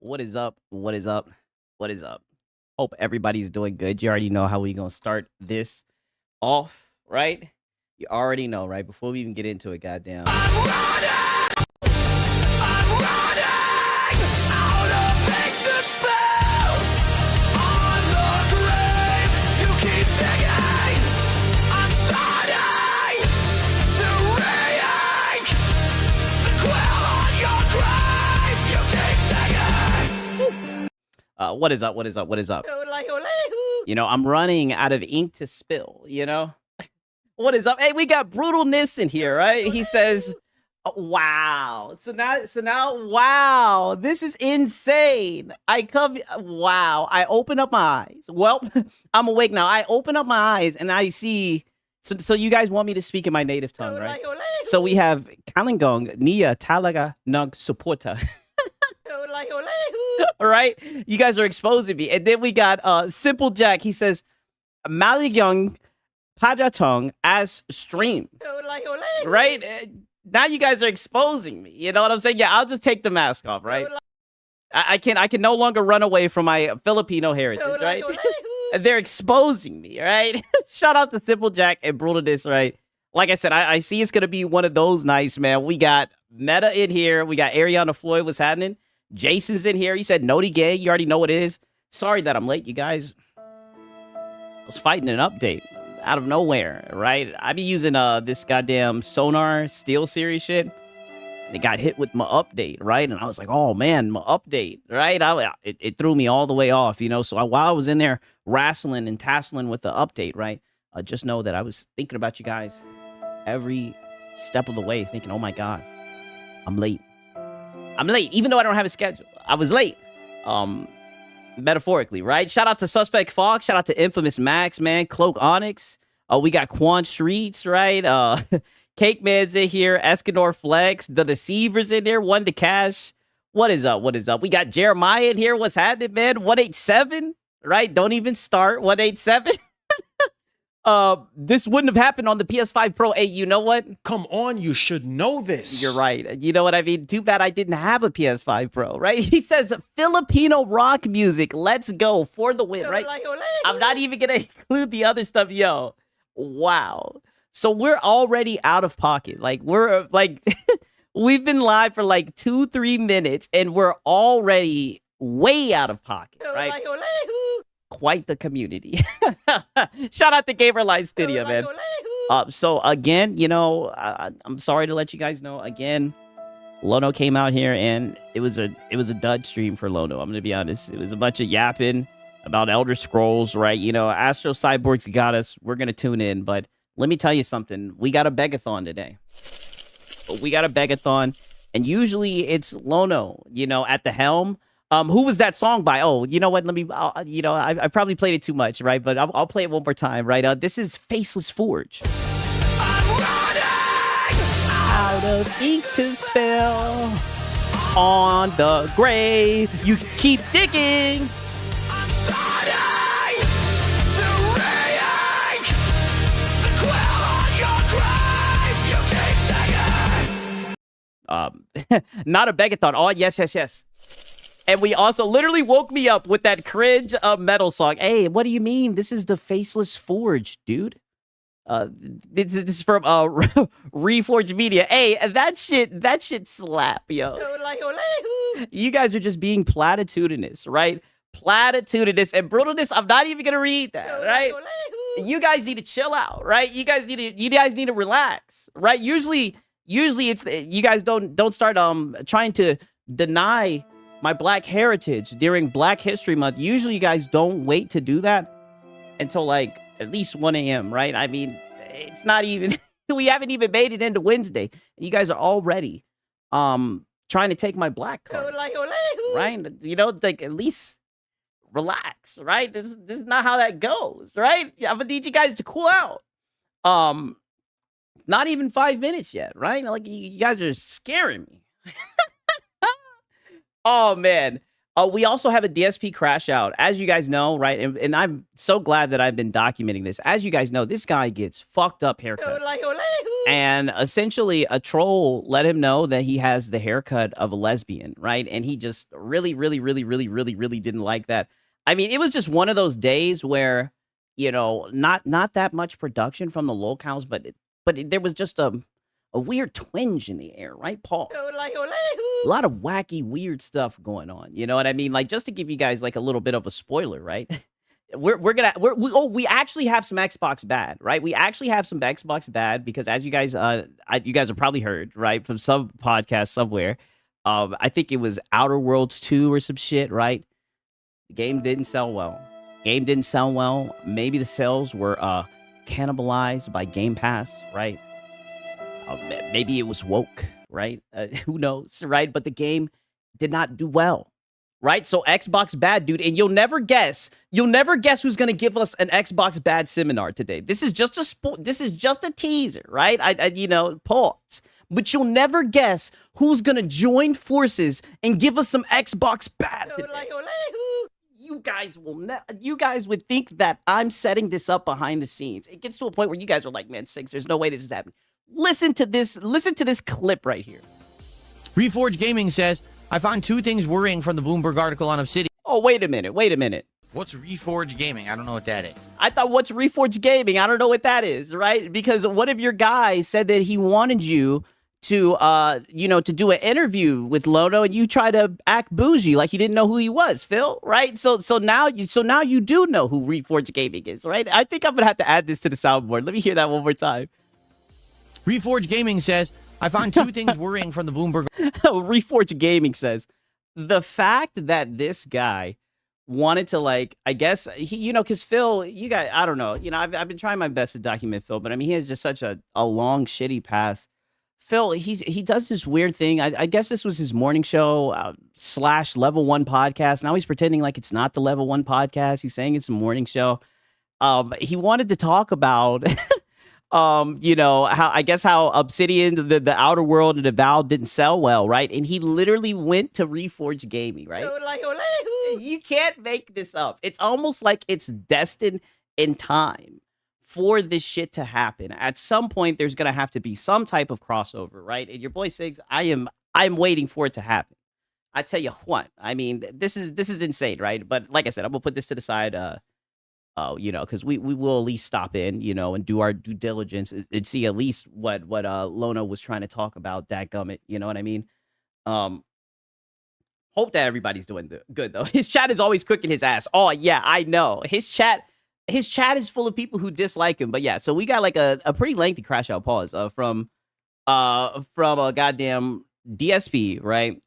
What is up? What is up? What is up? Hope everybody's doing good. You already know how we gonna start this off, right? You already know, right? Before we even get into it, goddamn. What is up? What is up? What is up? You know, I'm running out of ink to spill, you know? What is up? Hey, we got Brutalness in here, right? He says, wow. So now, wow, this is insane. Wow. I open up my eyes. Well, I'm awake now. I open up my eyes and I see, so you guys want me to speak in my native tongue, right? So we have Kalingong, Nia, Talaga, Nug, Supporta. All right, you guys are exposing me. And then we got Simple Jack. He says, Maligyong Pajatong as stream. Right? Now you guys are exposing me. You know what I'm saying? Yeah, I'll just take the mask off, right? I can no longer run away from my Filipino heritage, right? And they're exposing me, right? Shout out to Simple Jack and Brutalness, right? Like I said, I see it's gonna be one of those nights, man. We got Meta in here. We got Ariana Floyd. What's happening? Jason's in here. He said, Noti Gay. You already know what it is. Sorry that I'm late, you guys. I was fighting an update out of nowhere, right? I be using this goddamn Sonar Steel Series shit. And it got hit with my update, right? And I was like, oh, man, my update, right? It threw me all the way off, you know? So while I was in there wrestling and tasseling with the update, right? Just know that I was thinking about you guys every step of the way, thinking, oh, my God, I'm late. I'm late, even though I don't have a schedule. I was late, metaphorically, right? Shout out to Suspect Fox. Shout out to Infamous Max, man. Cloak Onyx. We got Quan Streets, right? Cake Man's in here. Escanor Flex. The Deceivers in there. One to Cash. What is up? What is up? We got Jeremiah in here. What's happening, man? 187, right? Don't even start. 187. This wouldn't have happened on the PS5 Pro. Hey, you know what? Come on, you should know this. You're right. You know what I mean? Too bad I didn't have a PS5 Pro, right? He says Filipino rock music. Let's go for the win, right? I'm not even going to include the other stuff. Yo, wow. So we're already out of pocket. Like, we're like, we've been live for like 2-3 minutes and we're already way out of pocket, right? Quite the community. Shout out to Gamer Live Studio, man. So again, you know, I'm sorry to let you guys know again. Lono came out here and it was a dud stream for Lono. I'm gonna be honest. It was a bunch of yapping about Elder Scrolls, right? You know, Astro Cyborgs got us. We're gonna tune in, but let me tell you something. We got a begathon today. We got a begathon, and usually it's Lono, you know, at the helm. Who was that song by? Oh, you know what? Let me, you know, I probably played it too much, right? But I'll play it one more time, right? This is Faceless Forge. I'm running out of ink to spill on the grave. You keep digging. I'm starting to re-ink the quill on your grave. You keep digging. Not a begathon. Oh, yes, yes, yes. And we also literally woke me up with that cringe metal song. Hey, what do you mean? This is the Faceless Forge, dude. This is from Reforged Media. Hey, that shit slap, yo. You guys are just being platitudinous, right? Platitudinous and Brutalness. I'm not even gonna read that, right? You guys need to chill out, right? You guys need to relax, right? Usually it's you guys don't start trying to deny my Black heritage during Black History Month. Usually you guys don't wait to do that until like at least 1 a.m., right? I mean, it's not even, we haven't even made it into Wednesday. And you guys are already trying to take my Black card, right? You know, like at least relax, right? This is not how that goes, right? I'm gonna need you guys to cool out. Not even 5 minutes yet, right? Like you guys are scaring me. Oh, man. We also have a DSP crash out, as you guys know, right? And I'm so glad that I've been documenting this. As you guys know, this guy gets fucked up haircuts. And essentially, a troll let him know that he has the haircut of a lesbian, right? And he just really, really, really, really, really, really didn't like that. I mean, it was just one of those days where, not that much production from the locals, but there was just a weird twinge in the air, right, Paul? A lot of wacky, weird stuff going on. You know what I mean? Like, just to give you guys like a little bit of a spoiler, right? We actually have some Xbox bad, right? We actually have some Xbox bad because, as you guys have probably heard, right, from some podcast somewhere. I think it was Outer Worlds 2 or some shit, right? The game didn't sell well. Maybe the sales were cannibalized by Game Pass, right? Maybe it was woke, right? Who knows, right? But the game did not do well, right? So Xbox bad, dude. And you'll never guess who's going to give us an Xbox bad seminar today. This is just a teaser, right? Pause. But you'll never guess who's going to join forces and give us some Xbox bad today. You guys would think that I'm setting this up behind the scenes. It gets to a point where you guys are like, man, Six, there's no way this is happening. Listen to this clip right here. Reforge Gaming says, I find two things worrying from the Bloomberg article on Obsidian. Oh, wait a minute. What's Reforge Gaming? I don't know what that is. I thought, what's Reforge Gaming? I don't know what that is, right? Because one of your guys said that he wanted you to, to do an interview with Lono, and you try to act bougie like you didn't know who he was, Phil, right? So now you do know who Reforge Gaming is, right? I think I'm gonna have to add this to the soundboard. Let me hear that one more time. Reforge Gaming says, I find two things worrying from the Bloomberg. Reforge Gaming says, the fact that this guy wanted to, like, I guess, because Phil, you guys, I don't know, I've been trying my best to document Phil, but I mean, he has just such a long, shitty past. Phil, he does this weird thing. I guess this was his morning show / Level 1 podcast. Now he's pretending like it's not the Level 1 podcast. He's saying it's a morning show. He wanted to talk about... how Obsidian, the Outer World, and Avowed didn't sell well, right? And he literally went to Reforge Gaming, right? You can't make this up. It's almost like it's destined in time for this shit to happen. At some point, there's gonna have to be some type of crossover, right? And your boy Siggs, I'm waiting for it to happen. I tell you what, I mean, this is insane, right? But like I said, I'm gonna put this to the side. Because we will at least stop in, and do our due diligence and see at least what Lono was trying to talk about, dadgummit, you know what I mean? Hope that everybody's doing good, though. His chat is always cooking his ass. Oh, yeah, I know. His chat is full of people who dislike him. But yeah, so we got like a pretty lengthy crash out pause from a goddamn DSP, right?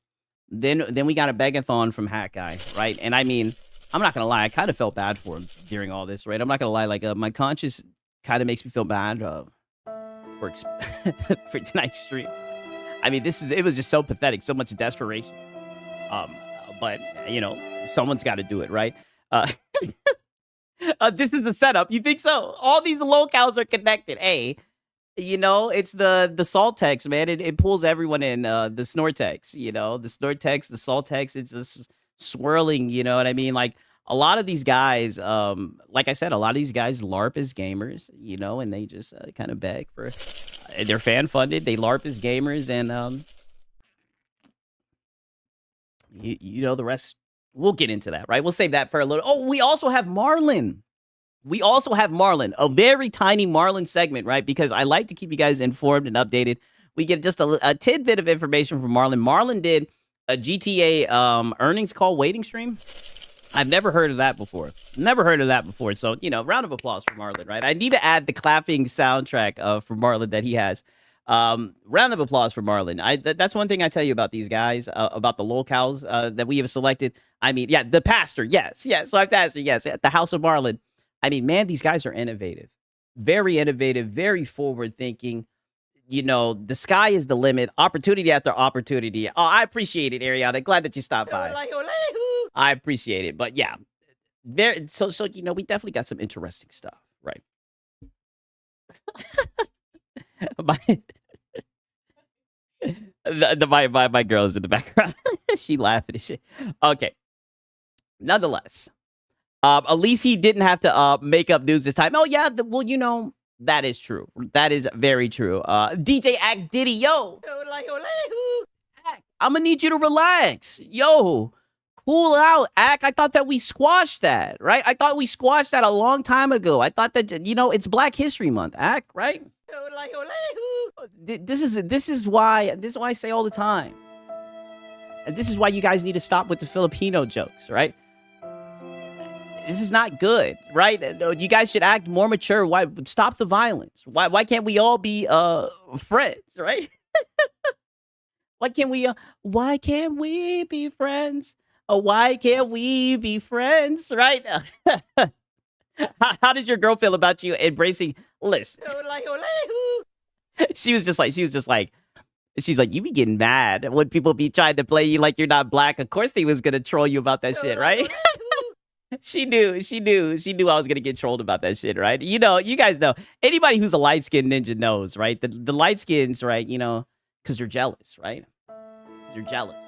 Then we got a begathon from Hat Guy, right? And I mean... I'm not going to lie. I kind of felt bad for him during all this, right? I'm not going to lie. Like, my conscience kind of makes me feel bad for tonight's stream. I mean, it was just so pathetic, so much desperation. But, someone's got to do it, right? This is the setup. You think so? All these locales are connected. Hey, it's the Saltex, man. It pulls everyone in. The Snortex, the Snortex, the Saltex. It's just... swirling, you know what I mean? Like, a lot of these guys, like I said, a lot of these guys LARP as gamers, and they just kind of beg for, they're fan funded, they LARP as gamers, and the rest, we'll get into that, right? We'll save that for a little. Oh, we also have Marlin, a very tiny Marlin segment, right? Because I like to keep you guys informed and updated. We get just a tidbit of information from Marlin. Marlin did a GTA earnings call waiting stream. I've never heard of that before. So, round of applause for Marlin, right? I need to add the clapping soundtrack for Marlin that he has. Round of applause for Marlin. That's one thing I tell you about these guys, about the locales that we have selected. I mean, yeah, the pastor, yes, like pastor, yes, at the House of Marlin. I mean, man, these guys are innovative, very forward thinking. The sky is the limit. Opportunity after opportunity. Oh, I appreciate it, Ariana. Glad that you stopped by. I appreciate it. But yeah, so we definitely got some interesting stuff, right? my girl is in the background. She laughing and shit. Okay. Nonetheless, at least he didn't have to make up news this time. Oh yeah, That is true. That is very true. DJ Act Diddy, yo. I'm gonna need you to relax. Yo, cool out, Act. I thought that we squashed that, right? I thought we squashed that a long time ago. I thought that, it's Black History Month, Act, right? This is why I say all the time. And this is why you guys need to stop with the Filipino jokes, right? This is not good, right? You guys should act more mature. Why stop the violence? Why can't we all be friends, right? Why can't we be friends? Why can't we be friends, right? How does your girl feel about you embracing listen? She's like, you be getting mad when people be trying to play you like you're not black. Of course they was gonna troll you about that shit, right? She knew I was gonna get trolled about that shit, right? You guys know. Anybody who's a light-skinned ninja knows, right? The light skins, right, because you're jealous, right? You're jealous.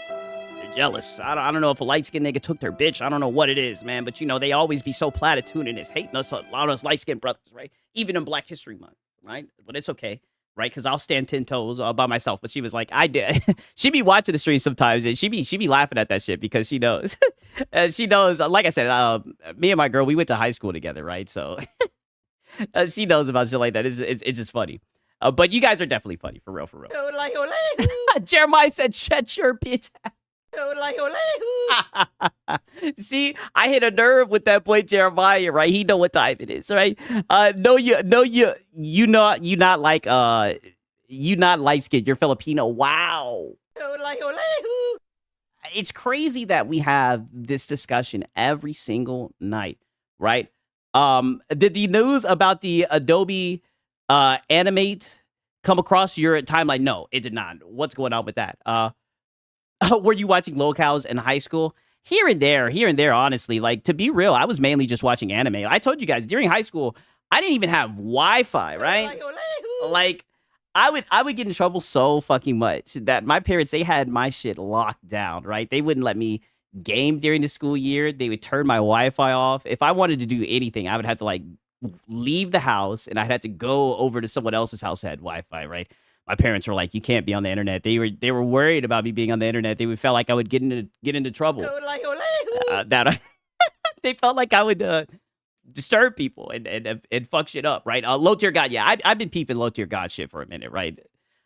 You're jealous. I don't know if a light-skinned nigga took their bitch. I don't know what it is, man. But they always be so platitudinous, hating us, a lot of us light-skinned brothers, right? Even in Black History Month, right? But it's okay. Right, because I'll stand 10 toes all by myself. But she was like, I did. She be watching the stream sometimes, and she be laughing at that shit because she knows. She knows. Like I said, me and my girl, we went to high school together, right? So she knows about shit like that. It's just funny. But you guys are definitely funny, for real, for real. Jeremiah said, "Shut your bitch." See, I hit a nerve with that boy Jeremiah, right? He know what time it is, right? You not light skinned. You're Filipino. Wow. It's crazy that we have this discussion every single night, right? Did the news about the Adobe Animate come across your timeline? No, it did not. What's going on with that? Were you watching locals in high school? Here and there, honestly. Like, to be real, I was mainly just watching anime. I told you guys, during high school, I didn't even have Wi-Fi, right? Like, I would get in trouble so fucking much that my parents, they had my shit locked down, right? They wouldn't let me game during the school year. They would turn my Wi-Fi off. If I wanted to do anything, I would have to, like, leave the house, and I'd have to go over to someone else's house that had Wi-Fi, right? My parents were like, you can't be on the internet. They were worried about me being on the internet. They would felt like I would get into trouble. They felt like I would disturb people and fuck shit up, right? Low tier god, yeah. I've been peeping low tier god shit for a minute, right?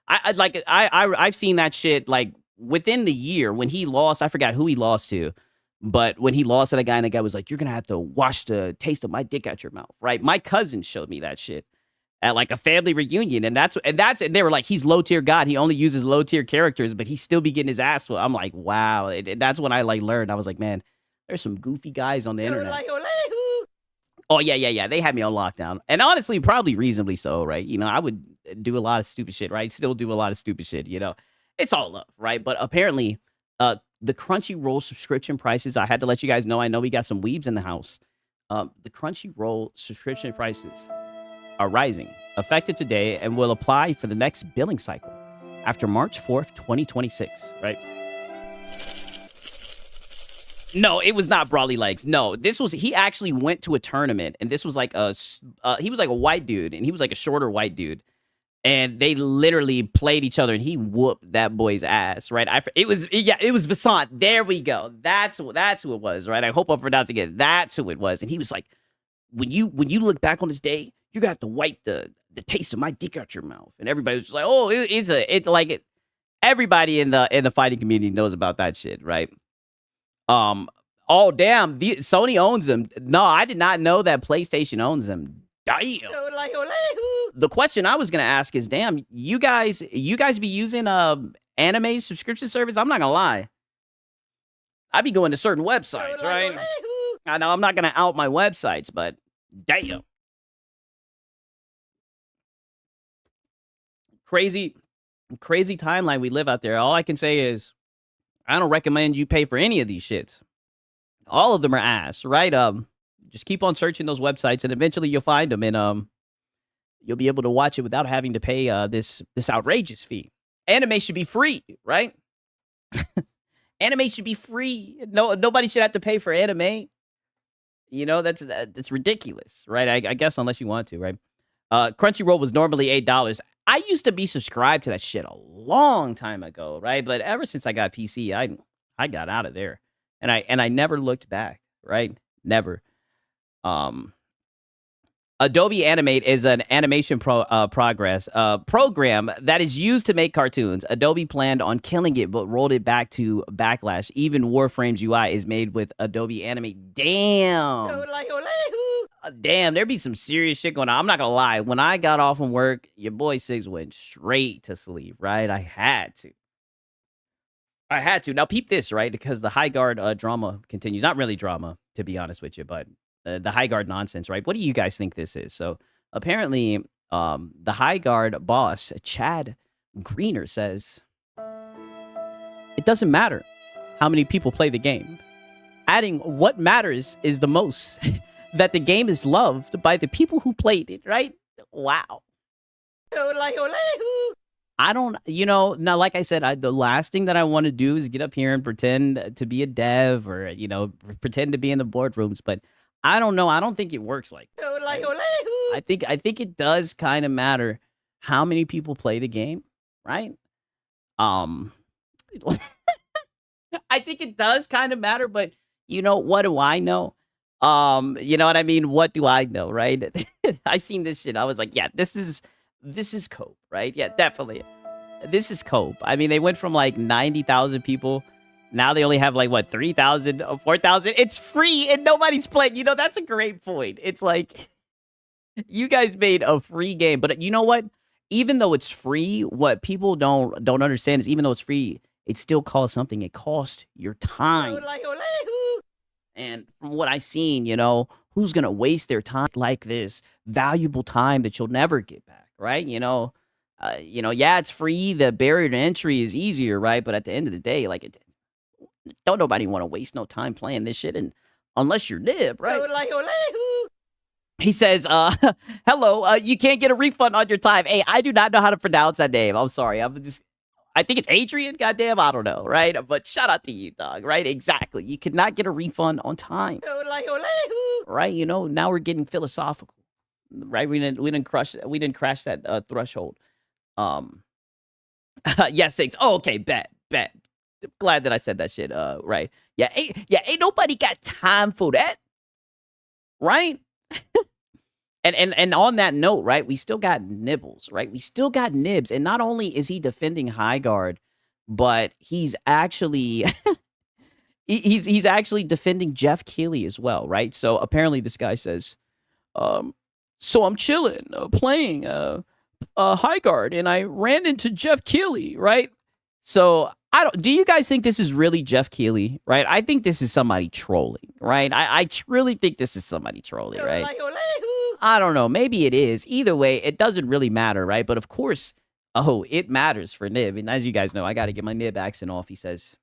I've seen that shit like within the year when he lost. I forgot who he lost to, but when he lost to that guy, and the guy was like, "You're gonna have to wash the taste of my dick out your mouth," right? My cousin showed me that shit at like a family reunion, and they were like, he's low tier god. He only uses low tier characters, but he still be getting his ass. I'm like, wow. And that's when I like learned. I was like, man, there's some goofy guys on the internet. Oh yeah. They had me on lockdown, and honestly, probably reasonably so, right? I would do a lot of stupid shit, right? Still do a lot of stupid shit. It's all love, right? But apparently, the Crunchyroll subscription prices. I had to let you guys know. I know we got some weebs in the house. The Crunchyroll subscription prices are rising, effective today, and will apply for the next billing cycle after March 4th, 2026, right? No, it was not Brawly Legs. No, he actually went to a tournament, and this was like he was like a white dude, and he was like a shorter white dude, and they literally played each other, and he whooped that boy's ass, right? It was Vasant. There we go. That's who it was, right? I hope I'm pronouncing it. That's who it was, and he was like, when you look back on this day, you got to wipe the taste of my dick out your mouth. And everybody was just like, oh, everybody in the fighting community knows about that shit, right? Oh damn, Sony owns them. No, I did not know that PlayStation owns them. Damn. The question I was gonna ask is, damn, you guys be using anime subscription service? I'm not gonna lie. I be going to certain websites, right? I know I'm not gonna out my websites, but damn. Crazy timeline we live out there. All I can say is, I don't recommend you pay for any of these shits. All of them are ass, right? Just keep on searching those websites, and eventually you'll find them, and you'll be able to watch it without having to pay this outrageous fee. Anime should be free, right? Anime should be free. No, nobody should have to pay for anime. You know, that's ridiculous, right? I guess unless you want to, right? Crunchyroll was normally $8. I used to be subscribed to that shit a long time ago, right? But ever since I got PC, I got out of there, and I never looked back, right? Never. Um, Adobe Animate is an animation program that is used to make cartoons. Adobe planned on killing it, but rolled it back to Backlash. Even Warframe's UI is made with Adobe Animate. Damn. Damn, there be some serious shit going on. I'm not gonna lie. When I got off from work, your boy Six went straight to sleep, right? I had to. Now, peep this, right? Because the High Guard drama continues. Not really drama, to be honest with you, but the High Guard nonsense, right? What do you guys think this is? So apparently, the High Guard boss, Chad Greener, says, it doesn't matter how many people play the game. Adding what matters is the most, that the game is loved by the people who played it, right? Wow. I don't, now, like I said, the last thing that I want to do is get up here and pretend to be a dev or, pretend to be in the boardrooms, but I don't know. I don't think it works like that, right? I think it does kind of matter how many people play the game, right? I think it does kind of matter, but what do I know? You know what I mean? What do I know, right? I seen this shit. I was like, yeah, this is cope, right? Yeah, definitely. This is cope. I mean, they went from like 90,000 people. Now they only have like, what, 3,000, 4,000? It's free and nobody's playing. That's a great point. It's like, you guys made a free game. But you know what? Even though it's free, what people don't understand is even though it's free, it still costs something. It costs your time. And from what I've seen, who's going to waste their time like this? Valuable time that you'll never get back, right? Yeah, it's free. The barrier to entry is easier, right? But at the end of the day, like, don't nobody want to waste no time playing this shit, and unless you're Nib, right? He says, hello, you can't get a refund on your time. Hey, I do not know how to pronounce that name. I'm sorry. I think it's Adrian, goddamn, I don't know, right? But shout out to you, dog, right? Exactly. You could not get a refund on time. Right? Now we're getting philosophical. Right? We didn't crash that threshold. Yes, Six. Oh, okay, bet. Glad that I said that shit. Right. Yeah, ain't nobody got time for that. Right? And on that note, right, we still got Nibbles, right? We still got Nibs. And not only is he defending High Guard, but he's actually he's actually defending Jeff Keighley as well, right? So apparently this guy says, so I'm chilling, playing High Guard, and I ran into Jeff Keighley, right? So do you guys think this is really Jeff Keighley, right? I think this is somebody trolling, right? I really think this is somebody trolling, right? I don't know. Maybe it is. Either way, it doesn't really matter, right? But of course, it matters for Nib. And as you guys know, I got to get my Nib accent off. He says,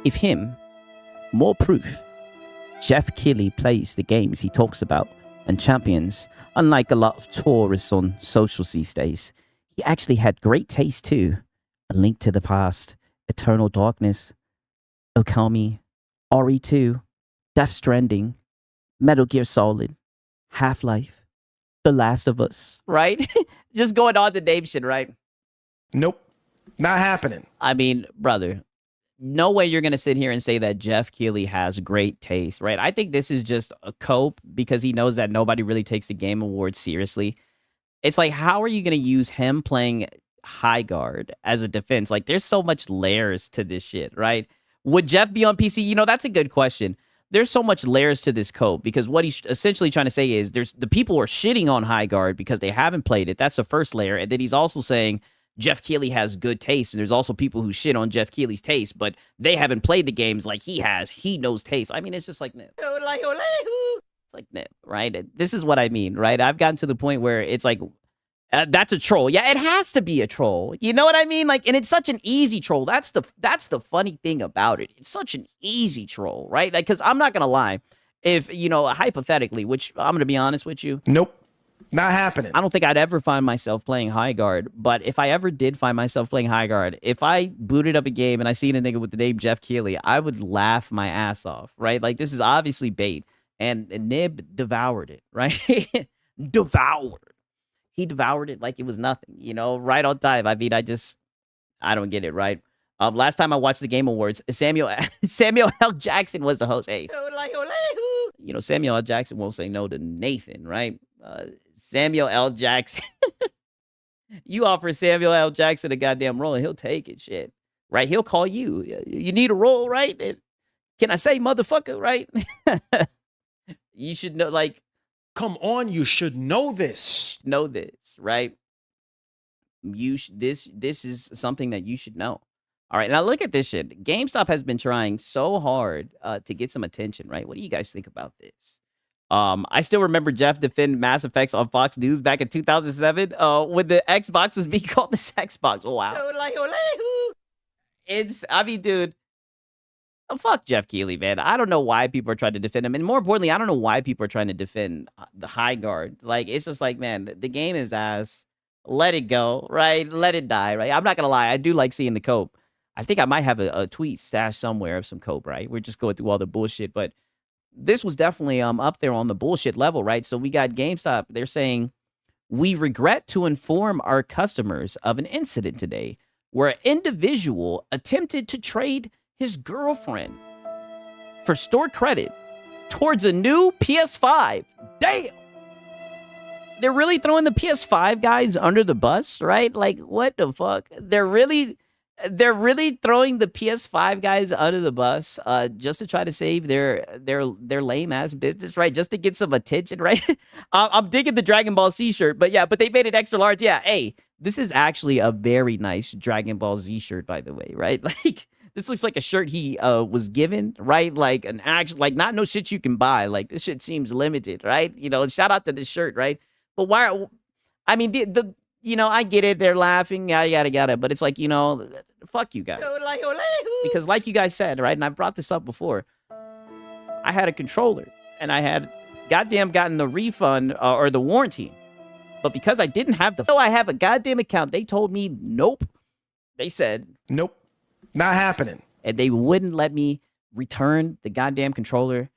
if him, more proof. Jeff Keighley plays the games he talks about and champions, unlike a lot of tourists on social these days. He actually had great taste too. A Link to the Past, Eternal Darkness, Okami, RE2, Death Stranding, Metal Gear Solid, Half-Life, The Last of Us, right? Just going on to name shit, right? Nope. Not happening. I mean, brother, no way you're going to sit here and say that Jeff Keighley has great taste, right? I think this is just a cope because he knows that nobody really takes the Game Awards seriously. It's like, how are you going to use him playing High Guard as a defense? Like, there's so much layers to this shit, right? Would Jeff be on PC? That's a good question. There's so much layers to this cope because what he's essentially trying to say is there's the people are shitting on High Guard because they haven't played it. That's the first layer. And then he's also saying Jeff Keighley has good taste. And there's also people who shit on Jeff Keighley's taste, but they haven't played the games like he has. He knows taste. I mean, it's just like, Nip. It's like, Nip, right? This is what I mean, right? I've gotten to the point where it's like, that's a troll. Yeah, it has to be a troll. You know what I mean? Like, and it's such an easy troll. That's the funny thing about it. It's such an easy troll, right? Like, because I'm not gonna lie, if hypothetically, which I'm gonna be honest with you, nope, Not happening. I don't think I'd ever find myself playing high guard, but if I ever did find myself playing high guard, if I booted up a game and I seen a nigga with the name Jeff Keighley, I would laugh my ass off, right? Like, this is obviously bait, and Nib devoured it, right? Devoured. He devoured it like it was nothing, you know, right on time. I mean, I don't get it, right? Last time I watched the Game Awards, Samuel L. Jackson was the host. Hey, you know, Samuel L. Jackson won't say no to Nathan, right? Samuel L. Jackson. You offer Samuel L. Jackson a goddamn role, and he'll take it, shit. Right? He'll call you. You need a role, right? Can I say motherfucker, right? You should know, like, Come on, you should know this. know this, right? This is something that you should know. All right, now look at this shit. GameStop has been trying so hard to get some attention, right? What do you guys think about this? I still remember Jeff defend Mass Effects on Fox News back in 2007 when the Xbox was being called the Xbox. Wow. I mean, dude, fuck Jeff Keighley, man. I don't know why people are trying to defend him. And more importantly, I don't know why people are trying to defend the high guard. Like, it's just like, man, the game is ass. Let it go, right? Let it die, right? I'm not going to lie. I do like seeing the cope. I think I might have a tweet stashed somewhere of some cope, right? We're just going through all the bullshit, but this was definitely up there on the bullshit level, right? So we got GameStop. They're saying, we regret to inform our customers of an incident today where an individual attempted to trade his girlfriend for store credit towards a new PS5. Damn. They're really throwing the PS5 guys under the bus, right? Like, what the fuck? They're really throwing the PS5 guys under the bus just to try to save their lame ass business, right? Just to get some attention, right? I'm digging the Dragon Ball Z shirt, but they made it extra large. Yeah, hey, this is actually a very nice Dragon Ball Z shirt, by the way, right? Like, this looks like a shirt he was given, right? Like an actual, like, not no shit you can buy. Like, this shit seems limited, right? You know, shout out to this shirt, right? But why? I mean, the you know, I get it. They're laughing, yada. But it's like, you know, fuck you guys. Because like you guys said, right, and I brought this up before, I had a controller, and I had gotten the refund or the warranty. But because I didn't have I have a goddamn account, they told me, nope. They said, nope, not happening. And they wouldn't let me return the goddamn controller. It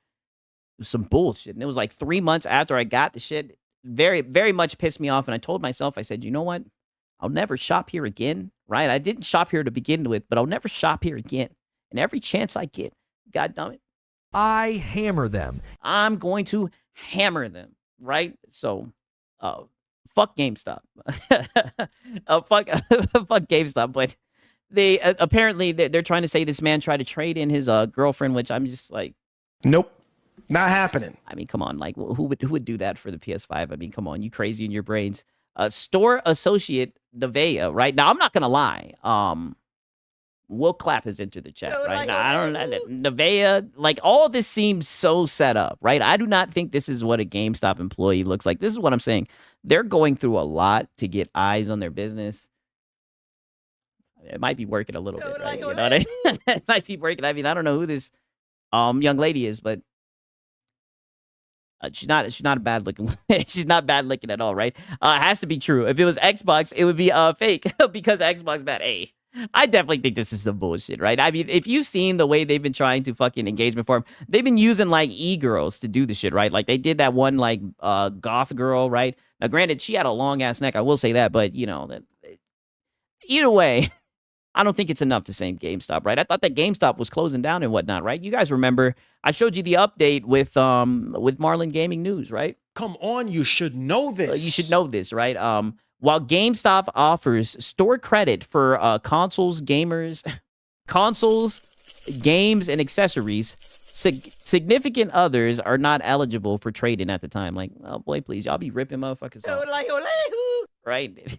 was some bullshit. And it was like 3 months after I got the shit. Very, very much pissed me off. And I told myself, I said, you know what? I'll never shop here again, right? I didn't shop here to begin with, but I'll never shop here again. And every chance I get, God damn it, I hammer them. I'm going to hammer them, right? So, fuck GameStop. Fuck GameStop. But they apparently they're trying to say this man tried to trade in his girlfriend, which I'm just like, nope. Not happening. I mean, come on. Like, who would do that for the PS5? I mean, come on. You crazy in your brains. Store associate Nevea, right? Now, I'm not going to lie. Will Clapp has entered the chat, right? Now, I don't know. Nevea, like, all this seems so set up, right? I do not think this is what a GameStop employee looks like. This is what I'm saying. They're going through a lot to get eyes on their business. It might be working a little bit, right? You know what I mean? It might be working. I mean, I don't know who this young lady is, but she's not a bad looking. She's not bad looking at all, right? It has to be true. If it was Xbox, it would be fake because Xbox bad. Hey, I definitely think this is some bullshit, right? I mean, if you've seen the way they've been trying to fucking engagement form, they've been using like e-girls to do the shit, right? Like they did that one like goth girl, right? Now, granted, she had a long ass neck. I will say that, but you know that either way. I don't think it's enough to say GameStop, right? I thought that GameStop was closing down and whatnot, right? You guys remember I showed you the update with Marlin Gaming News, right? Come on, you should know this. You should know this, right? While GameStop offers store credit for consoles, games, and accessories, significant others are not eligible for trading at the time. Like, oh boy, please, y'all be ripping motherfuckers off, right?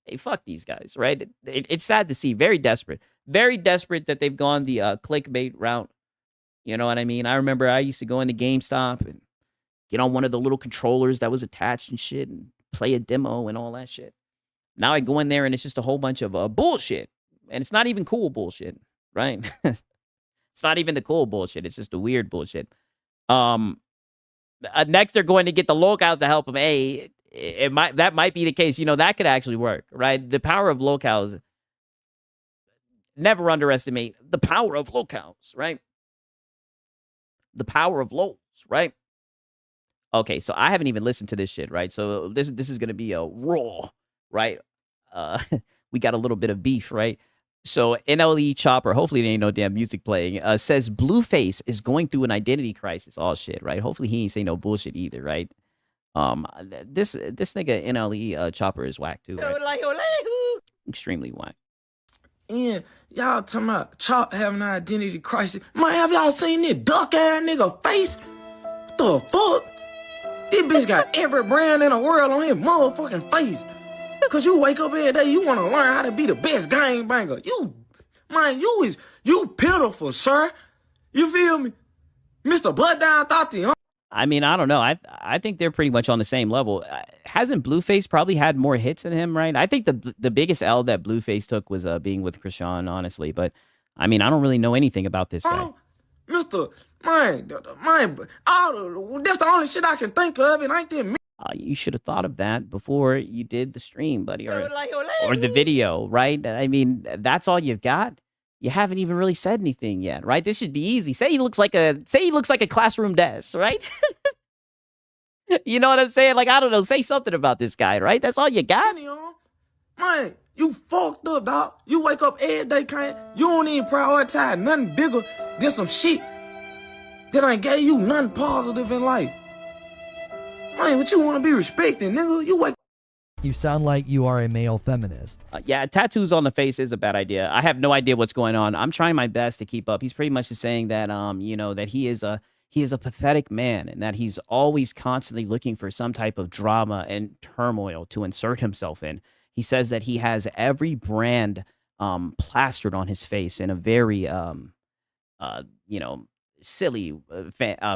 Hey, fuck these guys, right? It's sad to see. Very desperate that they've gone the clickbait route. You know what I mean? I remember I used to go into GameStop and get on one of the little controllers that was attached and shit and play a demo and all that shit. Now I go in there and it's just a whole bunch of bullshit. And it's not even cool bullshit, right? It's not even the cool bullshit. It's just the weird bullshit. Next, they're going to get the locals to help them. Hey, that might be the case. You know, that could actually work, right? The power of locales. Never underestimate the power of locales, right? The power of lows, right? Okay, so I haven't even listened to this shit, right? So this is gonna be a raw, right? Uh, we got a little bit of beef, right? So NLE Chopper, hopefully there ain't no damn music playing, says Blueface is going through an identity crisis. All shit, right? Hopefully he ain't say no bullshit either, right? This nigga NLE Chopper is whack too, right? Extremely whack. Yeah, y'all talking about Chop having an identity crisis. Man, have y'all seen this duck ass nigga face? What the fuck? This bitch got every brand in the world on his motherfucking face. Cause you wake up every day, you wanna learn how to be the best gangbanger. You pitiful, sir. You feel me? Mr. Butt Down Thotty, huh? I mean, I don't know. I think they're pretty much on the same level. Hasn't Blueface probably had more hits than him, right? I think the biggest L that Blueface took was being with Krishan, honestly. But I mean, I don't really know anything about this guy. Mr. Man, that's the only shit I can think of. It ain't that. You should have thought of that before you did the stream, buddy, or the video, right? I mean, that's all you've got. You haven't even really said anything yet, right? This should be easy. Say he looks like a classroom desk, right? You know what I'm saying? Like, I don't know. Say something about this guy, right? That's all you got. Man, you fucked up, dog. You wake up every day, you don't even prioritize nothing bigger than some shit that ain't gave you nothing positive in life. Man, what you want to be respected, nigga? You wake. You sound like you are a male feminist. Yeah, tattoos on the face is a bad idea. I have no idea what's going on. I'm trying my best to keep up. He's pretty much just saying that, you know, that he is a pathetic man and that he's always constantly looking for some type of drama and turmoil to insert himself in. He says that he has every brand plastered on his face in a very, you know, silly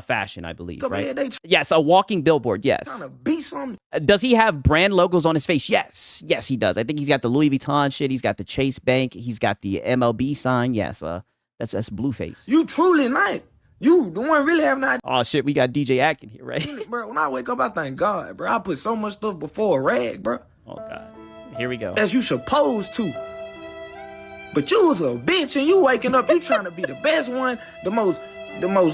fashion, I believe, right? Yes, a walking billboard, yes. Trying to be something. Does he have brand logos on his face? Yes, he does. I think he's got the Louis Vuitton shit. He's got the Chase Bank. He's got the MLB sign. Yes, that's Blueface. You truly not. You the one really have not. Oh shit, we got DJ Atkin here, right? Bro, when I wake up, I thank God, bro. I put so much stuff before a rag, bro. Oh God, here we go. As you supposed to. But you was a bitch, and you waking up, you trying to be the best one, the most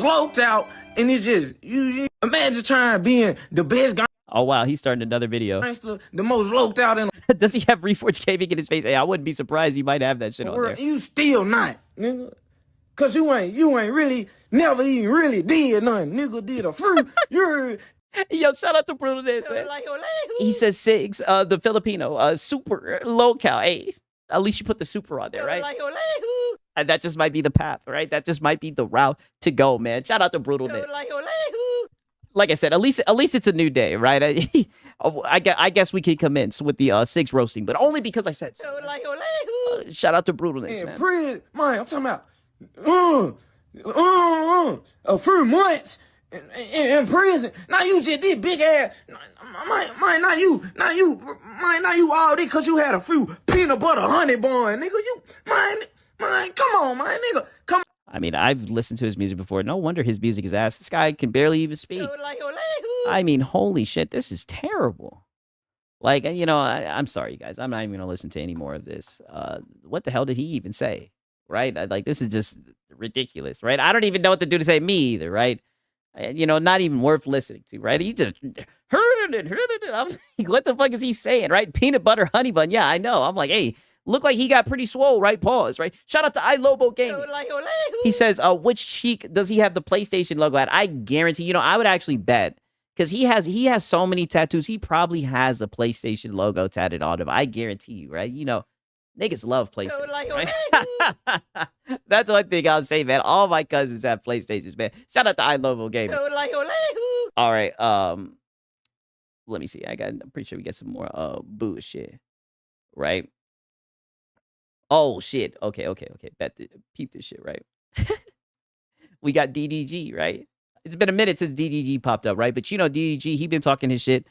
loped out, and it's just you imagine trying to be the best guy. Oh wow, he's starting another video. The most loped out in. Does he have Reforged Gaming in his face? Hey, I wouldn't be surprised. He might have that shit on there. You still not, nigga. Cause you ain't really never even really did nothing. Nigga did a fruit. You're Yo, shout out to Brutal Dance. He says Sigs, the Filipino, super local. Hey, at least you put the super on there, right? And that just might be the path, right? That just might be the route to go, man. Shout out to Brutal Dance. Like I said, at least it's a new day, right? I guess we can commence with the Sigs roasting, but only because I said so. Shout out to Brutal Dance, man. Man, I'm talking about a few months in prison. Now you just did big ass. Man, not you all this because you had a few peanut butter honey bun, nigga. Man, come on, man, nigga, come on. I mean, I've listened to his music before. No wonder his music is ass. This guy can barely even speak. I mean, holy shit, this is terrible. Like, you know, I'm sorry, guys. I'm not even gonna listen to any more of this. What the hell did he even say? Right? Like, this is just ridiculous, right? I don't even know what to do to say me either, right? You know, not even worth listening to, right? He just heard it. I'm like, what the fuck is he saying, right? Peanut butter honey bun. Yeah, I know. I'm like, hey, look like he got pretty swole, right? Pause, right? Shout out to iLobo Gaming. He says, which cheek does he have the PlayStation logo at? I guarantee, you know, I would actually bet, because he has so many tattoos, he probably has a PlayStation logo tatted on him. I guarantee you, right? You know, niggas love PlayStation, right? That's one thing I'll say, man. All my cousins have PlayStations, man. Shout out to iLobo Gaming. All right, let me see. I'm pretty sure we get some more bullshit, right? Oh shit. Okay. Peep this shit, right? We got DDG, right? It's been a minute since DDG popped up, right? But you know, DDG, he been talking his shit.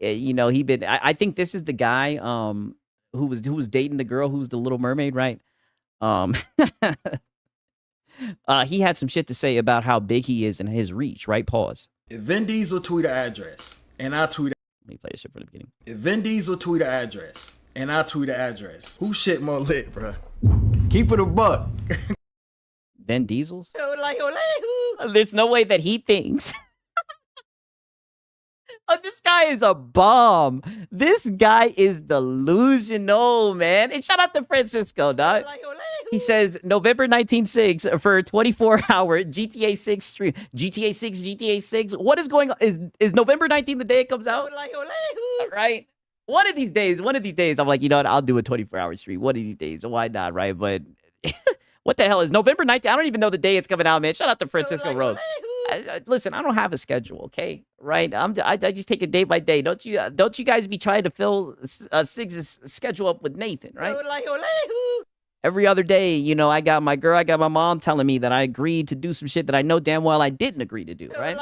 You know, I think this is the guy who was dating the girl who's the Little Mermaid, right? He had some shit to say about how big he is and his reach, right? Pause. If Vin Diesel tweet an address and I tweet, Let me play this shit from the beginning. If Vin Diesel tweet an address and I tweet an address, who shit more lit, bro? Keep it a buck. Vin Diesel's? There's no way that he thinks. Oh, this guy is a bomb. This guy is delusional, man. And shout out to Francisco, dog. He says November 19.6 for 24-hour GTA 6 stream. GTA 6, GTA 6. What is going on? Is November 19th the day it comes out? Right? One of these days, I'm like, you know what? I'll do a 24-hour stream. One of these days. Why not, right? But what the hell is November 19th? I don't even know the day it's coming out, man. Shout out to Francisco Rose. Listen, I don't have a schedule, okay? Right? I just take it day by day. Don't you guys be trying to fill Sig's schedule up with Nathan, right? Every other day, you know, I got my mom telling me that I agreed to do some shit that I know damn well I didn't agree to do, right?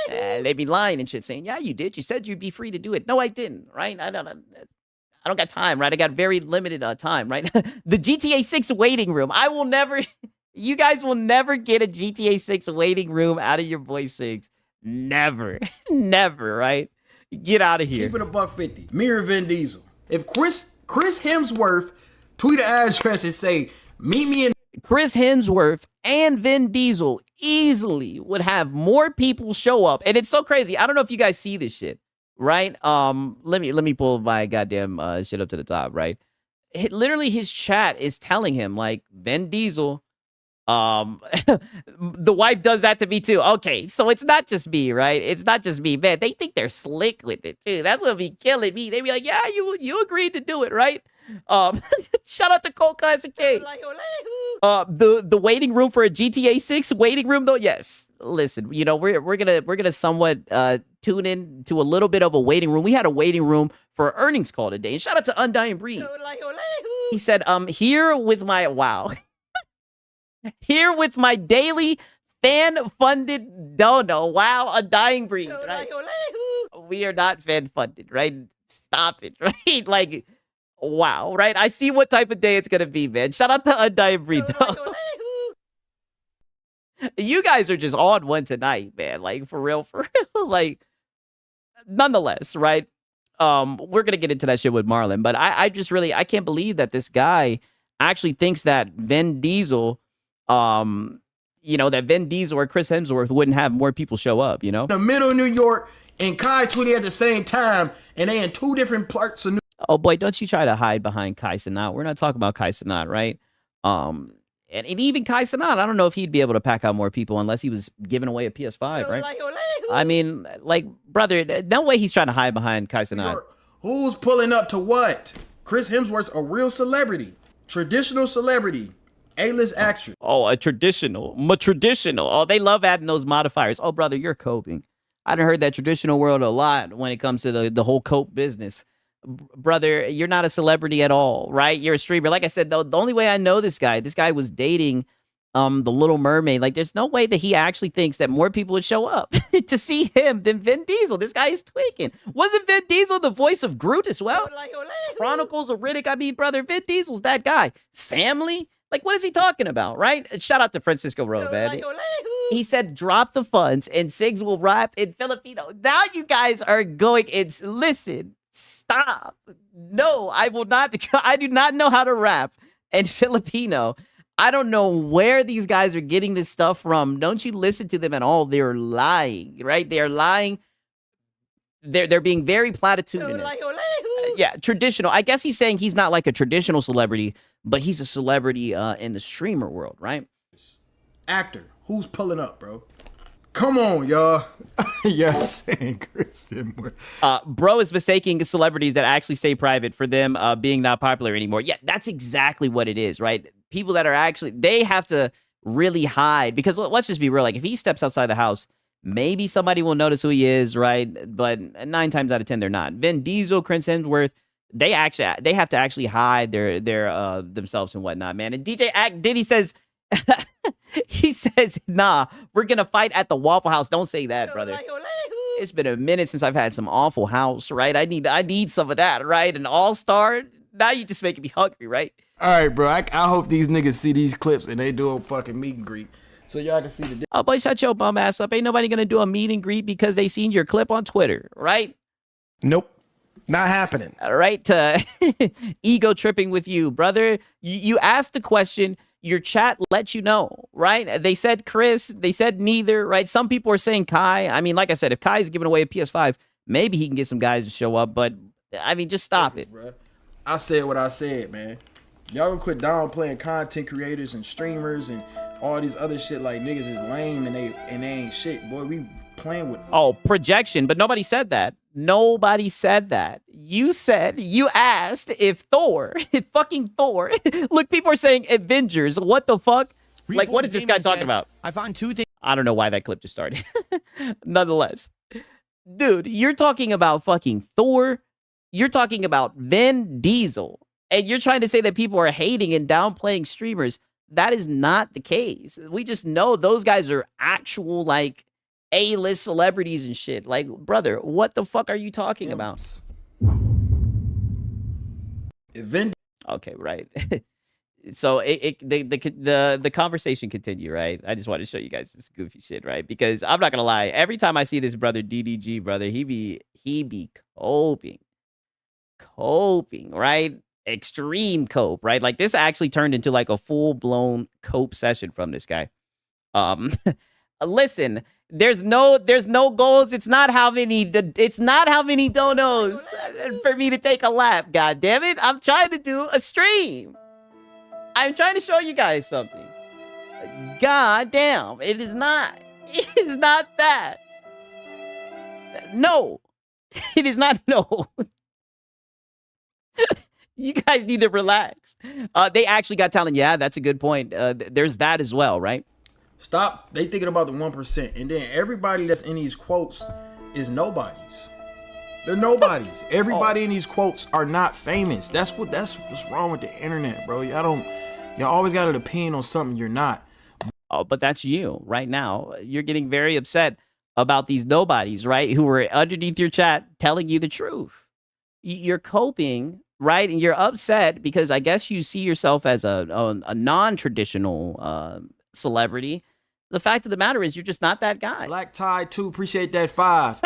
They be lying and shit, saying, yeah, you did. You said you'd be free to do it. No, I didn't, right? I don't got time, right? I got very limited time, right? The GTA 6 waiting room. You guys will never get a GTA 6 waiting room out of your boy Sigs. Never. Never, right? Get out of here. Keep it a $150. Mirror Vin Diesel. If Chris Hemsworth tweet an address and say, meet me in... Chris Hemsworth and Vin Diesel easily would have more people show up. And it's so crazy. I don't know if you guys see this shit, right? Let me pull my goddamn shit up to the top, right? Literally his chat is telling him, like, Vin Diesel... the wife does that to me too. Okay, so it's not just me, right? It's not just me, man. They think they're slick with it too. That's what be killing me. They be like, yeah, you agreed to do it, right? Shout out to Cole Classic K. The waiting room for a GTA 6 waiting room though. Yes, listen, you know we're gonna somewhat tune in to a little bit of a waiting room. We had a waiting room for an earnings call today, and shout out to Undying Breed. He said, here with my here with my daily fan-funded dono. Wow, Undying Breed, right? We are not fan-funded, right? Stop it, right? Like, wow, right? I see what type of day it's gonna be, man. Shout out to Undying Breed, though. You guys are just on one tonight, man. Like, for real. Like, nonetheless, right? We're gonna get into that shit with Marlon, but I can't believe that this guy actually thinks that Vin Diesel, that Vin Diesel or Chris Hemsworth wouldn't have more people show up, you know? The middle of New York and Kai tweeting at the same time, and they in two different parts of New York. Oh boy, don't you try to hide behind Kai Cenat. We're not talking about Kai Cenat, right? And even Kai Cenat, I don't know if he'd be able to pack out more people unless he was giving away a PS5, right? I mean, like, brother, no way he's trying to hide behind Kai Cenat. Who's pulling up to what? Chris Hemsworth's a real celebrity. Traditional celebrity. A-list actress. Oh, a traditional. Oh, they love adding those modifiers. Oh, brother, you're coping. I done heard that traditional world a lot when it comes to the whole cope business. Brother, you're not a celebrity at all, right? You're a streamer. Like I said, the only way I know this guy was dating the Little Mermaid. Like, there's no way that he actually thinks that more people would show up to see him than Vin Diesel. This guy is tweaking. Wasn't Vin Diesel the voice of Groot as well? Chronicles of Riddick. I mean, brother, Vin Diesel's that guy. Family? Like, what is he talking about, right? Shout out to Francisco Rowe, man. He said, drop the funds and Sigs will rap in Filipino. Now you guys are going and listen, stop. No, I will not. I do not know how to rap in Filipino. I don't know where these guys are getting this stuff from. Don't you listen to them at all. They're lying, right? They're lying. They're being very platitudinous. Yeah, traditional. I guess he's saying he's not like a traditional celebrity, but he's a celebrity in the streamer world, right? Actor. Who's pulling up, bro? Come on, y'all. Yes, Kristen. Bro is mistaking celebrities that actually stay private for them being not popular anymore. Yeah, that's exactly what it is, right? People that are actually, they have to really hide because let's just be real. Like if he steps outside the house, maybe somebody will notice who he is, right? But 9 times out of 10, they're not. Vin Diesel, Chris Hemsworth, they have to actually hide their themselves and whatnot, man. And DJ Diddy says, he says, nah, we're gonna fight at the Waffle House. Don't say that, brother. It's been a minute since I've had some Awful House, right? I need some of that, right? An All-Star. Now you just making me hungry, right? All right, bro. I hope these niggas see these clips and they do a fucking meet and greet so y'all can see the. Oh boy, shut your bum ass up. Ain't nobody gonna do a meet and greet because they seen your clip on Twitter, right? Nope. Not happening. All right, ego tripping with you, brother. You asked a question. Your chat let you know, right? They said Chris. They said neither, right? Some people are saying Kai. I mean, like I said, if Kai is giving away a PS5, maybe he can get some guys to show up. But I mean, just stop it. Bro. I said what I said, man. Y'all gonna quit downplaying content creators and streamers and all these other shit like niggas is lame and they ain't shit. Boy, we playing with. Oh, projection, but nobody said that. Nobody said that. You asked if Thor, if fucking Thor. Look, people are saying Avengers. What the fuck? Like, what is this guy talking about? I found two things. I don't know why that clip just started. Nonetheless, dude, you're talking about fucking Thor. You're talking about Vin Diesel. And you're trying to say that people are hating and downplaying streamers. That is not the case. We just know those guys are actual, like, A-list celebrities and shit. Like, brother, what the fuck are you talking about? Okay, right. So the conversation continue, right? I just want to show you guys this goofy shit, right? Because I'm not gonna lie, every time I see this brother DDG, brother, he be coping, right? Extreme cope, right? Like, this actually turned into like a full-blown cope session from this guy. Listen, there's no goals. It's not how many donos for me to take a lap. God damn it. I'm trying to do a stream. I'm trying to show you guys something. God damn. It is not that. No. It is not no. You guys need to relax. They actually got talent. Yeah, that's a good point. There's that as well, right? Stop. They thinking about the 1%. And then everybody that's in these quotes is nobodies. They're nobodies. Everybody in these quotes are not famous. That's what's wrong with the internet, bro. Y'all always got an opinion on something you're not. Oh, but that's you right now. You're getting very upset about these nobodies, right? Who are underneath your chat telling you the truth. You're coping, right? And you're upset because I guess you see yourself as a non-traditional celebrity. The fact of the matter is you're just not that guy. Black Tide 2, appreciate that 5.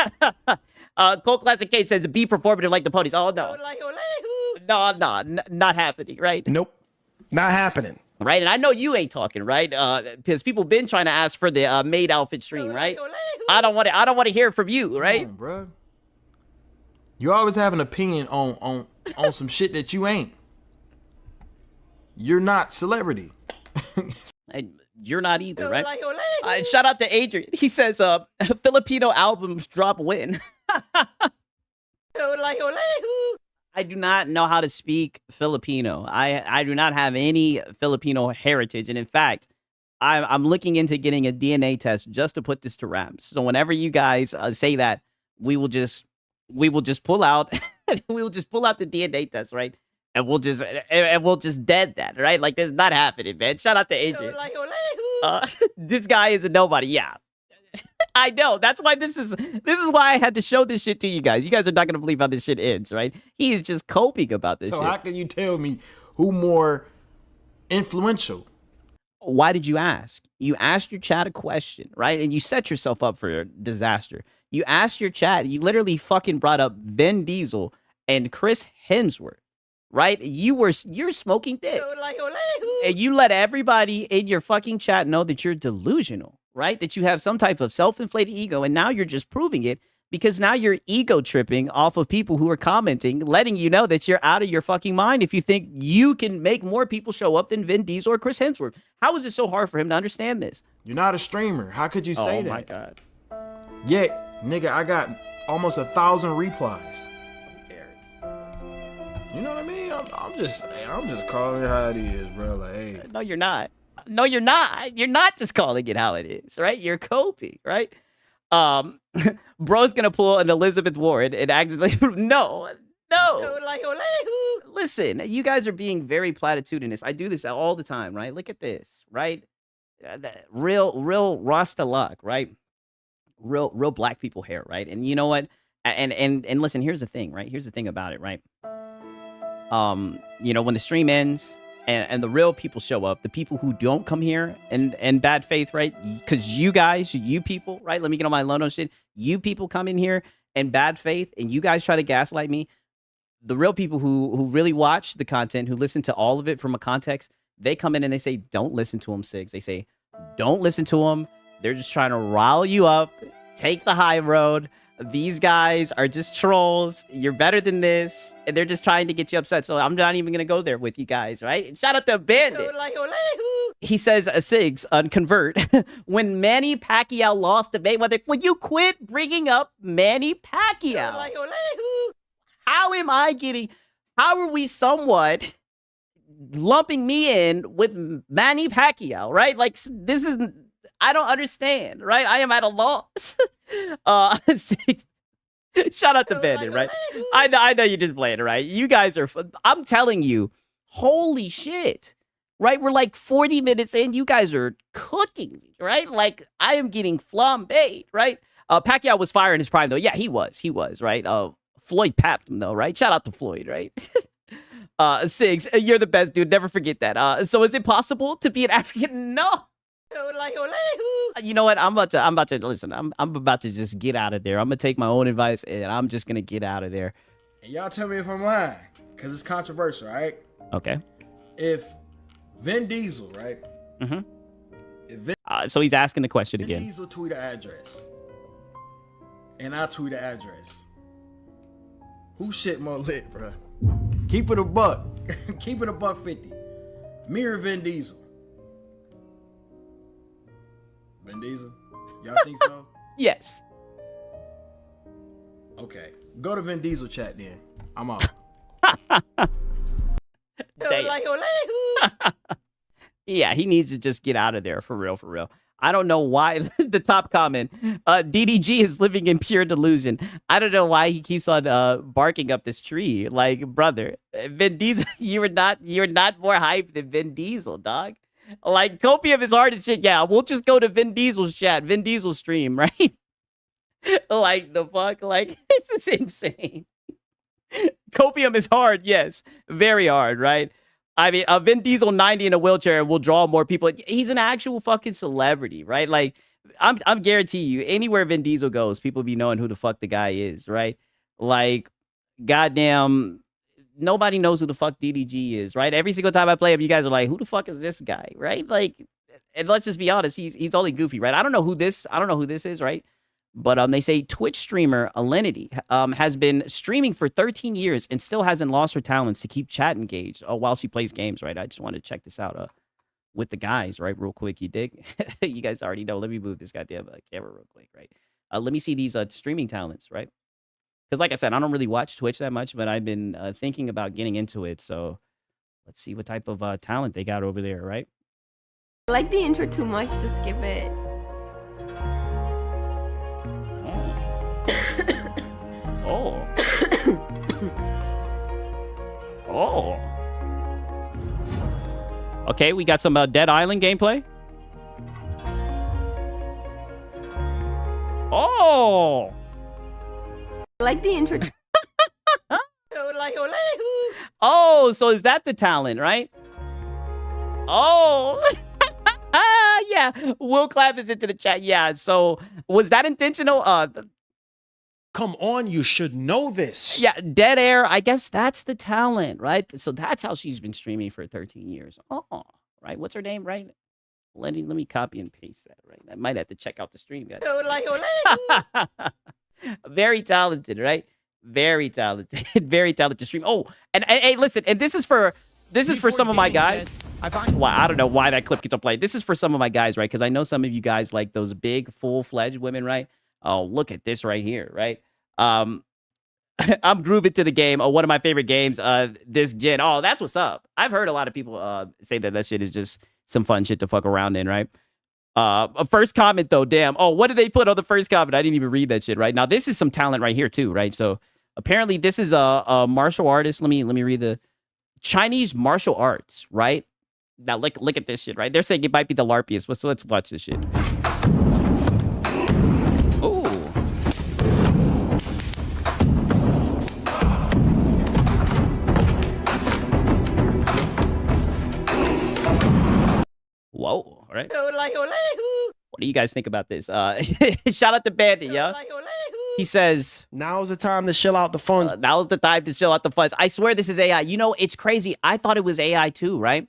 Cold Classic K says, be performative like the ponies. Oh, no. No, not happening, right? Nope. Not happening. Right, and I know you ain't talking, right? Because people been trying to ask for the maid outfit stream, right? I don't want to hear from you, right? Come on, bro. You always have an opinion on some shit that you ain't. You're not celebrity. And you're not either, right? Shout out to Adrian. He says, Filipino albums drop win. I do not know how to speak Filipino. I do not have any Filipino heritage. And in fact, I'm looking into getting a DNA test just to put this to rest. So whenever you guys say that, we will just pull out the DNA test, right? And we'll just dead that, right? Like, this is not happening, man. Shout out to Adrian. This guy is a nobody. Yeah. I know. That's why this is why I had to show this shit to you guys. You guys are not gonna believe how this shit ends, right? He is just coping about this shit. So how can you tell me who more influential? Why did you ask? You asked your chat a question, right? And you set yourself up for a disaster. You asked your chat, you literally fucking brought up Vin Diesel and Chris Hemsworth, right? You're smoking dick. And you let everybody in your fucking chat know that you're delusional, right? That you have some type of self-inflated ego, and now you're just proving it because now you're ego tripping off of people who are commenting, letting you know that you're out of your fucking mind if you think you can make more people show up than Vin Diesel or Chris Hemsworth. How is it so hard for him to understand this? You're not a streamer. How could you say that? Oh my God. Yet, nigga, I got almost 1,000 replies. Who cares? You know what I mean? I'm just calling it how it is, bro. Like, hey. No, you're not. No, you're not. You're not just calling it how it is, right? You're coping, right? Bro's gonna pull an Elizabeth Warren and accidentally no. Listen, you guys are being very platitudinous. I do this all the time, right? Look at this, right? Real Rasta luck, right? Real black people hair, right? And you know what? And listen, here's the thing, right? Here's the thing about it, right? You know, when the stream ends and the real people show up, the people who don't come here in bad faith, right? Because you guys, you people, right? Let me get on my Lono shit. You people come in here in bad faith and you guys try to gaslight me. the real people who really watch the content, who listen to all of it from a context, they come in and they say, don't listen to him, Sigs. They say, don't listen to him. They're just trying to rile you up. Take the high road. These guys are just trolls. You're better than this. And they're just trying to get you upset. So I'm not even going to go there with you guys, right? And shout out to Bandit. He says, Sigs, convert. When Manny Pacquiao lost to Mayweather, would you quit bringing up Manny Pacquiao? How are we somewhat lumping me in with Manny Pacquiao, right? Like, this is, I don't understand, right? I am at a loss. Shout out to Bandit, right? I know you're just playing, right? You guys are, I'm telling you, holy shit, right? We're like 40 minutes in. You guys are cooking me, right? Like, I am getting flambéed, right? Pacquiao was fire in his prime, though. Yeah, he was, right? Floyd papped him, though, right? Shout out to Floyd, right? Sigs, you're the best, dude. Never forget that. So is it possible to be an African? No. You know what? I'm about to listen. I'm about to just get out of there. I'm gonna take my own advice and I'm just gonna get out of there. And y'all tell me if I'm lying, because it's controversial, right? Okay. If Vin Diesel, right? Mm-hmm. So he's asking the question Vin again. Diesel tweet an address, and I tweet an address. Who shit more lit, bro? Keep it a buck. Keep it a buck 50. Me or Vin Diesel? Vin Diesel? Y'all think so? Yes. Okay. Go to Vin Diesel chat then. I'm out. Yeah, he needs to just get out of there for real, for real. I don't know why. The top comment, DDG is living in pure delusion. I don't know why he keeps on barking up this tree. Like, brother, Vin Diesel, you're not more hyped than Vin Diesel, dog. Like, Copium is hard as shit. Yeah, we'll just go to Vin Diesel's chat, Vin Diesel's stream, right? Like, the fuck? Like, it's just insane. Copium is hard, yes. Very hard, right? I mean, Vin Diesel 90 in a wheelchair will draw more people. He's an actual fucking celebrity, right? Like, I'm guaranteeing you, anywhere Vin Diesel goes, people be knowing who the fuck the guy is, right? Like, goddamn, nobody knows who the fuck DDG is, right? Every single time I play him, you guys are like, who the fuck is this guy, right? Like, and let's just be honest, he's only goofy, right? I don't know who this is, right? But they say Twitch streamer Alinity has been streaming for 13 years and still hasn't lost her talents to keep chat engaged while she plays games, right? I just wanted to check this out with the guys, right? Real quick, you dig? You guys already know. Let me move this goddamn camera real quick, right? Let me see these streaming talents, right? Because like I said, I don't really watch Twitch that much, but I've been thinking about getting into it. So let's see what type of talent they got over there, right? I like the intro too much to skip it. Oh. Oh. Okay, we got some Dead Island gameplay. Oh. I like the intro. Oh, so is that the talent, right? Oh. Yeah. Will Clap is into the chat. Yeah. So was that intentional? Come on, you should know this. Yeah, Dead Air, I guess that's the talent, right? So that's how she's been streaming for 13 years. Oh, right. What's her name, right? Let me copy and paste that, right? I might have to check out the stream, guys. Very talented, right? Very talented. Very talented stream. Oh, and hey, listen, and this is for some of my guys. I don't know why that clip gets played. This is for some of my guys, right? Because I know some of you guys like those big, full-fledged women, right? Oh, look at this right here, right? I'm grooving to the game. Oh, one of my favorite games, this gen. Oh, that's what's up. I've heard a lot of people say that shit is just some fun shit to fuck around in, right? First comment though, damn. Oh, what did they put on the first comment? I didn't even read that shit, right? Now, this is some talent right here too, right? So apparently this is a martial artist. Let me read the Chinese martial arts, right? Now look at this shit, right? They're saying it might be the LARPiest. So let's watch this shit. Whoa, all right. What do you guys think about this? Shout out to Bandit, yo. He says, Now's the time to chill out the funds. now's the time to chill out the funds. I swear this is AI. You know, it's crazy. I thought it was AI too, right?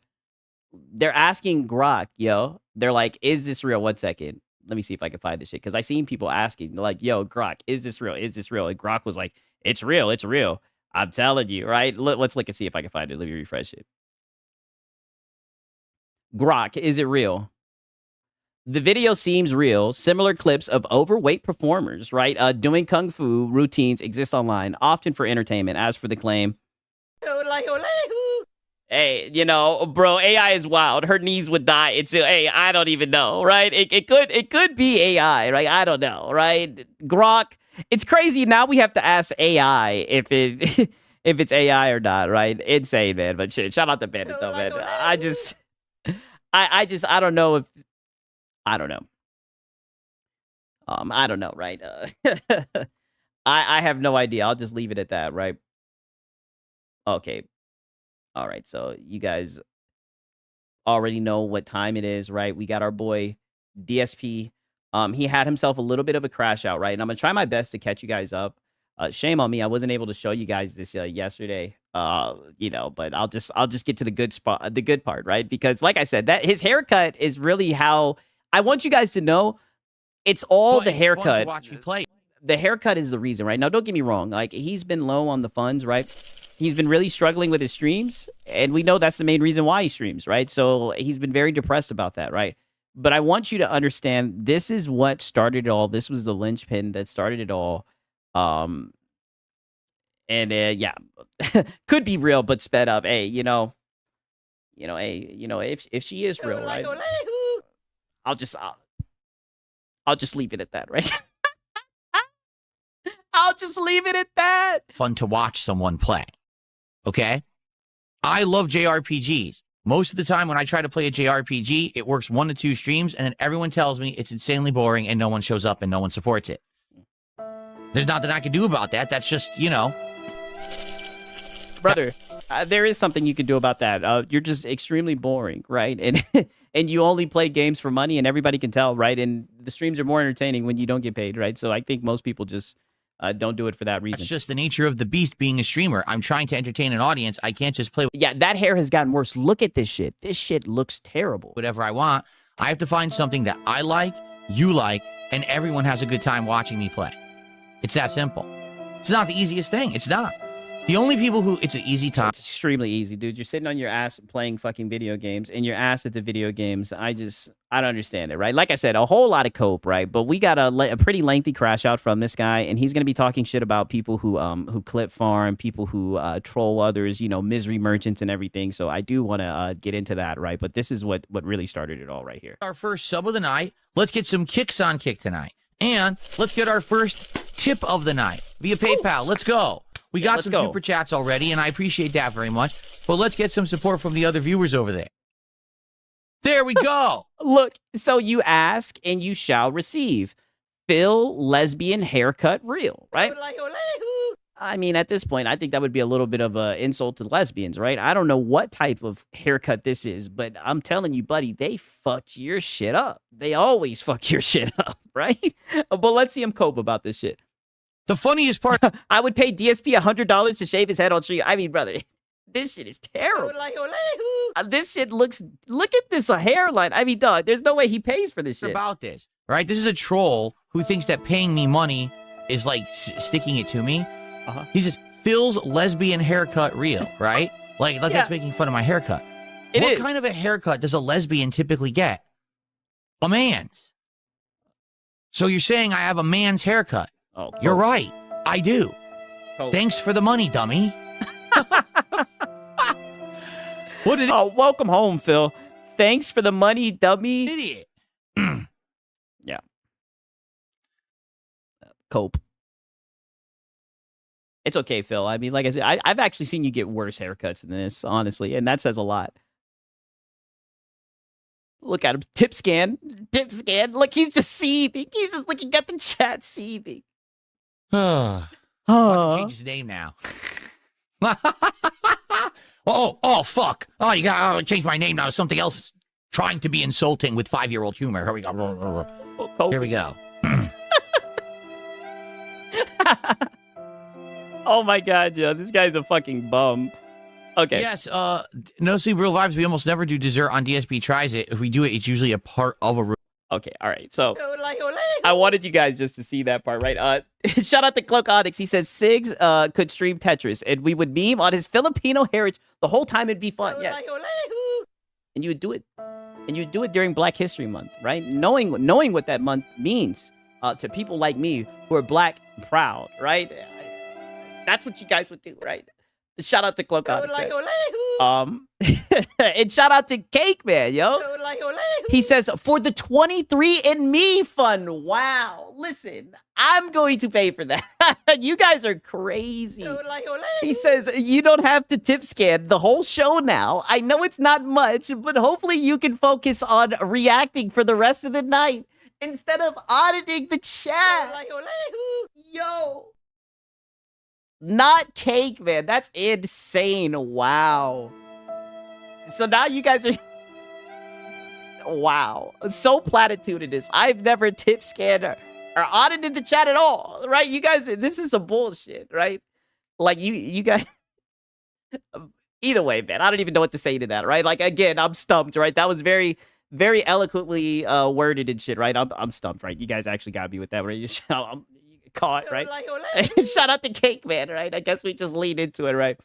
They're asking Grok, yo. They're like, is this real? 1 second. Let me see if I can find this shit. Because I seen people asking, like, yo, Grok, is this real? Is this real? And Grok was like, it's real. It's real. I'm telling you, right? Let's look and see if I can find it. Let me refresh it. Grok, is it real? The video seems real. Similar clips of overweight performers, right, doing kung fu routines exist online, often for entertainment. As for the claim, hey, you know, bro, AI is wild. Her knees would die. It's hey, I don't even know, right? It could be AI, right? I don't know, right? Grok, it's crazy. Now we have to ask AI if it if it's AI or not, right? Insane, man. But shit, shout out to Bandit though, man. I don't know if. I don't know. I don't know, right? I have no idea. I'll just leave it at that, right? Okay. All right. So you guys already know what time it is, right? We got our boy DSP. He had himself a little bit of a crash out, right? And I'm gonna try my best to catch you guys up. Shame on me. I wasn't able to show you guys this yesterday. You know, but I'll just get to the good part, right? Because like I said, that his haircut is really how I want you guys to know. It's all the haircut. Fun to watch me play. The haircut is the reason, right? Now, don't get me wrong. Like, he's been low on the funds, right? He's been really struggling with his streams, and we know that's the main reason why he streams, right? So he's been very depressed about that, right? But I want you to understand, this is what started it all. This was the linchpin that started it all. Yeah, could be real, but sped up. Hey, you know, if she is real, right? I'll just leave it at that, right? I'll just leave it at that. Fun to watch someone play. Okay? I love JRPGs. Most of the time when I try to play a JRPG, it works 1 to 2 streams, and then everyone tells me it's insanely boring and no one shows up and no one supports it. There's nothing I can do about that. That's just, you know. Brother, there is something you can do about that. You're just extremely boring, right? And and you only play games for money, and everybody can tell, right? And the streams are more entertaining when you don't get paid, right? So I think most people just don't do it for that reason. It's just the nature of the beast being a streamer. I'm trying to entertain an audience. I can't just play Yeah, that hair has gotten worse. Look at this shit. This shit looks terrible. whatever I want. I have to find something that I like, you like, and everyone has a good time watching me play. It's that simple. It's not the easiest thing. It's not. The only people who it's an easy time. It's extremely easy, dude. You're sitting on your ass playing fucking video games, and you're ass at the video games. I don't understand it, right? Like I said, a whole lot of cope, right? But we got a pretty lengthy crash out from this guy, and he's gonna be talking shit about people who clip farm, people who troll others, you know, misery merchants and everything. So I do want to get into that, right? But this is what really started it all right here. Our first sub of the night. Let's get some kicks on Kick tonight. And let's get our first tip of the night via PayPal. Let's go. We got some super chats already, and I appreciate that very much. But let's get some support from the other viewers over there. There we go. Look, so you ask and you shall receive. Phil, lesbian haircut real, right? I mean, at this point, I think that would be a little bit of an insult to lesbians, right? I don't know what type of haircut this is, but I'm telling you, buddy, they fucked your shit up. They always fuck your shit up, right? But let's see him cope about this shit. The funniest part, I would pay DSP $100 to shave his head on stream. I mean, brother, this shit is terrible. This shit look at this hairline. I mean, dog, there's no way he pays for this shit. about this, right? This is a troll who thinks that paying me money is like sticking it to me. He says, Phil's lesbian haircut real, right? Like that's making fun of my haircut. What kind of a haircut does a lesbian typically get? A man's. So you're saying I have a man's haircut? Oh, you're right. I do. Thanks for the money, dummy. What did? Oh, welcome home, Phil. Thanks for the money, dummy. Idiot. Yeah. Cope. It's okay, Phil. I mean, like I said, I've actually seen you get worse haircuts than this, honestly, and that says a lot. Look at him. Tip scan. Tip scan. Look, he's just seething. He's just looking at the chat seething. I'll have to change his name now. oh, fuck. Oh, you gotta change my name now to something else trying to be insulting with 5-year-old humor. Here we go. Here we go. Oh my god, yo, this guy's a fucking bum. Okay. Yes, no sleep, real vibes. We almost never do dessert on DSP Tries It. If we do it, it's usually a part of a. Okay, all right. So I wanted you guys just to see that part, right? Shout out to Cloak Onyx. He says Sigs could stream Tetris, and we would meme on his Filipino heritage the whole time. It'd be fun. Yes. And you would do it, and you'd do it during Black History Month, right? Knowing what that month means to people like me who are black and proud, right? That's what you guys would do, right? Shout out to Cloak Onyx. And shout out to Cake Man, yo. He says, for the 23andMe fund. Wow. Listen, I'm going to pay for that. You guys are crazy. He says, you don't have to tip scan the whole show now. I know it's not much, but hopefully you can focus on reacting for the rest of the night instead of auditing the chat. Yo. Not Cake Man. That's insane. Wow. So now you guys are... Wow. So platitudinous. I've never tip scanned or audited the chat at all, right? You guys, this is some bullshit, right? Like, you guys... Either way, man, I don't even know what to say to that, right? Like, again, I'm stumped, right? That was very, very eloquently worded and shit, right? I'm stumped, right? You guys actually got me with that, right? I'm caught, right? Shout out to Cake Man, right? I guess we just leaned into it, right?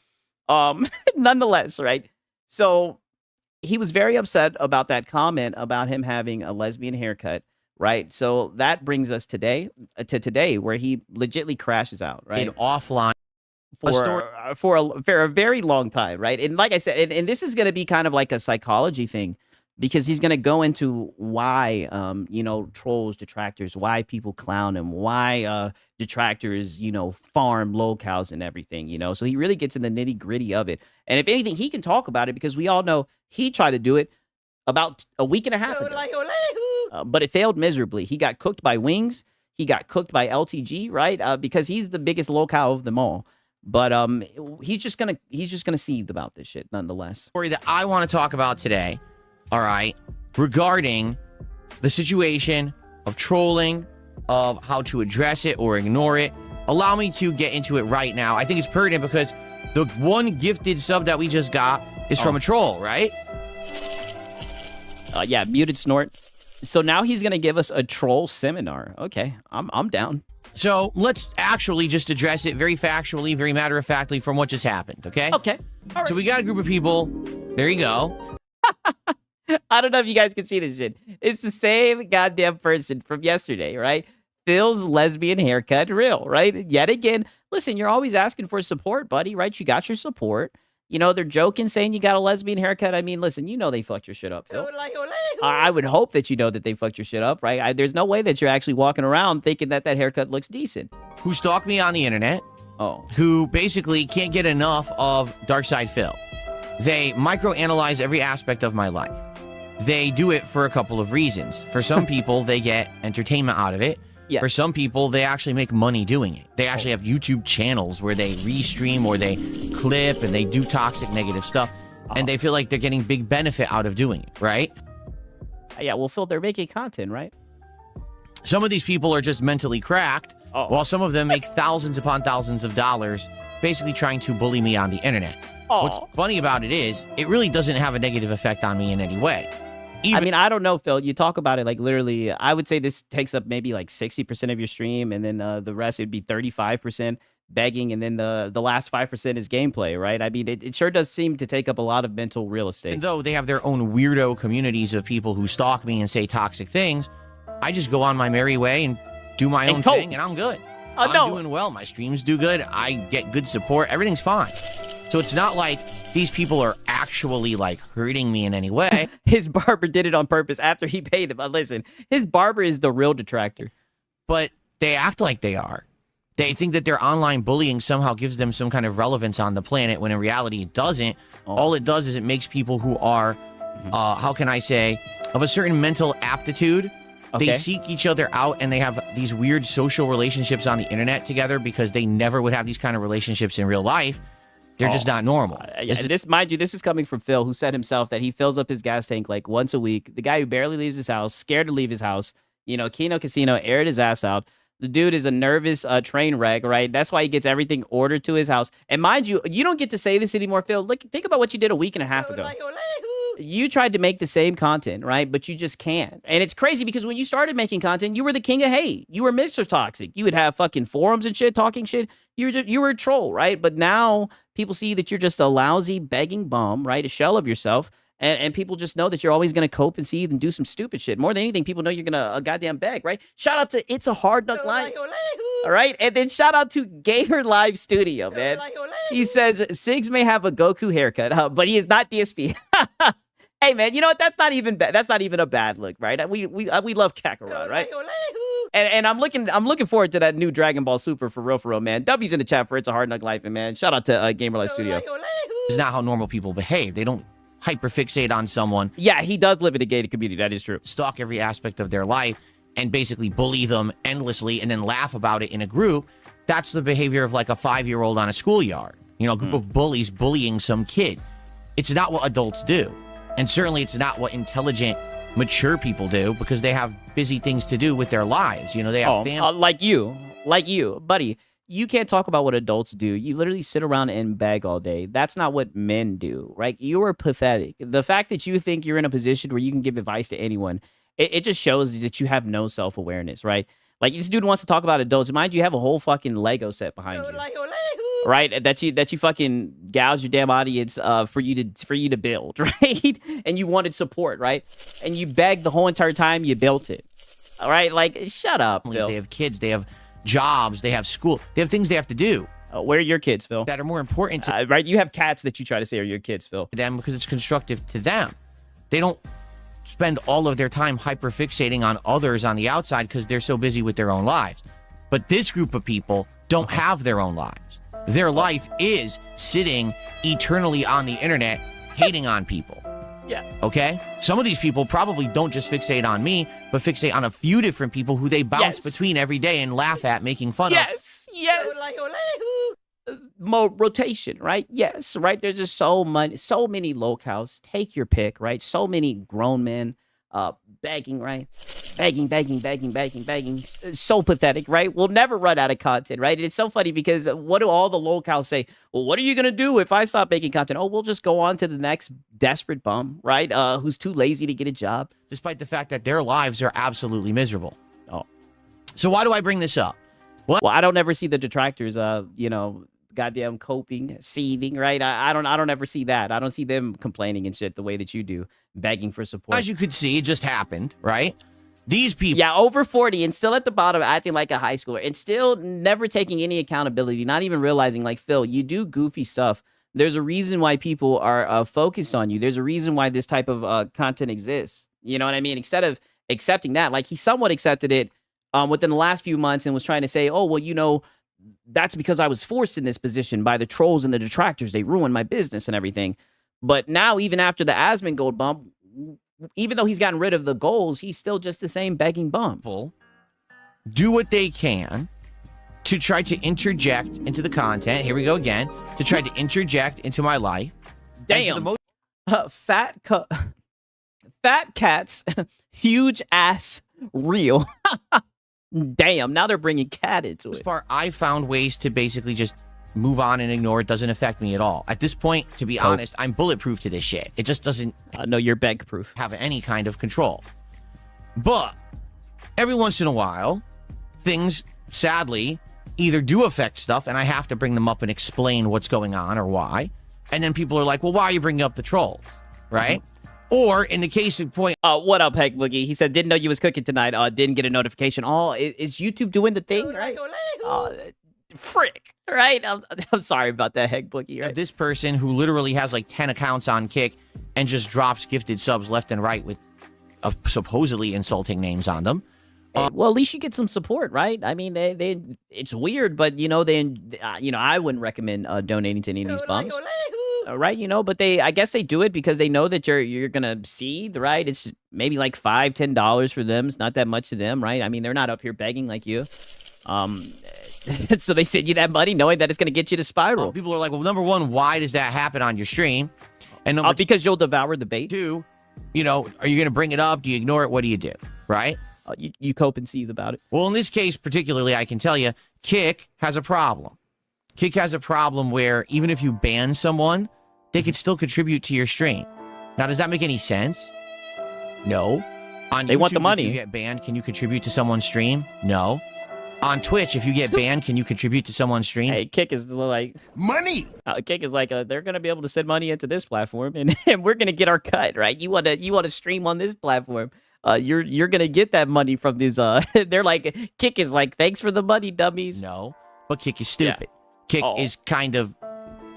Nonetheless, right? So he was very upset about that comment about him having a lesbian haircut, right? So that brings us today where he legitly crashes out, right? In offline. For a very long time, right? And like I said, and this is going to be kind of like a psychology thing, because he's going to go into why, trolls, detractors, why people clown him, why detractors, farm locales and everything, So he really gets in the nitty gritty of it. And if anything, he can talk about it because we all know he tried to do it about a week and a half ago. But it failed miserably. He got cooked by Wings. He got cooked by LTG, right? Because he's the biggest locale of them all. But he's just gonna seethe about this shit nonetheless. Story that I want to talk about today. All right, regarding the situation of trolling, of how to address it or ignore it. Allow me to get into it right now. I think it's pertinent because the one gifted sub that we just got is from a troll, right? Yeah, muted snort. So now he's gonna give us a troll seminar. Okay, I'm down. So let's actually just address it very factually, very matter-of-factly from what just happened, okay? Okay. All right. So we got a group of people. There you go. I don't know if you guys can see this shit. It's the same goddamn person from yesterday, right? Phil's lesbian haircut real, right? Yet again, listen, you're always asking for support, buddy, right? You got your support. They're joking, saying you got a lesbian haircut. I mean, listen, they fucked your shit up, Phil. I would hope that you know that they fucked your shit up, right? There's no way that you're actually walking around thinking that haircut looks decent. Who stalked me on the internet. Oh. Who basically can't get enough of Darkside Phil. They microanalyze every aspect of my life. They do it for a couple of reasons. For some people, they get entertainment out of it. Yes. For some people, they actually make money doing it. They actually have YouTube channels where they restream or they clip and they do toxic negative stuff. And they feel like they're getting big benefit out of doing it, right? Yeah, well, Phil, they're making content, right? Some of these people are just mentally cracked, while some of them make thousands upon thousands of dollars basically trying to bully me on the internet. What's funny about it is, it really doesn't have a negative effect on me in any way. I don't know, Phil. You talk about it like literally, I would say this takes up maybe like 60% of your stream, and then the rest, it'd be 35% begging, and then the last 5% is gameplay, right? I mean, it sure does seem to take up a lot of mental real estate. And though they have their own weirdo communities of people who stalk me and say toxic things, I just go on my merry way and do my own thing, and I'm good. I'm doing well. My streams do good. I get good support. Everything's fine. So it's not like these people are actually like hurting me in any way. His barber did it on purpose after he paid him. Listen, his barber is the real detractor. But they act like they are. They think that their online bullying somehow gives them some kind of relevance on the planet, when in reality it doesn't. All it does is it makes people who are, how can I say, of a certain mental aptitude, they seek each other out, and they have these weird social relationships on the internet together because they never would have these kind of relationships in real life. They're just not normal. Mind you, this is coming from Phil, who said himself that he fills up his gas tank like once a week. The guy who barely leaves his house, scared to leave his house, Kino Casino aired his ass out. The dude is a nervous train wreck, right? That's why he gets everything ordered to his house. And mind you, you don't get to say this anymore, Phil. Look, think about what you did a week and a half ago. You tried to make the same content, right? But you just can't. And it's crazy because when you started making content, you were the king of hate. You were Mr. Toxic. You would have fucking forums and shit, talking shit. You were a troll, right? But now people see that you're just a lousy, begging bum, right? A shell of yourself. And people just know that you're always going to cope and seethe and do some stupid shit. More than anything, people know you're going to goddamn beg, right? Shout out to It's a Hard Knock Life. All right? And then shout out to Gamer Live Studio, man. He says, Sigs may have a Goku haircut, but he is not DSP. Hey, man, you know what? That's not even bad. That's not even a bad look, right? We love Kakarot, right? And I'm looking forward to that new Dragon Ball Super for real, man. W's in the chat for It's a Hard Knock Life, and man, shout out to Gamer Live Studio. It's not how normal people behave. They don't hyperfixate on someone. Yeah, he does live in a gated community. That is true. Stalk every aspect of their life and basically bully them endlessly and then laugh about it in a group. That's the behavior of like a 5-year-old on a schoolyard. You know, a group of bullies bullying some kid. It's not what adults do. And certainly it's not what intelligent, mature people do because they have busy things to do with their lives. You know, they have families. Like you, buddy. You can't talk about what adults do. You literally sit around and beg all day. That's not what men do, right? You are pathetic. The fact that you think you're in a position where you can give advice to anyone, it just shows that you have no self-awareness, right? Like, this dude wants to talk about adults. Mind you have a whole fucking Lego set behind you, right? That you fucking gouge your damn audience for you to build, right? And you wanted support, right? And you begged the whole entire time you built it. All right, like, shut up, Phil. They have kids. They have jobs, they have school, they have things they have to do. Where are your kids, Phil? That are more important to right? You have cats that you try to say are your kids, Phil. them because it's constructive to them. They don't spend all of their time hyperfixating on others on the outside because they're so busy with their own lives. But this group of people don't have their own lives. Their life is sitting eternally on the internet hating on people. Yeah. Okay? Some of these people probably don't just fixate on me, but fixate on a few different people who they bounce between every day and laugh at, making fun of. Yes. Rotation, right? Yes, right? There's just so many locales. Take your pick, right? So many grown men begging, right? Begging. So pathetic, right? We'll never run out of content, right? And it's so funny because what do all the locals say? Well, what are you going to do if I stop making content? Oh, we'll just go on to the next desperate bum, right? Who's too lazy to get a job. Despite the fact that their lives are absolutely miserable. Oh. So why do I bring this up? Well, I don't ever see the detractors, goddamn coping, seething, right? I don't ever see that. I don't see them complaining and shit the way that you do, begging for support. As you could see, it just happened, right? These people. Yeah, over 40 and still at the bottom, acting like a high schooler and still never taking any accountability, not even realizing, like, Phil, you do goofy stuff. There's a reason why people are focused on you. There's a reason why this type of content exists. You know what I mean? Instead of accepting that, like, he somewhat accepted it within the last few months and was trying to say, oh, well, that's because I was forced in this position by the trolls and the detractors. They ruined my business and everything. But now, even after the Asmon gold bump, even though he's gotten rid of the goals, he's still just the same begging bum. Do what they can to try to interject into the content. Here we go again. To try to interject into my life. Damn. Fat cats, huge ass, real. Damn, now they're bringing cat into it. I found ways to basically just move on and ignore it. Doesn't affect me at all. At this point, to be honest, I'm bulletproof to this shit. It just doesn't no, you're beg proof. Have any kind of control. But every once in a while, things sadly either do affect stuff and I have to bring them up and explain what's going on or why. And then people are like, well, why are you bringing up the trolls? Right? Mm-hmm. Or in the case of point, what up, Heck Boogie? He said, didn't know you was cooking tonight. Didn't get a notification. Oh, is YouTube doing the thing, right? Frick, right? I'm sorry about that, Heck Boogie. Right? This person who literally has like 10 accounts on Kick and just drops gifted subs left and right with supposedly insulting names on them. Well, at least you get some support, right? I mean, it's weird, but I wouldn't recommend donating to any of these bums. Right, but I guess they do it because they know that you're gonna seed, right? It's maybe like $5-10 for them. It's not that much to them, right? I mean, they're not up here begging like you. So they send you that money knowing that it's gonna get you to spiral. People are like, well, number one, why does that happen on your stream? And because you'll devour the bait. Two, are you gonna bring it up? Do you ignore it? What do you do? Right? you cope and seethe about it. Well, in this case particularly, I can tell you, Kick has a problem. Kick has a problem where even if you ban someone, they could still contribute to your stream. Now, does that make any sense? No. On They YouTube, want the money. If you get banned, can you contribute to someone's stream? No. On Twitch, if you get banned, can you contribute to someone's stream? Hey, Kick is like Money. Kick is like they're gonna be able to send money into this platform, and, and we're gonna get our cut, right? You wanna stream on this platform. You're gonna get that money from this. They're like Kick is like, thanks for the money, dummies. No, but Kick is stupid. Kick is kind of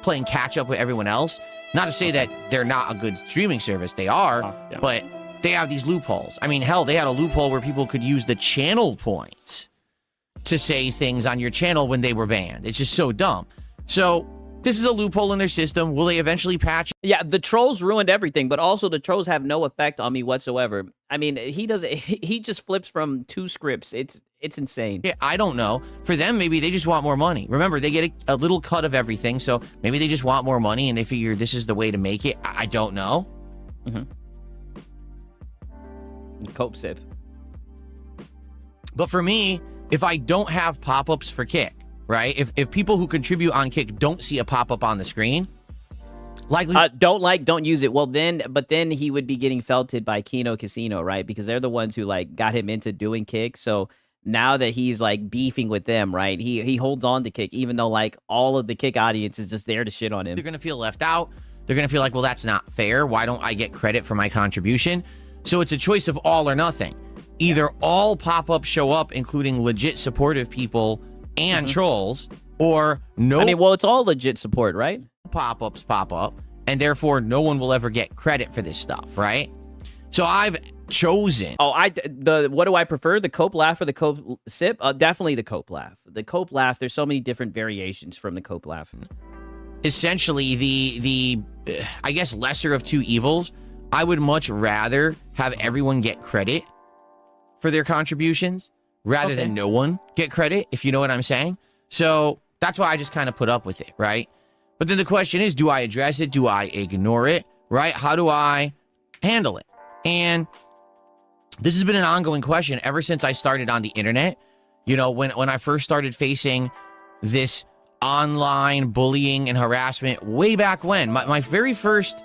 playing catch up with everyone else. Not to say that they're not a good streaming service. They are, but they have these loopholes. I mean, hell, they had a loophole where people could use the channel points to say things on your channel when they were banned. It's just so dumb. So this is a loophole in their system. Will they eventually patch it? Yeah, the trolls ruined everything, but also the trolls have no effect on me whatsoever. I mean, he just flips from 2 scripts. It's insane. Yeah, I don't know. For them, maybe they just want more money. Remember, they get a little cut of everything, so maybe they just want more money and they figure this is the way to make it. I don't know. Cope sip. But for me, if I don't have pop-ups for Kick, right? If people who contribute on Kick don't see a pop-up on the screen, likely don't use it. Well, then he would be getting felted by Kino Casino, right? Because they're the ones who like got him into doing Kick. So now that he's like beefing with them, right? He holds on to Kick, even though like all of the Kick audience is just there to shit on him. they're gonna feel left out. They're gonna feel like, well, that's not fair. Why don't I get credit for my contribution? So it's a choice of all or nothing. Either all pop-ups show up, including legit supportive people and trolls, or no. I mean, well, it's all legit support, right? Pop-ups pop up, and therefore no one will ever get credit for this stuff, right? So I've chosen. Oh, what do I prefer? The Cope laugh or the Cope sip? Definitely the Cope laugh. The Cope laugh. There's so many different variations from the Cope laugh. Essentially, the I guess lesser of two evils. I would much rather have everyone get credit for their contributions rather than no one get credit, if you know what I'm saying. So that's why I just kind of put up with it, right? But then the question is, do I address it? Do I ignore it, right? How do I handle it? And this has been an ongoing question ever since I started on the internet. You know, when I first started facing this online bullying and harassment way back when, my very first...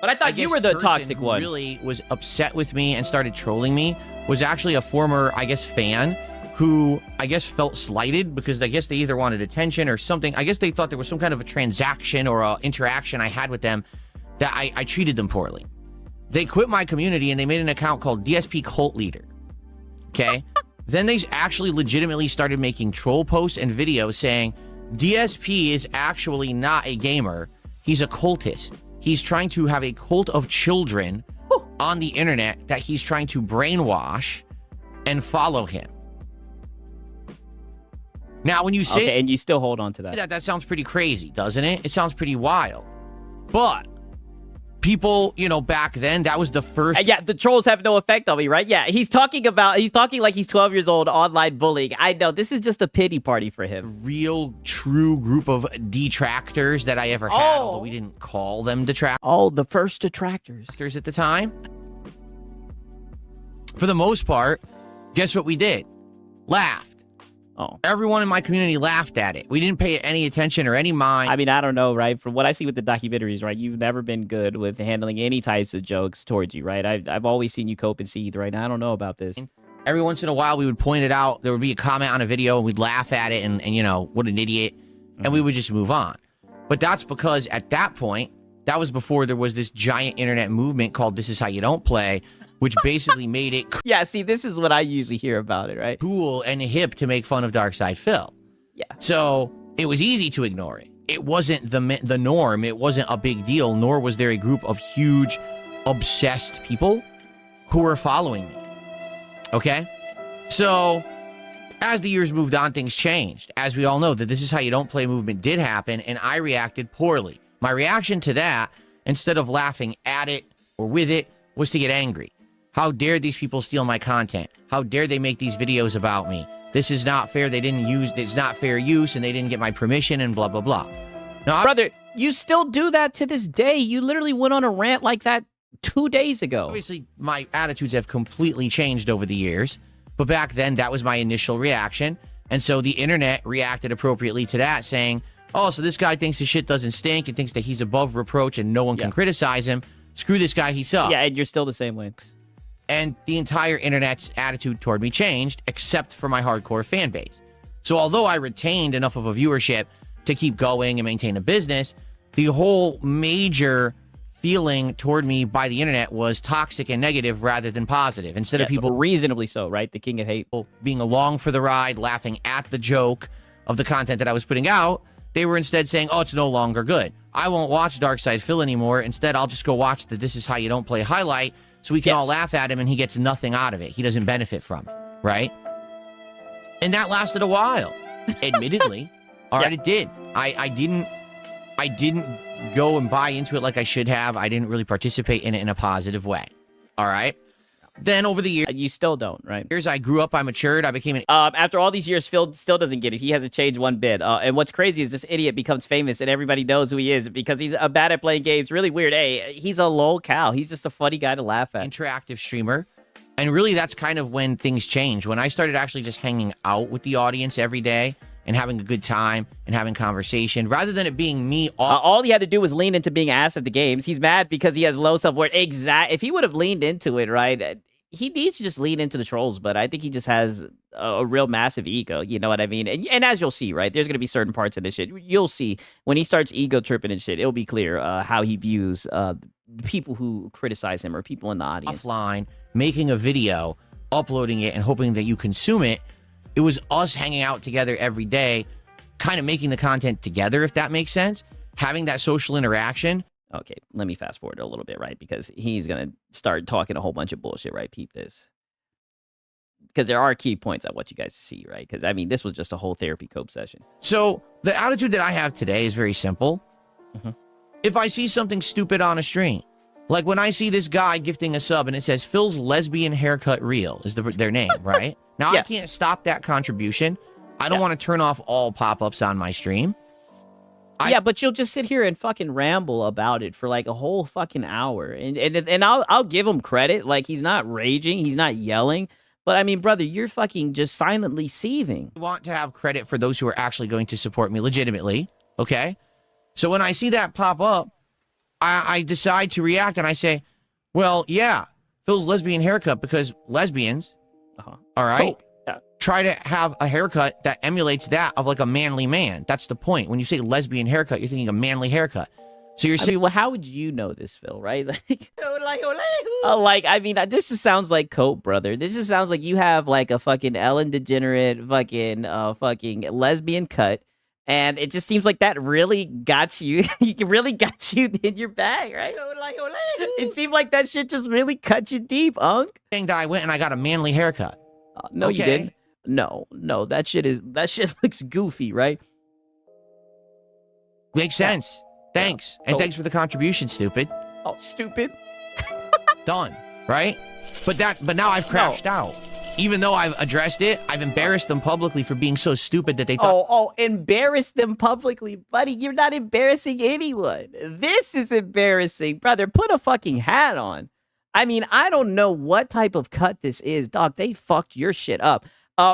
But I thought you were the toxic one. Who really was upset with me and started trolling me was actually a former, I guess, fan who, I guess, felt slighted because I guess they either wanted attention or something. I guess they thought there was some kind of a transaction or a interaction I had with them that I treated them poorly. They quit my community and they made an account called DSP Cult Leader. Okay? Then they actually legitimately started making troll posts and videos saying DSP is actually not a gamer. He's a cultist. He's trying to have a cult of children on the internet that he's trying to brainwash and follow him. Now, when you say... Okay, and you still hold on to that. That sounds pretty crazy, doesn't it? It sounds pretty wild. But people, you know, back then, that was the first... Yeah, the trolls have no effect on me, right? Yeah, he's talking like he's 12 years old, online bullying. I know, this is just a pity party for him. Real, true group of detractors that I ever had, although we didn't call them detractors. Oh, the first detractors. At the time. For the most part, guess what we did? Laughed. Oh. Everyone in my community laughed at it. We didn't pay it any attention or any mind. I mean, I don't know, right? From what I see with the documentaries, right? You've never been good with handling any types of jokes towards you, right? I've always seen you cope and seethe, right? I don't know about this. Every once in a while, we would point it out. There would be a comment on a video, and we'd laugh at it, and you know, what an idiot. And we would just move on. But that's because at that point, that was before there was this giant internet movement called This Is How You Don't Play, which basically made it Yeah, see, this is what I usually hear about it, right? cool and hip to make fun of Darkside Phil. Yeah. So it was easy to ignore it. It wasn't the norm. It wasn't a big deal, nor was there a group of huge, obsessed people who were following me. Okay? So as the years moved on, things changed. As we all know, that This Is How You Don't Play movement did happen, and I reacted poorly. My reaction to that, instead of laughing at it or with it, was to get angry. How dare these people steal my content? How dare they make these videos about me? This is not fair. It's not fair use, and they didn't get my permission, and blah, blah, blah. Now, Brother, you still do that to this day. You literally went on a rant like that 2 days ago. obviously, my attitudes have completely changed over the years. But back then, that was my initial reaction. And so the internet reacted appropriately to that, saying, oh, so this guy thinks his shit doesn't stink and thinks that he's above reproach and no one can criticize him. Screw this guy, he sucks. Yeah, and you're still the same way. And the entire internet's attitude toward me changed, except for my hardcore fan base. So although I retained enough of a viewership to keep going and maintain a business, the whole major feeling toward me by the internet was toxic and negative rather than positive. Instead of people reasonably so, right? The king of hate being along for the ride, laughing at the joke of the content that I was putting out, they were instead saying, oh, it's no longer good. I won't watch Dark Side Phil anymore. Instead, I'll just go watch the This Is How You Don't Play highlight so we can all laugh at him and he gets nothing out of it. He doesn't benefit from it, right? And that lasted a while, admittedly. All right, it did. I didn't go and buy into it like I should have. I didn't really participate in it in a positive way. All right. Then over the years, you still don't, right? I grew up, I matured, I became an... After all these years, Phil still doesn't get it. He hasn't changed one bit. And what's crazy is this idiot becomes famous and everybody knows who he is because he's bad at playing games. Really weird. Hey, he's a lol cow. He's just a funny guy to laugh at. Interactive streamer. And really, that's kind of when things changed. When I started actually just hanging out with the audience every day and having a good time and having conversation, rather than it being me. All he had to do was lean into being ass at the games. He's mad because he has low self-worth. If he would have leaned into it, right? He needs to just lean into the trolls, but I think he just has a real massive ego. You know what I mean? And as you'll see, right? There's going to be certain parts of this shit. You'll see when he starts ego tripping and shit, it'll be clear how he views people who criticize him or people in the audience. Offline, making a video, uploading it, and hoping that you consume it. It was us hanging out together every day, kind of making the content together, if that makes sense. Having that social interaction. Okay, let me fast forward a little bit, right? Because he's going to start talking a whole bunch of bullshit, right? Peep this. Because there are key points I want you guys to see, right? Because, I mean, this was just a whole therapy cope session. So the attitude that I have today is very simple. If I see something stupid on a stream, like when I see this guy gifting a sub and it says Phil's lesbian haircut real is their name, right? Now, I can't stop that contribution. I don't want to turn off all pop-ups on my stream. Yeah, but you'll just sit here and fucking ramble about it for like a whole fucking hour. And I'll give him credit. Like, he's not raging. He's not yelling. But, I mean, brother, you're fucking just silently seething. I want to have credit for those who are actually going to support me legitimately, okay? So when I see that pop up, I decide to react and I say, well, yeah, Phil's lesbian haircut because lesbians, all right? Cool. Yeah. Try to have a haircut that emulates that of like a manly man. That's the point. When you say lesbian haircut, you're thinking a manly haircut. So you're saying, I mean, well, how would you know this, Phil, right? I mean, this just sounds like cope, brother. This just sounds like you have like a fucking Ellen DeGenerate fucking lesbian cut. And it just seems like that really got you. It really got you in your bag, right? It seemed like that shit just really cut you deep, Unc. that I went and I got a manly haircut. No, you didn't. No, that shit looks goofy, right? Makes sense. Thanks. And thanks for the contribution, stupid. Oh, stupid. Done, right? But now I've crashed out. Even though I've addressed it, I've embarrassed them publicly for being so stupid that they thought... Oh, embarrass them publicly. Buddy, you're not embarrassing anyone. This is embarrassing. Brother, put a fucking hat on. I mean, I don't know what type of cut this is. Dog, they fucked your shit up.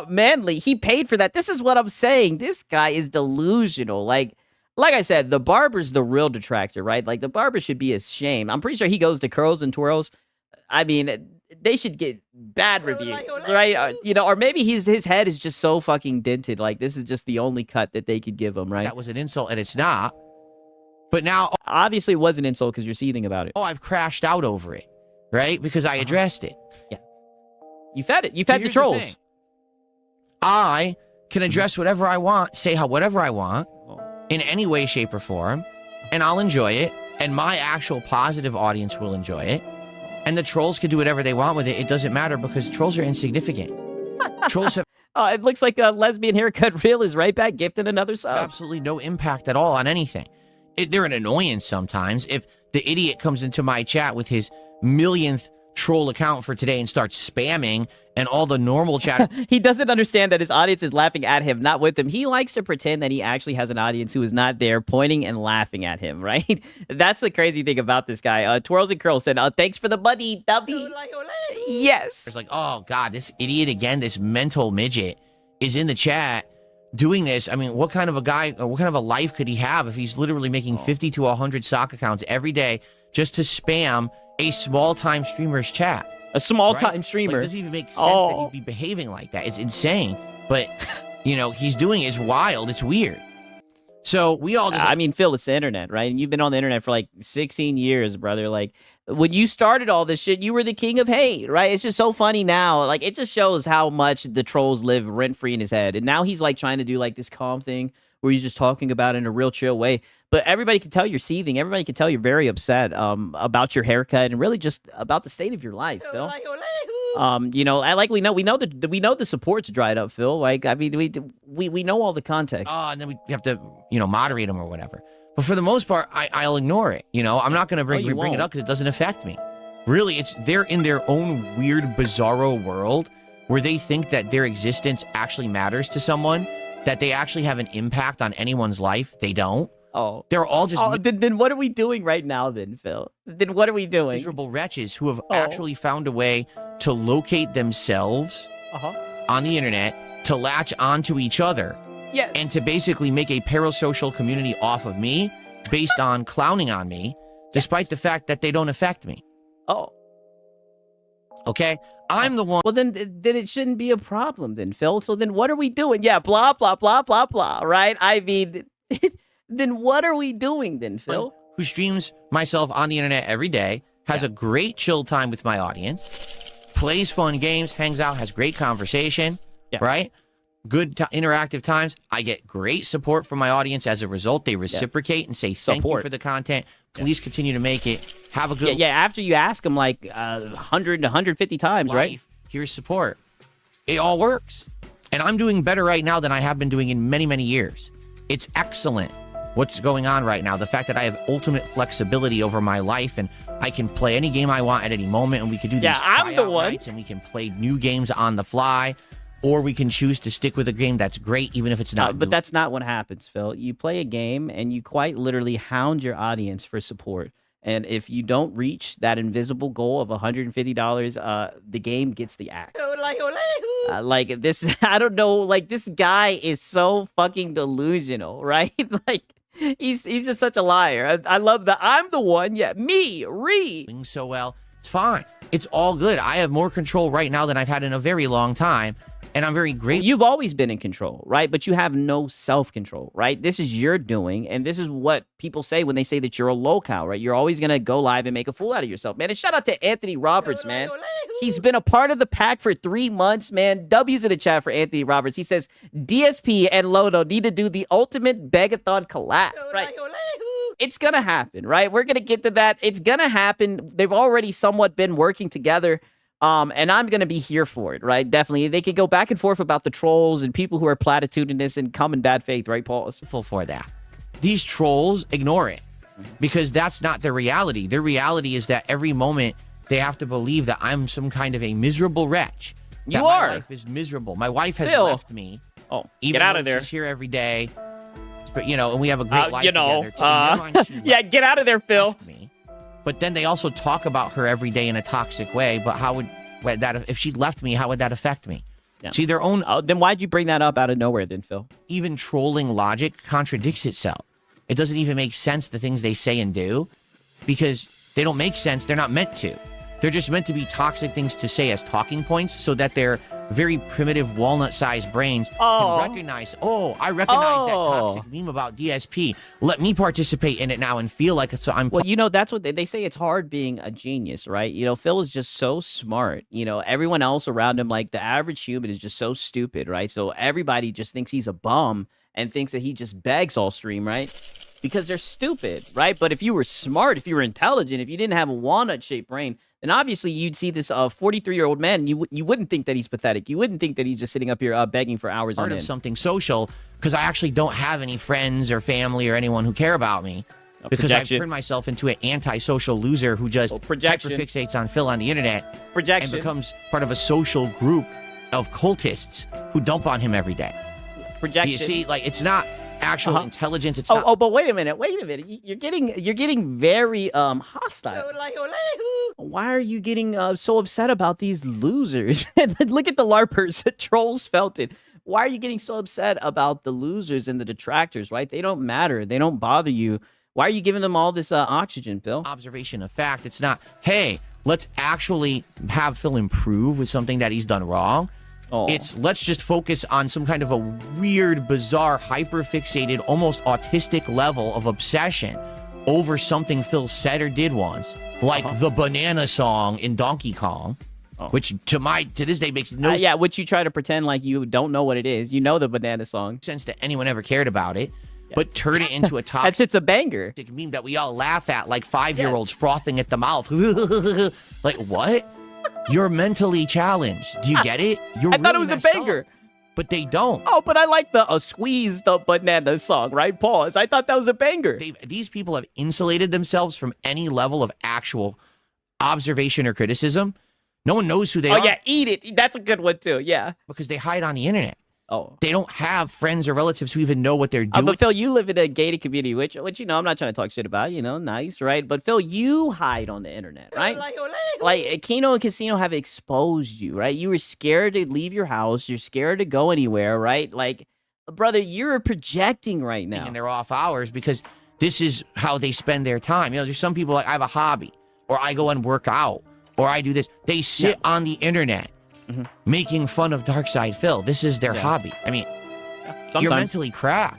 Manly, he paid for that. This is what I'm saying. This guy is delusional. Like I said, the barber's the real detractor, right? Like, the barber should be ashamed. I'm pretty sure he goes to curls and twirls. I mean... They should get bad reviews, right? Or maybe his head is just so fucking dented. Like, this is just the only cut that they could give him, right? That was an insult, and it's not. But now... Obviously, it was an insult because you're seething about it. Oh, I've crashed out over it, right? Because I addressed it. Yeah. You fed it. You fed the trolls. I can address whatever I want, say whatever I want, in any way, shape, or form, and I'll enjoy it, and my actual positive audience will enjoy it. And the trolls can do whatever they want with it. It doesn't matter because trolls are insignificant. Trolls have... Oh, it looks like a lesbian haircut reel is right back gifting another sub. Absolutely no impact at all on anything. They're an annoyance sometimes. If the idiot comes into my chat with his millionth troll account for today and start spamming, and all the normal chat. He doesn't understand that his audience is laughing at him, not with him. He likes to pretend that he actually has an audience who is not there, pointing and laughing at him, right? That's the crazy thing about this guy. Twirls and Curls said, thanks for the money, Dubby. Yes. It's like, oh, God, this idiot again, this mental midget is in the chat doing this. I mean, what kind of a guy, what kind of a life could he have if he's literally making 50 to 100 sock accounts every day just to spam a small-time streamer's chat? A small-time streamer. Like, it doesn't even make sense that he'd be behaving like that. It's insane. But, you know, he's doing it is wild. It's weird. So we all just... I mean, Phil, it's the internet, right? And you've been on the internet for like 16 years, brother. Like, when you started all this shit, you were the king of hate, right? It's just so funny now. Like, it just shows how much the trolls live rent-free in his head. And now he's like trying to do like this calm thing where he's just talking about it in a real chill way. But everybody can tell you're seething. Everybody can tell you're very upset about your haircut and really just about the state of your life, Phil. You know, we know the support's dried up, Phil. Like, I mean, we know all the context. And then we have to, you know, moderate them or whatever. But for the most part, I'll ignore it. You know, I'm not going to bring it up because it doesn't affect me. Really, they're in their own weird, bizarro world where they think that their existence actually matters to someone, that they actually have an impact on anyone's life. They don't. Oh. They're all just... Then what are we doing right now then, Phil? Then what are we doing? Miserable wretches who have actually found a way to locate themselves on the internet, to latch onto each other, and to basically make a parasocial community off of me based on clowning on me, despite the fact that they don't affect me. Oh. Okay? I'm the one... Well, then it shouldn't be a problem then, Phil. So then what are we doing? Yeah, blah, blah, blah, blah, blah, right? I mean... Then what are we doing then, Phil? Who streams myself on the internet every day, has a great chill time with my audience, plays fun games, hangs out, has great conversation, right? Good interactive times. I get great support from my audience as a result. They reciprocate and say thank you for the content. Please continue to make it. Have a good... Yeah, after you ask them like 100 to 150 times, right? Here's support. It all works. And I'm doing better right now than I have been doing in many, many years. It's excellent what's going on right now. The fact that I have ultimate flexibility over my life and I can play any game I want at any moment, and we can do these I'm the one. nights, and we can play new games on the fly, or we can choose to stick with a game that's great even if it's not but that's not what happens, Phil. You play a game and you quite literally hound your audience for support. And if you don't reach that invisible goal of $150, the game gets the axe. Like this, I don't know. Like, this guy is so fucking delusional, right? Like, he's just such a liar. I love that. I'm the one. Yeah, me, doing so well. It's fine. It's all good. I have more control right now than I've had in a very long time. And I'm very grateful. You've always been in control, right? But you have no self-control, right? This is your doing, and this is what people say when they say that you're a lolcow, right? You're always going to go live and make a fool out of yourself, man. And shout out to Anthony Roberts, man. He's been a part of the pack for 3 months, man. W's in the chat for Anthony Roberts. He says, DSP and Lodo need to do the ultimate Begathon collab, right? It's going to happen, right? We're going to get to that. It's going to happen. They've already somewhat been working together. And I'm going to be here for it, right? Definitely. They could go back and forth about the trolls and people who are platitudinous and come in bad faith, right, Paul? Full for that. These trolls ignore it because that's not their reality. Their reality is that every moment they have to believe that I'm some kind of a miserable wretch. You are. My life is miserable. My wife has Phil. left me. Oh, even get out though of there. She's here every day. But, you know, and we have a great life together. Yeah, get out of there, Phil. Me. But then they also talk about her every day in a toxic way. But how would that, if she left me, how would that affect me? Yeah. See, their own... then why'd you bring that up out of nowhere then, Phil? Even trolling logic contradicts itself. It doesn't even make sense, the things they say and do, because they don't make sense. They're not meant to. They're just meant to be toxic things to say as talking points so that their very primitive walnut-sized brains can recognize, I recognize that toxic meme about DSP. Let me participate in it now and feel like I'm... Well, you know, that's what they say. It's hard being a genius, right? You know, Phil is just so smart. You know, everyone else around him, like the average human, is just so stupid, right? So everybody just thinks he's a bum and thinks that he just begs all stream, right? Because they're stupid, right? But if you were smart, if you were intelligent, if you didn't have a walnut-shaped brain, then obviously you'd see this 43-year-old man, and you wouldn't think that he's pathetic. You wouldn't think that he's just sitting up here begging for hours on end. Part of something social, because I actually don't have any friends or family or anyone who care about me. because I've projection. turned myself into an antisocial loser who just projection. hyperfixates on Phil on the internet Projection. and becomes part of a social group of cultists who dump on him every day. Projection. You see, like, it's not actual intelligence. It's not. Oh, but wait a minute. You're getting very hostile. Why are you getting so upset about these losers? Look at the LARPers. Trolls felt it. Why are you getting so upset about the losers and the detractors, right? They don't matter. They don't bother you. Why are you giving them all this oxygen, Phil? Observation of fact. It's not, hey, let's actually have Phil improve with something that he's done wrong. Oh. It's let's just focus on some kind of a weird, bizarre, hyper-fixated, almost autistic level of obsession over something Phil said or did once, like the banana song in Donkey Kong, which to this day makes no yeah, which you try to pretend like you don't know what it is. You know the banana song. sense that anyone ever cared about it, but turn it into a topic. It's a banger. Meme that we all laugh at like 5-year-olds frothing at the mouth. Like, what? You're mentally challenged. Do you get it? You're I thought it really was a messed banger. up. But they don't. Oh, but I like the squeeze the banana song, right? Pause. I thought that was a banger. These people have insulated themselves from any level of actual observation or criticism. No one knows who they are. Oh, yeah, eat it. That's a good one, too. Yeah. Because they hide on the internet. Oh. They don't have friends or relatives who even know what they're doing. But Phil, you live in a gated community, which you know, I'm not trying to talk shit about, you know, nice, right? But Phil, you hide on the internet, right? Like Kino and Casino have exposed you, right? You were scared to leave your house. You're scared to go anywhere, right? Like, brother, you're projecting right now. In their off hours because this is how they spend their time. You know, there's some people like, I have a hobby, or I go and work out, or I do this. They sit on the internet making fun of Darkside Phil. This is their hobby. I mean, you're mentally cracked.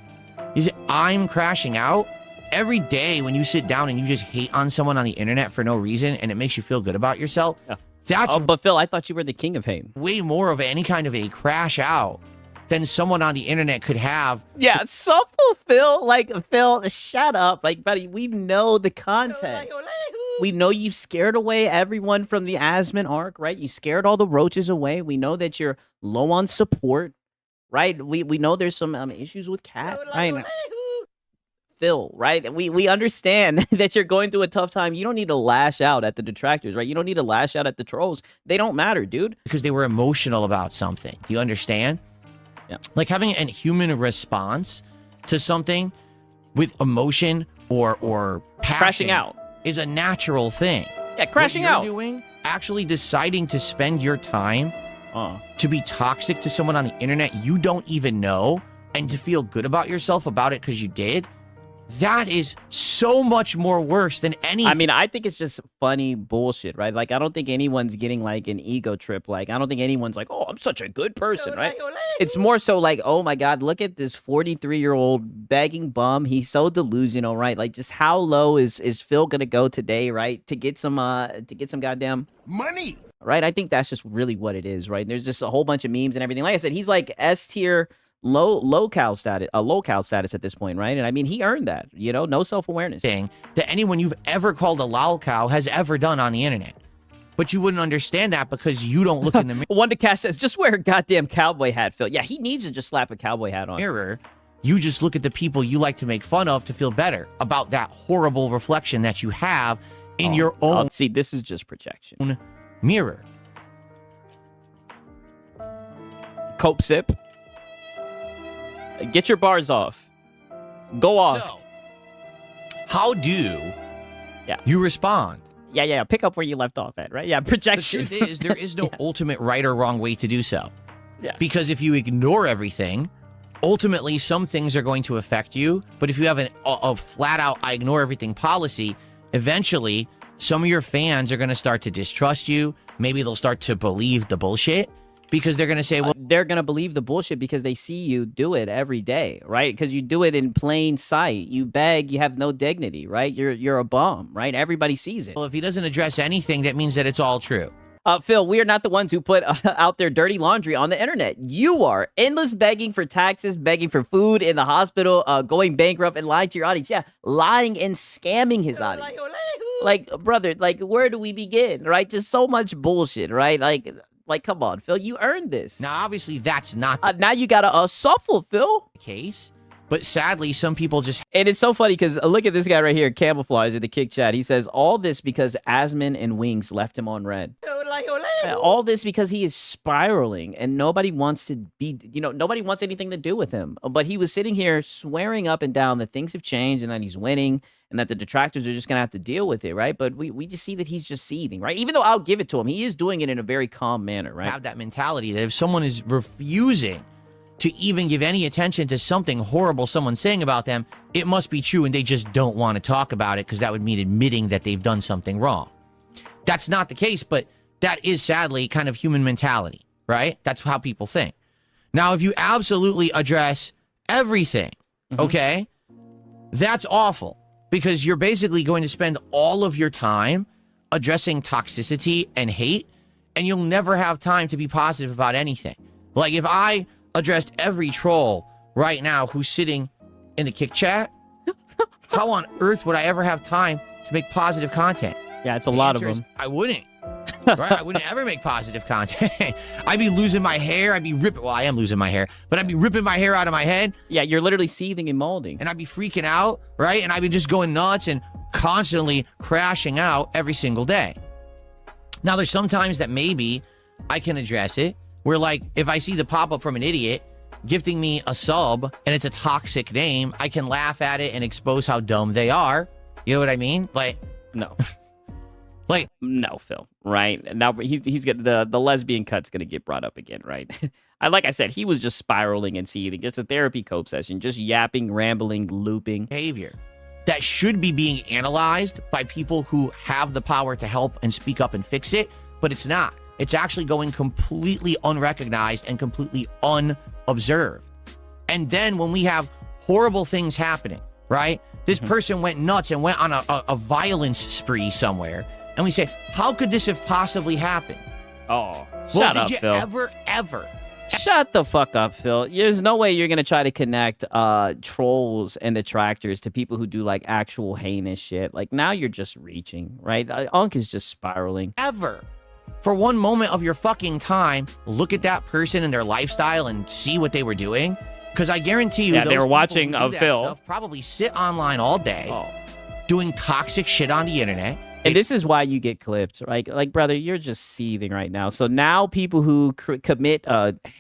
I'm crashing out. Every day when you sit down and you just hate on someone on the internet for no reason and it makes you feel good about yourself, that's but Phil, I thought you were the king of hate. way more of any kind of a crash out than someone on the internet could have. Yeah, supple Phil. Like, Phil, shut up. Like, buddy, we know the context. We know you've scared away everyone from the Asmon arc, right? You scared all the roaches away. We know that you're low on support, right? We know there's some issues with Cat, right? Phil, right? We understand that you're going through a tough time. You don't need to lash out at the detractors, right? You don't need to lash out at the trolls. They don't matter, dude. Because they were emotional about something. Do you understand? Yeah. Like having a human response to something with emotion or passion Crashing out is a natural thing. Yeah, crashing what you're out. Doing, actually deciding to spend your time to be toxic to someone on the internet you don't even know and to feel good about yourself about it because you did, that is so much more worse than anything. I mean, I think it's just funny bullshit, right? Like, I don't think anyone's getting like an ego trip. Like, I don't think anyone's like, oh, I'm such a good person, right? It's more so like, oh my God, look at this 43-year-old begging bum. He's so delusional, right? Like, just how low is Phil gonna go today, right? To get some goddamn Money. right? I think that's just really what it is, right? There's just a whole bunch of memes and everything. Like I said, he's like S tier. Low-cow status at this point, right? And I mean, he earned that, you know, no self-awareness. Thing that anyone you've ever called a lol cow has ever done on the internet. But you wouldn't understand that because you don't look in the Wonder Cash says, just wear a goddamn cowboy hat, Phil. Yeah, he needs to just slap a cowboy hat on. mirror. You just look at the people you like to make fun of to feel better about that horrible reflection that you have in your own See, this is just projection. mirror. Cope sip. Get your bars off. Go off. So, how do you respond? Yeah. Pick up where you left off at, right? Yeah, The projection. truth is, there is no ultimate right or wrong way to do so. Yeah. Because if you ignore everything, ultimately some things are going to affect you. But if you have a flat out I ignore everything policy, eventually some of your fans are going to start to distrust you. Maybe they'll start to believe the bullshit because they're going to say, well, They're going to believe the bullshit because they see you do it every day, right? Because you do it in plain sight. You beg, you have no dignity, right? You're a bum, right? Everybody sees it. if he doesn't address anything, that means that it's all true. Phil, we are not the ones who put out their dirty laundry on the internet. You are endless begging for taxes, begging for food in the hospital, going bankrupt and lying to your audience. Yeah, lying and scamming his audience. Like, brother, like, where do we begin, right? Just so much bullshit, right? Like, come on, Phil, you earned this. Now, obviously, that's not Now you got to suffer, Phil. the case. But sadly, some people just And it's so funny because look at this guy right here, Camouflage in the kick chat. He says, all this because Asmon and Wings left him on red. All this because he is spiraling and nobody wants to be, nobody wants anything to do with him. But he was sitting here swearing up and down that things have changed and that he's winning and that the detractors are just going to have to deal with it, right? But we just see that he's just seething, right? Even though I'll give it to him, he is doing it in a very calm manner, right? have that mentality that if someone is refusing to even give any attention to something horrible someone's saying about them, it must be true and they just don't want to talk about it because that would mean admitting that they've done something wrong. That's not the case, but that is sadly kind of human mentality, right? That's how people think. Now, if you absolutely address everything, okay, that's awful because you're basically going to spend all of your time addressing toxicity and hate, and you'll never have time to be positive about anything. Like if I addressed every troll right now who's sitting in the kick chat, how on earth would I ever have time to make positive content? Yeah, it's a lot of them. I wouldn't. Right? I wouldn't ever make positive content. I'd be losing my hair. I'd be ripping. Well, I am losing my hair, but I'd be ripping my hair out of my head. Yeah, you're literally seething and molding. And I'd be freaking out, right? And I'd be just going nuts and constantly crashing out every single day. Now, there's sometimes that maybe I can address it where, like, if I see the pop-up from an idiot gifting me a sub and it's a toxic name, I can laugh at it and expose how dumb they are. You know what I mean? Like, no. Like, no, Phil, right? Now he's got the lesbian cut's going to get brought up again, right? Like I said, he was just spiraling and seething. It's a therapy cope session, just yapping, rambling, looping. Behavior that should be being analyzed by people who have the power to help and speak up and fix it, but it's not. It's actually going completely unrecognized and completely unobserved. And then when we have horrible things happening, right? This person went nuts and went on a violence spree somewhere. And we say, how could this have possibly happened? Oh, Well, shut up, did you Phil. ever Shut the fuck up, Phil. There's no way you're going to try to connect trolls and detractors to people who do like actual heinous shit. Like now you're just reaching, right? Unk is just spiraling. ever for one moment of your fucking time look at that person and their lifestyle and see what they were doing? Because I guarantee you, Yeah, they those were people watching who do that Phil. stuff probably sit online all day doing toxic shit on the internet. And this is why you get clipped, right? Like, brother, you're just seething right now. So now people who commit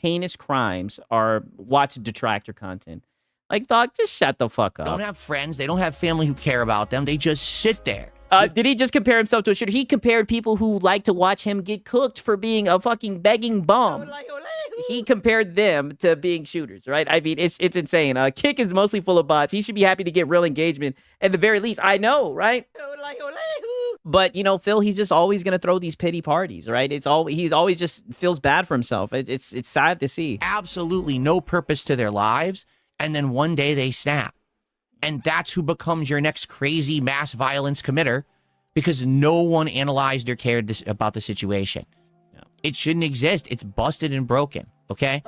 heinous crimes are watch detractor content. Like, dog, just shut the fuck They up. don't have friends. They don't have family who care about them. They just sit there. Did he just compare himself to a shooter? He compared people who like to watch him get cooked for being a fucking begging bum. He compared them to being shooters, right? I mean, it's insane. Kick is mostly full of bots. He should be happy to get real engagement at the very least. I know, right? But, Phil, he's just always going to throw these pity parties, right? He's always just feels bad for himself. It's sad to see. Absolutely no purpose to their lives. And then one day they snap. And that's who becomes your next crazy mass violence committer because no one analyzed or cared about the situation. Yeah. It shouldn't exist. It's busted and broken. Okay.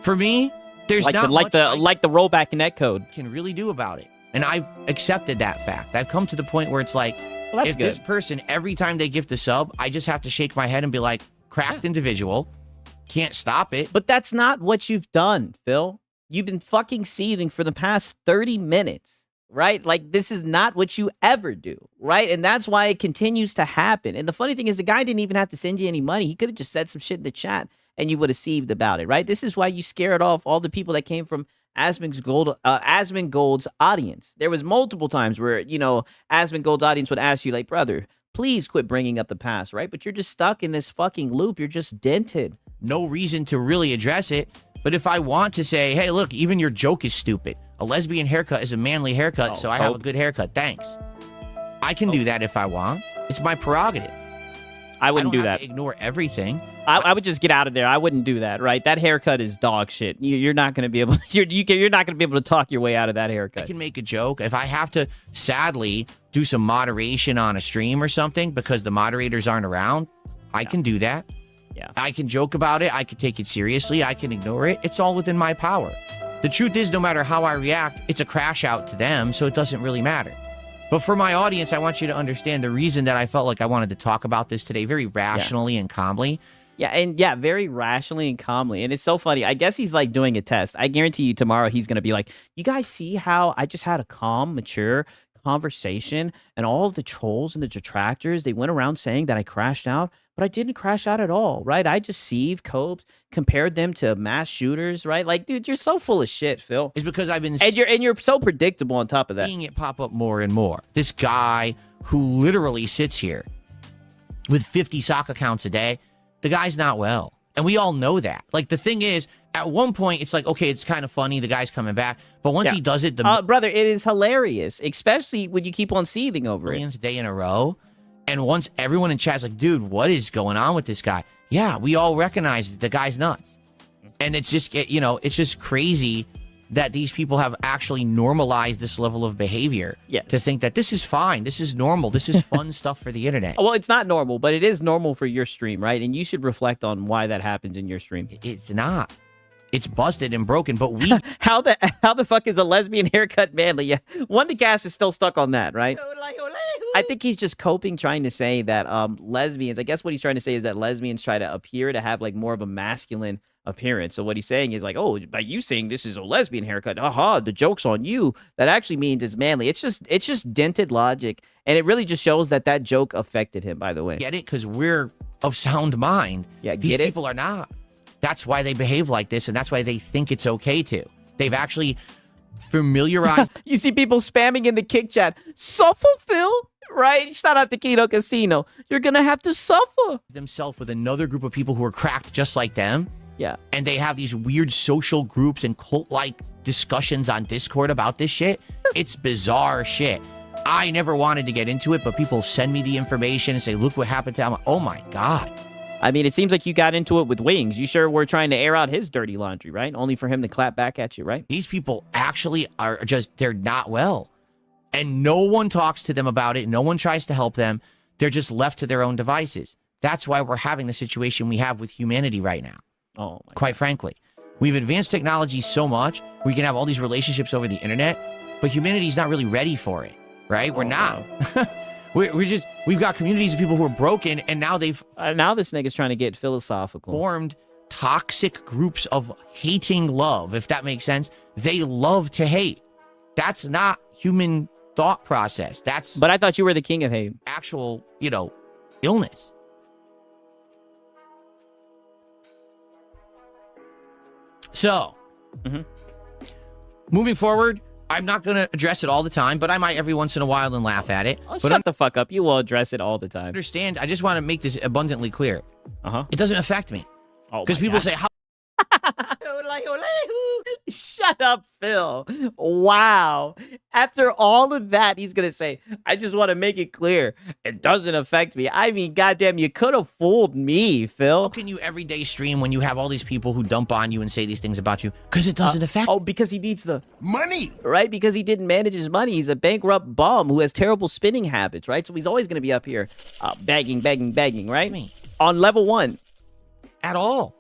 For me, there's like not much the rollback netcode I can really do about it. And I've accepted that fact. I've come to the point where it's like, Well, that's if good. this person, every time they gift a sub, I just have to shake my head and be like, cracked individual, can't stop it. But that's not what you've done, Phil. You've been fucking seething for the past 30 minutes, right? Like, this is not what you ever do, right? And that's why it continues to happen. And the funny thing is, the guy didn't even have to send you any money. He could have just said some shit in the chat and you would have seethed about it, right? This is why you scared off all the people that came from Asmon Gold's audience. There was multiple times where, Asmon Gold's audience would ask you, like, brother, please quit bringing up the past, right? But you're just stuck in this fucking loop. You're just dented. No reason to really address it. But if I want to say, hey, look, even your joke is stupid. A lesbian haircut is a manly haircut, so I have a good haircut. Thanks. I can do that if I want. It's my prerogative. I wouldn't do don't have that. to ignore everything. I would just get out of there. I wouldn't do that, right? That haircut is dog shit. You're not going to be able. You're not going to be able to talk your way out of that I haircut. can make a joke. If I have to, sadly, do some moderation on a stream or something because the moderators aren't around, I can do that. Yeah. I can joke about it. I can take it seriously. I can ignore it. It's all within my power. The truth is, no matter how I react, it's a crash out to them, so it doesn't really matter. But for my audience, I want you to understand the reason that I felt like I wanted to talk about this today very rationally and calmly, Yeah, and yeah, very rationally and calmly. And it's so funny. I guess he's like doing a test. I guarantee you tomorrow he's going to be like, you guys see how I just had a calm, mature conversation and all of the trolls and the detractors, they went around saying that I crashed out, but I didn't crash out at all, right? I deceived, coped, compared them to mass shooters, right? Like, dude, you're so full of shit, Phil. It's because I've been And you're so predictable on top of that. seeing it pop up more and more. This guy who literally sits here with 50 sock accounts a day, the guy's not well. And we all know that. Like, the thing is, at one point, it's like, okay, it's kind of funny. The guy's coming back. But once he does it, the brother, it is hilarious, especially when you keep on seething over it. millionth day in a row. And once everyone in chat's like, dude, what is going on with this guy? Yeah, we all recognize that the guy's nuts. And it's just, you know, it's just crazy that these people have actually normalized this level of behavior. Yes. To think that this is fine. This is normal. This is fun stuff for the internet. Well, it's not normal, but it is normal for your stream, right? And you should reflect on why that happens in your stream. It's not. It's busted and broken, but we... How the fuck is a lesbian haircut manly? Yeah, Wondercast is still stuck on that, right? I think he's just coping, trying to say that lesbians, I guess what he's trying to say is that lesbians try to appear to have like more of a masculine appearance. So what he's saying is like, oh, by you saying this is a lesbian haircut, aha, the joke's on you. That actually means it's manly. It's just dented logic, and it really just shows that that joke affected him, by the way. Get it? Because we're of sound mind. Yeah, These get it? people are not. That's why they behave like this, and that's why they think it's okay to. They've actually familiarized You see people spamming in the kick chat, suffer, Phil, right? Shout out to Kino Casino. You're gonna have to suffer. themselves with another group of people who are cracked just like them. Yeah. And they have these weird social groups and cult-like discussions on Discord about this shit. It's bizarre shit. I never wanted to get into it, but people send me the information and say, look what happened to him. I'm like, oh my God. I mean, it seems like you got into it with Wings. You sure were trying to air out his dirty laundry, right? Only for him to clap back at you, right? These people actually are just, they're not well. And no one talks to them about it. No one tries to help them. They're just left to their own devices. That's why we're having the situation we have with humanity right now. Oh, my Quite frankly, we've advanced technology so much, we can have all these relationships over the internet, but humanity's not really ready for it, right? We're not. We've got communities of people who are broken, and now they've now this nigga's trying to get philosophical. formed toxic groups of hating love, if that makes sense. They love to hate. That's not human thought process. That's But I thought you were the king of hate. actual, illness. So, moving forward, I'm not going to address it all the time, but I might every once in a while and laugh at it. Oh, but shut the fuck up. You will address it all the time. understand, I just want to make this abundantly clear. Uh-huh. It doesn't affect me. Oh, Because my people God. say, how Shut up, Phil. Wow. After all of that, he's going to say, I just want to make it clear. It doesn't affect me. I mean, goddamn, you could have fooled me, Phil. can you every day stream when you have all these people who dump on you and say these things about you? Because it doesn't affect Oh, because he needs the Money. right? Because he didn't manage his money. He's a bankrupt bum who has terrible spending habits, right? So he's always going to be up here begging, right? me On level 1. at all.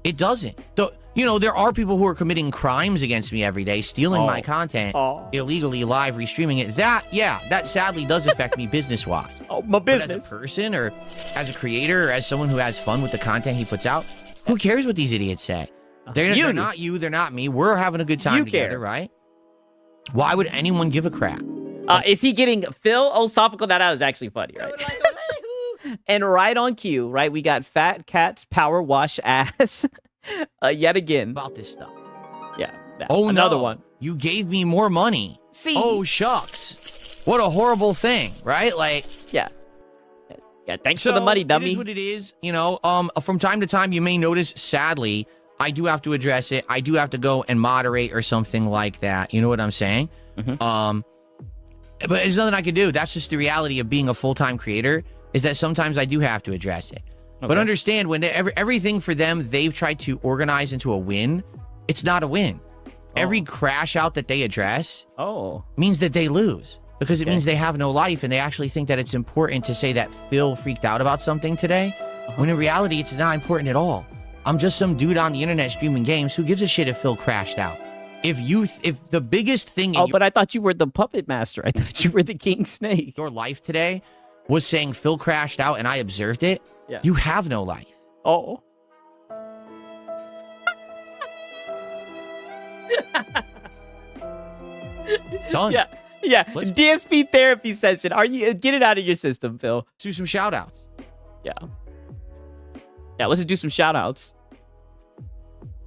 It doesn't. There are people who are committing crimes against me every day, stealing my content, illegally live restreaming it. That sadly does affect me business-wise. Oh, my But business. as a person or as a creator or as someone who has fun with the content he puts out, who cares what these idiots say? They're not you, they're not me. We're having a good time You together, care. right? Why would anyone give a crap? Is he getting philosophical? That is actually funny, right? And right on cue, right? We got Fat Cat's power wash ass yet again. About this stuff. Yeah. Oh, another no. one. You gave me more money. See? Oh, shucks. What a horrible thing, right? Like, Yeah. Yeah. Thanks for the money, dummy. It is what it is. From time to time, you may notice, sadly, I do have to address it. I do have to go and moderate or something like that. You know what I'm saying? But there's nothing I can do. That's just the reality of being a full-time creator, is that sometimes I do have to address it. Okay. But understand, when everything for them, they've tried to organize into a win, it's not a win. Every crash out that they address means that they lose, because it means they have no life, and they actually think that it's important to say that Phil freaked out about something today, when in reality, it's not important at all. I'm just some dude on the internet streaming games. Who gives a shit if Phil crashed out? If the biggest thing in but I thought you were the puppet master. I thought you were the king snake. your life today was saying Phil crashed out and I observed it, you have no life. Oh. Done. Yeah. Yeah. Let's- DSP therapy session. Are you get it out of your system, Phil? Let's do some shout outs. Yeah. Yeah, let's do some shout outs.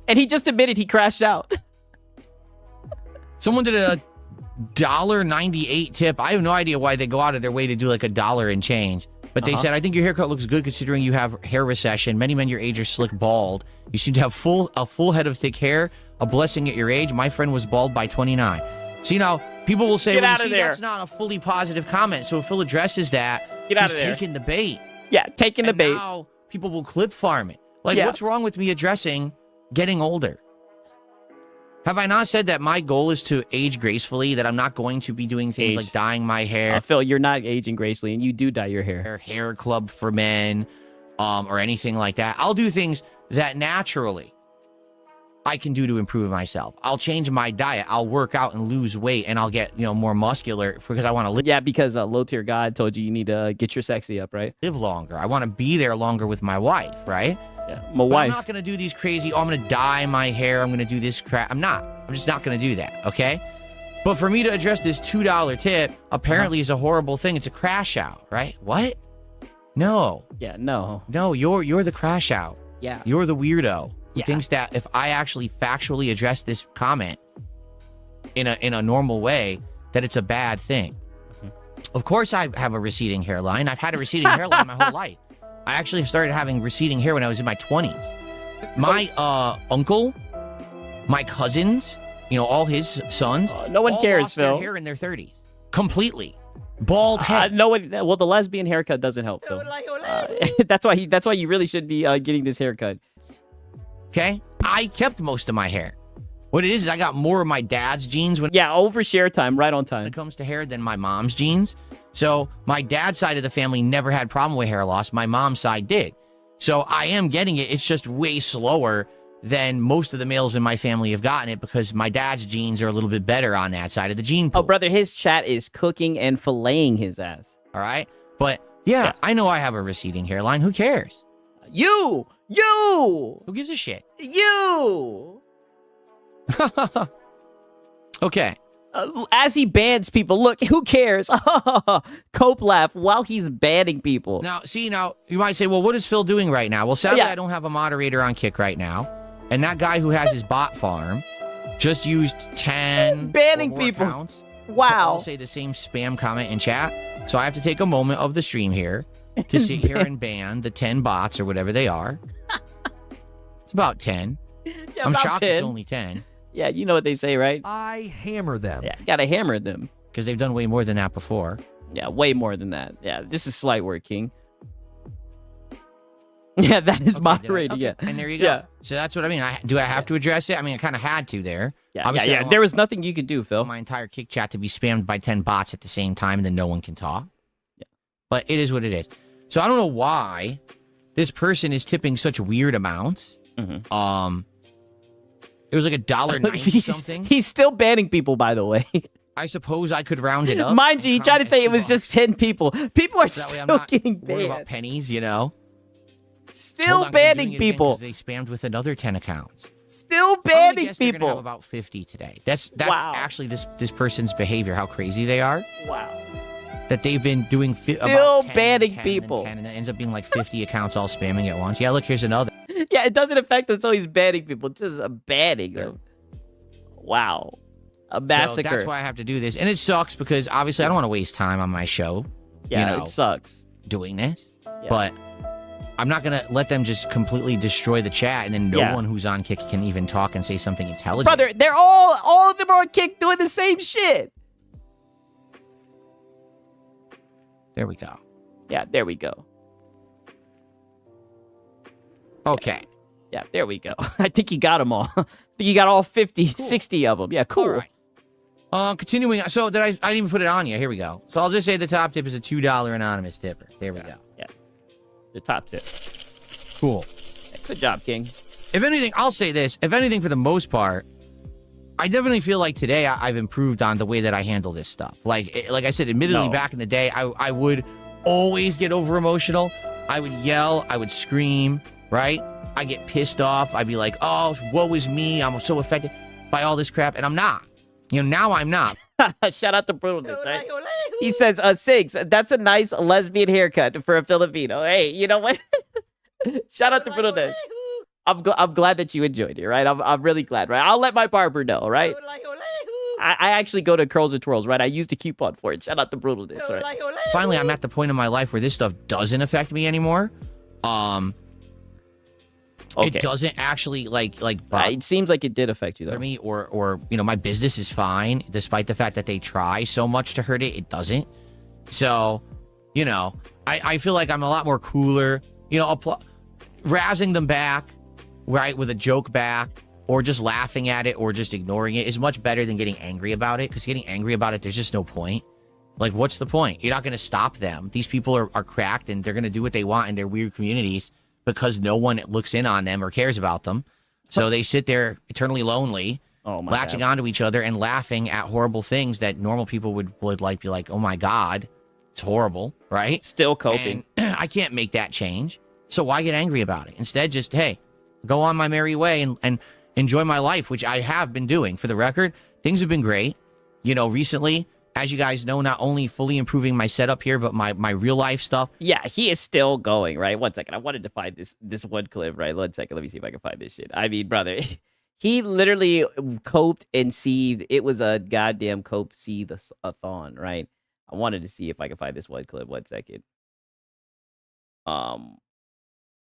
And he just admitted he crashed out. Someone did a $1.98 tip. I have no idea why they go out of their way to do like $1 and change. But they said, I think your haircut looks good considering you have hair recession. Many men your age are slick bald. You seem to have a full head of thick hair. A blessing at your age. My friend was bald by 29. See, now, people will say, Get well, out of there. That's not a fully positive comment. So if Phil addresses that, Get out he's of there. taking the bait. Yeah, taking the And bait. now people will clip farm it. Like, Yeah. what's wrong with me addressing getting older? Have I not said that my goal is to age gracefully, that I'm not going to be doing things like dyeing my hair, Phil, you're not aging gracefully, and you do dye your hair. hair club for men, or anything like that? I'll do things that naturally I can do to improve myself. I'll change my diet. I'll work out and lose weight, and I'll get, more muscular because I want to Yeah, because low tier God told you need to get your sexy up, right? live longer. I want to be there longer with my wife, right? Yeah, my But I'm wife. not going to do these crazy, I'm going to dye my hair, I'm going to do this crap. I'm not. I'm just not going to do that, okay? But for me to address this $2 tip, apparently is a horrible thing. It's a crash out, right? What? No. Yeah, no. No, you're the crash out. Yeah. You're the weirdo who Yeah. thinks that if I actually factually address this comment in a normal way, that it's a bad thing. Of course I have a receding hairline. I've had a receding hairline my whole life. I actually started having receding hair when I was in my 20s. My uncle, my cousins, all his sons, no one all cares, lost their Phil. hair in their 30s. Completely. Bald head. No one. Well, the lesbian haircut doesn't help, Phil. That's why you really should be getting this haircut. Okay? I kept most of my hair. What it is I got more of my dad's genes when Yeah, over share time, right on time. it comes to hair than my mom's genes. So my dad's side of the family never had problem with hair loss. My mom's side did. So I am getting it. It's just way slower than most of the males in my family have gotten it because my dad's genes are a little bit better on that side of the gene pool. Oh, brother, his chat is cooking and filleting his ass. All right? But yeah, I know I have a receding hairline. Who cares? You! Who gives a shit? You! Okay. As he bans people, look, who cares? Cope laugh while he's banning people. Now, you might say, well, what is Phil doing right now? Well, sadly, Yeah. I don't have a moderator on Kick right now. And that guy who has his bot farm just used 10 Banning or more people. accounts to Wow. all say the same spam comment in chat. So I have to take a moment of the stream here to sit here and ban the 10 bots or whatever they are. It's about 10. Yeah, I'm about shocked 10. it's only 10 Yeah, you know what they say, right? I hammer them. Yeah, you gotta hammer them. because they've done way more than that before. Yeah, way more than that. Yeah, this is slight work, King. Yeah, that is Okay, moderated. okay, Yeah, And there you go. Yeah. So that's what I mean. Do I have to address it? I mean, I kind of had to there. yeah, Obviously, I yeah. don't There was nothing you could do, Phil. want my entire Kick chat to be spammed by 10 bots at the same time and then no one can talk. Yeah. But it is what it is. So I don't know why this person is tipping such weird amounts. Mhm. It was like $1.90 something. He's still banning people, by the way. I suppose I could round it up. Mind you, he and tried to count say at it was $2. just 10 people. People are So that way I'm still not getting worried about banned. pennies, you know? Still Hold on, 'cause I'm doing banning it again people. 'cause They spammed with another 10 accounts. Still I'm gonna banning guess they're gonna have people. about 50 today. That's Wow. actually this person's behavior, how crazy they are. Wow. That they've been doing Still about 10, banning 10, people. and 10, and it ends up being like 50 accounts all spamming at once. Yeah, look, here's another. Yeah, it doesn't affect him, so he's banning people. Just banning them. Wow. A massacre. So that's why I have to do this. And it sucks because obviously I don't want to waste time on my show yeah, it sucks. doing this. Yeah. But I'm not going to let them just completely destroy the chat and then no Yeah. one who's on Kick can even talk and say something intelligent. Brother, they're all of them are on Kick doing the same shit. There we go. Yeah, there we go. Okay. Yeah, there we go. I think he got them all. I think he got all 50, 60 of them. Yeah, cool. All right. Continuing. So I didn't even put it on yet. Here we go. So I'll just say the top tip is a $2 anonymous tipper. There we go. Yeah. The top tip. Cool. Yeah, good job, King. If anything, I'll say this. If anything, for the most part, I definitely feel like today I've improved on the way that I handle this stuff. Like I said, admittedly, No. back in the day, I would always get over emotional. I would yell. I would scream, right? I get pissed off. I'd be like, oh, woe is me. I'm so affected. by all this crap, and I'm not. Now I'm not. Shout out to Brutalness, right? He says, Sigs, that's a nice lesbian haircut for a Filipino. Hey, you know what? Shout out to Brutalness. I'm glad that you enjoyed it, right? I'm really glad, right? I'll let my barber know, right? I actually go to Curls and Twirls, right? I used a coupon for it. Shout out to Brutalness, right? Finally, I'm at the point in my life where this stuff doesn't affect me anymore. Okay. It doesn't actually it seems like it did affect you though. bother me, or my business is fine despite the fact that they try so much to hurt it. It doesn't. So, I feel like I'm a lot more cooler. Razzing them back, right, with a joke back, or just laughing at it, or just ignoring it is much better than getting angry about it. Because getting angry about it, there's just no point. Like, what's the point? You're not going to stop them. These people are cracked, and they're going to do what they want in their weird communities because no one looks in on them or cares about them. So they sit there eternally lonely, latching onto each other and laughing at horrible things that normal people would be like, oh my God, it's horrible, right? Still coping. And I can't make that change. So why get angry about it? Instead, just, hey, go on my merry way and enjoy my life, which I have been doing. For the record, things have been great. Recently, as you guys know, not only fully improving my setup here, but my real life stuff. Yeah, he is still going, right? 1 second. I wanted to find this one clip, right? 1 second. Let me see if I can find this shit. I mean, brother, he literally coped and sieved. It was a goddamn cope sieve-a-thon, right? I wanted to see if I can find this one clip. 1 second.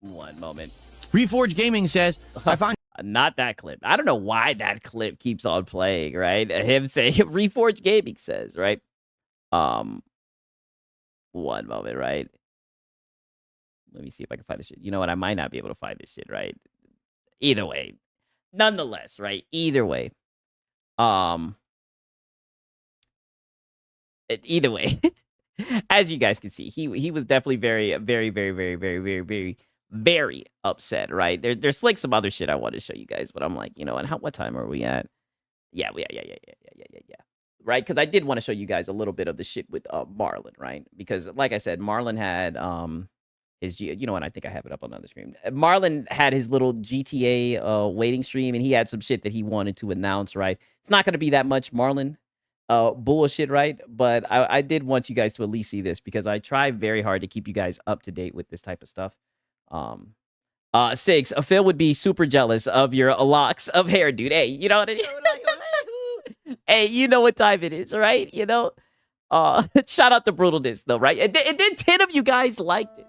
One moment. Reforge Gaming says, I find not that clip. I don't know why that clip keeps on playing, right? Him saying Reforge Gaming says, right? One moment, right? Let me see if I can find this shit. You know what? I might not be able to find this shit, right? Either way. Nonetheless, right? Either way. Either way. As you guys can see, he was definitely very, very, very, very, very, very, very, very upset, right? There's like some other shit I want to show you guys, but I'm like, you know what time are we at? Yeah. Right? Because I did want to show you guys a little bit of the shit with Marlon, right? Because like I said, Marlon had his I think I have it up on the other screen. Marlon had his little GTA waiting stream, and he had some shit that he wanted to announce, right? It's not going to be that much Marlon bullshit, right? But I did want you guys to at least see this because I try very hard to keep you guys up to date with this type of stuff. Six, Phil would be super jealous of your locks of hair, dude. Hey, you know what I mean? Hey, you know what time it is, right? Shout out to Brutalness, though, right? And then 10 of you guys liked it.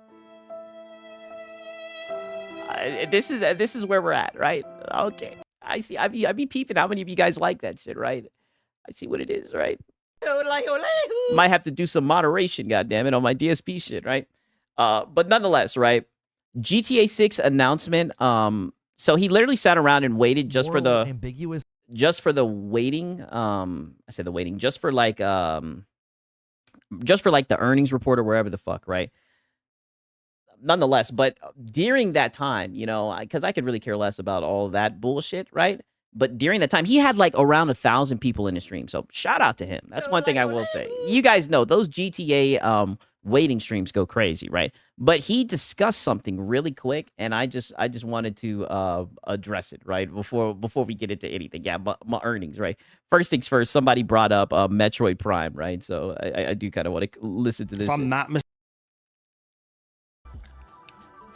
This is where we're at, right? Okay. I see. I be peeping how many of you guys like that shit, right? I see what it is, right? Might have to do some moderation, goddammit, on my DSP shit, right? But nonetheless, right? GTA 6 announcement. So he literally sat around and waited just for the waiting. I said the waiting just for like the earnings report or wherever the fuck, right? Nonetheless, but during that time, because I could really care less about all that bullshit, right? But during that time, he had like around 1,000 people in the stream. So shout out to him. That's one thing I will say. You guys know those GTA waiting streams go crazy, right? But he discussed something really quick, and I just wanted to address it, right? Before we get into anything. Yeah, my earnings, right? First things first, somebody brought up Metroid Prime, right? So I do kind of want to listen to this. If I'm not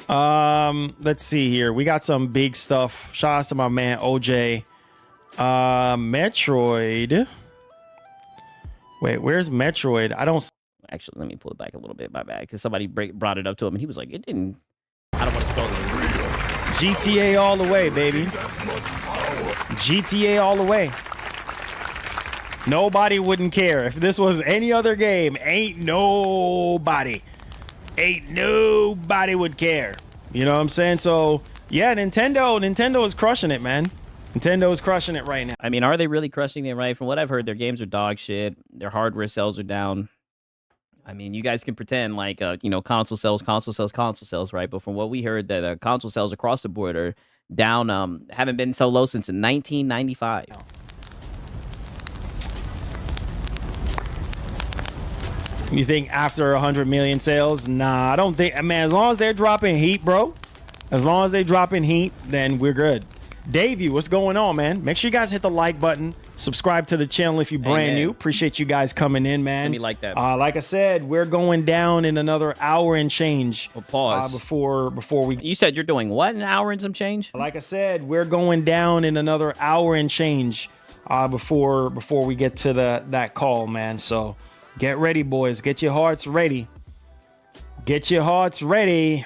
let's see here. We got some big stuff. Shout out to my man OJ. Metroid. Wait, where's Metroid? I don't. Actually, let me pull it back a little bit. My bad, because somebody brought it up to him, and he was like, "It didn't." I don't want to spell it. GTA all the way, baby. GTA all the way. Nobody wouldn't care if this was any other game. Ain't nobody would care. You know what I'm saying? So yeah, Nintendo is crushing it, man. Nintendo is crushing it right now. I mean, are they really crushing it, right? From what I've heard, their games are dog shit. Their hardware sales are down. I mean, you guys can pretend like, console sales, right? But from what we heard, that console sales across the board are down, haven't been so low since 1995. You think after 100 million sales? Nah, I don't think. Man, as long as they're dropping heat, bro. As long as they drop in heat, then we're good. Davey, what's going on, man? Make sure you guys hit the like button. Subscribe to the channel if you're brand new. Appreciate you guys coming in, man. Let me like that. Like I said, we're going down in another hour and change. Well, pause. Before we... You said you're doing what? An hour and some change? Like I said, we're going down in another hour and change before we get to that call, man. So get ready, boys. Get your hearts ready. Get your hearts ready.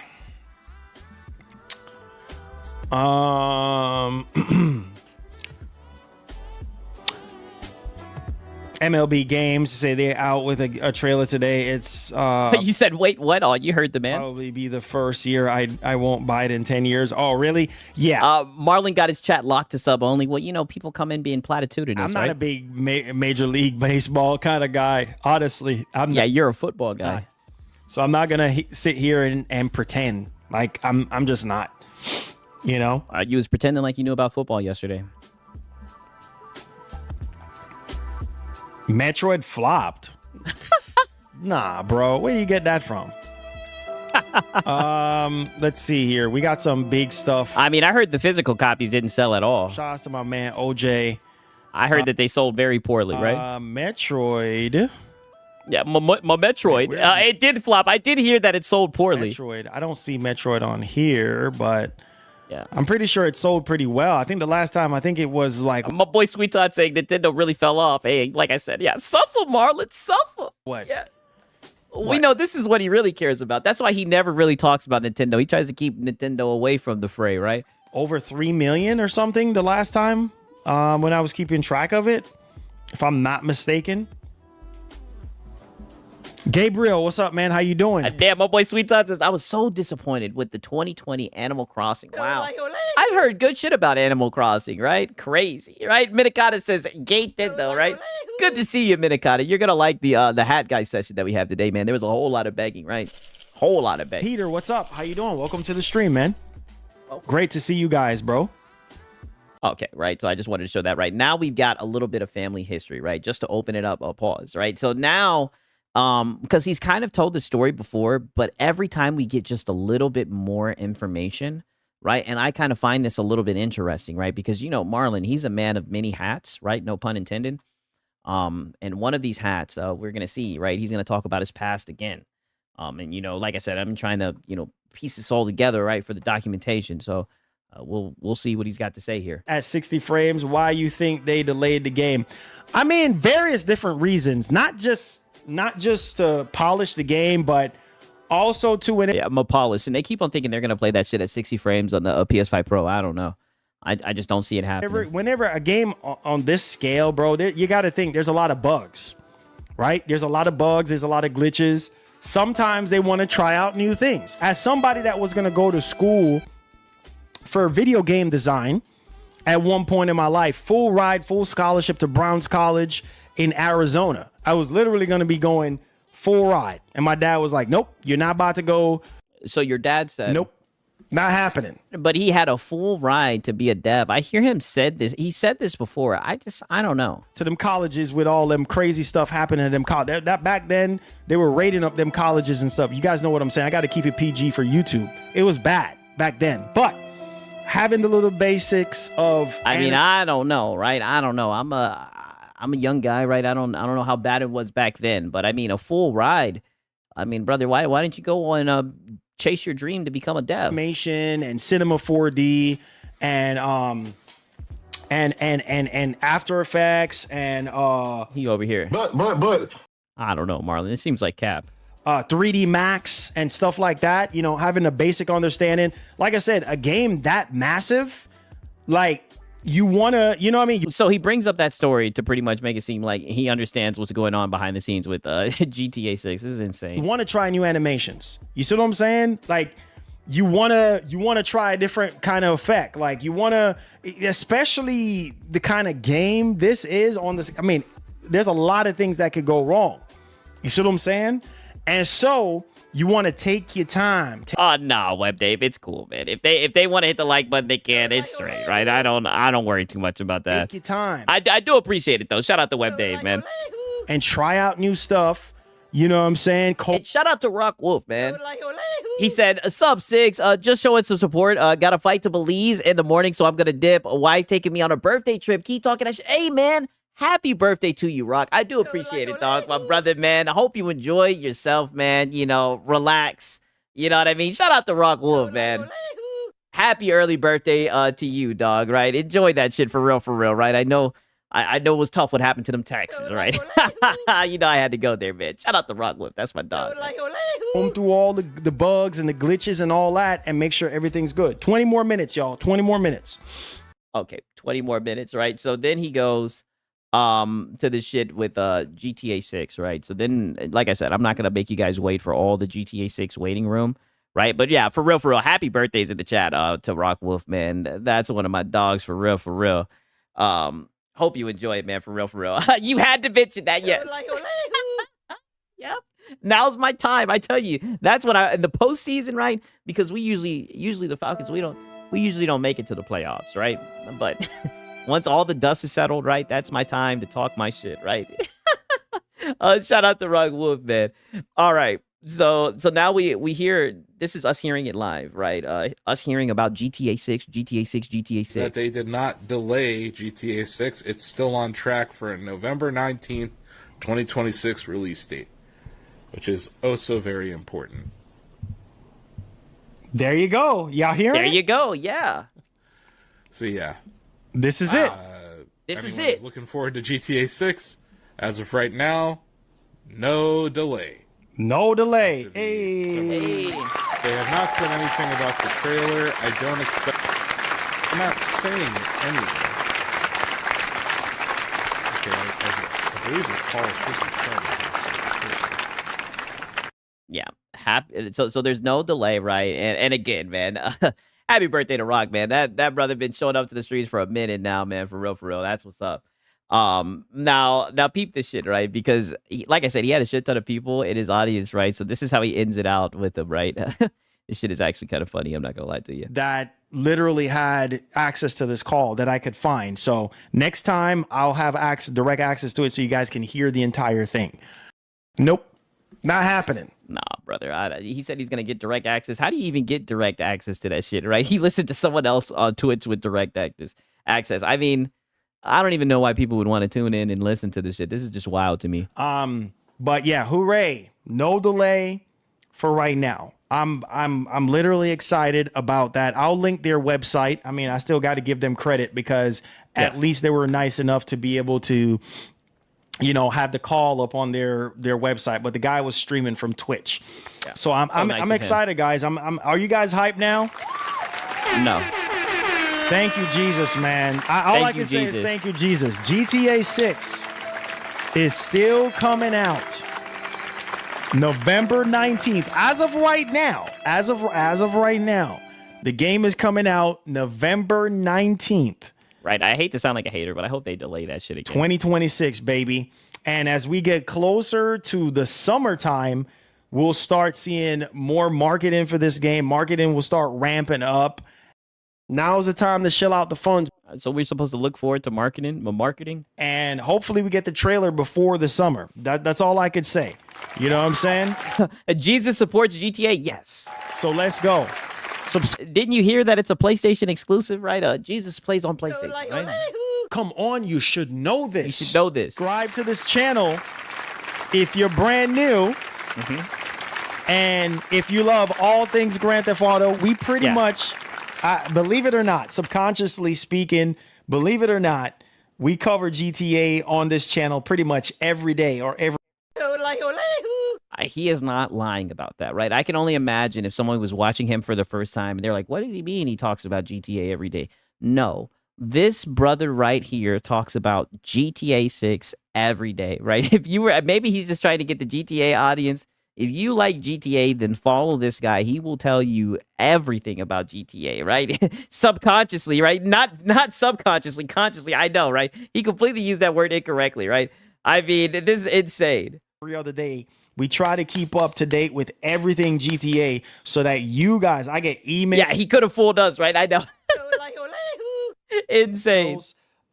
MLB games say they're out with a trailer today. It's you said wait, what? Oh, you heard the man. Probably be the first year I won't buy it in 10 years. Oh, really? Yeah. Marlon got his chat locked to sub only. Well, you know, people come in being platitudinous. I'm not right? a big Major League Baseball kind of guy. Honestly, yeah, you're a football guy. So I'm not gonna sit here and pretend like I'm just not. You know, you was pretending like you knew about football yesterday. Metroid flopped. Nah, bro. Where do you get that from? Let's see here. We got some big stuff. I mean, I heard the physical copies didn't sell at all. Shout out to my man OJ. I heard that they sold very poorly, right? Metroid. Yeah, my Metroid. It did flop. I did hear that it sold poorly. Metroid. I don't see Metroid on here, but yeah, I'm pretty sure it sold pretty well. I think the last time, it was like... My boy Sweet Todd saying Nintendo really fell off. Hey, like I said, yeah, suffer, Marlon, suffer. What? Yeah. We know this is what he really cares about. That's why he never really talks about Nintendo. He tries to keep Nintendo away from the fray, right? Over 3 million or something the last time when I was keeping track of it, if I'm not mistaken. Gabriel, what's up, man? How you doing? Damn, my boy Sweet Todd says, I was so disappointed with the 2020 Animal Crossing. Wow. I've heard good shit about Animal Crossing, right? Crazy, right? Minikata says, Gate did though, right? Good to see you, Minikata. You're going to like the hat guy session that we have today, man. There was a whole lot of begging, right? Whole lot of begging. Peter, what's up? How you doing? Welcome to the stream, man. Great to see you guys, bro. Okay, right. So I just wanted to show that, right? Now we've got a little bit of family history, right? Just to open it up, I'll pause, right? So now... because he's kind of told the story before, but every time we get just a little bit more information, right? And I kind of find this a little bit interesting, right? Because, you know, Marlon, he's a man of many hats, right? No pun intended. And one of these hats, we're going to see, right? He's going to talk about his past again. And, you know, like I said, I'm trying to, you know, piece this all together, right? For the documentation. So we'll see what he's got to say here. At 60 frames, why you think they delayed the game? I mean, various different reasons, not just to polish the game, but also to polish. And they keep on thinking they're gonna play that shit at 60 frames on the PS5 Pro. I don't know. I just don't see it happening. Whenever a game on this scale, bro, you got to think there's a lot of bugs, right? There's a lot of bugs. There's a lot of glitches. Sometimes they want to try out new things. As somebody that was gonna go to school for video game design at one point in my life, full ride, full scholarship to Brown's College in Arizona. I was literally going to be going full ride. And my dad was like, nope, you're not about to go. So your dad said, nope, not happening. But he had a full ride to be a dev. I hear him said this. He said this before. I don't know. To them colleges with all them crazy stuff happening at them colleges. That back then, they were rating up them colleges and stuff. You guys know what I'm saying. I got to keep it PG for YouTube. It was bad back then. But having the little basics of... I mean, I don't know, right? I don't know. I'm a young guy, right? I don't know how bad it was back then, but I mean, a full ride. I mean, brother, why didn't you go and chase your dream to become a dev? Animation and Cinema 4D and After Effects and he over here. But I don't know, Marlon. It seems like cap. 3D Max and stuff like that. You know, having a basic understanding. Like I said, a game that massive, like. You want to, you know what I mean? So he brings up that story to pretty much make it seem like he understands what's going on behind the scenes with GTA 6. This is insane. You want to try new animations. You see what I'm saying? Like, you want to try a different kind of effect. Like, you want to, especially the kind of game this is on this. I mean, there's a lot of things that could go wrong. You see what I'm saying? And so... you want to take your time. No, Web Dave, it's cool, man. If they want to hit the like button, they can. It's straight, right? I don't worry too much about that. Take your time. I do appreciate it though. Shout out to Web Dave, man. And try out new stuff. You know what I'm saying? And shout out to Rock Wolf, man. He said, "Sub six, just showing some support. Got a flight to Belize in the morning, so I'm gonna dip. A wife taking me on a birthday trip. Keep talking that shit. Hey, man, happy birthday to you, Rock. I do appreciate it, dog. My brother, man. I hope you enjoy yourself, man. You know, relax. You know what I mean? Shout out to Rock Wolf, man. Happy early birthday to you, dog, right? Enjoy that shit for real, right? I know it was tough what happened to them taxes, right? You know I had to go there, man. Shout out to Rock Wolf. That's my dog. Comb through all the bugs and the glitches and all that and make sure everything's good. 20 more minutes, y'all. 20 more minutes. Okay, 20 more minutes, right? So then he goes to this shit with GTA 6, right? So then, like I said, I'm not gonna make you guys wait for all the GTA 6 waiting room. Right, but yeah, for real, happy birthdays in the chat to Rock Wolf, man. That's one of my dogs, for real. Hope you enjoy it, man, for real. You had to mention that, yes. Yep. Now's my time, I tell you. That's when in the postseason, right? Because we usually the Falcons, we usually don't make it to the playoffs, right? But once all the dust is settled, right, that's my time to talk my shit, right? Shout out to Rock Wolf, man. All right. So now we hear, this is us hearing it live, right? Us hearing about GTA 6. That they did not delay GTA 6. It's still on track for a November 19th, 2026 release date, which is oh so very important. There you go. Y'all hear There it? you go. Yeah. So yeah. This is it. This is Anyone it. who's looking forward to GTA 6, as of right now, no delay. No delay. Hey. They have not said anything about the trailer. I don't expect. I'm not saying anything. Okay, I believe the call should be started. Yeah. Happy. So there's no delay, right? And again, man, happy birthday to Rock, man. That brother been showing up to the streets for a minute now, man. For real. That's what's up. Now peep this shit, right? Because like I said, he had a shit ton of people in his audience, right? So this is how he ends it out with them, right? This shit is actually kind of funny. I'm not gonna lie to you. That literally had access to this call that I could find. So next time I'll have direct access to it so you guys can hear the entire thing. Nope. Not happening. Nah, brother. He said he's gonna get direct access. How do you even get direct access to that shit, right? He listened to someone else on Twitch with direct access. I mean, I don't even know why people would want to tune in and listen to this shit. This is just wild to me. But yeah, hooray. No delay for right now. I'm literally excited about that. I'll link their website. I mean, I still got to give them credit because at least they were nice enough to be able to, you know, have the call up on their website, but the guy was streaming from Twitch. Yeah. So I'm excited, guys. Are you guys hyped now? No. Thank you, Jesus, man. All I can say is thank you, Jesus. GTA 6 is still coming out November 19th. As of right now, the game is coming out November 19th. Right. I hate to sound like a hater, but I hope they delay that shit again. 2026, baby. And as we get closer to the summertime, we'll start seeing more marketing for this game. Marketing will start ramping up. Now's the time to shell out the funds. So we're supposed to look forward to marketing? And hopefully we get the trailer before the summer. That's all I could say. You know what I'm saying? Jesus supports GTA? Yes. So let's go. Didn't you hear that it's a PlayStation exclusive, right? Jesus plays on PlayStation, right? Come on, you should know this. You should know this. Subscribe to this channel if you're brand new. And if you love all things Grand Theft Auto, we pretty much... believe it or not, subconsciously speaking, believe it or not, we cover GTA on this channel pretty much every day or every. He is not lying about that, right? I can only imagine if someone was watching him for the first time and they're like, what does he mean he talks about GTA every day? No, this brother right here talks about GTA 6 every day, right? If you were, maybe he's just trying to get the GTA audience. If you like GTA, then follow this guy. He will tell you everything about GTA, right? Subconsciously, right? Not subconsciously, consciously. I know, right? He completely used that word incorrectly, right? I mean, this is insane. Every other day, we try to keep up to date with everything GTA so that you guys, I get emails. Yeah, he could have fooled us, right? I know. Insane.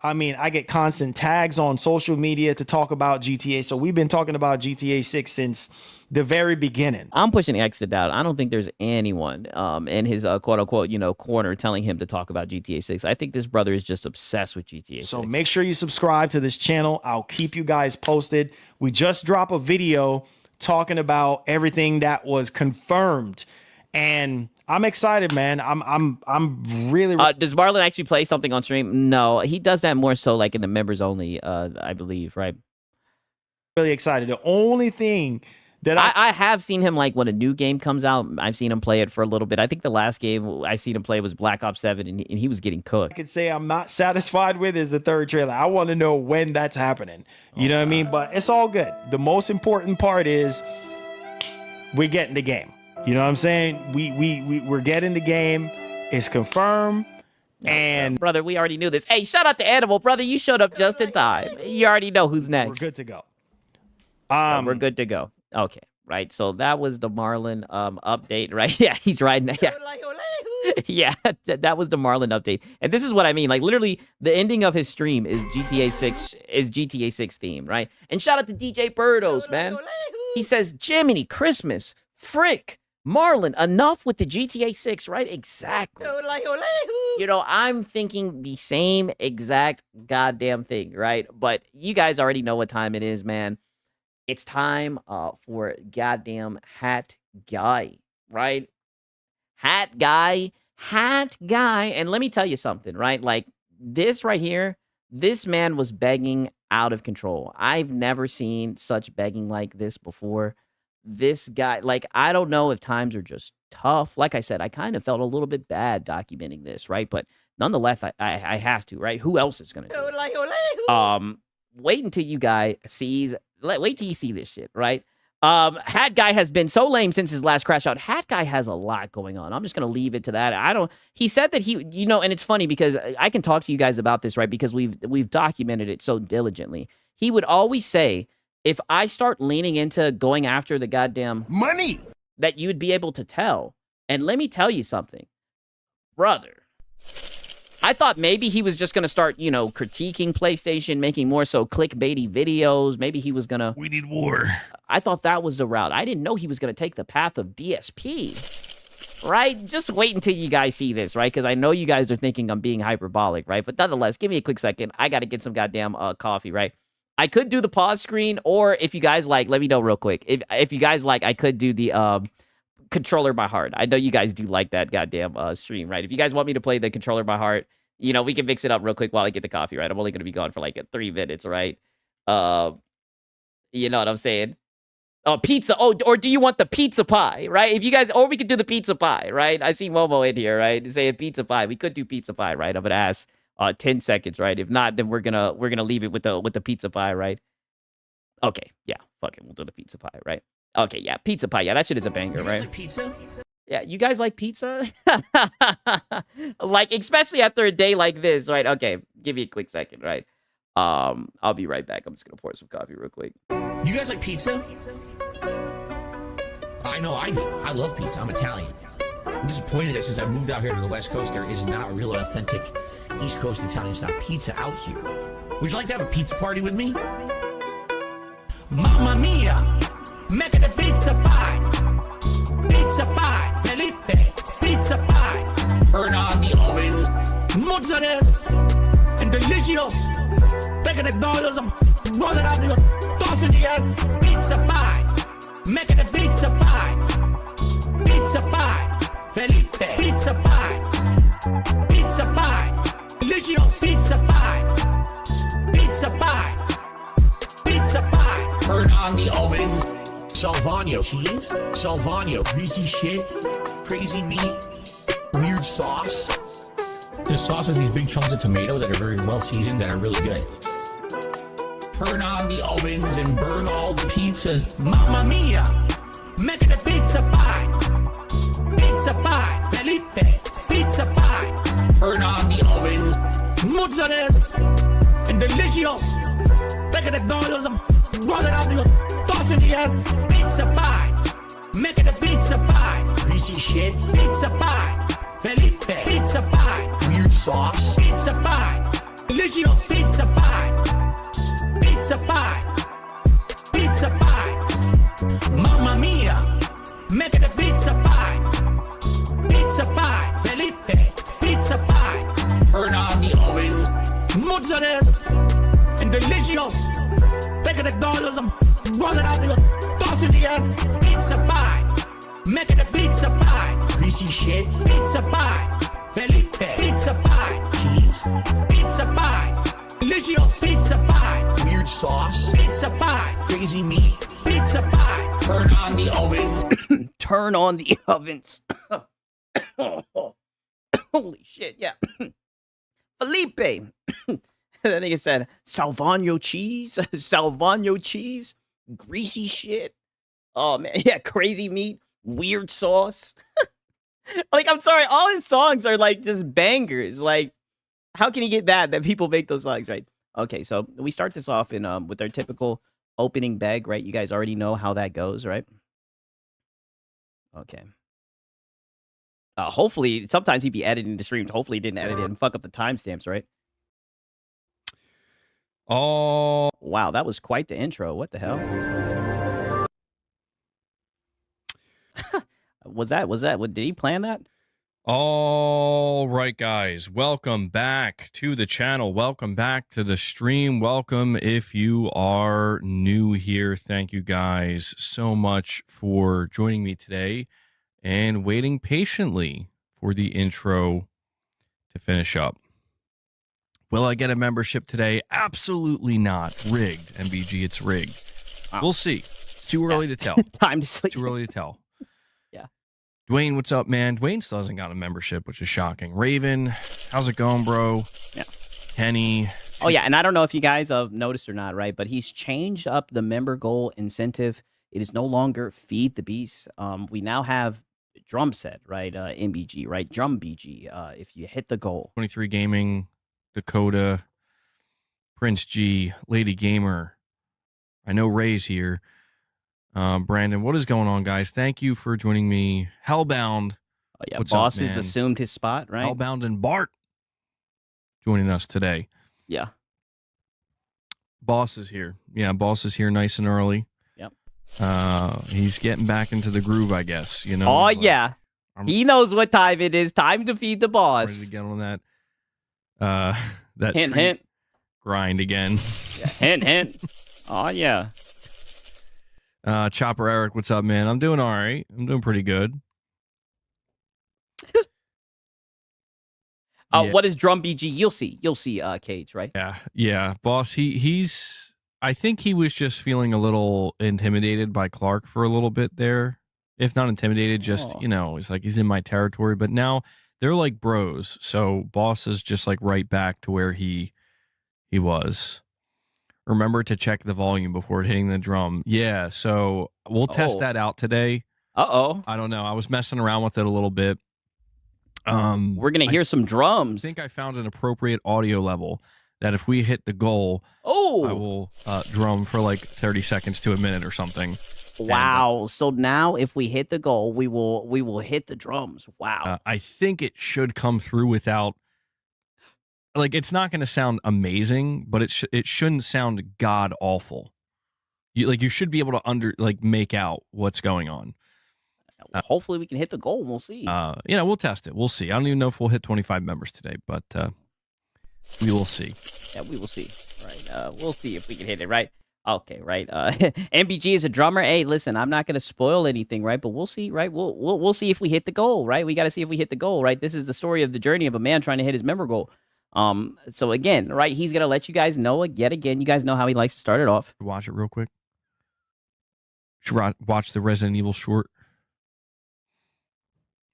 I mean, I get constant tags on social media to talk about GTA. So we've been talking about GTA 6 since the very beginning. I'm pushing exit out. I don't think there's anyone in his quote unquote, corner telling him to talk about GTA 6. I think this brother is just obsessed with GTA 6. So make sure you subscribe to this channel. I'll keep you guys posted. We just dropped a video talking about everything that was confirmed, and I'm excited, man. I'm really. Does Marlon actually play something on stream? No, he does that more so like in the members only, I believe, right? Really excited. The only thing that I have seen him, like, when a new game comes out, I've seen him play it for a little bit. I think the last game I seen him play was Black Ops 7, and he was getting cooked. I could say I'm not satisfied with is the third trailer. I want to know when that's happening. You know what I mean? But it's all good. The most important part is we get in the game. You know what I'm saying? We're getting the game. It's confirmed. And brother, we already knew this. Hey, shout out to Animal, brother. You showed up just in time. You already know who's next. We're good to go. We're good to go. Okay, right. So that was the Marlon update, right? Yeah, he's riding. Yeah, yeah, that was the Marlon update. And this is what I mean. Like, literally, the ending of his stream is GTA 6 theme, right? And shout out to DJ Birdos, man. He says, Jiminy Christmas, frick, Marlon, enough with the GTA 6, right? Exactly. I'm thinking the same exact goddamn thing, right? But you guys already know what time it is, man. It's time for goddamn Hat Guy, right? Hat Guy. And let me tell you something, right? Like, this right here, this man was begging out of control. I've never seen such begging like this before. This guy, like, I don't know if times are just tough. Like I said, I kind of felt a little bit bad documenting this, right? But nonetheless, I have to, right? Who else is going to do it? Wait until you guys sees... Wait till you see this shit, right? Hat Guy has been so lame since his last crash out. Hat Guy has a lot going on. I'm just going to leave it to that. He said that he, and it's funny because I can talk to you guys about this, right? Because we've documented it so diligently. He would always say, if I start leaning into going after the goddamn money, that you would be able to tell. And let me tell you something, brother. I thought maybe he was just going to start, critiquing PlayStation, making more so clickbaity videos. Maybe he was going to... We need war. I thought that was the route. I didn't know he was going to take the path of DSP, right? Just wait until you guys see this, right? Because I know you guys are thinking I'm being hyperbolic, right? But nonetheless, give me a quick second. I got to get some goddamn coffee, right? I could do the pause screen, or if you guys like, let me know real quick. If you guys like, I could do the... controller by heart. I know you guys do like that goddamn stream, right? If you guys want me to play the controller by heart, we can mix it up real quick while I get the coffee, right? I'm only going to be gone for like 3 minutes, right? You know what I'm saying? Oh, pizza. Oh, or do you want the pizza pie, right? If you guys, or we could do the pizza pie, right? I see Momo in here, right? Saying pizza pie. We could do pizza pie, right? I'm going to ask 10 seconds, right? If not, then we're going to leave it with the pizza pie, right? Okay. Yeah. Fuck it. We'll do the pizza pie, right? Okay, yeah, pizza pie. Yeah, that shit is a banger, right? Like pizza? Yeah, you guys like pizza? Like, especially after a day like this, right? Okay, give me a quick second, right? I'll be right back. I'm just gonna pour some coffee real quick. You guys like pizza? I know I do. I love pizza. I'm Italian. I'm disappointed that since I moved out here to the West Coast, there is not a real authentic East Coast Italian style pizza out here. Would you like to have a pizza party with me? Mamma mia! Make it a pizza pie. Pizza pie. Felipe. Pizza pie. Turn on the ovens. Mozzarella. And delicious. Make it a dollar. Mozzarella. Toss in the air. Pizza pie. Make it a pizza pie. Pizza pie. Felipe. Pizza pie. Pizza pie. Delicious. Pizza pie. Pizza pie. Pizza pie. Turn on the ovens. Salvano cheese, Salvano greasy shit, crazy meat, weird sauce. The sauce has these big chunks of tomato that are very well seasoned, that are really good. Turn on the ovens and burn all the pizzas. Mamma mia! Make it a pizza pie. Pizza pie. Felipe. Pizza pie. Turn on the ovens. Mozzarella. And delicious. Make it a dollar. Toss in the air. Pizza pie. Make it a pizza pie. Greasy shit. Pizza pie. Felipe. Pizza pie. Weird sauce. Pizza pie. Delicious. Pizza pie. Pizza pie. Pizza pie. Mamma mia, make it a pizza pie. Pizza pie, Felipe, pizza pie. Turn on the ovens. Mozzarella and delicious. Take it a dollar, roll it out the toss it again. Pizza pie, make it a pizza pie. Greasy shit, pizza pie. Felipe, pizza pie. Cheese, pizza pie. Delicious, pizza pie. Weird sauce, pizza pie. Crazy meat, pizza pie. Turn on the ovens. Turn on the ovens. Holy shit, yeah. Felipe. That nigga said, Salvano cheese. Salvano cheese. Greasy shit. Oh, man. Yeah, crazy meat. Weird sauce. Like, I'm sorry. All his songs are, like, just bangers. Like, how can he get mad that people make those songs, right? Okay, so we start this off in with our typical opening beg, right? You guys already know how that goes, right? Okay. Hopefully, sometimes he'd be editing the streams. Hopefully, he didn't edit it and fuck up the timestamps, right? Oh. Wow, that was quite the intro. What the hell? Was that? What, did he plan that? All right, guys. Welcome back to the channel. Welcome back to the stream. Welcome if you are new here. Thank you guys so much for joining me today and waiting patiently for the intro to finish up. Will I get a membership today? Absolutely not. Rigged, MBG, it's rigged. Wow. We'll see. It's too early to tell. Time to sleep. Too early to tell. Yeah. Dwayne, what's up, man? Dwayne still hasn't got a membership, which is shocking. Raven, how's it going, bro? Yeah. Kenny. Oh, yeah, and I don't know if you guys have noticed or not, right? But he's changed up the member goal incentive. It is no longer feed the beast. We now have drum set, right? MBG, right? Drum BG. If you hit the goal. 23 Gaming, Dakota, Prince G, Lady Gamer. I know Ray's here. Brandon, what is going on, guys? Thank you for joining me. Hellbound. Oh, yeah, what's Boss up, has man? assumed his spot, right? Hellbound and Bart joining us today. Yeah. Boss is here. Yeah, Boss is here nice and early. Yep. He's getting back into the groove, I guess. You know. Oh, like, yeah. He knows what time it is. Time to feed the ready boss. to get on that. That Hint, treat hint. grind again. Yeah, hint, hint. Oh, yeah. Chopper Eric, what's up, man? I'm doing all right. I'm doing pretty good. Yeah. What is Drum BG? You'll see. You'll see, Cage, right? Yeah. Boss, he's I think he was just feeling a little intimidated by Clark for a little bit there. If not intimidated, just, it's like he's in my territory. But now they're like bros. So Boss is just like right back to where he was. Remember to check the volume before hitting the drum. Yeah, so we'll test that out today. Uh-oh. I don't know. I was messing around with it a little bit. We're going to hear some drums. I think I found an appropriate audio level that if we hit the goal, I will drum for like 30 seconds to a minute or something. Wow. So now if we hit the goal, we will hit the drums. Wow. I think it should come through without, like, it's not going to sound amazing, but it shouldn't sound god awful. You should be able to make out what's going on. Hopefully we can hit the goal and we'll see. We'll test it. We'll see. I don't even know if we'll hit 25 members today, but we will see. Yeah, we will see. Right. We'll see if we can hit it, right? Okay, right. MBG is a drummer. Hey, listen, I'm not going to spoil anything, right? But we'll see, right? We'll see if we hit the goal, right? We got to see if we hit the goal, right? This is the story of the journey of a man trying to hit his member goal. So again, right, he's going to let you guys know yet again. You guys know how he likes to start it off. Watch it real quick. Should watch the Resident Evil short.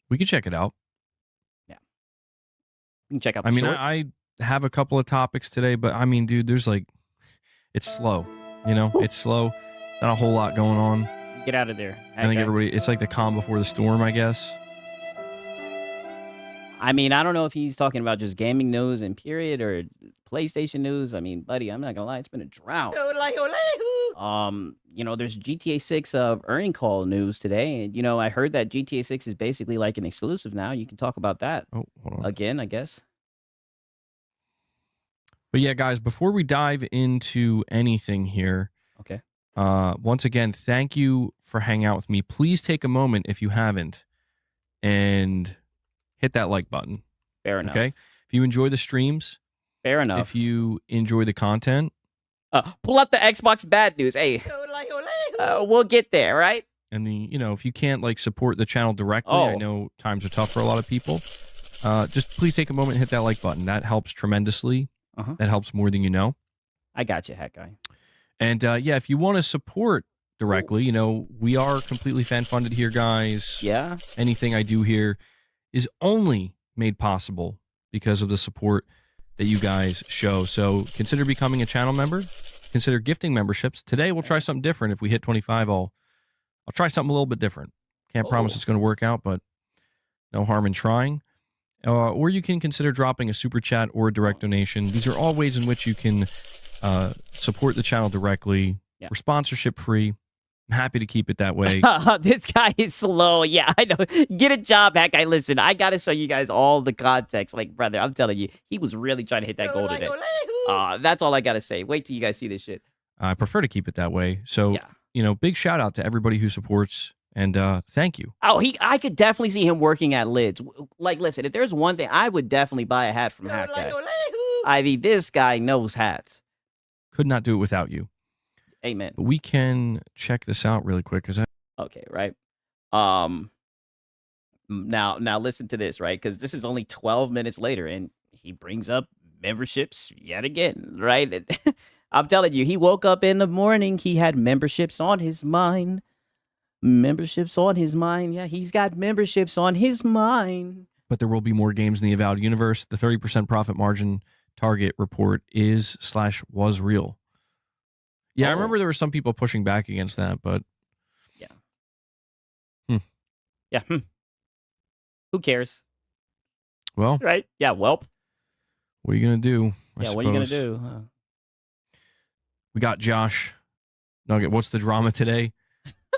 We can check it out. Yeah. You can check out the short. short. I have a couple of topics today, but I mean, dude, there's it's slow. It's slow. There's not a whole lot going on. Get out of there. I think it's like the calm before the storm, I guess. I mean, I don't know if he's talking about just gaming news and period or PlayStation news. I mean, buddy, I'm not gonna lie, it's been a drought. There's GTA 6 earning call news today, and I heard that GTA 6 is basically like an exclusive now. You can talk about that. Oh, hold on. Again, I guess. But yeah, guys, before we dive into anything here, okay, Once again, thank you for hanging out with me. Please take a moment if you haven't and hit that like button. Fair enough. Okay. If you enjoy the streams, fair enough. If you enjoy the content, pull up the Xbox bad news. Hey, we'll get there, right? And if you can't like support the channel directly, I know times are tough for a lot of people. Just please take a moment and hit that like button. That helps tremendously. That helps more than you know. I got you, Hat Guy. And if you want to support directly, we are completely fan funded here, guys. Yeah. Anything I do here is only made possible because of the support that you guys show. So consider becoming a channel member. Consider gifting memberships. Today we'll try something different. If we hit 25, I'll try something a little bit different. Can't promise it's going to work out, but no harm in trying. Or you can consider dropping a super chat or a direct donation. These are all ways in which you can support the channel directly. Yeah. We're sponsorship free. I'm happy to keep it that way. This guy is slow. Yeah, I know. Get a job, Hat Guy. Listen, I got to show you guys all the context. Like, brother, I'm telling you, he was really trying to hit that goal today. That's all I got to say. Wait till you guys see this shit. I prefer to keep it that way. So, big shout out to everybody who supports. And thank you. I could definitely see him working at Lids. Like, listen, if there's one thing, I would definitely buy a hat from Hat Guy. I mean, this guy knows hats. Could not do it without you. Amen. But we can check this out really quick. Okay, right? Now listen to this, right? Because this is only 12 minutes later, and he brings up memberships yet again, right? I'm telling you, he woke up in the morning, he had memberships on his mind. Memberships on his mind. Yeah, he's got memberships on his mind. But there will be more games in the Avowed universe. The 30% profit margin target report was real. Yeah, I remember there were some people pushing back against that, but yeah. Who cares? Well, right? Yeah, welp. What are you gonna do? What are you gonna do? We got Josh Nugget. What's the drama today?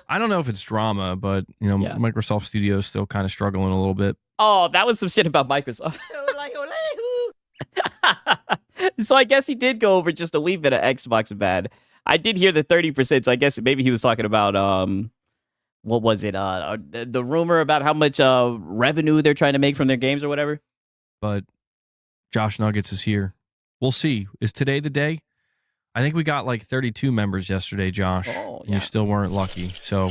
I don't know if it's drama, but Microsoft Studio is still kind of struggling a little bit. Oh, that was some shit about Microsoft. So I guess he did go over just a wee bit of Xbox bad. I did hear the 30%, so I guess maybe he was talking about what was it? The rumor about how much revenue they're trying to make from their games or whatever. But Josh Nuggets is here. We'll see. Is today the day? I think we got like 32 members yesterday, Josh. And you still weren't lucky. So,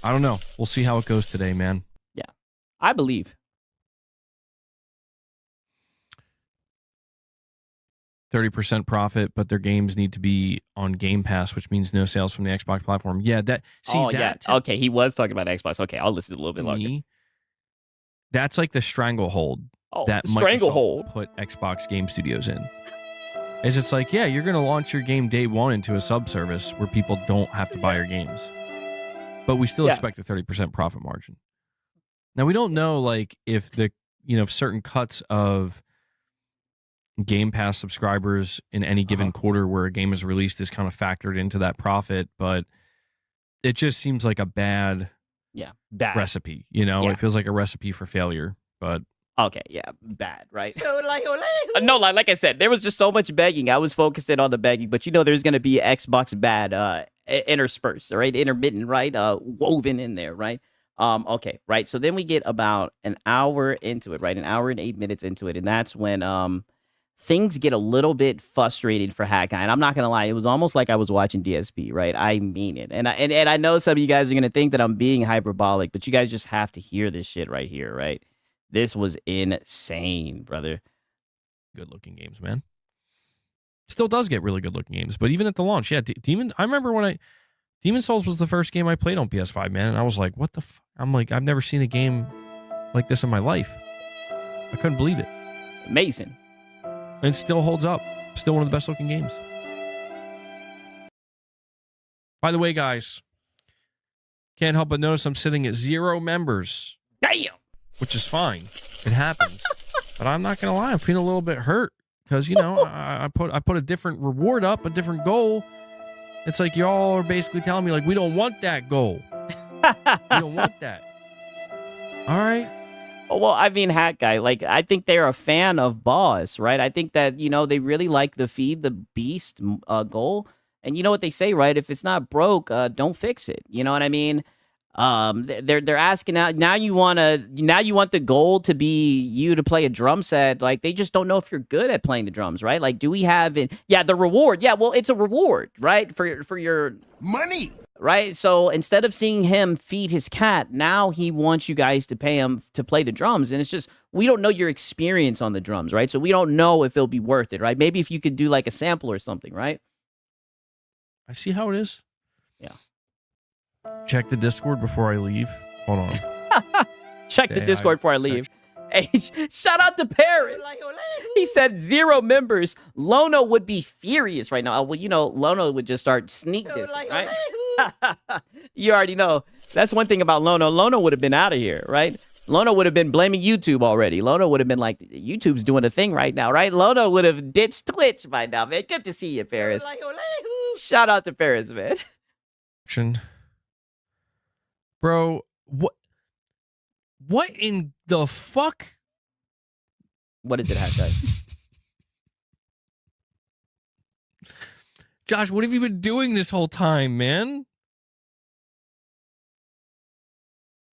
I don't know. We'll see how it goes today, man. Yeah. I believe. 30% profit, but their games need to be on Game Pass, which means no sales from the Xbox platform. Yeah, Okay, he was talking about Xbox. Okay, I'll listen a little bit longer. That's like the stranglehold that Microsoft put Xbox Game Studios in. It's like, you're going to launch your game day one into a sub-service where people don't have to buy your games. But we still expect a 30% profit margin. Now, we don't know, like, if certain cuts of Game Pass subscribers in any given quarter where a game is released is kind of factored into that profit, but it just seems like a bad recipe. It feels like a recipe for failure, but... Okay, bad, right? No, like I said, there was just so much begging. I was focused in on the begging, but there's going to be Xbox bad interspersed, right? Intermittent, right? Woven in there, right? Okay, right? So then we get about an hour into it, right? An hour and 8 minutes into it, and that's when things get a little bit frustrating for Hat Guy. And I'm not going to lie, it was almost like I was watching DSP, right? I mean it. And I know some of you guys are going to think that I'm being hyperbolic, but you guys just have to hear this shit right here, right? This was insane, brother. Good looking games, man. Still does get really good looking games, but even at the launch, I remember when Demon Souls was the first game I played on PS5, man, and I was like, what the I'm like, I've never seen a game like this in my life. I couldn't believe it. Amazing. And it still holds up. Still one of the best looking games. By the way, guys, can't help but notice I'm sitting at 0 members. Damn. Which is fine. It happens. But I'm not going to lie. I'm feeling a little bit hurt because, I put a different reward up, a different goal. It's like y'all are basically telling me, like, we don't want that goal. We don't want that. All right. Well, I mean, Hat Guy, like, I think they're a fan of Boss, right? I think that, they really like the Feed the Beast goal. And you know what they say, right? If it's not broke, don't fix it. You know what I mean? They're asking now you want the goal to be you to play a drum set. Like, they just don't know if you're good at playing the drums, right? Like, do we have it? Yeah, the reward. Yeah, well, it's a reward, right? For your Money. right? So instead of seeing him feed his cat, now he wants you guys to pay him to play the drums. And it's just, we don't know your experience on the drums, right? So we don't know if it'll be worth it, right? Maybe if you could do like a sample or something, right? I see how it is. Yeah. Check the Discord before I leave. Hold on. Check the Discord before I leave. Hey, shout out to Paris. He said 0 members. Lono would be furious right now. Well, you know, Lono would just start sneak this, right? You already know. That's one thing about Lono. Lono would have been out of here, right? Lono would have been blaming YouTube already. Lono would have been like, YouTube's doing a thing right now, right? Lono would have ditched Twitch by now, man. Good to see you, Paris. Shout out to Paris, man. Bro, what in the fuck? What is it, hashtag? Josh, what have you been doing this whole time, man?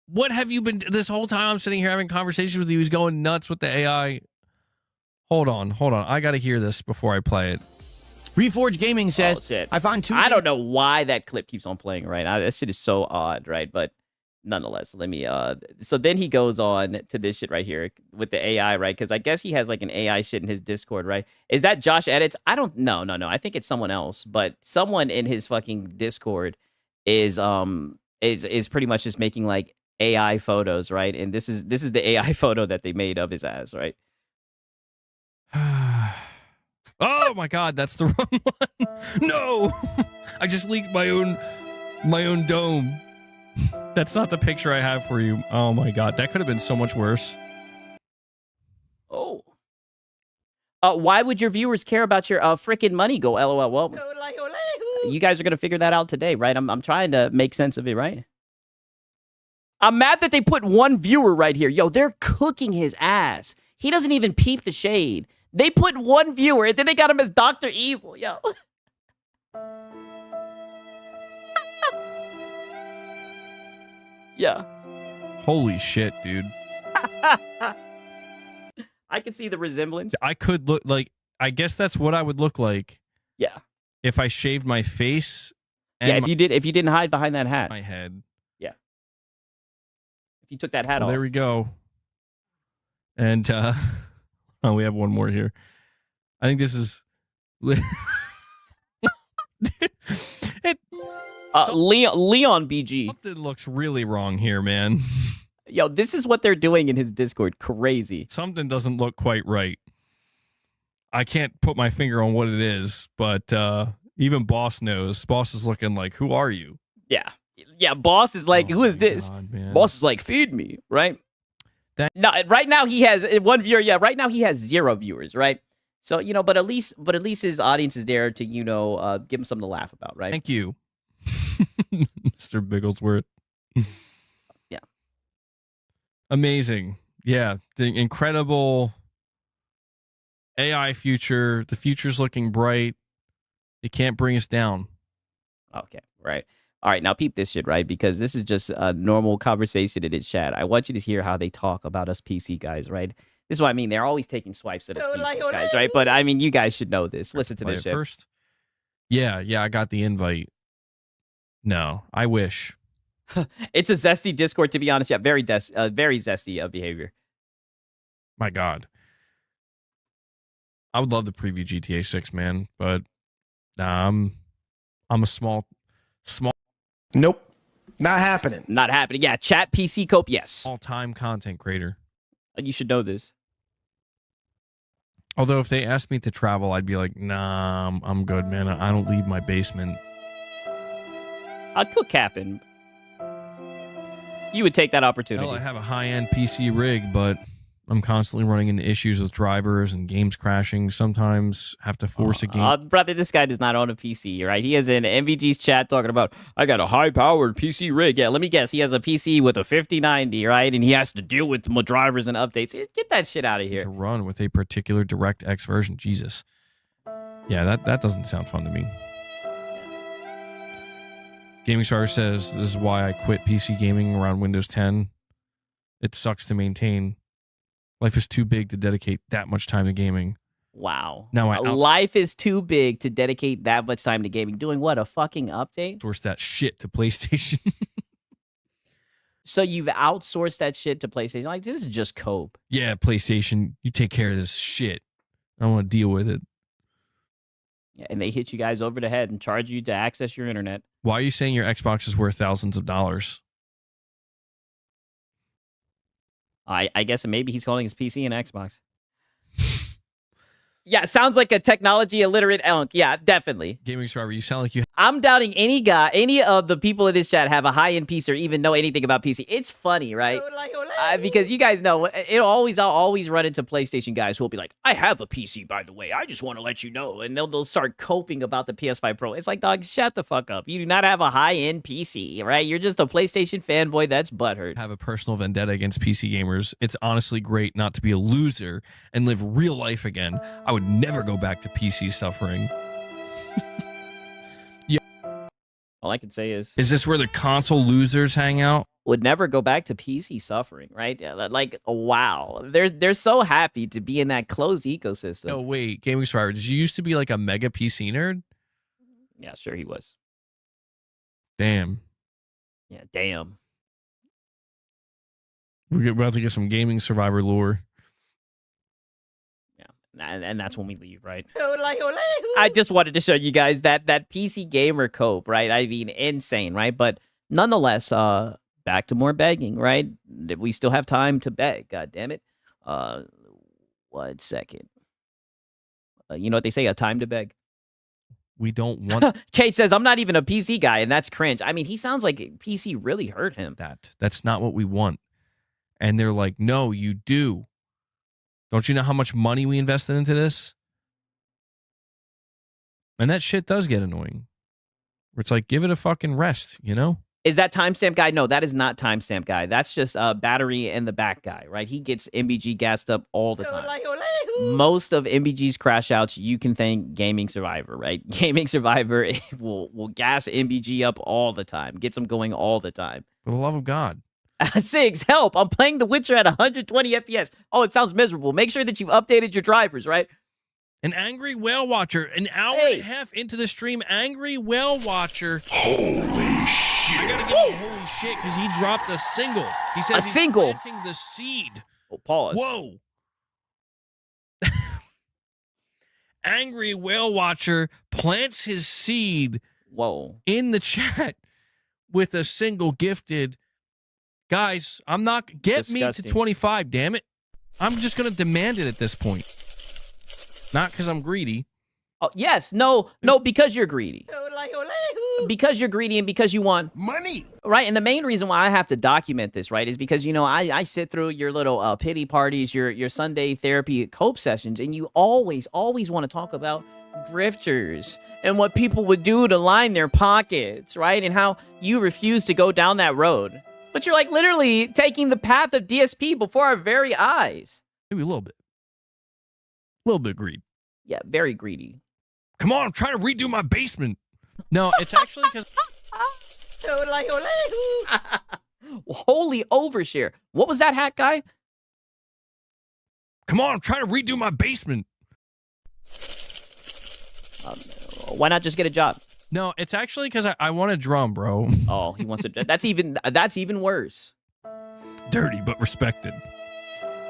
What have you been this whole time? I'm sitting here having conversations with you. He's going nuts with the AI. Hold on. I got to hear this before I play it. Reforge Gaming says, Oh, shit. I found 2. I don't know why that clip keeps on playing, right? This shit is so odd, right? But nonetheless, let me, so then he goes on to this shit right here with the AI, right? Because I guess he has like an AI shit in his Discord, right? Is that Josh Edits? I don't, no. I think it's someone else, but someone in his fucking Discord is pretty much just making like AI photos, right? And this is the AI photo that they made of his ass, right? Oh my God, that's the wrong one. No, I just leaked my own dome. That's not the picture I have for you. Oh my God, that could have been so much worse. Oh. Why would your viewers care about your freaking money? Go LOL. Well, you guys are gonna figure that out today, right? I'm trying to make sense of it, right? I'm mad that they put one viewer right here. Yo, they're cooking his ass. He doesn't even peep the shade. They put one viewer, and then they got him as Dr. Evil, yo. Yeah. Holy shit, dude. I can see the resemblance. I could look like, I guess that's what I would look like. Yeah. If I shaved my face. And yeah, if you didn't hide behind that hat. My head. Yeah. If you took that hat off. There we go. And oh, we have one more here. I think this is Leon BG. Something looks really wrong here, man. Yo, this is what they're doing in his Discord. Crazy. Something doesn't look quite right. I can't put my finger on what it is, but even Boss knows. Boss is looking like, who are you? Yeah. Yeah, Boss is like, who is this? God, Boss is like, feed me, right? No, right now he has one viewer. Yeah, right now he has 0 viewers, right? So, you know, but at least his audience is there to, you know, give him something to laugh about, right? Thank you, Mr. Bigglesworth. Yeah. Amazing. Yeah, the incredible AI future. The future's looking bright. It can't bring us down. Okay, right. All right, now peep this shit, right? Because this is just a normal conversation in his chat. I want you to hear how they talk about us PC guys, right? This is what I mean. They're always taking swipes at us PC guys, right? But I mean, you guys should know this. Listen to this shit. First. Yeah, I got the invite. No, I wish. It's a zesty Discord, to be honest. Yeah, very zesty behavior. My God. I would love to preview GTA 6, man, but I'm a small. Nope. Not happening. Not happening. Yeah, chat PC Cope, yes. All-time content creator. You should know this. Although if they asked me to travel, I'd be like, nah, I'm good, man. I don't leave my basement. I'd cook capping. You would take that opportunity. Well, I have a high-end PC rig, but I'm constantly running into issues with drivers and games crashing. Sometimes have to force a game. Brother, this guy does not own a PC, right? He is in MVG's chat talking about, I got a high-powered PC rig. Yeah, let me guess. He has a PC with a 5090, right? And he has to deal with my drivers and updates. Get that shit out of here. To run with a particular DirectX version. Jesus. Yeah, that doesn't sound fun to me. Gaming Star says, this is why I quit PC gaming around Windows 10. It sucks to maintain. Life is too big to dedicate that much time to gaming. Wow. Now life is too big to dedicate that much time to gaming. Doing what? A fucking update? Outsource that shit to PlayStation. So you've outsourced that shit to PlayStation? Like, this is just cope. Yeah, PlayStation, you take care of this shit. I don't want to deal with it. Yeah, and they hit you guys over the head and charge you to access your internet. Why are you saying your Xbox is worth thousands of dollars? I guess maybe he's calling his PC an Xbox. Yeah, sounds like a technology illiterate elk. Yeah, definitely. Gaming Survivor, you sound like you... I'm doubting any of the people in this chat have a high-end PC or even know anything about PC. It's funny, right? Because you guys know, I'll always run into PlayStation guys who will be like, I have a PC, by the way. I just want to let you know. And they'll start coping about the PS5 Pro. It's like, dog, shut the fuck up. You do not have a high-end PC, right? You're just a PlayStation fanboy that's butthurt. Have a personal vendetta against PC gamers. It's honestly great not to be a loser and live real life again. I would never go back to PC suffering. All I can say is this where the console losers hang out? Would never go back to PC suffering, right? Like, wow. They're so happy to be in that closed ecosystem. No, wait. Gaming Survivor, did you used to be like a mega PC nerd? Yeah, sure he was. Damn. Yeah, damn. We're about to get some Gaming Survivor lore. And that's when we leave, right? I just wanted to show you guys that PC gamer cope, right? I mean, insane, right? But nonetheless, back to more begging, right? We still have time to beg, god damn it. 1 second. You know what they say, a time to beg? We don't want... Kate says, I'm not even a PC guy, and that's cringe. I mean, he sounds like PC really hurt him. That's not what we want. And they're like, no, you do. Don't you know how much money we invested into this? And that shit does get annoying. Where it's like, give it a fucking rest, you know? Is that timestamp guy? No, that is not timestamp guy. That's just battery in the back guy, right? He gets MBG gassed up all the time. Most of MBG's crash outs, you can thank Gaming Survivor, right? Gaming Survivor will gas MBG up all the time. Gets him going all the time. For the love of God. Sigs, help. I'm playing The Witcher at 120 FPS. Oh, it sounds miserable. Make sure that you've updated your drivers, right? An Angry Whale Watcher, an hour and a half into the stream, Angry Whale Watcher. Holy shit. I gotta give him holy shit because he dropped a single. He says he's planting the seed. Oh, pause. Whoa. Angry Whale Watcher plants his seed. Whoa. In the chat with a single gifted. Guys, I'm not... Get Disgusting. me to 25, damn it. I'm just going to demand it at this point. Not because I'm greedy. Oh, yes. No, because you're greedy. Because you're greedy and because you want... money. Right? And the main reason why I have to document this, right, is because, you know, I sit through your little pity parties, your Sunday therapy cope sessions, and you always want to talk about grifters and what people would do to line their pockets, right? And how you refuse to go down that road. But you're like literally taking the path of DSP before our very eyes. Maybe a little bit. A little bit greed. Yeah, very greedy. Come on, I'm trying to redo my basement. No, it's actually because... Holy overshare. What was that hat guy? Come on, I'm trying to redo my basement. Why not just get a job? No, it's actually because I want a drum, bro. Oh, he wants a... That's even worse. Dirty, but respected.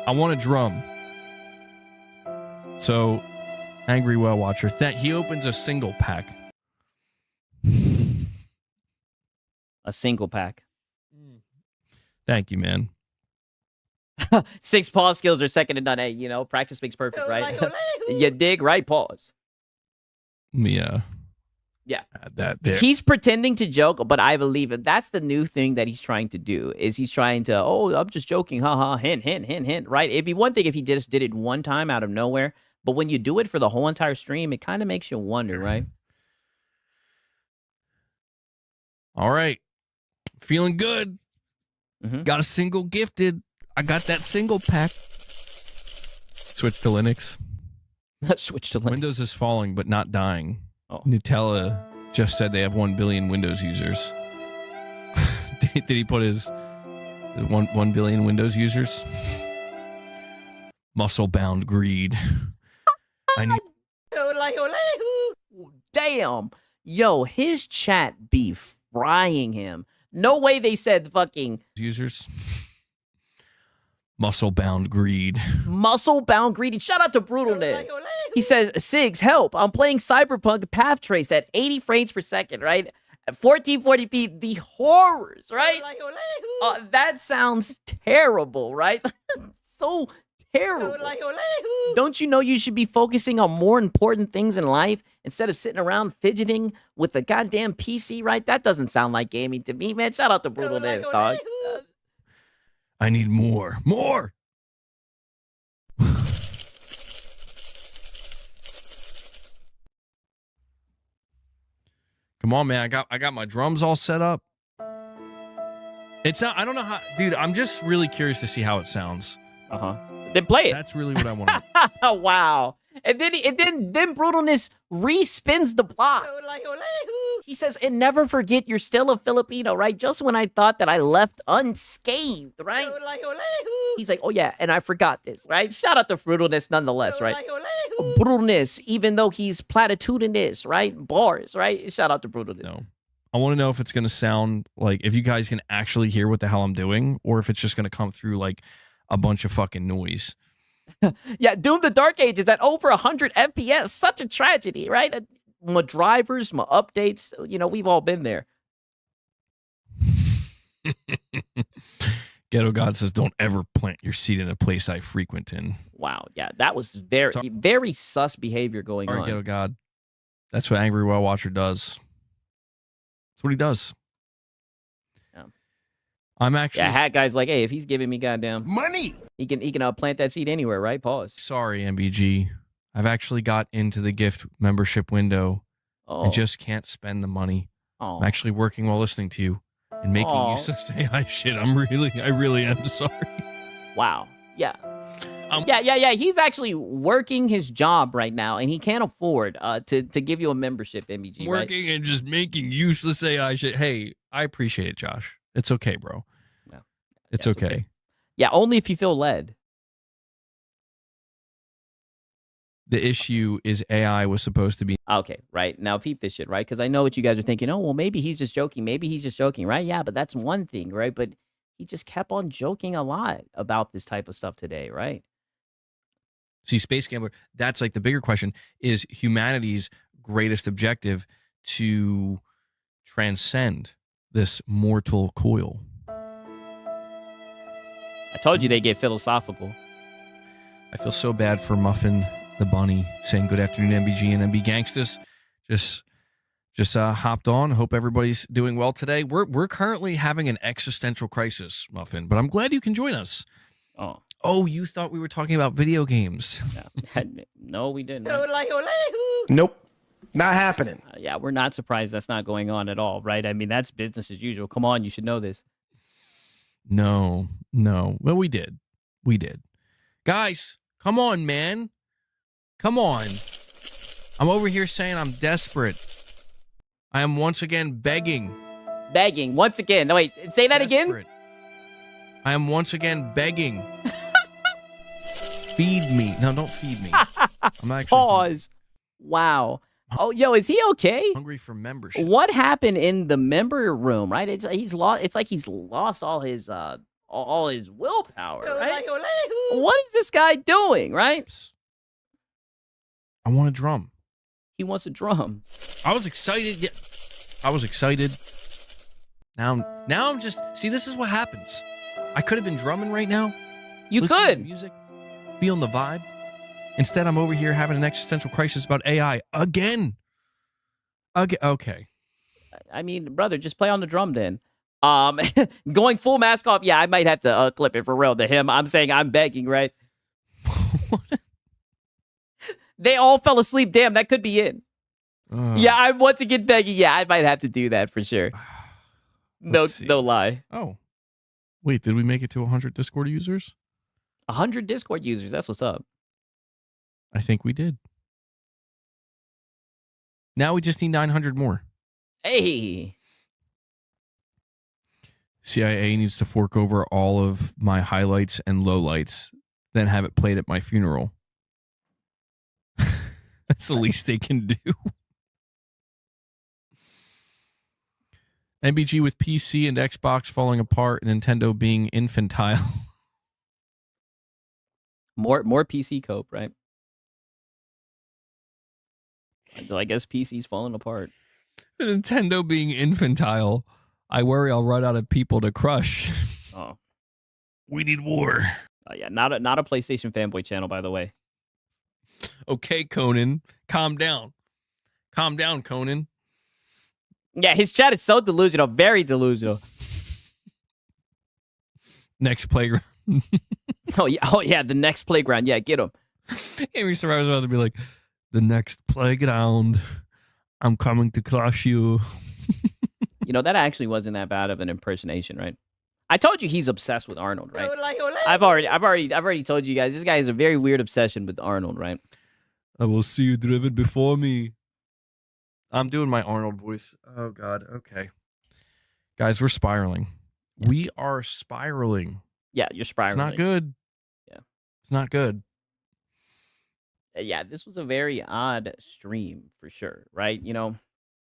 I want a drum. So, Angry Whale Watcher, he opens a single pack. A single pack. Thank you, man. 6 pause skills are second to none. Hey, you know, practice makes perfect, right? You dig, right? Pause. Yeah. Yeah. Add that there. He's pretending to joke, but I believe it. That's the new thing that he's trying to do, is he's trying to, oh, I'm just joking, haha, hint, hint, hint, hint, right? It'd be one thing if he just did it one time out of nowhere, but when you do it for the whole entire stream, it kind of makes you wonder, right? All right. Feeling good. Mm-hmm. Got a single gifted. I got that single pack. Switch to Linux. Switch to Linux. Windows is falling, but not dying. Oh. Nutella just said they have 1 billion Windows users. did he put his 1 billion Windows users? Muscle bound greed. I need Damn. Yo, his chat be frying him. No way they said fucking users. Muscle bound greed. Muscle bound greedy. Shout out to Brutalness. He says, Sigs, help. I'm playing Cyberpunk Path Trace at 80 frames per second, right? At 1440p, the horrors, right? That sounds terrible, right? So terrible. Don't you know you should be focusing on more important things in life instead of sitting around fidgeting with a goddamn PC, right? That doesn't sound like gaming to me, man. Shout out to Brutalness, dog. I need more. More. Come on, man. I got my drums all set up. It's not, I don't know how, dude, I'm just really curious to see how it sounds. Then play it. That's really what I want to. Wow. And then Brutalness respins the block. He says, and never forget you're still a Filipino, right? Just when I thought that I left unscathed, right? He's like, oh yeah, and I forgot this, right? Shout out to Brutalness nonetheless, right? Brutalness, even though he's platitudinous, right? Bars, right? Shout out to Brutalness. No. I want to know if it's going to sound like, if you guys can actually hear what the hell I'm doing, or if it's just going to come through like a bunch of fucking noise. Yeah, Doom the Dark Ages at over 100 FPS. Such a tragedy, right? My drivers, my updates, you know, we've all been there. Ghetto God says, don't ever plant your seed in a place I frequent in. Wow, yeah, that was very sus behavior going on. Ghetto God. That's what Angry Well Watcher does. That's what he does. Yeah. I'm actually... Yeah, hat guy's like, hey, if he's giving me goddamn... Money! He can plant that seed anywhere, right? Pause. Sorry, MBG. I've actually got into the gift membership window. I just can't spend the money. I'm actually working while listening to you and making useless AI shit. I really am sorry. Wow. Yeah. Yeah. He's actually working his job right now, and he can't afford to give you a membership, MBG. Working and just making useless AI shit. Hey, I appreciate it, Josh. It's okay, bro. Yeah. It's okay. Yeah, only if you feel led. The issue is AI was supposed to be... Okay, right. Now peep this shit, right? Because I know what you guys are thinking. Oh, well, maybe he's just joking. Maybe he's just joking, right? Yeah, but that's one thing, right? But he just kept on joking a lot about this type of stuff today, right? See, Space Gambler, that's like the bigger question. Is humanity's greatest objective to transcend this mortal coil? I told you they get philosophical. I feel so bad for Muffin the Bunny saying good afternoon, MBG and MB Gangstas. Just hopped on. Hope everybody's doing well today. We're currently having an existential crisis, Muffin, but I'm glad you can join us. Oh, you thought we were talking about video games? No, we didn't. Nope. Not happening. Yeah, we're not surprised that's not going on at all, right? I mean, that's business as usual. Come on, you should know this. No. Well, we did. Guys, come on, man. Come on. I'm over here saying I'm desperate. I am once again begging. Begging. Once again. No, wait. Say that Desperate. again. I am once again begging. Feed me. No, don't feed me. I'm actually Pause. Wow. Oh, yo, is he okay? hungry for membership. What happened in the member room, right? It's like he's lost all his willpower, right? What is this guy doing, right? I want a drum. He wants a drum. I was excited. Yeah, I was excited. Now I'm just... See, this is what happens. I could have been drumming right now. You listening could. to music, feeling the vibe. Instead, I'm over here having an existential crisis about AI again. Okay. I mean, brother, just play on the drum then. Going full mask off. Yeah, I might have to clip it for real to him. I'm saying I'm begging, right? They all fell asleep. Damn, that could be it. Yeah, I want to get begging. Yeah, I might have to do that for sure. No lie. Oh. Wait, did we make it to 100 Discord users? 100 Discord users. That's what's up. I think we did. Now we just need 900 more. Hey. CIA needs to fork over all of my highlights and lowlights, then have it played at my funeral. That's the least they can do. MBG with PC and Xbox falling apart, Nintendo being infantile. More PC cope, right? So I guess PC's falling apart. Nintendo being infantile. I worry I'll run out of people to crush. Oh, we need war. Yeah, not a PlayStation fanboy channel, by the way. Okay, Conan, calm down. Calm down, Conan. Yeah, his chat is so delusional, very delusional. Next playground. Oh yeah, the next playground. Yeah, get him. Amy Survivor's about to be like, the next playground. I'm coming to crush you. You know, that actually wasn't that bad of an impersonation, right? I told you he's obsessed with Arnold, right? I've already told you guys, this guy has a very weird obsession with Arnold, right? I will see you driven before me. I'm doing my Arnold voice. Oh, God. Okay. Guys, we're spiraling. Yeah. We are spiraling. Yeah, you're spiraling. It's not good. Yeah. It's not good. Yeah, this was a very odd stream for sure, right? You know,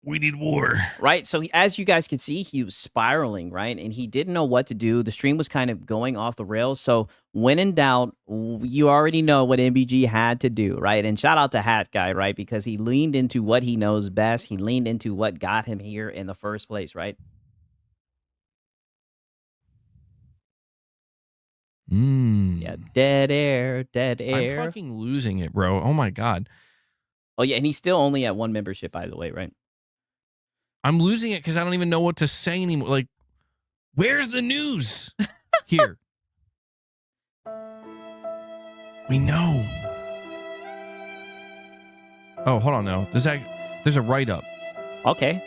we need war. Right? So as you guys can see, he was spiraling, right? And he didn't know what to do. The stream was kind of going off the rails. So when in doubt, you already know what MBG had to do, right? And shout out to Hat Guy, right? Because he leaned into what he knows best. He leaned into what got him here in the first place, right? Yeah, dead air. I'm fucking losing it, bro. Oh, my God. Oh, yeah, and he's still only at 1 membership, by the way, right? I'm losing it because I don't even know what to say anymore. Like, where's the news here? We know. Oh, hold on now. There's a write-up. Okay.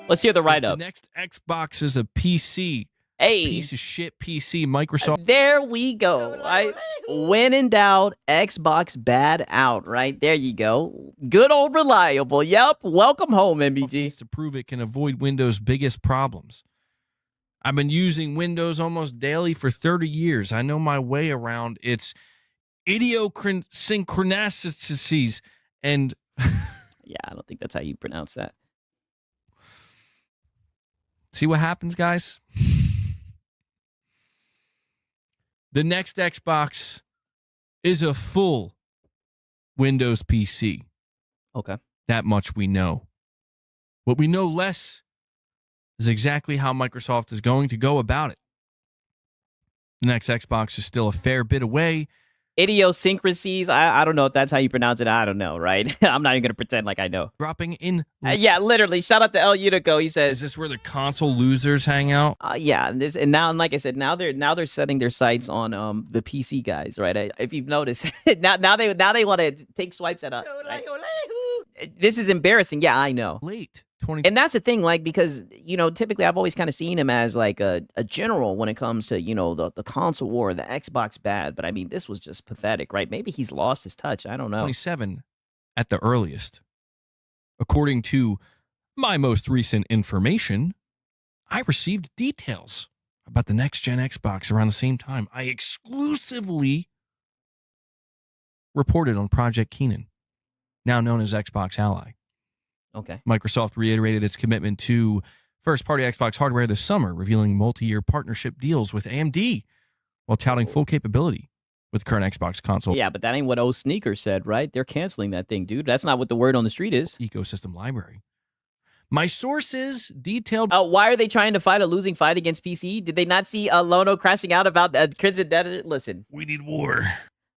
Let's hear the write-up. The next Xbox is a PC. Hey. Piece of shit PC, Microsoft. There we go. Right? When in doubt, Xbox bad out. Right? There you go. Good old reliable. Yep. Welcome home, MBG. To prove it can avoid Windows' biggest problems. I've been using Windows almost daily for 30 years. I know my way around its idiosyncrasies and... Yeah, I don't think that's how you pronounce that. See what happens, guys? The next Xbox is a full Windows PC. Okay. That much we know. What we know less is exactly how Microsoft is going to go about it. The next Xbox is still a fair bit away. Idiosyncrasies. I don't know if that's how you pronounce it. I don't know, right? I'm not even going to pretend like I know. Dropping in. Yeah, literally. Shout out to El Unico. He says, "Is this where the console losers hang out?" Yeah, and now, like I said, now they're setting their sights on the PC guys, right? If you've noticed, now they want to take swipes at us. Right? This is embarrassing. Yeah, I know. Late. And that's the thing, like, because, you know, typically I've always kind of seen him as like a general when it comes to, you know, the console war, the Xbox bad. But I mean, this was just pathetic, right? Maybe he's lost his touch. I don't know. 27 at the earliest. According to my most recent information, I received details about the next gen Xbox around the same time. I exclusively reported on Project Keenan, now known as Xbox Ally. Okay. Microsoft reiterated its commitment to first-party Xbox hardware this summer, revealing multi-year partnership deals with AMD while touting full capability with current Xbox console. Yeah, but that ain't what old Sneaker said, right? They're canceling that thing, dude. That's not what the word on the street is. Ecosystem library. My sources detailed... Why are they trying to fight a losing fight against PC? Did they not see Lono crashing out about Crimson Dead? Listen. We need war.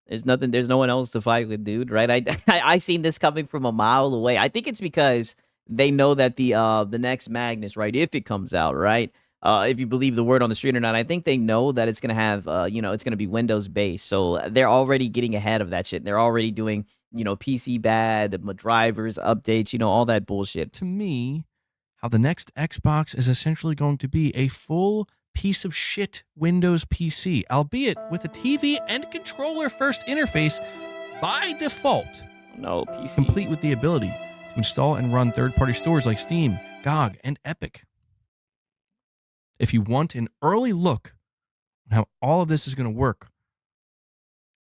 There's no one else to fight with, dude, right? I seen this coming from a mile away. I think it's because they know that the next Magnus, right, if it comes out, right, if you believe the word on the street or not, I think they know that it's going to have, it's going to be Windows-based. So they're already getting ahead of that shit. They're already doing, PC bad, drivers, updates, all that bullshit. To me, how the next Xbox is essentially going to be a full piece of shit Windows PC, albeit with a TV and controller first interface by default. No, PC. Complete with the ability to install and run third-party stores like Steam, GOG, and Epic. If you want an early look on how all of this is going to work,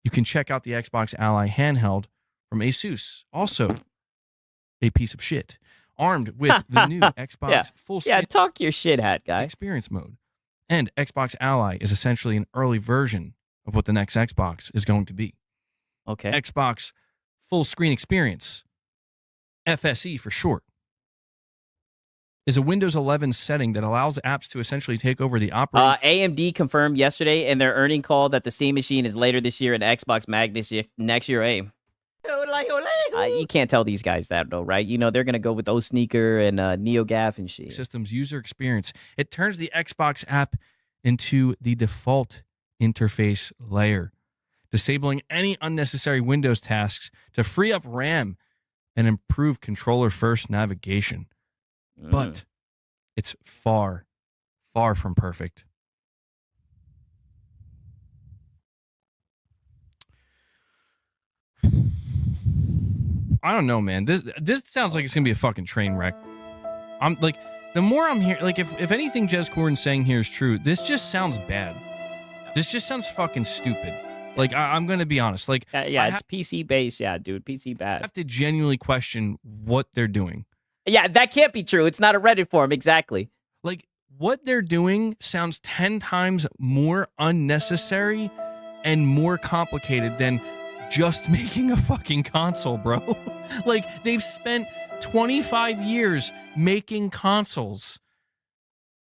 you can check out the Xbox Ally handheld from Asus. Also, a piece of shit. Armed with the new Xbox full screen talk your shit, hat guy. experience mode. And Xbox Ally is essentially an early version of what the next Xbox is going to be. Okay. Xbox full screen experience, FSE for short, is a Windows 11 setting that allows apps to essentially take over the operating. AMD confirmed yesterday in their earning call that the Steam machine is later this year and Xbox Mag next year. Hey, you can't tell these guys that though, right? You know they're gonna go with those sneaker and NeoGAF and shit. System's user experience. It turns the Xbox app into the default interface layer, disabling any unnecessary Windows tasks to free up RAM and improve controller-first navigation. But it's far, far from perfect. I don't know, man. This sounds like it's gonna be a fucking train wreck. I'm like, the more I'm here, like, if anything Jez Corden's saying here is true, this just sounds bad. This just sounds fucking stupid. Like, I'm gonna be honest. Like, it's PC based. Yeah, dude, PC bad. I have to genuinely question what they're doing. Yeah, that can't be true. It's not a Reddit forum, exactly. Like, what they're doing sounds 10 times more unnecessary and more complicated than just making a fucking console, bro. Like, they've spent 25 years making consoles.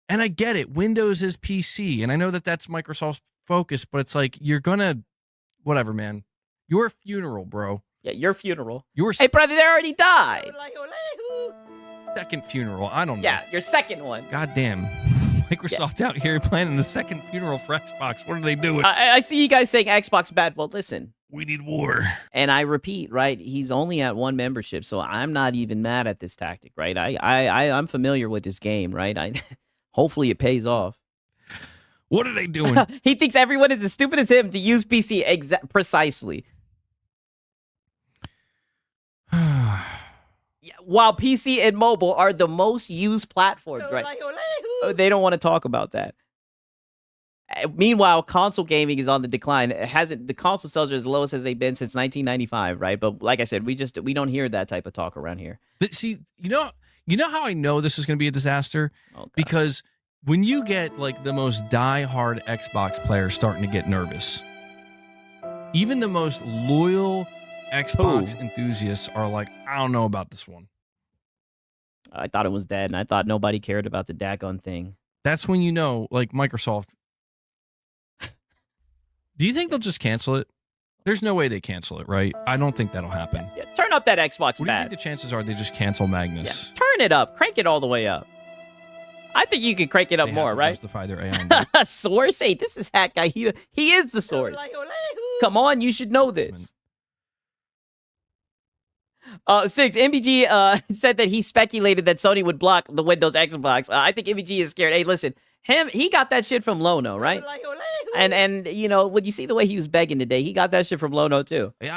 And I get it. Windows is PC. And I know that that's Microsoft's focus, but it's like, you're gonna, whatever, man. Your funeral, bro. Yeah, your funeral. Hey, brother, they already died. Second funeral. I don't know. Yeah, your second one. God damn. Microsoft out here planning the second funeral for Xbox. What are they doing? I see you guys saying Xbox bad. Well, listen. We need war. And I repeat, right? He's only at one membership, so I'm not even mad at this tactic, right? I'm familiar with this game, right? Hopefully it pays off. What are they doing? He thinks everyone is as stupid as him to use PC precisely. While PC and mobile are the most used platforms, right? They don't want to talk about that. Meanwhile, console gaming is on the decline. The console sales are as lowest as they've been since 1995, right? But like I said, we don't hear that type of talk around here. See, you know how I know this is going to be a disaster? Because when you get like the most die-hard Xbox players starting to get nervous, even the most loyal Xbox enthusiasts are like, I don't know about this one. I thought it was dead, and I thought nobody cared about the daggone thing. That's when you know, like, Microsoft. Do you think they'll just cancel it? There's no way they cancel it, right? I don't think that'll happen. Yeah, turn up that Xbox What do you bad. think the chances are they just cancel Magnus? Yeah, turn it up. Crank it all the way up. I think you can crank it up They more, have to right? justify their AI. Source? Hey, this is Hat Guy. He is the source. Come on, you should know this. Six, MBG said that he speculated that Sony would block the Windows Xbox. I think MBG is scared. Hey, listen, he got that shit from Lono, right? And you know, when you see the way he was begging today, he got that shit from Lono too. Hey,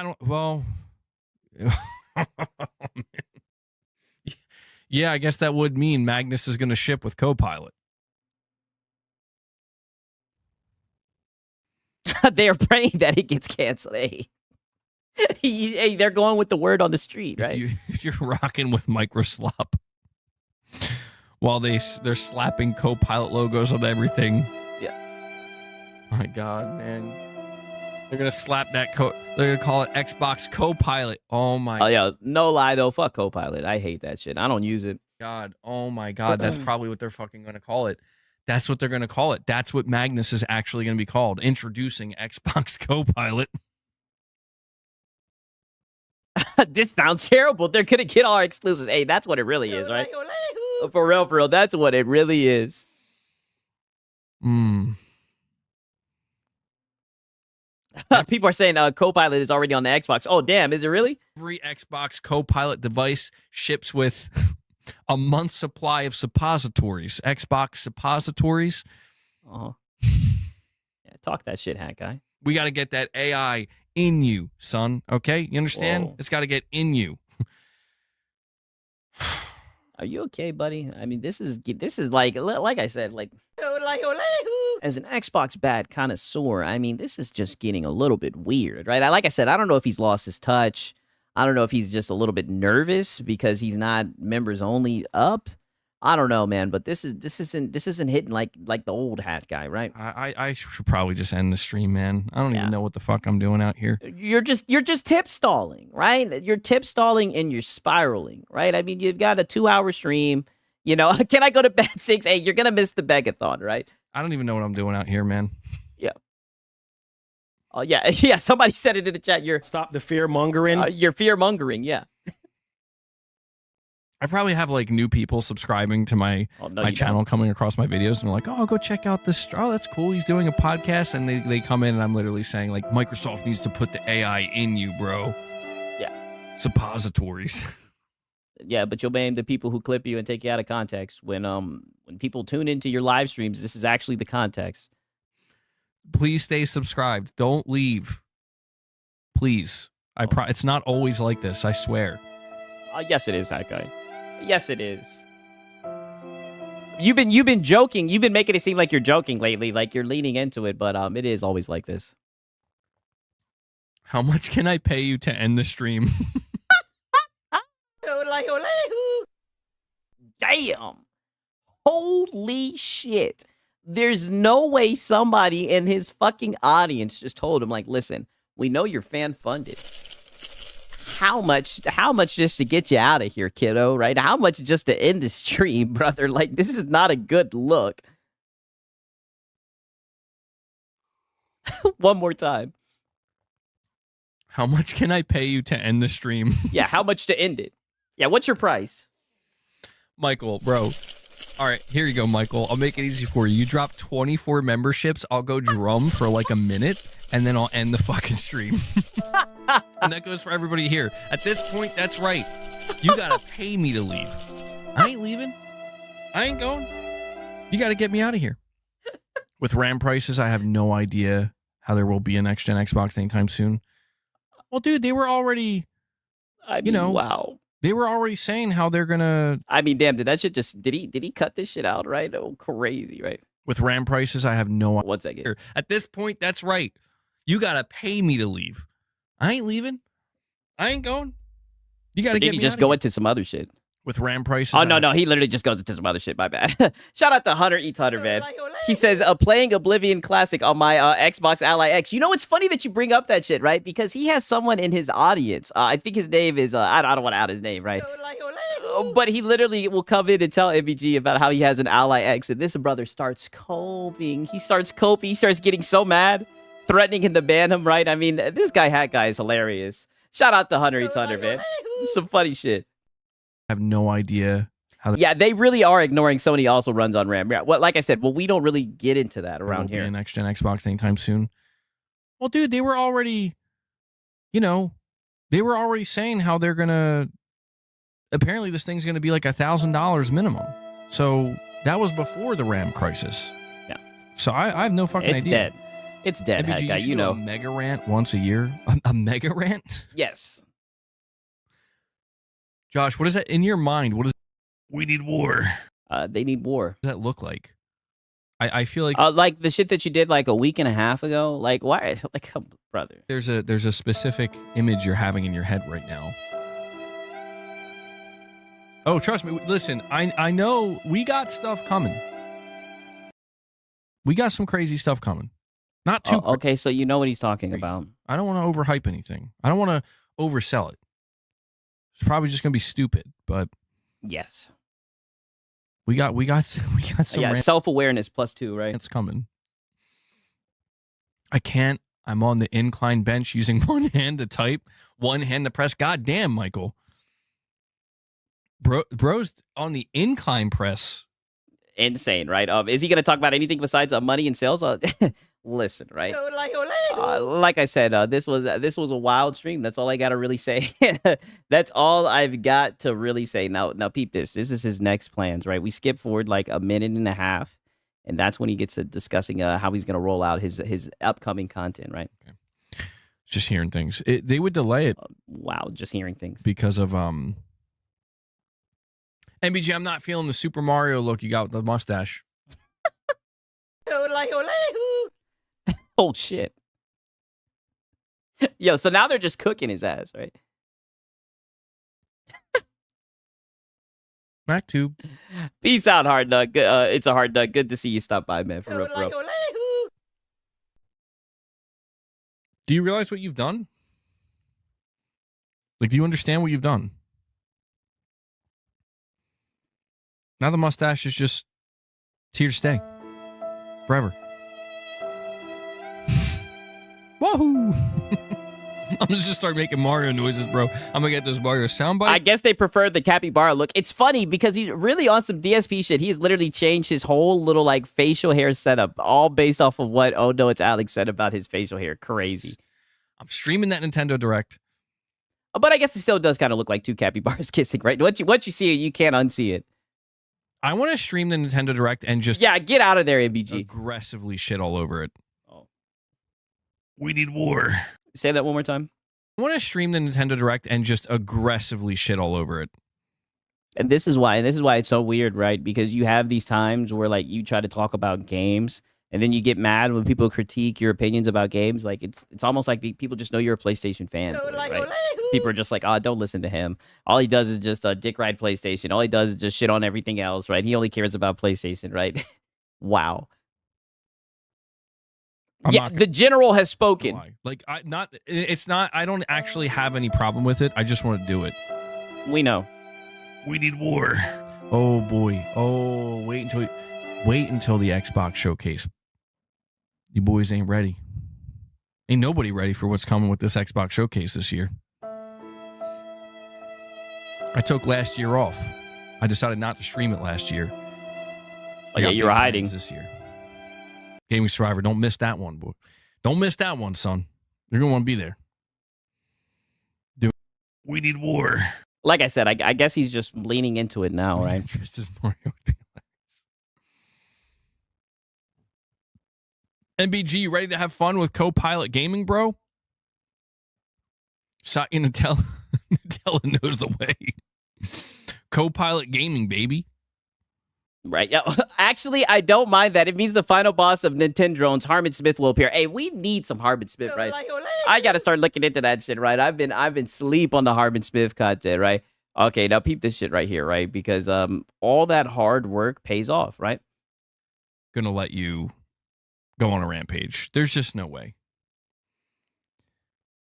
yeah, I guess that would mean Magnus is going to ship with Copilot. They are praying that it gets canceled. Hey, they're going with the word on the street, right? If you're rocking with Microslop while they're slapping Copilot logos on everything. Yeah. My God, man. They're going to slap that they're going to call it Xbox Copilot. Oh, my God. Oh, yeah. No lie, though. Fuck Copilot. I hate that shit. I don't use it. God. Oh, my God. That's probably what they're fucking going to call it. That's what they're going to call it. That's what Magnus is actually going to be called. Introducing Xbox Copilot. This sounds terrible. They're going to get all our exclusives. Hey, that's what it really is, right? For real. That's what it really is. People are saying Copilot is already on the Xbox. Oh, damn. Is it really? Every Xbox Copilot device ships with a month's supply of suppositories. Xbox suppositories. Oh. Yeah, talk that shit, Hat Guy. We got to get that AI in you, son. Okay? You understand? Whoa. It's got to get in you. Are you okay, buddy? I mean, this is like I said, like as an Xbox bad connoisseur, I mean, this is just getting a little bit weird, right? Like I said, I don't know if he's lost his touch. I don't know if he's just a little bit nervous because he's not members only up. I don't know, man, but this isn't hitting like the old hat guy, right? I should probably just end the stream, man. I don't even know what the fuck I'm doing out here. You're just tip stalling, right? You're tip stalling and you're spiraling, right? I mean, you've got a 2-hour stream. You know, can I go to bed 6? Hey, you're gonna miss the begathon, right? I don't even know what I'm doing out here, man. Yeah. Oh yeah, yeah. Somebody said it in the chat. Stop the fear mongering. You're fear mongering. Yeah. I probably have like new people subscribing to my channel, coming across my videos, and they're like, "Oh, go check out this. Oh, that's cool. He's doing a podcast." And they come in, and I'm literally saying like, "Microsoft needs to put the AI in you, bro." Yeah. Suppositories. Yeah, but you'll blame the people who clip you and take you out of context. When people tune into your live streams, this is actually the context. Please stay subscribed. Don't leave. Please. It's not always like this. I swear. Yes, it is, that guy. Yes, it is. You've been joking. You've been making it seem like you're joking lately, like you're leaning into it, but it is always like this. How much can I pay you to end the stream? Damn. Holy shit. There's no way somebody in his fucking audience just told him, like, listen, we know you're fan funded. How much just to get you out of here, kiddo, right? How much just to end the stream, brother? Like, this is not a good look. One more time. How much can I pay you to end the stream? Yeah, how much to end it? Yeah, what's your price? Michael, bro. All right, here you go, Michael. I'll make it easy for you. You drop 24 memberships, I'll go drum for like a minute, and then I'll end the fucking stream. And that goes for everybody here. At this point, that's right. You gotta pay me to leave. I ain't leaving. I ain't going. You gotta get me out of here. With RAM prices, I have no idea how there will be a next-gen Xbox anytime soon. Well, dude, they were already, wow. They were already saying how they're gonna. I mean, damn, did he cut this shit out, right? Oh, crazy, right? With RAM prices, I have no idea. One second. At this point, that's right. You gotta pay me to leave. I ain't leaving. I ain't going. You gotta get me. Did he just go into some other shit? With RAM prices? Oh, no, he literally just goes into some other shit. My bad. Shout out to Hunter Eats Hunter, man. He says, playing Oblivion Classic on my Xbox Ally X. You know, it's funny that you bring up that shit, right? Because he has someone in his audience. I think his name is, I don't want to out his name, right? But he literally will come in and tell MVG about how he has an Ally X. And this brother starts coping. He starts getting so mad, threatening him to ban him, right? I mean, this hat guy is hilarious. Shout out to Hunter Eats Hunter, man. Some funny shit. I have no idea how. Yeah, they really are ignoring somebody also runs on RAM. Yeah, well, like I said, we don't really get into that around here. Be a next gen Xbox anytime soon. Well, dude, they were already, saying how they're gonna. Apparently, this thing's gonna be like $1,000 minimum. So that was before the RAM crisis. Yeah. So I have no fucking idea. It's dead. Hat guy, you know. A mega rant once a year. A mega rant. Yes. Josh, what is that in your mind? We need war. They need war. What does that look like? I feel like like the shit that you did like a week and a half ago. Like why? Like brother. There's a specific image you're having in your head right now. Oh, trust me. Listen, I know we got stuff coming. We got some crazy stuff coming. Not too. Okay, so you know what he's talking about. I don't want to overhype anything. I don't want to oversell it. It's probably just gonna be stupid, but yes, we got some. Yeah, self-awareness +2, right? It's coming. I can't. I'm on the incline bench using one hand to type, one hand to press. God damn, Michael. Bro's on the incline press. Insane, right? Is he gonna talk about anything besides money and sales? Listen, right? Like I said, this was a wild stream. That's all I gotta really say. That's all I've got to really say. Now peep this. This is his next plans, right? We skip forward like a minute and a half, and that's when he gets to discussing how he's gonna roll out his upcoming content, right? Okay. Just hearing things. They would delay it. Wow, just hearing things because of MBG, I'm not feeling the Super Mario look you got with the mustache. Oh, shit. Yo, so now they're just cooking his ass, right? MacTube. Peace out, Hard Nut. It's a Hard Nut. Good to see you stop by, man. For real, for real. Do you realize what you've done? Like, do you understand what you've done? Now the mustache is just it's here to stay. Forever. Wahoo! I'm just start making Mario noises, bro. I'm gonna get those Mario sound bites. I guess they prefer the capybara look. It's funny because he's really on some DSP shit. He's literally changed his whole little like facial hair setup, all based off of what Oh No It's Alex said about his facial hair. Crazy. I'm streaming that Nintendo Direct. But I guess it still does kind of look like two capybaras kissing, right? Once you see it, you can't unsee it. I want to stream the Nintendo Direct and just get out of there, MBG. Aggressively shit all over it. Oh, we need war. Say that one more time. I want to stream the Nintendo Direct and just aggressively shit all over it. And this is why it's so weird, right? Because you have these times where like you try to talk about games and then you get mad when people critique your opinions about games. Like it's almost like people just know you're a PlayStation fan, right? People are just like, oh, don't listen to him. All he does is just dick ride PlayStation. All he does is just shit on everything else, right? He only cares about PlayStation, right? Wow. The general has spoken. Like I don't actually have any problem with it. I just want to do it. We know. We need war. Oh boy. Oh, wait until the Xbox showcase. You boys ain't ready. Ain't nobody ready for what's coming with this Xbox showcase this year. I took last year off. I decided not to stream it last year. Oh, yeah, you were hiding this year. Gaming Survivor, don't miss that one, boy. Don't miss that one, son. You're going to want to be there. We need war. Like I said, I guess he's just leaning into it now, right? Just as Mario would be hilarious. MBG, you ready to have fun with co-pilot gaming, bro? Satya Nutella knows the way. Co-pilot gaming, baby. Right. Yeah. Actually, I don't mind that. It means the final boss of Nintendrones, Harmon Smith, will appear. Hey, we need some Harmon Smith, right? I gotta start looking into that shit, right? I've been sleep on the Harmon Smith content, right? Okay, now peep this shit right here, right? Because all that hard work pays off, right? Gonna let you go on a rampage. There's just no way.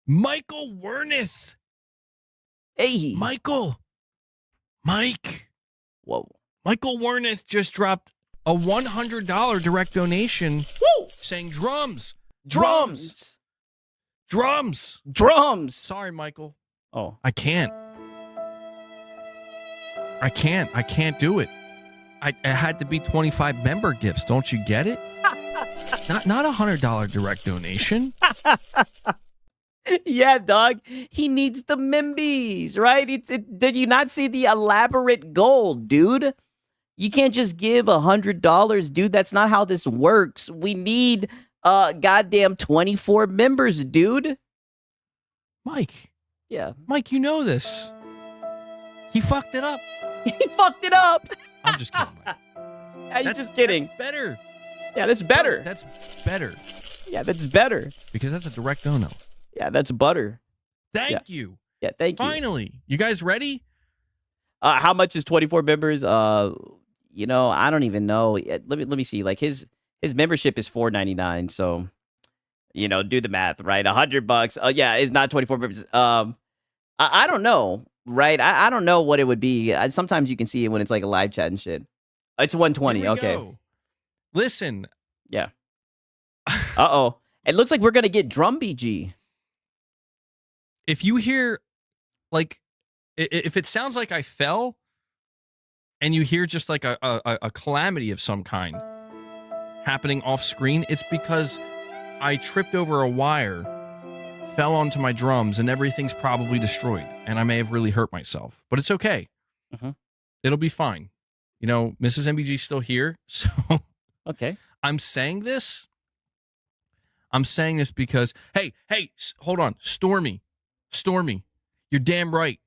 Michael Werneth. Hey. Mike. Whoa. Michael Werneth just dropped a $100 direct donation. Woo! Saying drums. Sorry, Michael. Oh. I can't do it. It had to be 25 member gifts. Don't you get it? not $100 direct donation. Yeah, dog. He needs the Mimbies, right? Did you not see the elaborate goal, dude? You can't just give $100, dude. That's not how this works. We need goddamn 24 members, dude. Mike. Yeah. Mike, you know this. He fucked it up. He fucked it up. I'm just kidding, Mike. Yeah, you're just kidding. That's better. Yeah, that's better. That's better. Yeah, that's better. Because that's a direct dono. Yeah, that's butter. Thank you. Yeah, thank you. Finally. You guys ready? How much is 24 members? I don't even know. Let me see. Like his membership is $4.99. So, do the math, right? $100. Yeah, it's not 24 members. I don't know, right? I don't know what it would be. Sometimes you can see it when it's like a live chat and shit. It's 120. Okay. Go. Listen. Yeah. Uh-oh. It looks like we're gonna get drum BG. If you hear, like, if it sounds like I fell, and you hear just like a calamity of some kind happening off screen, it's because I tripped over a wire, fell onto my drums, and everything's probably destroyed. And I may have really hurt myself, but it's okay. It'll be fine. Mrs. MBG's still here, so okay. I'm saying this because, hey, hold on, Stormy, you're damn right.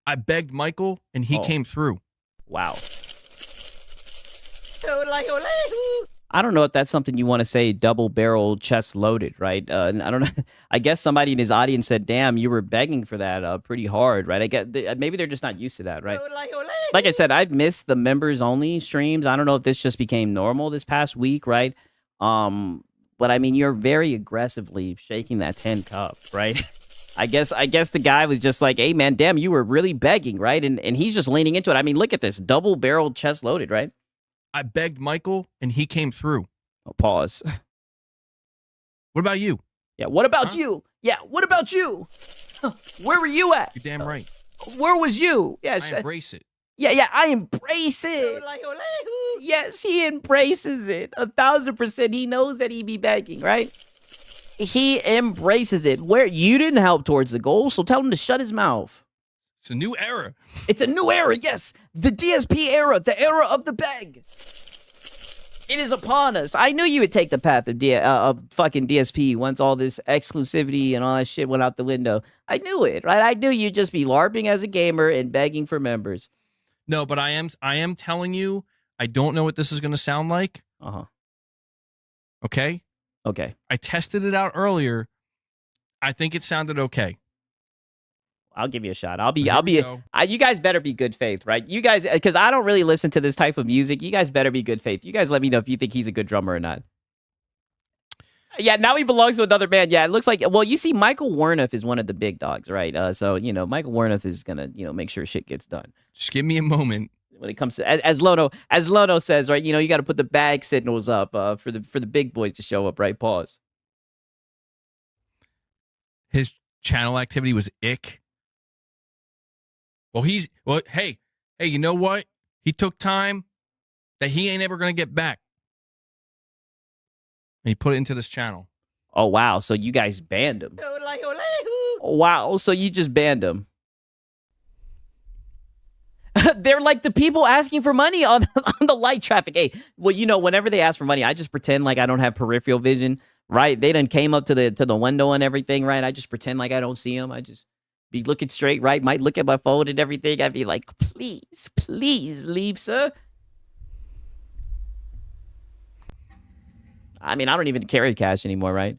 I begged Michael, and he came through. Wow. I don't know if that's something you want to say, double barrel chest loaded, right? I don't know. I guess somebody in his audience said, damn, you were begging for that pretty hard, right? I get maybe they're just not used to that, right? Like I said, I've missed the members only streams. I don't know if this just became normal this past week, right? But I mean, you're very aggressively shaking that 10 cup, right? I guess the guy was just like, hey man, damn, you were really begging, right? And he's just leaning into it. I mean, look at this, double barrel chest loaded, right? I begged Michael, and he came through. Oh, pause. What about you? Yeah, what about you? Yeah, what about you? Where were you at? You're damn right. Where was you? Yes, I embrace it. Yeah, I embrace it. Yes, he embraces it. 1,000%. He knows that he be begging, right? He embraces it. Where you didn't help towards the goal, so tell him to shut his mouth. It's a new era. It's a new era, yes. The DSP era, the era of the beg. It is upon us. I knew you would take the path of fucking DSP once all this exclusivity and all that shit went out the window. I knew it, right? I knew you'd just be LARPing as a gamer and begging for members. No, but I am telling you, I don't know what this is going to sound like. Okay? Okay. I tested it out earlier. I think it sounded okay. I'll give you a shot. You guys better be good faith, right? You guys, because I don't really listen to this type of music. You guys better be good faith. You guys let me know if you think he's a good drummer or not. Yeah, now he belongs to another band. Yeah, it looks like, well, you see, Michael Werniff is one of the big dogs, right? So, Michael Werniff is going to, make sure shit gets done. Just give me a moment. When it comes to, as Lono says, right, you got to put the bag signals up for the big boys to show up, right? Pause. His channel activity was ick. Well, hey, you know what? He took time that he ain't ever going to get back. And he put it into this channel. Oh, wow. So you guys banned him. Wow. So you just banned him. They're like the people asking for money on the light traffic. Hey, well, whenever they ask for money, I just pretend like I don't have peripheral vision, right? They done came up to the window and everything, right? I just pretend like I don't see them. I just be looking straight, right? Might look at my phone and everything. I'd be like, please leave, sir. I mean, I don't even carry cash anymore, right?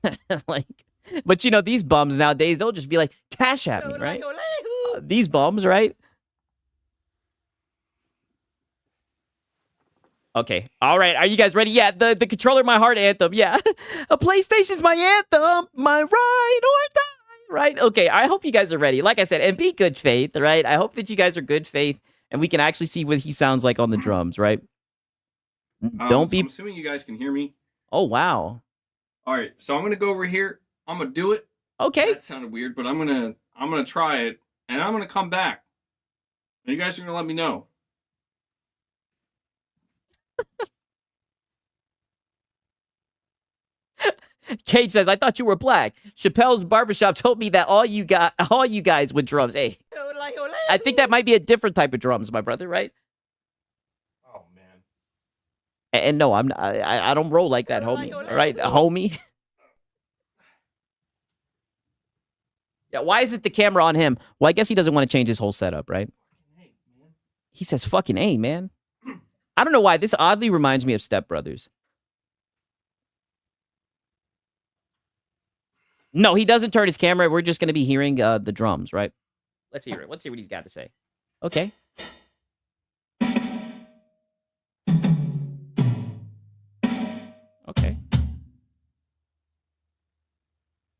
But these bums nowadays, they'll just be like, cash at me, right? These bums, right? Okay. All right. Are you guys ready? Yeah. The Controller My Heart anthem. Yeah. A PlayStation's my anthem. My ride or die. Right? Okay, I hope you guys are ready. Like I said, and be good faith, right? I hope that you guys are good faith, and we can actually see what he sounds like on the drums, right? Don't be... I'm assuming you guys can hear me. Oh, wow. All right, so I'm going to go over here. I'm going to do it. Okay. That sounded weird, but I'm going to try it, and I'm going to come back. And you guys are going to let me know. Cage says, I thought you were black. Chappelle's barbershop told me that all you guys with drums. Hey, I think that might be a different type of drums, my brother, right? Oh, man. And no, I don't roll like that, homie. All right, homie. Yeah, why is it the camera on him? Well, I guess he doesn't want to change his whole setup, right? He says, fucking A, man. I don't know why. This oddly reminds me of Step Brothers. No, he doesn't turn his camera. We're just going to be hearing the drums, right? Let's hear it. Let's see what he's got to say. Okay. Okay.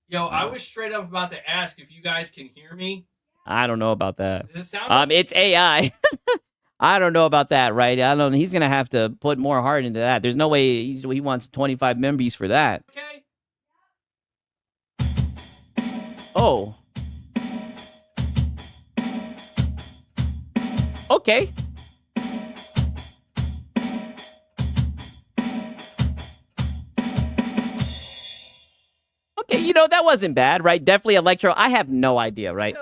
Yo, I was straight up about to ask if you guys can hear me. I don't know about that. Does it sound like it's AI. I don't know about that, right? I don't. He's going to have to put more heart into that. There's no way he wants 25 members for that. okay? Oh. Okay. Okay, that wasn't bad, right? Definitely electro. I have no idea, right?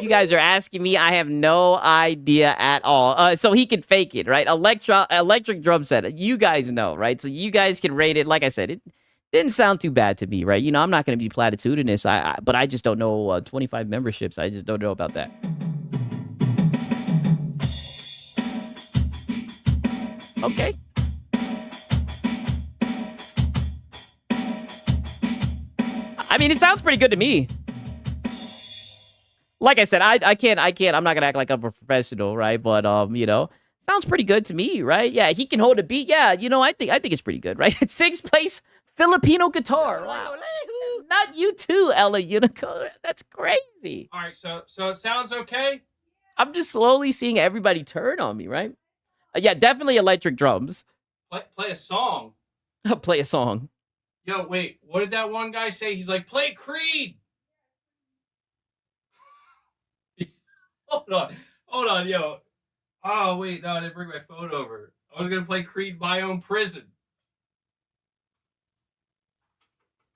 You guys are asking me. I have no idea at all. So he can fake it, right? Electric drum set. You guys know, right? So you guys can rate it. Like I said, it didn't sound too bad to me, right? I'm not going to be platitudinous, but I just don't know 25 memberships. I just don't know about that. Okay. I mean, it sounds pretty good to me. Like I said, I can't, I'm not gonna act like I'm a professional, right? But, you know, sounds pretty good to me, right? Yeah, he can hold a beat. Yeah, you know, I think it's pretty good, right? 6th place Filipino guitar. Wow. Not you too, Ella Unicorn. That's crazy. All right, so it sounds okay. I'm just slowly seeing everybody turn on me, right? Yeah, definitely electric drums. Play a song. Play a song. Yo, wait, what did that one guy say? He's like, play Creed. Hold on, yo. Oh, wait, no, I didn't bring my phone over. I was going to play Creed My Own Prison.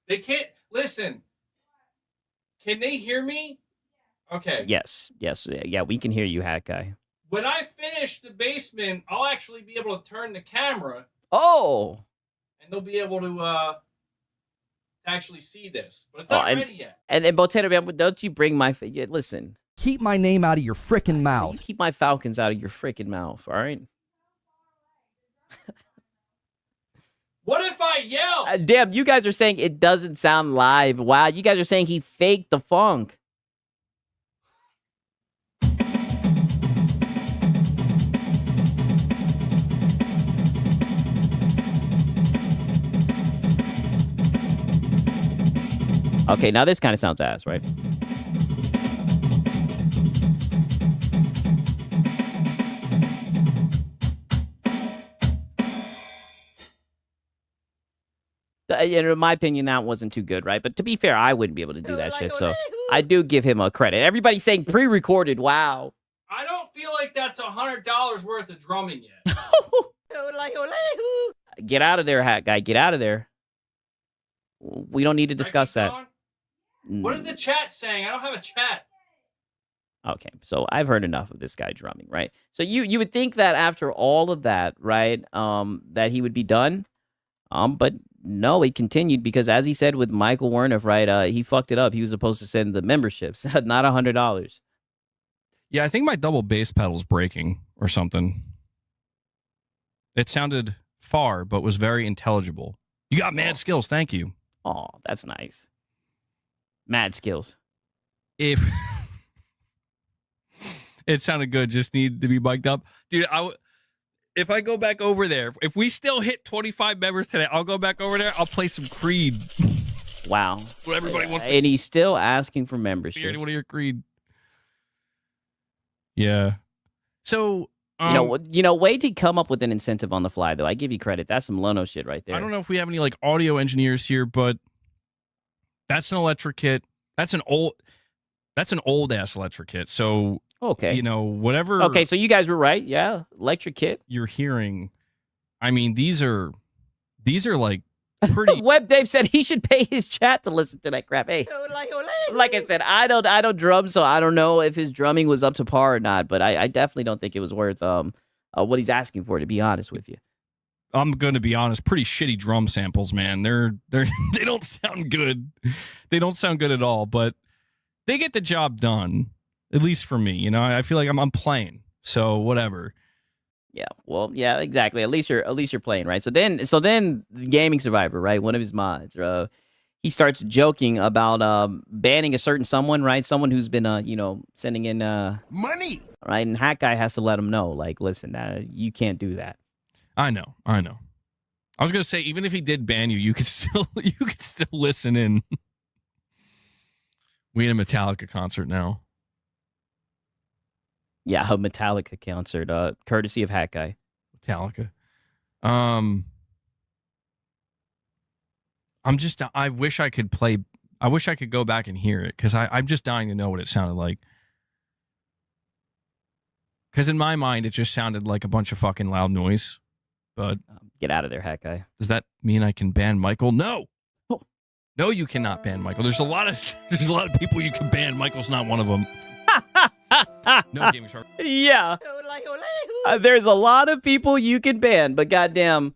They can't, listen. Can they hear me? Okay. Yes, yeah, we can hear you, Hat Guy. When I finish the basement, I'll actually be able to turn the camera. Oh. And they'll be able to actually see this. But it's not ready yet. And Botero, man, don't you bring my... Listen. Keep my name out of your frickin' mouth. You keep my Falcons out of your frickin' mouth, all right? What if I yell? Damn, you guys are saying it doesn't sound live. Wow, you guys are saying he faked the funk. Okay, now this kind of sounds ass, right? In my opinion, that wasn't too good, right? But to be fair, I wouldn't be able to do that shit, so I do give him a credit. Everybody's saying pre-recorded. Wow. I don't feel like that's $100 worth of drumming yet. Get out of there, Hat Guy. Get out of there. We don't need to discuss that. What is the chat saying? I don't have a chat. Okay, so I've heard enough of this guy drumming, right? So you would think that after all of that, right, that he would be done, but no, he continued because as he said with Michael Werniff, right, he fucked it up. He was supposed to send the memberships, not $100. Yeah, I think my double bass pedal's breaking or something. It sounded far, but was very intelligible. You got mad skills, thank you. Oh, that's nice. Mad skills. If it sounded good, just need to be mic'd up. Dude, if I go back over there, if we still hit 25 members today, I'll go back over there. I'll play some Creed. Wow. What everybody wants to... And he's still asking for membership. Hear anyone hear Creed? Yeah. So... You know, way to come up with an incentive on the fly, though. I give you credit. That's some Lono shit right there. I don't know if we have any, like, audio engineers here, but that's an electric kit. That's an old-ass electric kit. So... Okay. You know, whatever. Okay, so you guys were right. Yeah, electric kit. You're hearing. I mean, these are like pretty. Web Dave said he should pay his chat to listen to that crap. Hey, like I said, I don't drum, so I don't know if his drumming was up to par or not. But I definitely don't think it was worth what he's asking for. To be honest with you, I'm going to be honest. Pretty shitty drum samples, man. They don't sound good. They don't sound good at all. But they get the job done. At least for me, you know, I feel like I'm playing, so whatever. Yeah, well, yeah, exactly. At least you're playing, right? So then, Gaming Survivor, right? One of his mods, he starts joking about banning a certain someone, right? Someone who's been, sending in money, right? And Hat Guy has to let him know, like, listen, you can't do that. I know. I was gonna say, even if he did ban you, you could still listen in. We in a Metallica concert now. Yeah, a Metallica concert, courtesy of Hat Guy. Metallica. I wish I could go back and hear it because I'm just dying to know what it sounded like. Because in my mind, it just sounded like a bunch of fucking loud noise. But get out of there, Hat Guy. Does that mean I can ban Michael? No. Oh. No, you cannot ban Michael. There's a lot of people you can ban. Michael's not one of them. No gaming shark. Yeah. There's a lot of people you can ban, but goddamn,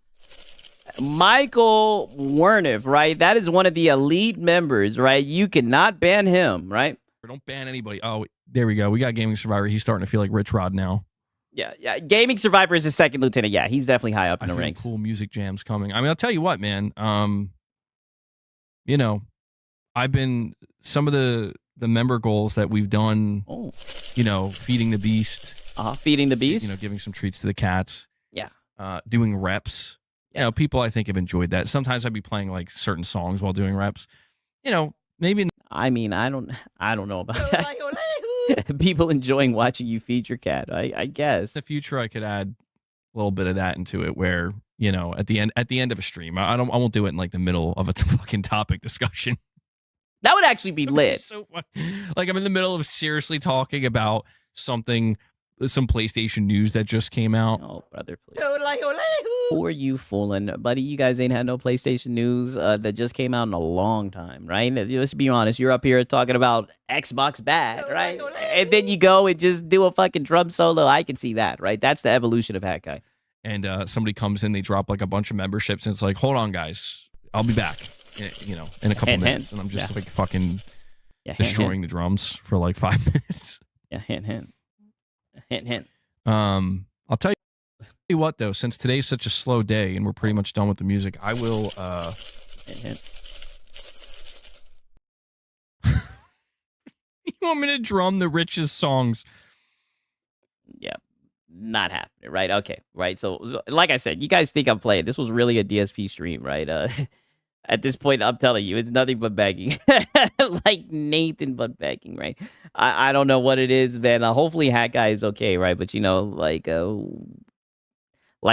Michael Werniff, right? That is one of the elite members, right? You cannot ban him, right? Don't ban anybody. Oh, there we go. We got Gaming Survivor. He's starting to feel like Rich Rod now. Yeah. Gaming Survivor is his second lieutenant. Yeah, he's definitely high up in the ranks. Cool music jams coming. I mean, I'll tell you what, man. You know, I've been some of the member goals that we've done. Oh. You know, feeding the beast. Feeding the beast. You know, giving some treats to the cats. Yeah. Doing reps. You know, people I think have enjoyed that. Sometimes I'd be playing like certain songs while doing reps. You know, maybe. I mean, I don't know about that. People enjoying watching you feed your cat. I guess. In the future, I could add a little bit of that into it, where you know, at the end of a stream, I won't do it in like the middle of a fucking topic discussion. That would actually be lit. So fun. Like I'm in the middle of seriously talking about something, some PlayStation news that just came out. Oh, brother, please. Who are you fooling, buddy? You guys ain't had no PlayStation news that just came out in a long time, right? Let's be honest. You're up here talking about Xbox bad, right? And then you go and just do a fucking drum solo. I can see that, right? That's the evolution of Hat Guy. And somebody comes in, they drop like a bunch of memberships, and it's like, hold on, guys, I'll be back. You know, in a couple minutes, and I'm just like fucking destroying the drums for like 5 minutes. Yeah, hint. I'll tell you what though, since today's such a slow day and we're pretty much done with the music, I will hint. You want me to drum the richest songs? Yeah, not happening, right? Okay, right. So like I said, you guys think I'm playing. This was really a DSP stream, right? At this point, I'm telling you, it's nothing but begging. Like Nathan but begging, right? I don't know what it is, man. Hopefully Hat Guy is okay, right? But you know, like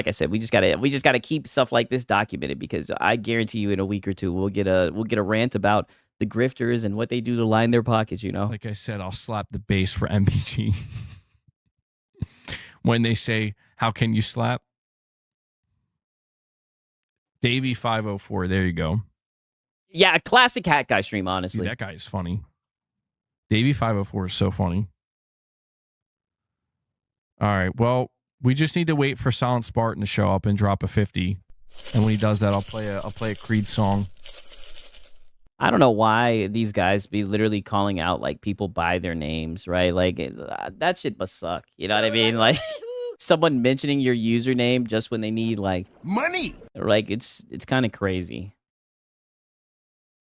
I said, we just gotta keep stuff like this documented, because I guarantee you in a week or two we'll get a rant about the grifters and what they do to line their pockets, you know? Like I said, I'll slap the bass for MBG. When they say, how can you slap? Davey 504, there you go. Yeah, a classic Hat Guy stream, honestly. Dude, that guy is funny. Davey 504 is so funny. All right, well, we just need to wait for Silent Spartan to show up and drop a 50. And when he does that, I'll play a Creed song. I don't know why these guys be literally calling out like people by their names, right? Like that shit must suck. You know what I mean? Like someone mentioning your username just when they need like money. Like it's kind of crazy.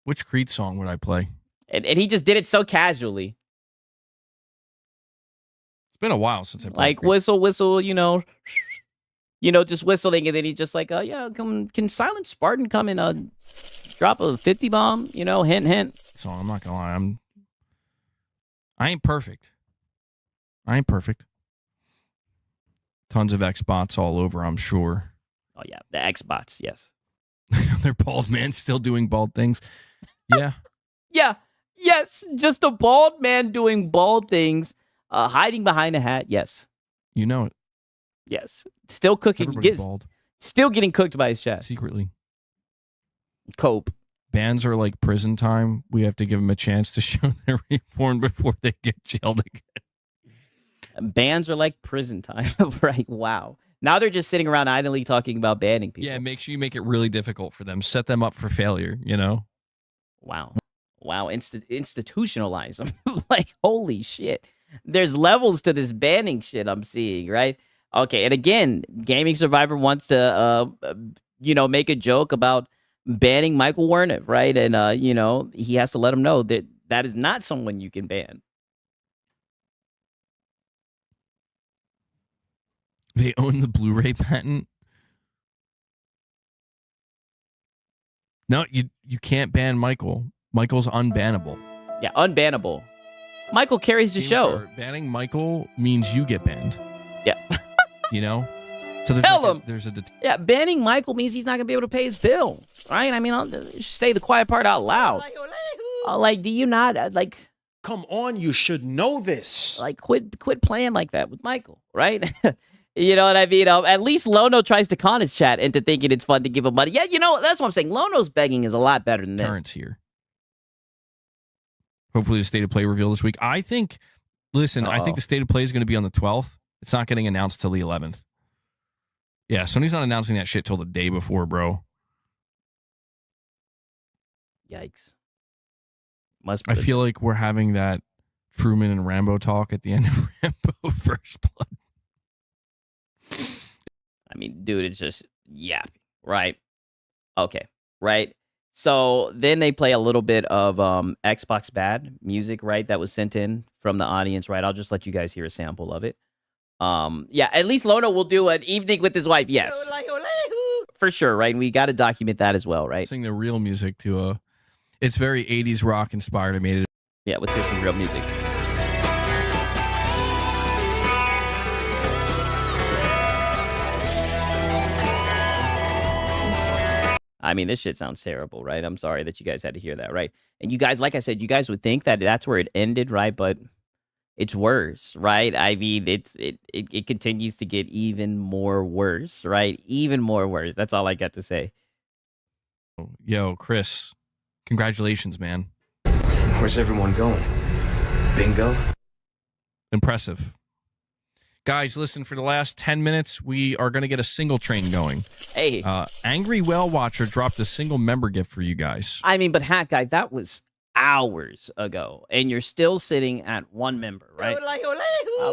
Which Creed song would I play? And he just did it so casually. It's been a while since I played like Creed. whistle, you know, just whistling, and then he's just like, oh yeah, can Silent Spartan come and drop a 50 bomb? You know, hint. So I'm not gonna lie, I ain't perfect. Tons of Xbots all over, I'm sure. Oh yeah, the Xbots, yes. They're bald man still doing bald things. Yeah. Yeah. Yes, just a bald man doing bald things, hiding behind a hat. Yes. You know it. Yes. Still cooking. Everybody's bald. Still getting cooked by his chat. Secretly. Cope. Bans are like prison time. We have to give them a chance to show their reborn before they get jailed again. Bans are like prison time. Right. Wow. Now they're just sitting around idly talking about banning people. Yeah, make sure you make it really difficult for them. Set them up for failure, you know? Wow. Institutionalize them. Like, holy shit. There's levels to this banning shit I'm seeing, right? Okay, and again, Gaming Survivor wants to, make a joke about banning Michael Wernick, right? And, he has to let him know that that is not someone you can ban. They own the Blu-ray patent. No, you can't ban Michael. Michael's unbannable. Yeah, unbannable. Michael carries the show. Banning Michael means you get banned. Yeah. You know? So there's yeah, banning Michael means he's not going to be able to pay his bill. Right? I mean, I'll say the quiet part out loud. Do you not, Come on, you should know this. Like, quit playing like that with Michael, right? You know what I mean? At least Lono tries to con his chat into thinking it's fun to give him money. Yeah, that's what I'm saying. Lono's begging is a lot better than this. Terrence here. Hopefully the State of Play reveal this week. I think the State of Play is going to be on the 12th. It's not getting announced till the 11th. Yeah, Sony's not announcing that shit till the day before, bro. Yikes. I feel like we're having that Truman and Rambo talk at the end of Rambo First Blood. I mean, dude, it's just yapping, right? Okay, right. So then they play a little bit of Xbox Bad music, right? That was sent in from the audience, right? I'll just let you guys hear a sample of it. Yeah, at least Lono will do an evening with his wife. Yes, for sure, right? And we got to document that as well, right? Sing the real music to it's very 80s rock inspired. I made it. Yeah, let's hear some real music. I mean, this shit sounds terrible, right? I'm sorry that you guys had to hear that, right? And you guys, like I said, you guys would think that that's where it ended, right? But it's worse, right? I mean, it continues to get even more worse, right? Even more worse. That's all I got to say. Yo, Chris, congratulations, man. Where's everyone going? Bingo? Impressive. Guys, listen, for the last 10 minutes, we are going to get a single train going. Hey. Angry Whale Watcher dropped a single member gift for you guys. I mean, but Hat Guy, that was hours ago, and you're still sitting at one member, right?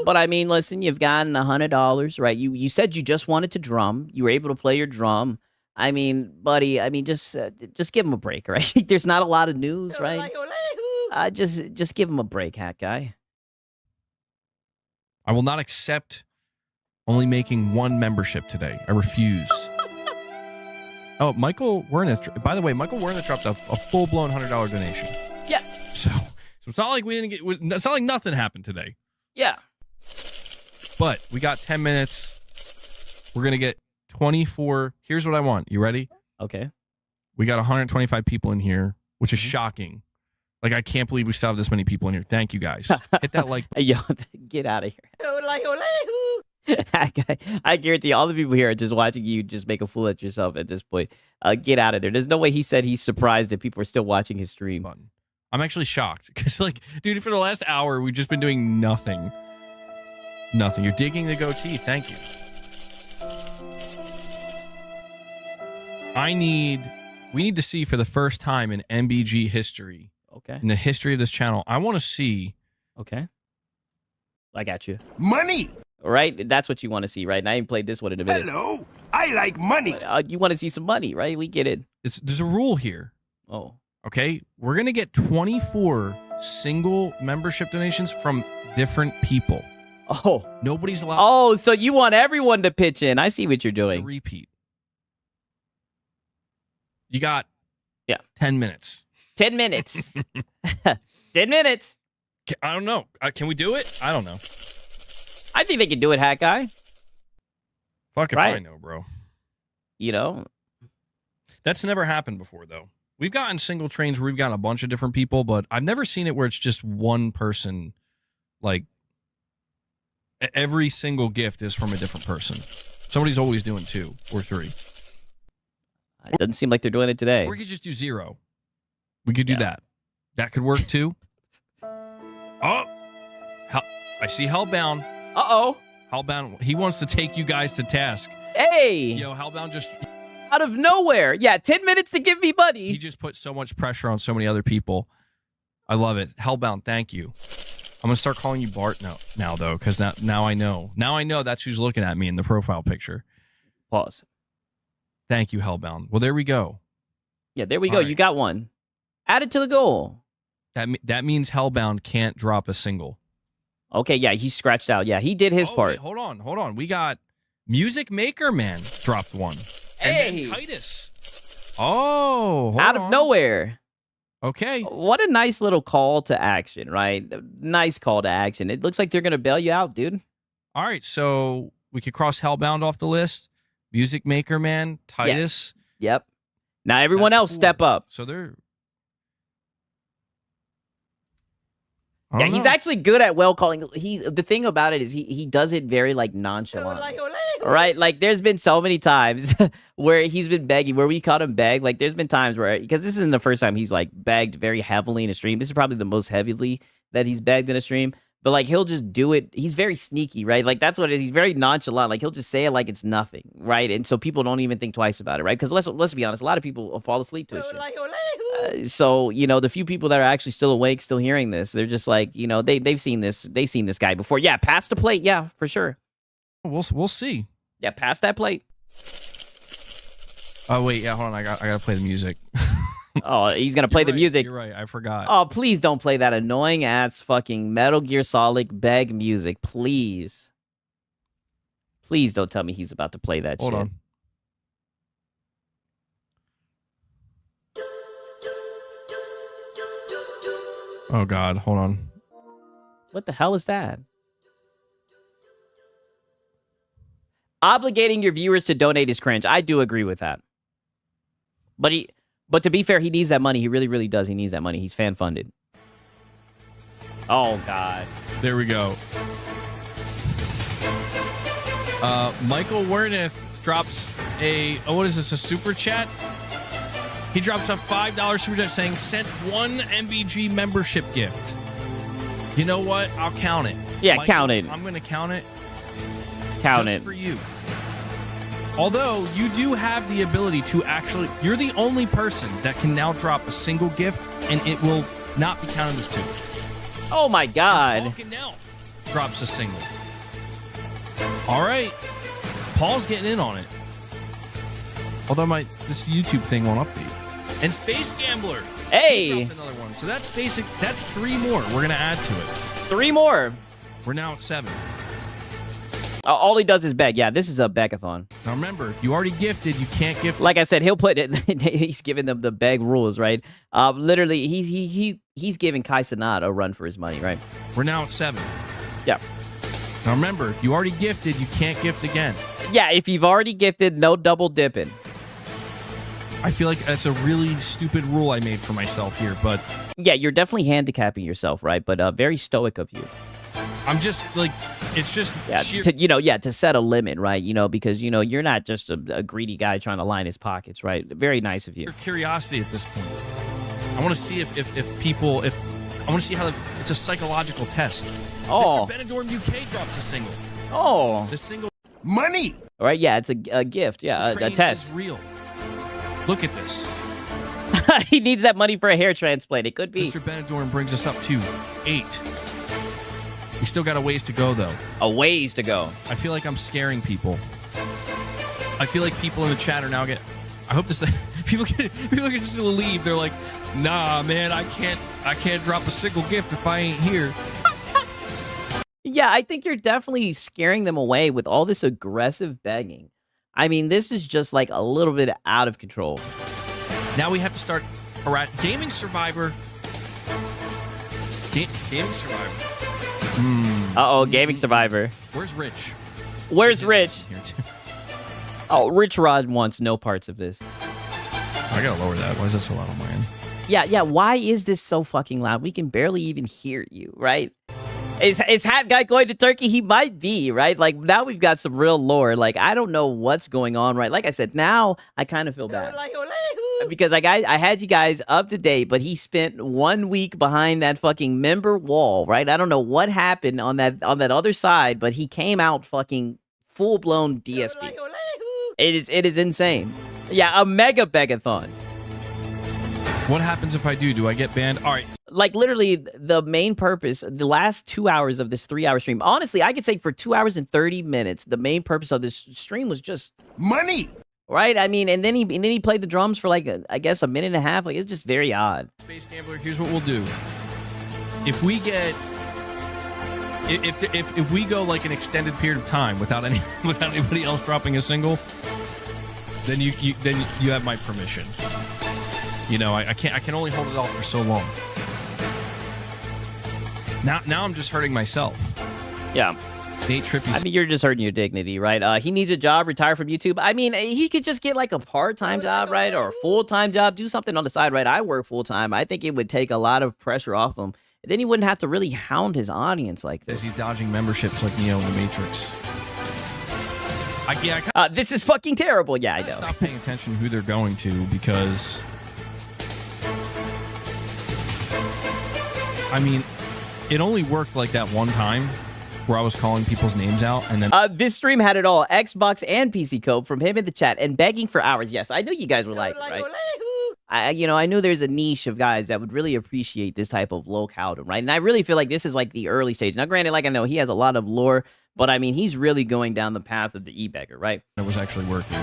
But I mean, listen, you've gotten $100, right? You said you just wanted to drum. You were able to play your drum. I mean, buddy, I mean, just give him a break, right? There's not a lot of news, right? Just give him a break, Hat Guy. I will not accept only making one membership today. I refuse. Oh, Michael Werner. By the way, Michael Werner dropped a full-blown $100 donation. Yeah. So it's not like we didn't get. It's not like nothing happened today. Yeah. But we got 10 minutes. We're gonna get 24. Here's what I want. You ready? Okay. We got 125 people in here, which is shocking. Like, I can't believe we still have this many people in here. Thank you, guys. Hit that like button. Yo, get out of here. I guarantee you, all the people here are just watching you just make a fool at yourself at this point. Get out of there. There's no way he said he's surprised that people are still watching his stream. I'm actually shocked. Because, like, dude, for the last hour, we've just been doing nothing. Nothing. You're digging the goatee. Thank you. We need to see for the first time in MBG history. Okay. In the history of this channel, I want to see. Okay. I got you. Money! Right? That's what you want to see, right? And I ain't played this one in a minute. Hello! I like money! You want to see some money, right? We get it. There's a rule here. Oh. Okay? We're going to get 24 single membership donations from different people. Oh. Nobody's allowed. Oh, so you want everyone to pitch in. I see what you're doing. Repeat. You got 10 minutes. 10 minutes. 10 minutes. I don't know. Can we do it? I don't know. I think they can do it, Hat Guy. Fuck if I know, bro. You know? That's never happened before, though. We've gotten single trains where we've gotten a bunch of different people, but I've never seen it where it's just one person. Like, every single gift is from a different person. Somebody's always doing 2 or 3. It doesn't seem like they're doing it today. Or we could just do 0. We could do that. That could work too. Oh, I see Hellbound. Uh-oh. Hellbound, he wants to take you guys to task. Hey. Yo, Hellbound just... out of nowhere. Yeah, 10 minutes to give me money. He just put so much pressure on so many other people. I love it. Hellbound, thank you. I'm going to start calling you Bart now though, because now I know. Now I know that's who's looking at me in the profile picture. Pause. Thank you, Hellbound. Well, there we go. Yeah, there we go. Right. You got one. Add it to the goal. That means Hellbound can't drop a single. Okay, yeah, he's scratched out. Yeah, he did his part. Wait, hold on. We got Music Maker Man dropped one. Hey. And then Titus. Oh, out of nowhere. Okay. What a nice little call to action, right? Nice call to action. It looks like they're going to bail you out, dude. All right, so we could cross Hellbound off the list. Music Maker Man, Titus. Yes. Yep. Now everyone else step up. So they're... Yeah, he's actually good at well calling. The thing about it is he does it very like nonchalant, right? Like there's been so many times where he's been begging, where we caught him beg. Like there's been times where, because this isn't the first time he's like begged very heavily in a stream. This is probably the most heavily that he's begged in a stream. But like he'll just do it. He's very sneaky, right? Like that's what it is. He's very nonchalant. Like he'll just say it like it's nothing, right? And so people don't even think twice about it, right? Because let's be honest, a lot of people will fall asleep to his shit. So you know, the few people that are actually still awake, still hearing this, they're just like, you know, they've seen this guy before. Yeah, pass the plate. Yeah, for sure. We'll see. Yeah, pass that plate. Oh wait, yeah, hold on. I gotta play the music. Oh, he's gonna play the music. You're right. I forgot. Oh, please don't play that annoying ass fucking Metal Gear Solid beg music, please. Please don't tell me he's about to play that Hold shit. on. Oh God, hold on. What the hell is that? Obligating your viewers to donate is cringe. I do agree with that. But to be fair, he needs that money. He really, really does. He needs that money. He's fan funded. Oh God. There we go. Michael Werniff drops what is this, a super chat? He drops a $5 super chat saying, sent 1 MBG membership gift. You know what? I'll count it. Yeah, Michael, count it. I'm going to count it. Count just it. for you. Although you do have the ability to actually, you're the only person that can now drop a single gift and it will not be counted as 2. Oh my God. Paul Cannell drops a single. All right. Paul's getting in on it. Although this YouTube thing won't update. And Space Gambler. Hey. Another one. So that's basic. That's 3 more. We're gonna add to it. 3 more. We're now at 7. All he does is beg. Yeah, this is a begathon. Now remember, if you already gifted, you can't gift. Like I said, he'll put it. He's giving them the beg rules, right? Literally, he's giving Kai Cenat a run for his money, right? We're now at 7. Yeah. Now remember, if you already gifted, you can't gift again. Yeah, if you've already gifted, no double dipping. I feel like that's a really stupid rule I made for myself here, but yeah, you're definitely handicapping yourself, right? But very stoic of you. I'm just like, it's just sheer... to set a limit, right? Because you're not just a greedy guy trying to line his pockets, right? Very nice of you. Curiosity at this point. I want to see if people I want to see how it's a psychological test. Oh, Mr. Benidorm UK drops a single. Oh, the single money. All right, yeah, it's a gift, yeah, a test. Is real. Look at this. He needs that money for a hair transplant. It could be. Mr. Benidorm brings us up to 8. We still got a ways to go, though. A ways to go. I feel like I'm scaring people. I feel like people in the chat are now I hope this people get just gonna leave. They're like, nah, man, I can't drop a single gift if I ain't here. Yeah, I think you're definitely scaring them away with all this aggressive begging. I mean, this is just like a little bit out of control. Now we have to start Gaming Survivor. Gaming Survivor. Uh-oh, Gaming Survivor. Where's Rich? Where's Rich? Oh, Rich Rod wants no parts of this. I gotta lower that. Why is that so loud on my end? Yeah, why is this so fucking loud? We can barely even hear you, right? Is Hat Guy going to Turkey? He might be, right? Like, now we've got some real lore. Like, I don't know what's going on, right? Like I said, now I kind of feel bad. Because I had you guys up to date, but he spent 1 week behind that fucking member wall, right? I don't know what happened on that other side, but he came out fucking full-blown DSP. It is insane. Yeah, a mega begathon. What happens if I do? Do I get banned? All right. Like, literally, the main purpose, the last 2 hours of this 3-hour stream, honestly, I could say for 2 hours and 30 minutes, the main purpose of this stream was just money. Right? I mean, and then he played the drums for like, I guess, a minute and a half. Like, it's just very odd. Space Gambler, here's what we'll do. If we get... If we go like an extended period of time without anybody else dropping a single, then you have my permission. I can only hold it off for so long. Now I'm just hurting myself. Yeah. Nate Trippy. I mean, you're just hurting your dignity, right? He needs a job, retire from YouTube. I mean, he could just get like a part-time job, right? Or a full-time job, do something on the side, right? I work full-time. I think it would take a lot of pressure off him. Then he wouldn't have to really hound his audience like this. He's dodging memberships like Neo in the Matrix. This is fucking terrible. Yeah, I know. Stop paying attention to who they're going to because... I mean, it only worked like that one time where I was calling people's names out, and then this stream had it all: Xbox and PC code from him in the chat, and begging for hours. Yes, I knew you guys were like, right? I knew there's a niche of guys that would really appreciate this type of locale, right? And I really feel like this is like the early stage. Now, granted, like I know he has a lot of lore, but I mean, he's really going down the path of the e-beggar, right? It was actually working.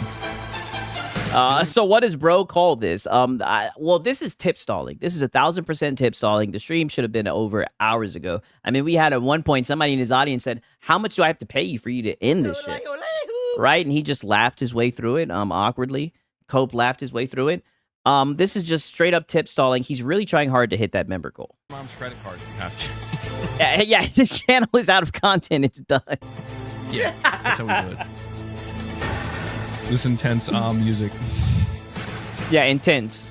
So what does bro call this? Well, this is tip stalling. This is 1,000% tip stalling. The stream should have been over hours ago. I mean, we had at one point somebody in his audience said, "How much do I have to pay you for you to end this shit?" Right? And he just laughed his way through it, awkwardly. Cope laughed his way through it. This is just straight up tip stalling. He's really trying hard to hit that member goal. Mom's credit card. You have to. Yeah, this channel is out of content. It's done. Yeah, that's how we do it. This intense music. Yeah, intense.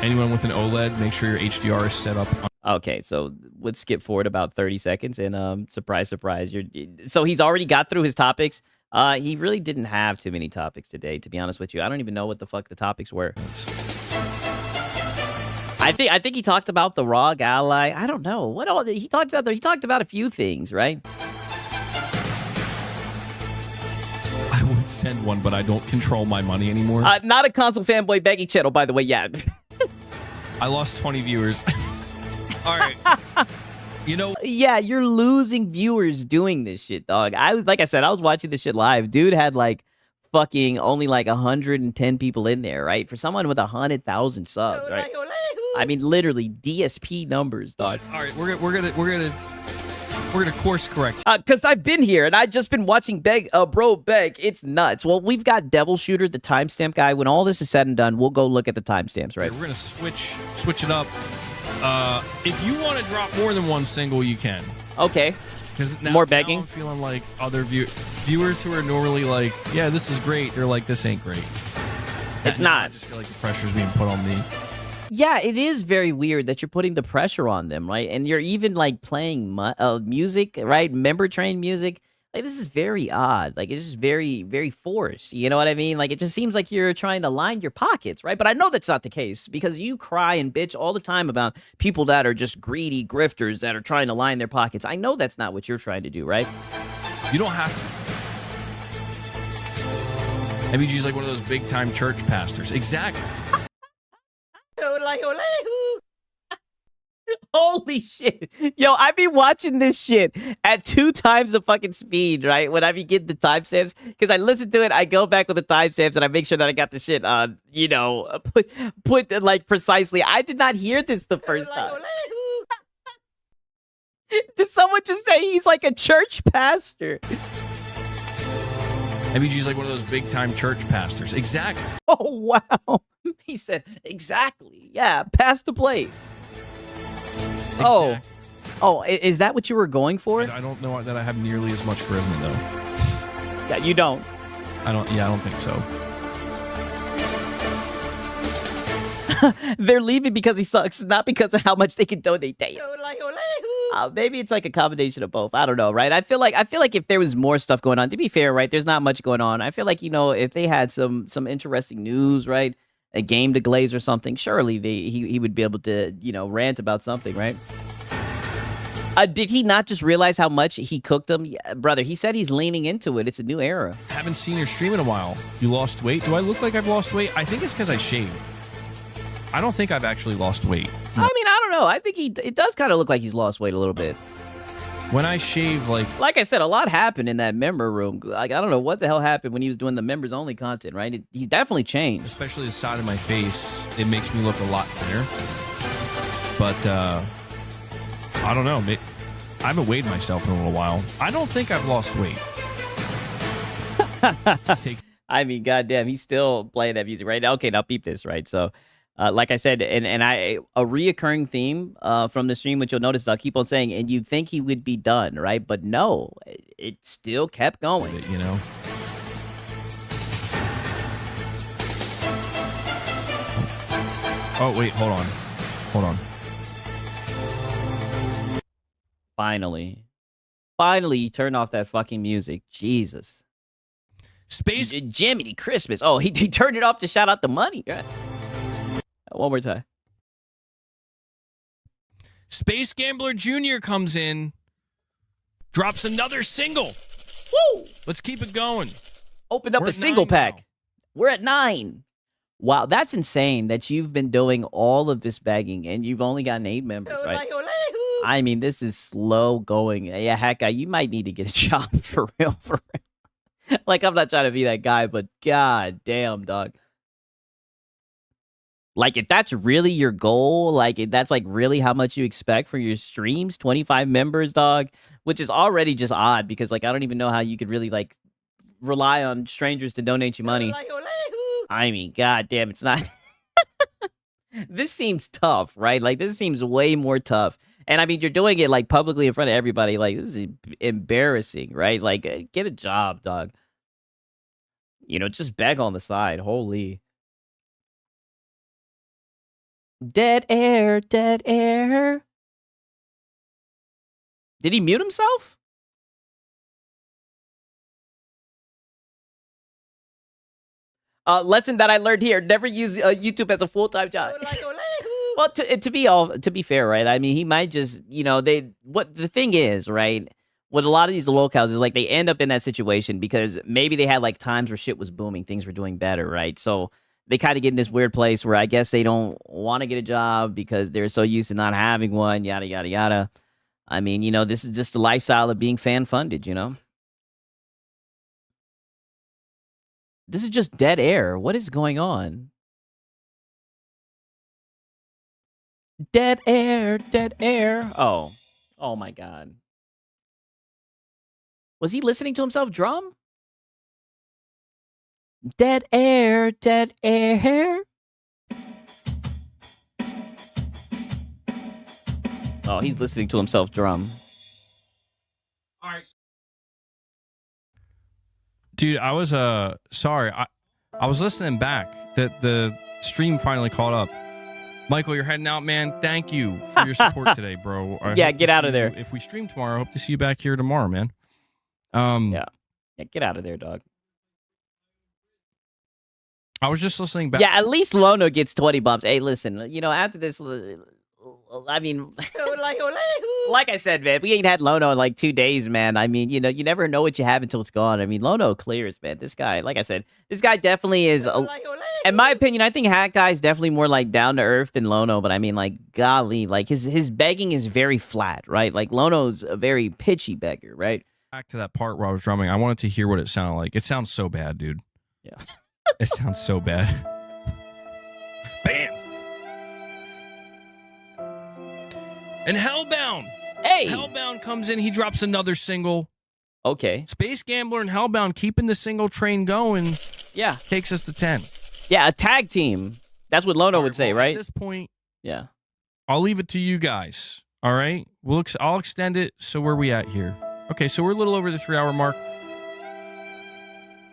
Anyone with an OLED, make sure your HDR is set up. Okay, so let's skip forward about 30 seconds and surprise, surprise. So he's already got through his topics. He really didn't have too many topics today, to be honest with you. I don't even know what the fuck the topics were. I think he talked about the ROG Ally. I don't know what all he talked about. He talked about a few things, right? I would send one, but I don't control my money anymore. Not a console fanboy begging channel, by the way. Yeah. I lost 20 viewers. All right. You know. Yeah, you're losing viewers doing this shit, dog. I was watching this shit live. Dude had like fucking only like 110 people in there, right? For someone with 100,000 subs, right? I mean, literally DSP numbers, dog. All right, we're gonna course correct. Cause I've been here and I've just been watching bro beg. It's nuts. Well, we've got Devil Shooter, the timestamp guy. When all this is said and done, we'll go look at the timestamps, right? Okay, we're gonna switch it up. If you want to drop more than one single, you can. Okay. Because more begging. I'm feeling like other viewers who are normally like, yeah, this is great. They're like, this ain't great. It's not. I just feel like the pressure's being put on me. Yeah, it is very weird that you're putting the pressure on them, right? And you're even like playing music, right? Member train music. Like, this is very odd. Like, it's just very, very forced. You know what I mean? Like, it just seems like you're trying to line your pockets, right? But I know that's not the case because you cry and bitch all the time about people that are just greedy grifters that are trying to line their pockets. I know that's not what you're trying to do, right? You don't have to. MBG's like one of those big-time church pastors. Exactly. Holy shit. Yo, I be watching this shit at 2 times the fucking speed, right? When I be getting the timestamps. Because I listen to it, I go back with the timestamps, and I make sure that I got the shit, put like precisely. I did not hear this the first time. Did someone just say he's like a church pastor? MBG's like one of those big-time church pastors. Exactly. Oh, wow. He said, exactly. Yeah, pass the plate. Exactly. Oh, is that what you were going for? I don't know that I have nearly as much charisma, though. Yeah, you don't. I don't think so. They're leaving because he sucks, not because of how much they can donate. Damn. Maybe it's like a combination of both. I don't know, right? I feel like if there was more stuff going on, to be fair, right? There's not much going on. I feel like, if they had some interesting news, right? A game to glaze or something, surely he would be able to, rant about something, right? Did he not just realize how much he cooked them? Yeah, brother, he said he's leaning into it. It's a new era. Haven't seen your stream in a while. You lost weight? Do I look like I've lost weight? I think it's because I shaved. I don't think I've actually lost weight. I mean, I don't know. I think it does kind of look like he's lost weight a little bit. When I shave, like I said, a lot happened in that member room. Like, I don't know what the hell happened when he was doing the members only content, right? He's definitely changed. Especially the side of my face, it makes me look a lot thinner. But I don't know. I haven't weighed myself in a little while. I don't think I've lost weight. I mean, goddamn, he's still playing that music right now. Okay, now beep this, right? So, like I said, and a reoccurring theme from the stream, which you'll notice, I'll keep on saying, and you'd think he would be done, right? But no, it still kept going. Oh, wait, hold on. Finally, he turned off that fucking music. Jesus. Space Jiminy Christmas. Oh, he turned it off to shout out the money. Right. One more time. Space Gambler Jr. comes in, drops another single. Woo! Let's keep it going. Opened up a single pack. Now. We're at 9. Wow, that's insane that you've been doing all of this begging and you've only gotten 8 members, right? I mean, this is slow going. Yeah, Hacka, you might need to get a job for real, Like, I'm not trying to be that guy, but god damn, dog. Like, if that's really your goal, like, if that's, like, really how much you expect for your streams, 25 members, dog, which is already just odd because, like, I don't even know how you could really, like, rely on strangers to donate you money. I mean, god damn, it's not... This seems tough, right? Like, this seems way more tough. And, I mean, you're doing it, like, publicly in front of everybody. Like, this is embarrassing, right? Like, get a job, dog. You know, just beg on the side. Holy... Dead air, dead air. Did he mute himself? Lesson that I learned here: never use YouTube as a full-time job. Well, to be fair, right? I mean, he might just, you know, what the thing is, right? What a lot of these locales is like they end up in that situation because maybe they had like times where shit was booming, things were doing better, right? So they kind of get in this weird place where I guess they don't want to get a job because they're so used to not having one, yada, yada, yada. I mean, you know, this is just the lifestyle of being fan-funded, you know? This is just dead air. What is going on? Dead air, dead air. Oh. Oh, my God. Was he listening to himself drum? Dead air, dead air. Oh, he's listening to himself drum. All right. Dude, I was sorry. I was listening back. The stream finally caught up. Michael, you're heading out, man. Thank you for your support today, bro. Yeah, get out of there. If we stream tomorrow, I hope to see you back here tomorrow, man. Yeah, get out of there, dog. I was just listening back. Yeah, at least Lono gets 20 bumps. Hey, listen, you know, after this, I mean, like I said, man, we ain't had Lono in like 2 days, man. I mean, you know, you never know what you have until it's gone. I mean, Lono clears, man. This guy, like I said, this guy definitely is, in my opinion, I think Hat Guy is definitely more like down to earth than Lono, but I mean, like, golly, like his begging is very flat, right? Like Lono's a very pitchy beggar, right? Back to that part where I was drumming, I wanted to hear what it sounded like. It sounds so bad, dude. Yeah. It sounds so bad. Bam! And Hellbound. Hey! Hellbound comes in. He drops another single. Okay. Space Gambler and Hellbound keeping the single train going. Yeah. Takes us to 10. Yeah, a tag team. That's what Lono would say, right? At this point, yeah. I'll leave it to you guys. All right? I'll extend it. So where are we at here? Okay, so we're a little over the 3-hour mark.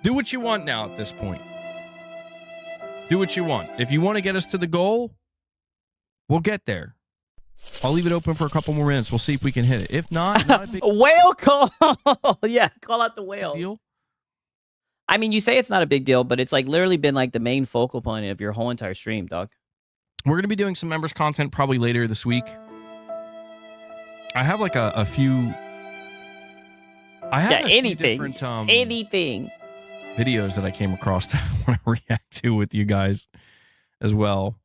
Do what you want now at this point. Do what you want. If you want to get us to the goal, we'll get there. I'll leave it open for a couple more minutes. We'll see if we can hit it. If not, not a big whale call. Yeah, call out the whale. deal. I mean, you say it's not a big deal, but it's like literally been like the main focal point of your whole entire stream, dog. We're going to be doing some members content probably later this week. I have like a few... I have anything. Few different anything. videos that I came across that I want to react to with you guys as well.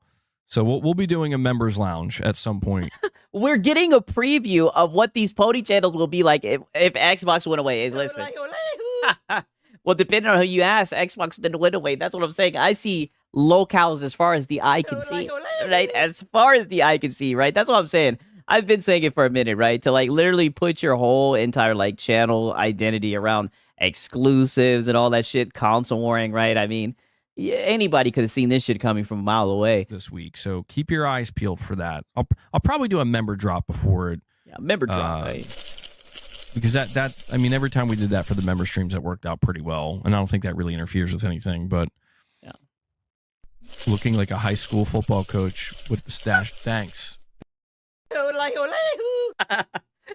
So we'll be doing a members lounge at some point. We're getting a preview of what these pony channels will be like if Xbox went away. Hey, listen. Well, depending on who you ask, Xbox didn't win away. That's what I'm saying. I see locales as far as the eye can see, right? As far as the eye can see, right? That's what I'm saying. I've been saying it for a minute, right? To like literally put your whole entire like channel identity around exclusives and all that shit, console warring, right? I mean, anybody could have seen this shit coming from a mile away this week. So keep your eyes peeled for that. I'll probably do a member drop before it. Yeah, member drop, right? Because that I mean, every time we did that for the member streams, that worked out pretty well, and I don't think that really interferes with anything. But yeah, looking like a high school football coach with the stash. Thanks.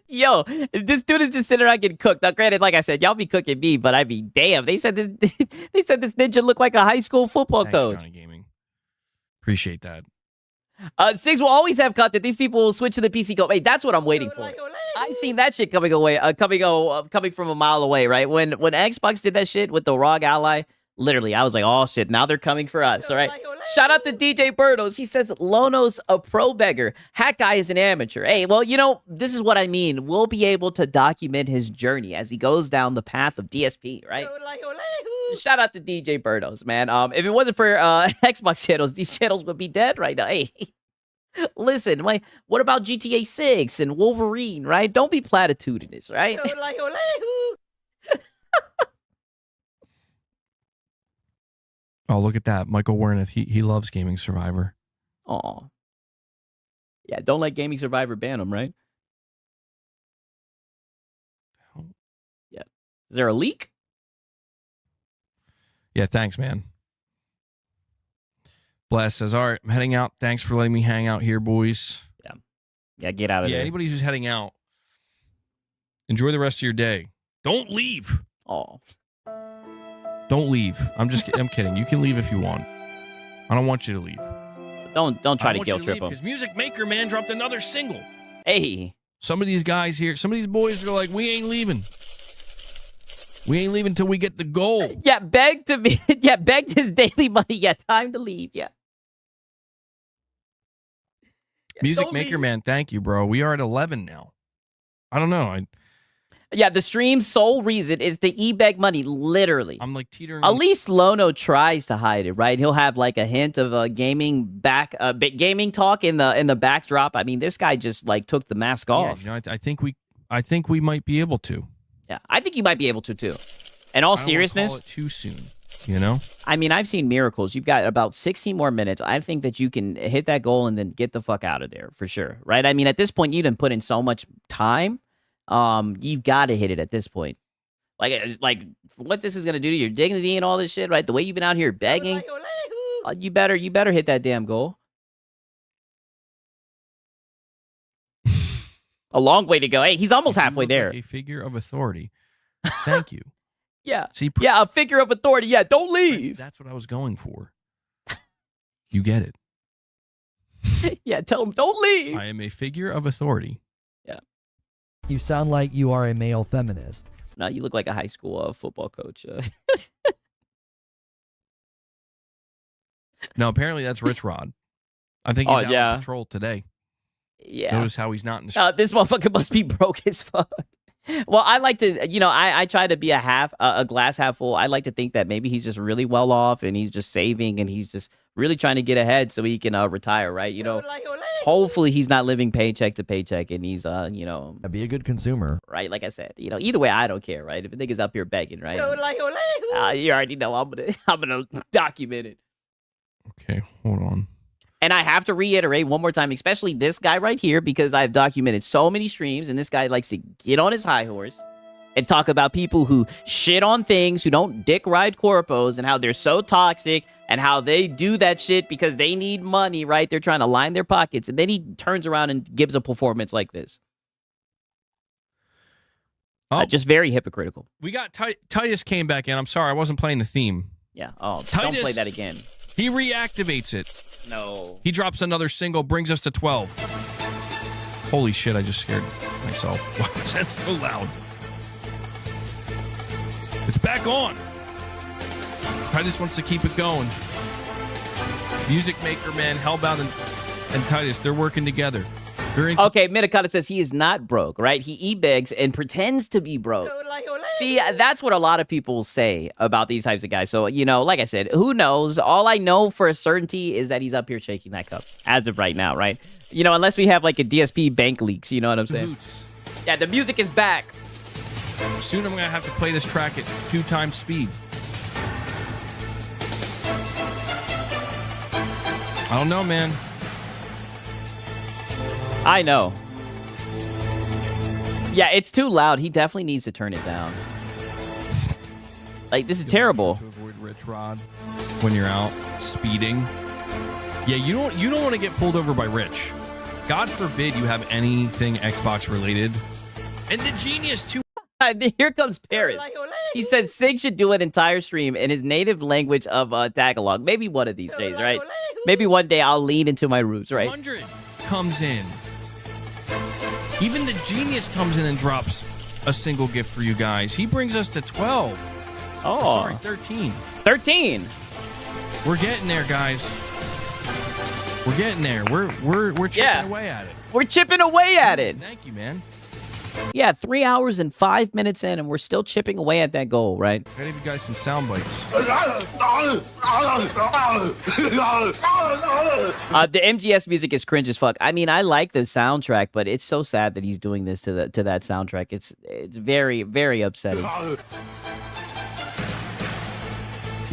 Yo, this dude is just sitting around getting cooked. Now, granted, like I said, y'all be cooking me, but I mean, damn, they said this. They said this ninja looked like a high school football coach. Johnny Gaming. Appreciate that. Six will always have content. These people will switch to the PC code. Hey, that's what I'm waiting for. I seen that shit coming from a mile away, right? When Xbox did that shit with the ROG Ally, Literally, I was like, oh shit, now they're coming for us, all right? Shout out to DJ Birdos. He says, Lono's a pro beggar. Hat Guy is an amateur. Hey, well, you know, this is what I mean. We'll be able to document his journey as he goes down the path of DSP, right? Shout out to DJ Birdos, man. If it wasn't for Xbox channels, these channels would be dead right now. Hey, listen, wait, what about GTA 6 and Wolverine, right? Don't be platitudinous, right? Oh, look at that. Michael Wernick, he loves Gaming Survivor. Aw. Yeah, don't let Gaming Survivor ban him, right? Yeah. Is there a leak? Yeah, thanks, man. Bless says, all right, I'm heading out. Thanks for letting me hang out here, boys. Yeah. Yeah, get out of there. Yeah, anybody who's heading out, enjoy the rest of your day. Don't leave. Oh. Don't leave. I'm kidding. You can leave if you want. I don't want you to leave. Don't try to guilt trip him. Because Music Maker Man dropped another single. Hey. Some of these guys here, some of these boys are like, we ain't leaving. We ain't leaving until we get the goal. Yeah, begged his daily money. Yeah, time to leave. Yeah. Music Maker Man, thank you, bro. We are at 11 now. I don't know. Yeah, the stream's sole reason is to e-beg money, literally. I'm like teetering. At least Lono tries to hide it, right? He'll have like a hint of gaming talk in the backdrop. I mean, this guy just like took the mask off. Yeah, you know, I think we might be able to. Yeah, I think you might be able to too. In all seriousness, call it too soon. You know? I mean, I've seen miracles. You've got about 16 more minutes. I think that you can hit that goal and then get the fuck out of there for sure, right? I mean, at this point, you didn't put in so much time. You've got to hit it at this point. Like what this is gonna do to your dignity and all this shit, right? The way you've been out here begging, you better hit that damn goal. A long way to go. Hey, he's almost halfway there. Like a figure of authority. Thank you. Yeah. See, yeah, a figure of authority. Yeah, don't leave. That's what I was going for. You get it. Yeah, tell him don't leave. I am a figure of authority. Yeah. You sound like you are a male feminist. No, you look like a high school football coach. No, apparently that's Rich Rod. I think he's out on patrol today. Yeah. Notice how he's not in the this motherfucker must be broke as fuck. Well, I like to, I try to be a glass half full. I like to think that maybe he's just really well off and he's just saving and he's just really trying to get ahead so he can retire, right? Hopefully he's not living paycheck to paycheck and he's, be a good consumer. Right, like I said, either way, I don't care, right? If a nigga's up here begging, right? You already know I'm gonna document it. Okay, hold on. And I have to reiterate one more time, especially this guy right here, because I've documented so many streams, and this guy likes to get on his high horse and talk about people who shit on things, who don't dick ride corpos, and how they're so toxic, and how they do that shit because they need money, right? They're trying to line their pockets, and then he turns around and gives a performance like this. Just very hypocritical. We got Titus came back in. I'm sorry, I wasn't playing the theme. Yeah. Oh, don't play that again. He reactivates it. No. He drops another single, brings us to 12. Holy shit, I just scared myself. Why was that so loud? It's back on. Titus wants to keep it going. Music Maker Man, Hellbound, and Titus, they're working together. Okay, Minikata says he is not broke, right? He e-begs and pretends to be broke. See, that's what a lot of people say about these types of guys. So, like I said, who knows? All I know for a certainty is that he's up here shaking that cup as of right now, right? Unless we have like a DSP bank leaks, you know what I'm saying? Boots. Yeah, the music is back. Soon I'm going to have to play this track at 2 times speed. I don't know, man. I know. Yeah, it's too loud. He definitely needs to turn it down. Like, this is terrible. To avoid Rich Rod when you're out speeding. Yeah, you don't want to get pulled over by Rich. God forbid you have anything Xbox related. And the genius too. Here comes Paris. He said Sig should do an entire stream in his native language of Tagalog. Maybe one of these days, right? Maybe one day I'll lean into my roots, right? 100 comes in. Even the genius comes in and drops a single gift for you guys. He brings us to 12. Oh, sorry, 13. 13. We're getting there, guys. We're getting there. We're chipping away at it. We're chipping away at it. Thank you, man. Yeah, 3 hours and 5 minutes in, and we're still chipping away at that goal, right? I gotta give you guys some sound bites. The MGS music is cringe as fuck. I mean, I like the soundtrack, but it's so sad that he's doing this to that soundtrack. It's very, very upsetting.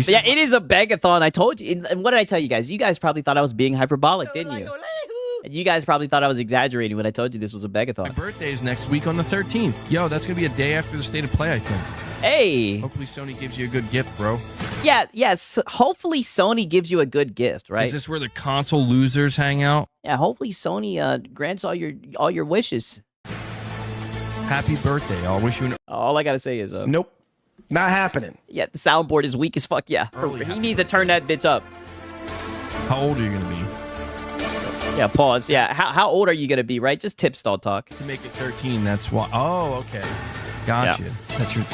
Yeah, it is a begathon. I told you. And what did I tell you guys? You guys probably thought I was being hyperbolic, didn't you? And you guys probably thought I was exaggerating when I told you this was a begathon. My birthday is next week on the 13th. Yo, that's going to be a day after the State of Play, I think. Hey. Hopefully Sony gives you a good gift, bro. Yeah, yes. Hopefully Sony gives you a good gift, right? Is this where the console losers hang out? Yeah, hopefully Sony grants all your wishes. Happy birthday. I'll wish you an... All I got to say is... Nope. Not happening. Yeah, the soundboard is weak as fuck. Yeah, he needs to turn that bitch up. How old are you going to be? Yeah, pause. Yeah, how old are you going to be, right? Just tip stall talk. To make it 13, that's why. Oh, okay. Gotcha. Yeah. That's your...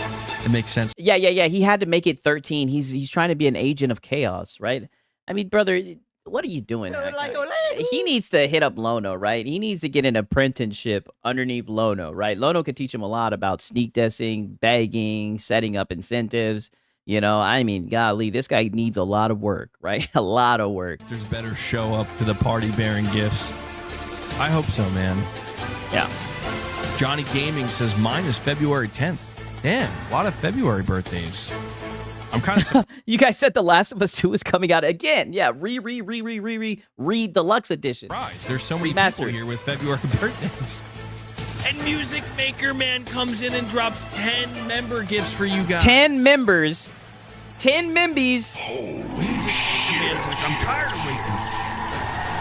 It makes sense. Yeah. He had to make it 13. He's trying to be an agent of chaos, right? I mean, brother, what are you doing? He needs to hit up Lono, right? He needs to get an apprenticeship underneath Lono, right? Lono could teach him a lot about sneak dissing, begging, setting up incentives. You know, I mean, golly, this guy needs a lot of work, right? A lot of work. There's better show up to the party bearing gifts. I hope so, man. Yeah. Johnny Gaming says mine is February 10th. Damn, a lot of February birthdays. I'm kind of... You guys said The Last of Us 2 is coming out again. Yeah, re deluxe edition. Surprise, there's so many people here with February birthdays. And Music Maker Man comes in and drops 10 member gifts for you guys. 10 members. 10 membies. Music Maker Man's like, I'm tired of waiting.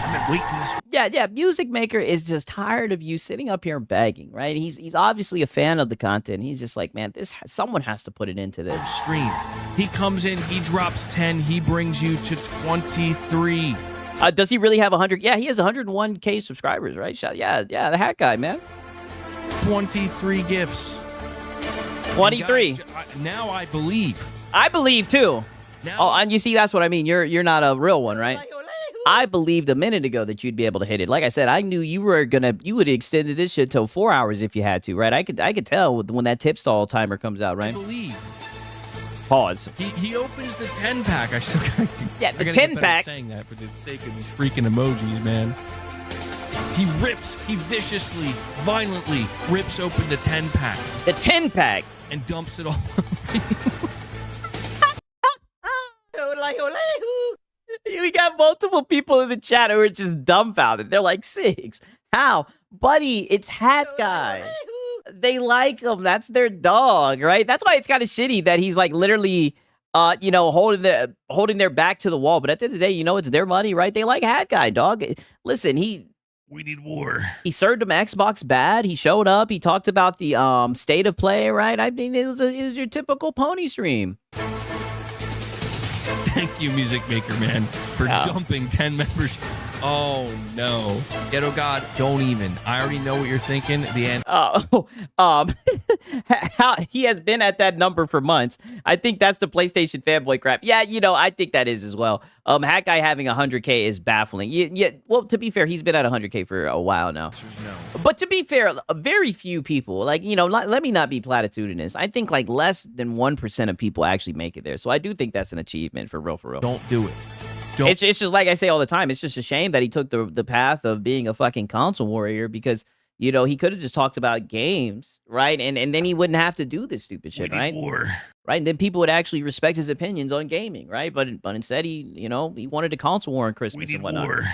I've been waiting this... Yeah, Music Maker is just tired of you sitting up here and begging, right? He's obviously a fan of the content. He's just like, man, someone has to put it into this. Stream. He comes in, he drops 10, he brings you to 23. Does he really have 100? Yeah, he has 101K subscribers, right? Yeah, the hat guy, man. 23 gifts. 23. Guys, now I believe. I believe too. Now, and you see, that's what I mean. You're not a real one, right? I believed a minute ago that you'd be able to hit it. Like I said, I knew you would have extended this shit till 4 hours if you had to, right? I could tell when that tip stall timer comes out, right? I believe. Pause. He opens the 10 pack. I still got. Yeah, the 10 pack. Saying that for the sake of these freaking emojis, man. He viciously, violently rips open the 10 pack. The 10 pack. And dumps it all over you. We got multiple people in the chat who are just dumbfounded. They're like, Six, how? Buddy, it's Hat Guy. They like him. That's their dog, right? That's why it's kind of shitty that he's like literally, holding their back to the wall. But at the end of the day, it's their money, right? They like Hat Guy, dog. Listen, we need war. He served him Xbox bad. He showed up. He talked about the state of play, right? I mean, it was your typical pony stream. Thank you, Music Maker Man, for dumping 10 members. Oh, no. Ghetto God, don't even. I already know what you're thinking. The end. He has been at that number for months. I think that's the PlayStation fanboy crap. Yeah, I think that is as well. Hat Guy having 100K is baffling. Yeah, well, to be fair, he's been at 100K for a while now. No. But to be fair, very few people, let me not be platitudinous. I think like less than 1% of people actually make it there. So I do think that's an achievement for real. Don't do it. It's just like I say all the time. It's just a shame that he took the path of being a fucking console warrior because, he could have just talked about games, right? And then he wouldn't have to do this stupid shit, right? War. Right? And then people would actually respect his opinions on gaming, right? But instead he wanted a console war on Christmas and whatnot. War.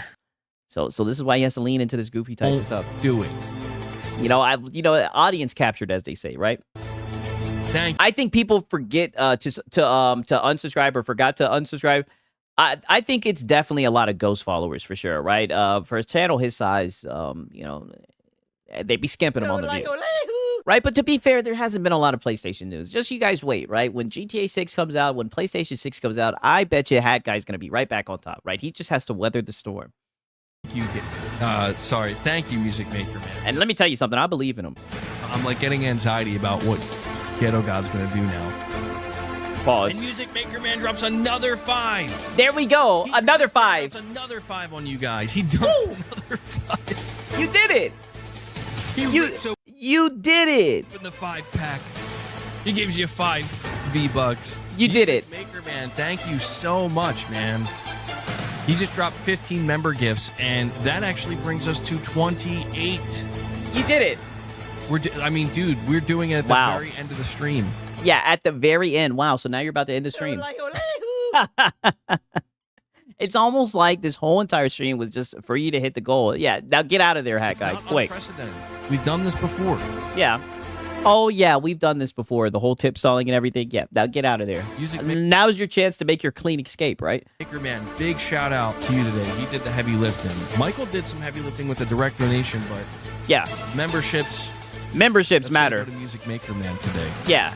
So this is why he has to lean into this goofy type of stuff. Do it. Audience captured, as they say, right? I think people forget to unsubscribe or forgot to unsubscribe. I think it's definitely a lot of ghost followers for sure, right? For a channel his size, they'd be skimping him on the view. Right, but to be fair, there hasn't been a lot of PlayStation news. Just you guys wait, right? When GTA 6 comes out, when PlayStation 6 comes out, I bet you Hat Guy's going to be right back on top, right? He just has to weather the storm. Thank you, Music Maker Man. And let me tell you something, I believe in him. I'm like getting anxiety about what Ghetto God's going to do now. Pause. And Music Maker Man drops another 5. There we go. Another 5. Drops another 5 on you guys. He dumps another 5. You did it. You did it. In the 5-pack. He gives you 5 V-Bucks. You did it. Maker Man, thank you so much, man. He just dropped 15 member gifts, and that actually brings us to 28. You did it. Dude, we're doing it at the very end of the stream. Yeah, at the very end. Wow, so now you're about to end the stream. It's almost like this whole entire stream was just for you to hit the goal. Yeah, now get out of there, Hat Guy. Quick. Unprecedented. We've done this before. Yeah. Oh, yeah, we've done this before. The whole tip stalling and everything. Yeah, now get out of there. Now's your chance to make your clean escape, right? Maker Man, big shout out to you today. He did the heavy lifting. Michael did some heavy lifting with the direct donation, but yeah, memberships matter. Go to Music Maker Man today. Yeah.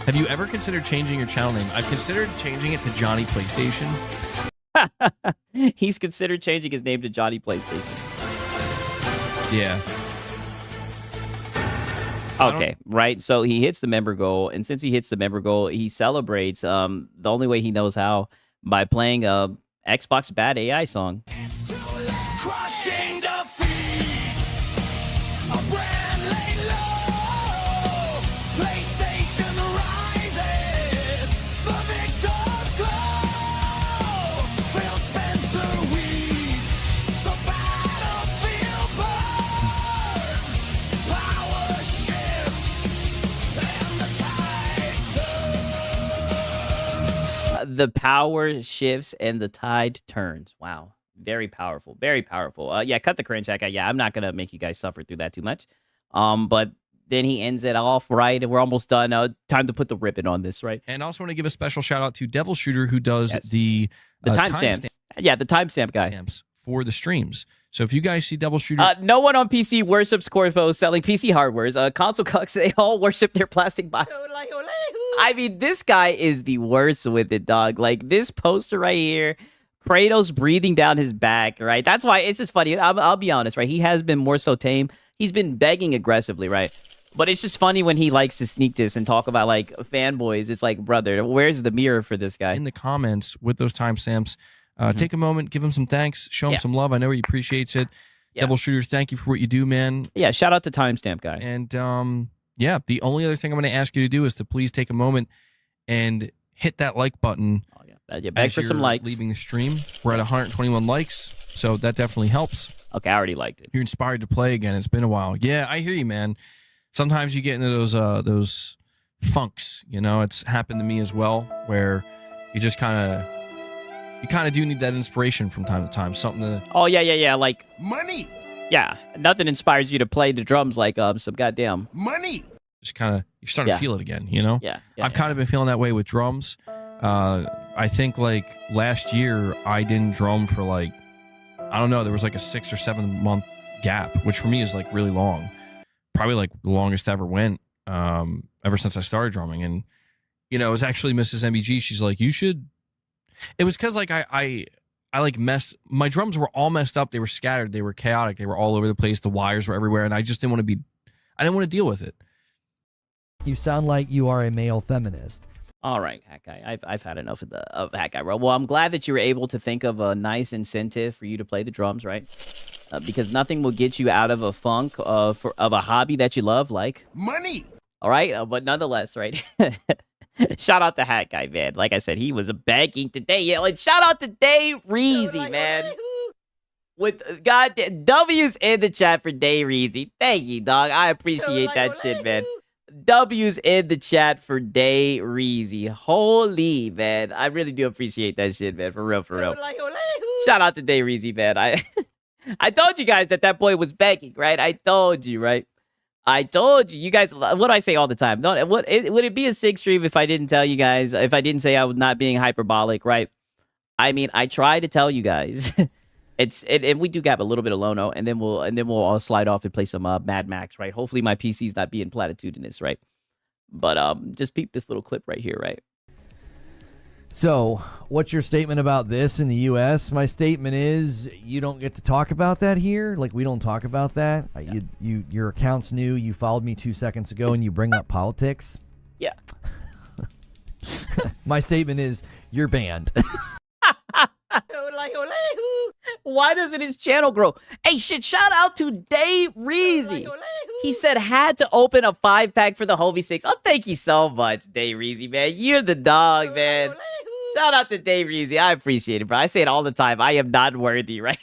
Have you ever considered changing your channel name? I've considered changing it to Johnny PlayStation. He's considered changing his name to Johnny PlayStation. Yeah. Okay, right. So he hits the member goal, and since he hits the member goal, he celebrates the only way he knows how, by playing a Xbox Bad AI song. Crushing defeat, a brand laid low. PlayStation rises, the victor's glow. Phil Spencer weeps, the battlefield burns. Power shifts, and the tide turns. The power shifts and the tide turns. Wow. Very powerful. Very powerful. Yeah, cut the cringe, Hat Guy. Yeah, I'm not going to make you guys suffer through that too much. But then he ends it off, right? And we're almost done. Time to put the ribbon on this, right? And I also want to give a special shout out to Devil Shooter, who does the timestamps. Yeah, the timestamp guy. For the streams. So if you guys see Devil Shooter... no one on PC worships Corvo selling PC hardwares. Console cucks, they all worship their plastic box. I mean, this guy is the worst with it, dog. Like, this poster right here... Kratos breathing down his back, right? That's why it's just funny. I'll be honest, right? He has been more so tame. He's been begging aggressively, right? But it's just funny when he likes to sneak this and talk about, like, fanboys. It's like, brother, where's the mirror for this guy? In the comments with those timestamps, take a moment, give him some thanks, show him some love. I know he appreciates it. Yeah. Devil Shooter, thank you for what you do, man. Yeah, shout out to timestamp guy. And, yeah, the only other thing I'm going to ask you to do is to please take a moment and hit that like button. Beg for some likes. Leaving the stream. We're at 121 likes, so that definitely helps. Okay, I already liked it. You're inspired to play again. It's been a while. Yeah, I hear you, man. Sometimes you get into those funks. You know, it's happened to me as well, where you just kind of do need that inspiration from time to time. Something to. Oh yeah. Like money. Yeah, nothing inspires you to play the drums like some goddamn money. Just kind of you're starting to feel it again. You know. Yeah. I've kind of been feeling that way with drums. I think like last year I didn't drum for like, I don't know, there was like a 6 or 7 month gap, which for me is like really long. Probably like the longest I ever went, ever since I started drumming. And, you know, it was actually Mrs. MBG. She's like, you should, it was cause like I like my drums were all messed up. They were scattered. They were chaotic. They were all over the place. The wires were everywhere. And I just didn't want to deal with it. You sound like you are a male feminist. All right, Hat Guy. I've had enough of Hat Guy, bro. Well, I'm glad that you were able to think of a nice incentive for you to play the drums, right? Because nothing will get you out of a funk of a hobby that you love, like money. All right, but nonetheless, right? Shout out to Hat Guy, man. Like I said, he was begging today. Yeah, like shout out to Dave Reezy, man. With goddamn W's in the chat for Dave Reezy. Thank you, dog. I appreciate that shit, man. W's in the chat for Day Reezy. Holy, man. I really do appreciate that shit, man. For real, for real. Shout out to Day Reezy, man. I told you guys that boy was begging, right? I told you, right? I told you. You guys, what do I say all the time? Would it be a sick stream if I didn't tell you guys, if I didn't say I was not being hyperbolic, right? I mean, I try to tell you guys. And we do have a little bit of Lono, and then we'll all slide off and play some Mad Max, right? Hopefully my PC's not being platitudinous, right? But just peep this little clip right here, right? So, what's your statement about this in the U.S.? My statement is you don't get to talk about that here. Like, we don't talk about that. Yeah. Your account's new. You followed me 2 seconds ago, and you bring up politics. Yeah. My statement is you're banned. Why doesn't his channel grow? Hey, shit, shout out to Dave Reezy. He said had to open a 5-pack for the Hovey 6. Oh, thank you so much, Dave Reezy, man. You're the dog, man. Shout out to Dave Reezy. I appreciate it, bro. I say it all the time. I am not worthy, right?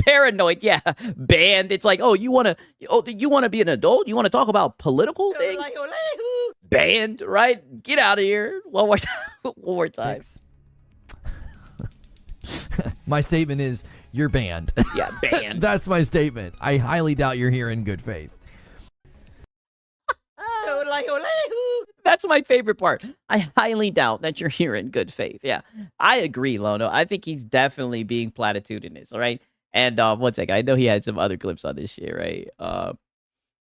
Paranoid, yeah. Banned. It's like, you want to be an adult? You want to talk about political things? Banned, right? Get out of here. One more time. One more time. My statement is you're banned. Yeah, banned. That's my statement. I highly doubt you're here in good faith. That's my favorite part. I highly doubt that you're here in good faith. Yeah, I agree, Lono. I think he's definitely being platitudinous, all right? And one second, I know he had some other clips on this shit, right?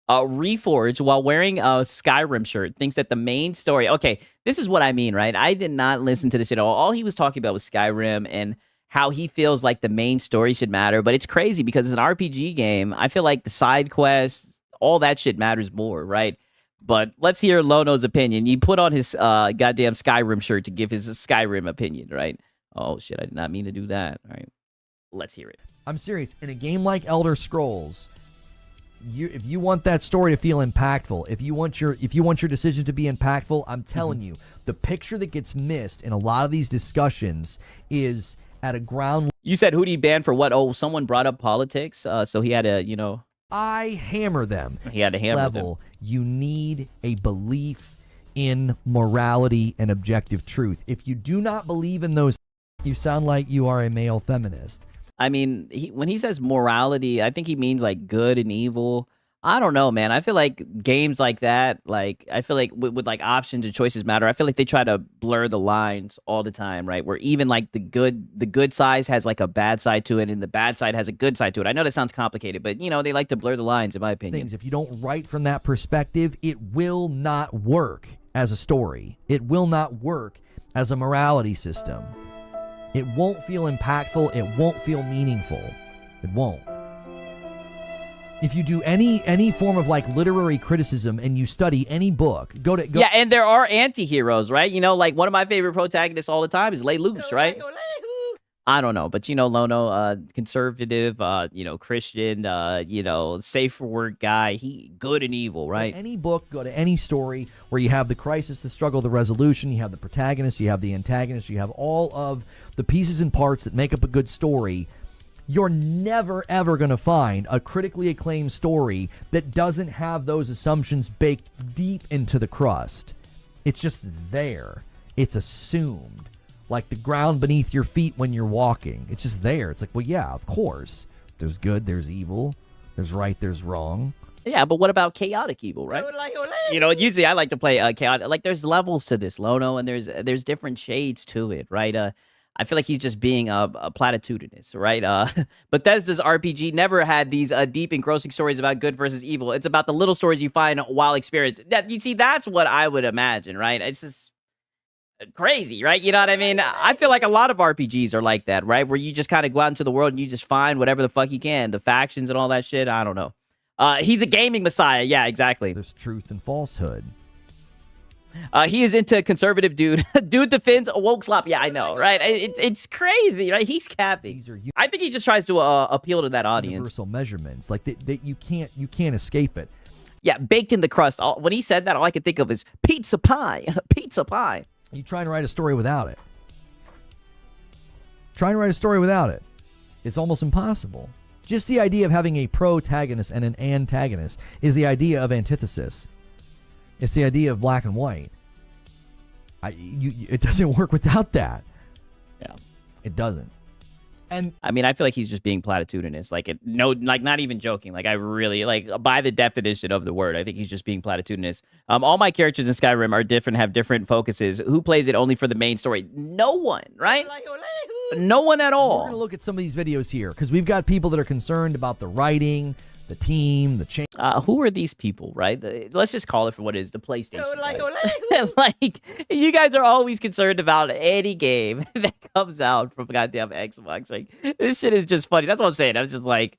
Reforge, while wearing a Skyrim shirt, thinks that the main story... Okay, this is what I mean, right? I did not listen to this shit at all. All he was talking about was Skyrim and how he feels like the main story should matter. But it's crazy because it's an RPG game. I feel like the side quests, all that shit matters more, right? But let's hear Lono's opinion. He put on his goddamn Skyrim shirt to give his Skyrim opinion, right? Oh, shit, I did not mean to do that. All right, let's hear it. I'm serious. In a game like Elder Scrolls, if you want that story to feel impactful, if you want your decision to be impactful, I'm telling you, the picture that gets missed in a lot of these discussions is at a ground. You said who'd he ban for what? Oh, someone brought up politics, so he had to, I hammer them. He had to hammer them. You need a belief in morality and objective truth. If you do not believe in those, you sound like you are a male feminist. I mean, when he says morality, I think he means like good and evil. I don't know, man. I feel like games like that, like I feel like with like options and choices matter. I feel like they try to blur the lines all the time, right? Where even like the good side has like a bad side to it, and the bad side has a good side to it. I know that sounds complicated, but they like to blur the lines, in my opinion. If you don't write from that perspective, it will not work as a story. It will not work as a morality system. It won't feel impactful. It won't feel meaningful. It won't. If you do any form of like literary criticism and you study any book, go. Yeah, and there are anti-heroes, right? Like one of my favorite protagonists all the time is Lay Loose, right? I don't know, but Lono, conservative, Christian, safe for work guy. He good and evil, right? Any book, go to any story where you have the crisis, the struggle, the resolution, you have the protagonist, you have the antagonist, you have all of the pieces and parts that make up a good story. You're never, ever going to find a critically acclaimed story that doesn't have those assumptions baked deep into the crust. It's just there. It's assumed. Like the ground beneath your feet when you're walking. It's just there. It's like, well, yeah, of course. There's good, there's evil. There's right, there's wrong. Yeah, but what about chaotic evil, right? Usually I like to play chaotic. Like, there's levels to this, Lono, and there's different shades to it, right? I feel like he's just being a platitudinous, right? Bethesda's RPG never had these deep, engrossing stories about good versus evil. It's about the little stories you find while experiencing. That's what I would imagine, right? It's just crazy, right? You know what I mean? I feel like a lot of RPGs are like that, right? Where you just kind of go out into the world and you just find whatever the fuck you can. The factions and all that shit, I don't know. He's a gaming messiah. Yeah, exactly. There's truth and falsehood. He is into conservative dude. Dude defends a woke slop. Yeah, I know, right? It's crazy, right? He's capping. I think he just tries to appeal to that audience. Universal measurements, like that you can't escape it. Yeah, baked in the crust. When he said that, all I could think of is pizza pie. Pizza pie. You try to write a story without it. Trying to write a story without it. It's almost impossible. Just the idea of having a protagonist and an antagonist is the idea of antithesis. It's the idea of black and white. It doesn't work without that. Yeah. It doesn't. And I mean, I feel like he's just being platitudinous. Not even joking. Like, I really, by the definition of the word, I think he's just being platitudinous. All my characters in Skyrim are different, have different focuses. Who plays it only for the main story? No one, right? No one at all. We're going to look at some of these videos here because we've got people that are concerned about the writing, the team, the change. Who are these people, right? Let's just call it for what it is, the PlayStation. Like, you guys are always concerned about any game that comes out from goddamn Xbox. Like, this shit is just funny. That's what I'm saying. I was just like,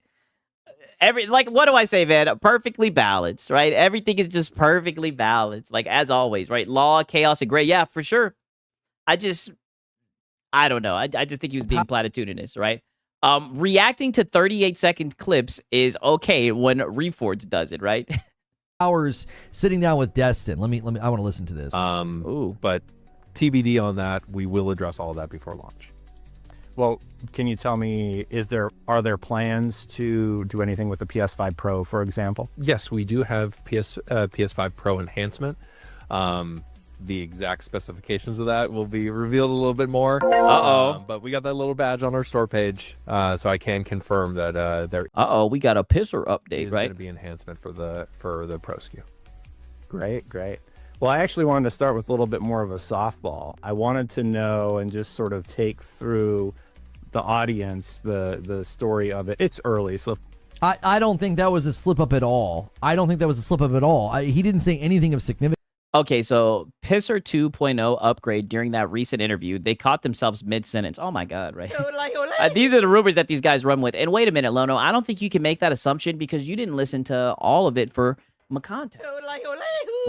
What do I say, man? Perfectly balanced, right? Everything is just perfectly balanced, like as always, right? Law, chaos, and gray. Yeah, for sure. I don't know. I just think he was being platitudinous, right? Reacting to 38-second clips is okay when Reforged does it, right? Hours sitting down with Destin. Let me. I want to listen to this. But TBD on that. We will address all of that before launch. Well, can you tell me, are there plans to do anything with the PS5 Pro, for example? Yes, we do have PS5 Pro enhancement. The exact specifications of that will be revealed a little bit more. But we got that little badge on our store page, so I can confirm that there. We got a pisser update, is right? going to be enhancement for the Pro SKU. Great. Well, I actually wanted to start with a little bit more of a softball. I wanted to know and just sort of take through the audience the story of it. It's early, so I don't think that was a slip up at all. He didn't say anything of significance. Okay, so Pisser 2.0 upgrade during that recent interview, they caught themselves mid-sentence. Oh my God, right? These are the rumors that these guys run with. And wait a minute, Lono, I don't think you can make that assumption because you didn't listen to all of it for my context.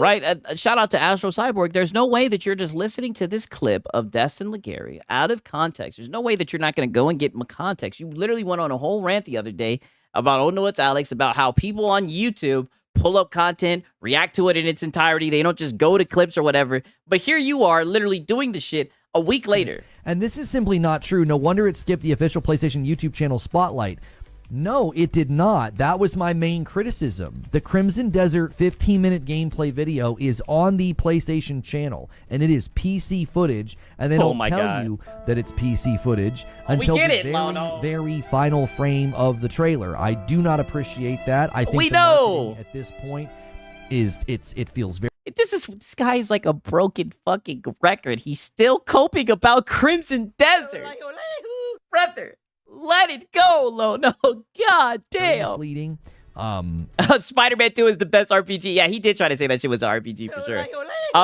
Right? Shout out to Astro Cyborg. There's no way that you're just listening to this clip of Destin Legary out of context. There's no way that you're not going to go and get my context. You literally went on a whole rant the other day about, oh no, it's Alex, about how people on YouTube pull up content, react to it in its entirety. They don't just go to clips or whatever. But here you are literally doing the shit a week later. And this is simply not true. No wonder it skipped the official PlayStation YouTube channel spotlight. No, it did not. That was my main criticism. The Crimson Desert 15-minute gameplay video is on the PlayStation channel, and it is PC footage, and they don't tell you that it's PC footage until the very final frame of the trailer. I do not appreciate that. I think marketing at this point it feels very. This guy is like a broken fucking record. He's still coping about Crimson Desert. Brother. Let it go, Lono. God damn. Misleading. Spider-Man 2 is the best RPG. Yeah, he did try to say that shit was an RPG for sure.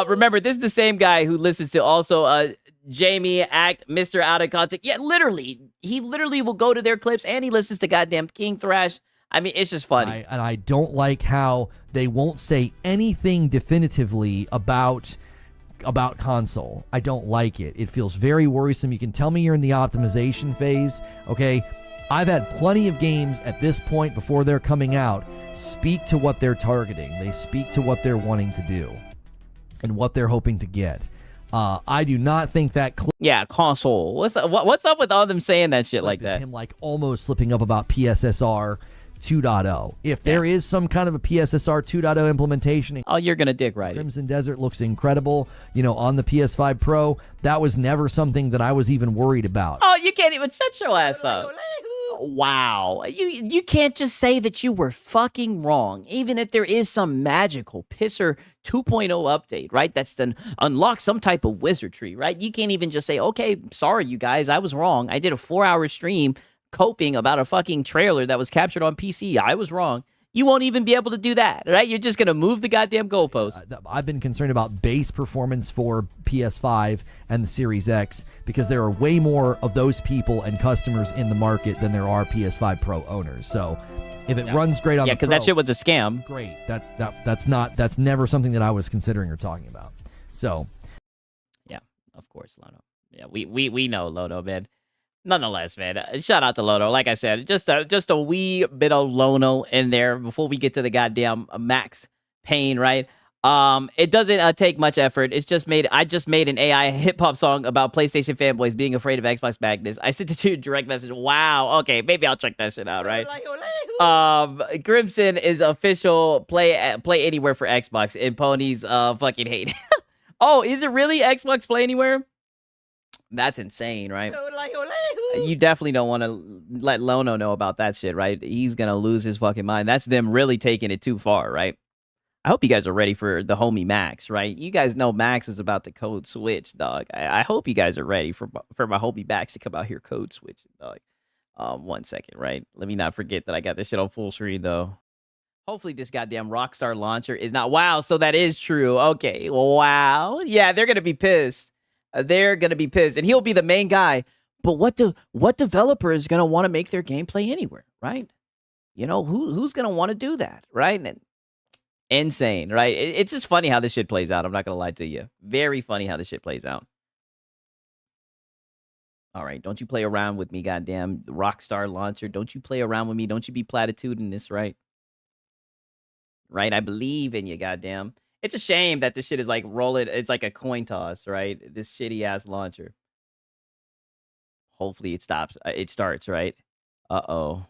Remember, this is the same guy who listens to also Jamie Act, Mr. Out of Context. Yeah, literally. He literally will go to their clips and he listens to goddamn King Thrash. I mean, it's just funny. And I don't like how they won't say anything definitively about console. I don't like it. It feels very worrisome. You can tell me you're in the optimization phase, okay? I've had plenty of games at this point before they're coming out speak to what they're targeting. They speak to what they're wanting to do and what they're hoping to get. I do not think that console. What's up with all them saying that shit like that? Him like almost slipping up about PSSR 2.0. If there is some kind of a PSSR 2.0 implementation, you're gonna dick right. Crimson Desert looks incredible, on the PS5 Pro. That was never something that I was even worried about. Oh, you can't even shut your ass up. Wow. You can't just say that you were fucking wrong, even if there is some magical Pisser 2.0 update, right? That's done unlock some type of wizardry, right? You can't even just say, okay, sorry, you guys, I was wrong. I did a 4-hour stream coping about a fucking trailer that was captured on PC. I was wrong. You won't even be able to do that, right? You're just going to move the goddamn goalpost. I've been concerned about base performance for PS5 and the Series X because there are way more of those people and customers in the market than there are PS5 Pro owners. So if it runs great on the Pro, because that shit was a scam. Great. That's never something that I was considering or talking about. So, yeah, of course, Lono. Yeah, we know Lono, man. Nonetheless, man, shout out to Lono. Like I said, just a wee bit of Lono in there before we get to the goddamn Max Payne, right? It doesn't take much effort. I just made an AI hip hop song about PlayStation fanboys being afraid of Xbox magnets. I sent it to you direct message. Wow. Okay, maybe I'll check that shit out, right? Crimson is official play anywhere for Xbox and Pony's fucking hate. Oh, is it really Xbox Play Anywhere? That's insane, right? You definitely don't want to let Lono know about that shit, right? He's going to lose his fucking mind. That's them really taking it too far, right? I hope you guys are ready for the homie Max, right? You guys know Max is about to code switch, dog. I hope you guys are ready for my homie Max to come out here code switch, dog. 1 second, right? Let me not forget that I got this shit on full screen, though. Hopefully this goddamn Rockstar launcher is not... Wow, so that is true. Okay, wow. Yeah, they're going to be pissed. They're going to be pissed. And he'll be the main guy. But what developer is going to want to make their gameplay anywhere, right? You know, who's going to want to do that, right? And insane, right? It's just funny how this shit plays out. I'm not going to lie to you. Very funny how this shit plays out. All right, don't you play around with me, goddamn Rockstar launcher. Don't you play around with me. Don't you be platituding this, right? Right, I believe in you, goddamn. It's a shame that this shit is like rolling. It's like a coin toss, right? This shitty ass launcher. Hopefully it stops. It starts, right? Uh-oh.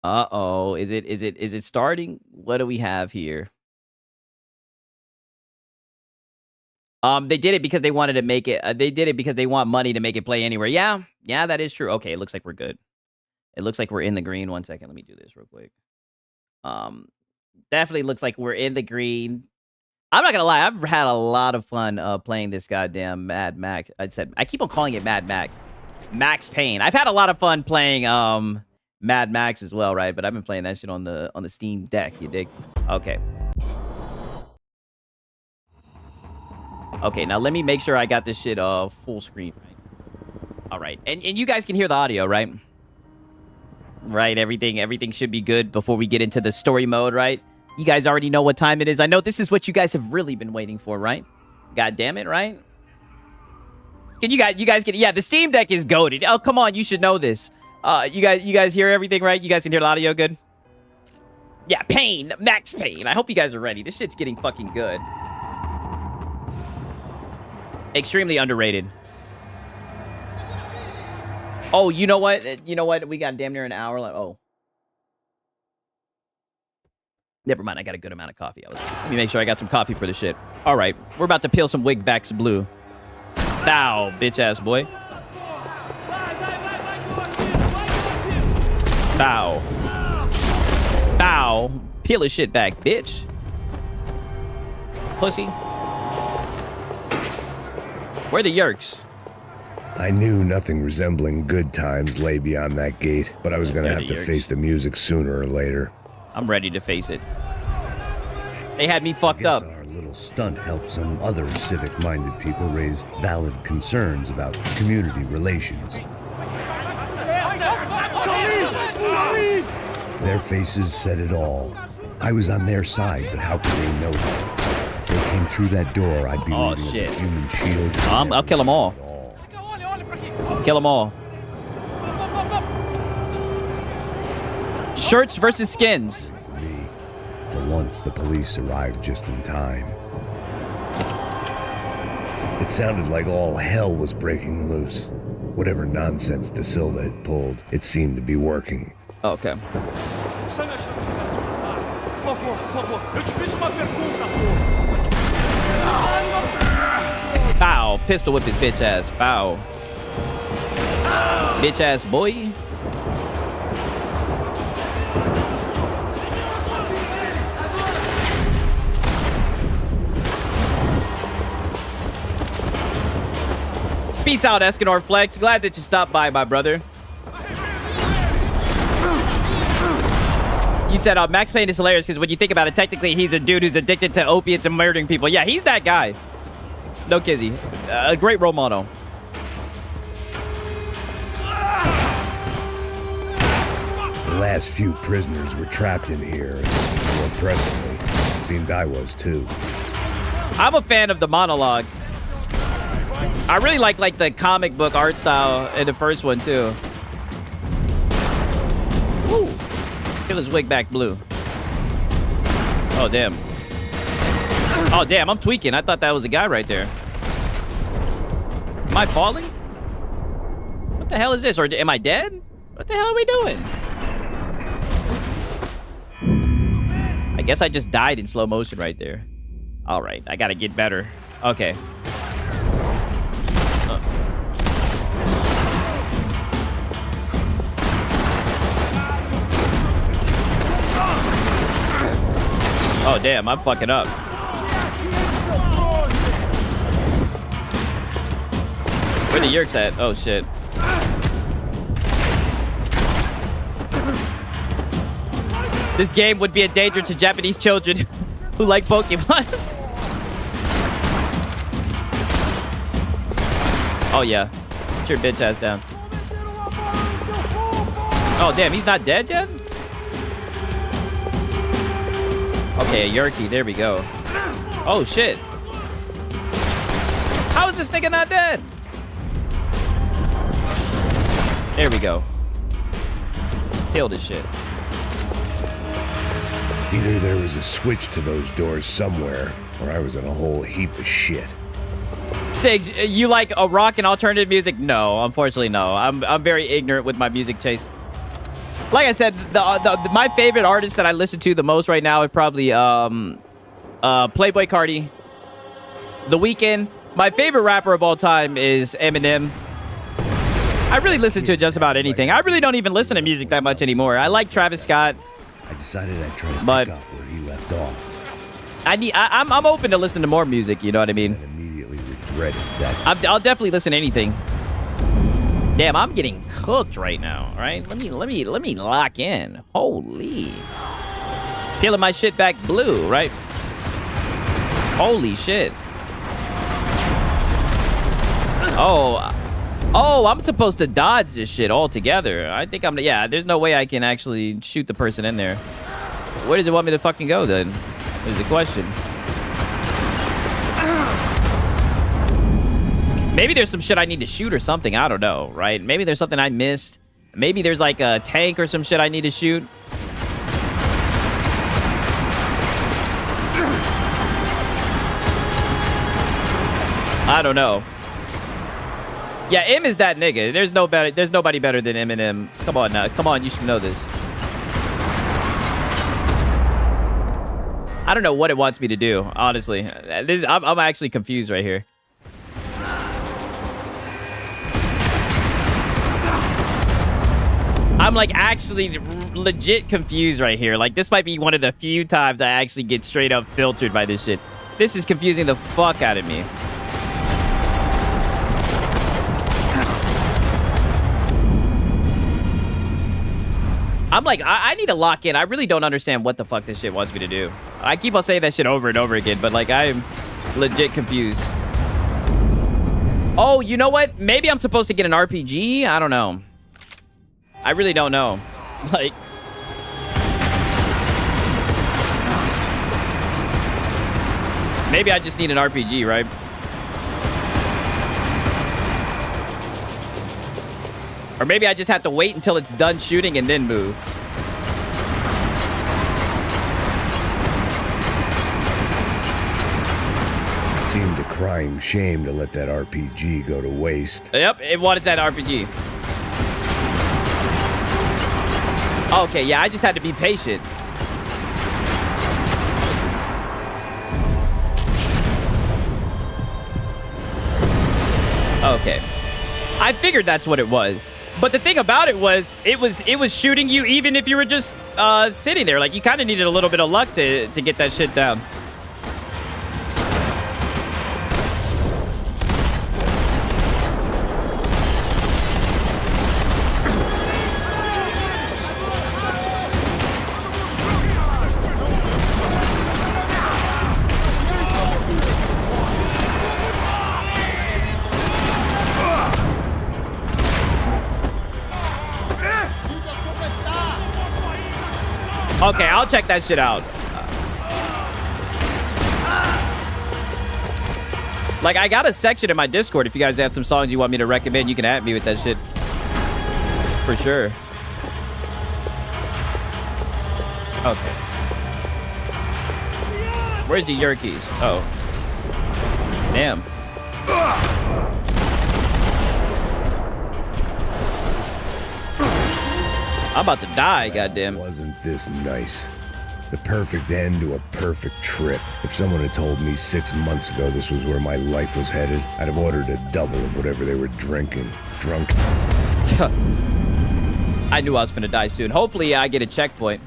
Uh-oh. Is it starting? What do we have here? They did it because they wanted to make it. They did it because they want money to make it play anywhere. Yeah, that is true. Okay, it looks like we're good. It looks like we're in the green. 1 second, let me do this real quick. Definitely looks like we're in the green. I'm not gonna lie, I've had a lot of fun playing this goddamn Mad Max. I keep on calling it Mad Max. Max Payne. I've had a lot of fun playing Mad Max as well, right? But I've been playing that shit on the Steam Deck, you dig? Okay. Okay, now let me make sure I got this shit full screen, right? All right. And you guys can hear the audio, right? Right, everything should be good before we get into the story mode, right? You guys already know what time it is. I know this is what you guys have really been waiting for, right? God damn it, right? Can you guys get, yeah, the Steam Deck is goated. Oh, come on, you should know this. You guys hear everything, right? You guys can hear the audio good? Yeah, Payne, Max Payne. I hope you guys are ready. This shit's getting fucking good. Extremely underrated. Oh, you know what? You know what? We got damn near an hour left. Oh. Never mind, I got a good amount of coffee. Let me make sure I got some coffee for the shit. All right, we're about to peel some Wigbacks blue. Bow, bitch-ass boy. Bow. Bow. Peel his shit back, bitch. Pussy. Where the yerks? I knew nothing resembling good times lay beyond that gate, but I was gonna have to face the music sooner or later. I'm ready to face it. They had me fucked up. Our little stunt helped some other civic-minded people raise valid concerns about community relations. Their faces said it all. I was on their side, but how could they know that? If they came through that door, I'd be leaving shit. a human shield. I'll kill them all. Kill them all. Shirts versus skins. For me, for once, the police arrived just in time. It sounded like all hell was breaking loose. Whatever nonsense Da Silva had pulled, it seemed to be working. Okay. Foul. Pistol whip his bitch ass. Foul. Bitch ass boy. Peace out, Escanor Flex. Glad that you stopped by, my brother. You said Max Payne is hilarious because when you think about it, technically he's a dude who's addicted to opiates and murdering people. Yeah, he's that guy. No kizzy. A great role model. The last few prisoners were trapped in here, and more presently, it seemed I was too. I'm a fan of the monologues. I really like the comic book art style in the first one too. Woo. Kill his wig back blue. Oh damn. Oh damn, I'm tweaking. I thought that was a guy right there. Am I falling? What the hell is this? Or am I dead? What the hell are we doing? I guess I just died in slow motion right there. All right, I gotta get better. Okay. Oh damn, I'm fucking up. Where the yerks at? Oh shit. This game would be a danger to Japanese children who like Pokemon. Oh yeah. Put your bitch ass down. Oh, damn, he's not dead yet? Okay, a Yerky, there we go. Oh, shit. How is this nigga not dead? There we go. Killed his shit. Either there was a switch to those doors somewhere, or I was in a whole heap of shit. Sigs, you like a rock and alternative music? No, unfortunately, no. I'm very ignorant with my music taste. Like I said, my favorite artist that I listen to the most right now is probably Playboy Carti, The Weeknd. My favorite rapper of all time is Eminem. I really listen to just about anything. I really don't even listen to music that much anymore. I like Travis Scott. I decided I'd try to but pick up where he left off. I'm open to listen to more music. You know what I mean? I immediately regretted that. I'll definitely listen to anything. Damn, I'm getting cooked right now. Right? Let me lock in. Holy, peeling my shit back blue. Right? Holy shit. Oh, I'm supposed to dodge this shit altogether. I think yeah, there's no way I can actually shoot the person in there. Where does it want me to fucking go then? Is the question. Maybe there's some shit I need to shoot or something. I don't know, right? Maybe there's something I missed. Maybe there's like a tank or some shit I need to shoot. I don't know. Yeah, M is that nigga. There's nobody better than Eminem. Come on now. Come on, you should know this. I don't know what it wants me to do, honestly. I'm actually confused right here. I'm like actually legit confused right here. Like this might be one of the few times I actually get straight up filtered by this shit. This is confusing the fuck out of me. I'm like, I need to lock in. I really don't understand what the fuck this shit wants me to do. I keep on saying that shit over and over again, but like I'm legit confused. Oh, you know what? Maybe I'm supposed to get an RPG? I don't know. I really don't know. Like... maybe I just need an RPG, right? Or maybe I just have to wait until it's done shooting and then move. Seemed a crying shame to let that RPG go to waste. Yep, it wanted that RPG. Okay, yeah, I just had to be patient. Okay. I figured that's what it was. But the thing about it was shooting you even if you were just sitting there. Like, you kind of needed a little bit of luck to get that shit down. Okay, I'll check that shit out. Like, I got a section in my Discord. If you guys have some songs you want me to recommend, you can add me with that shit. For sure. Okay. Where's the Yerkies? Oh. Damn. I'm about to die, goddamn. Wasn't this nice? The perfect end to a perfect trip. If someone had told me 6 months ago this was where my life was headed, I'd have ordered a double of whatever they were drinking. Drunk. I knew I was finna die soon. Hopefully, I get a checkpoint.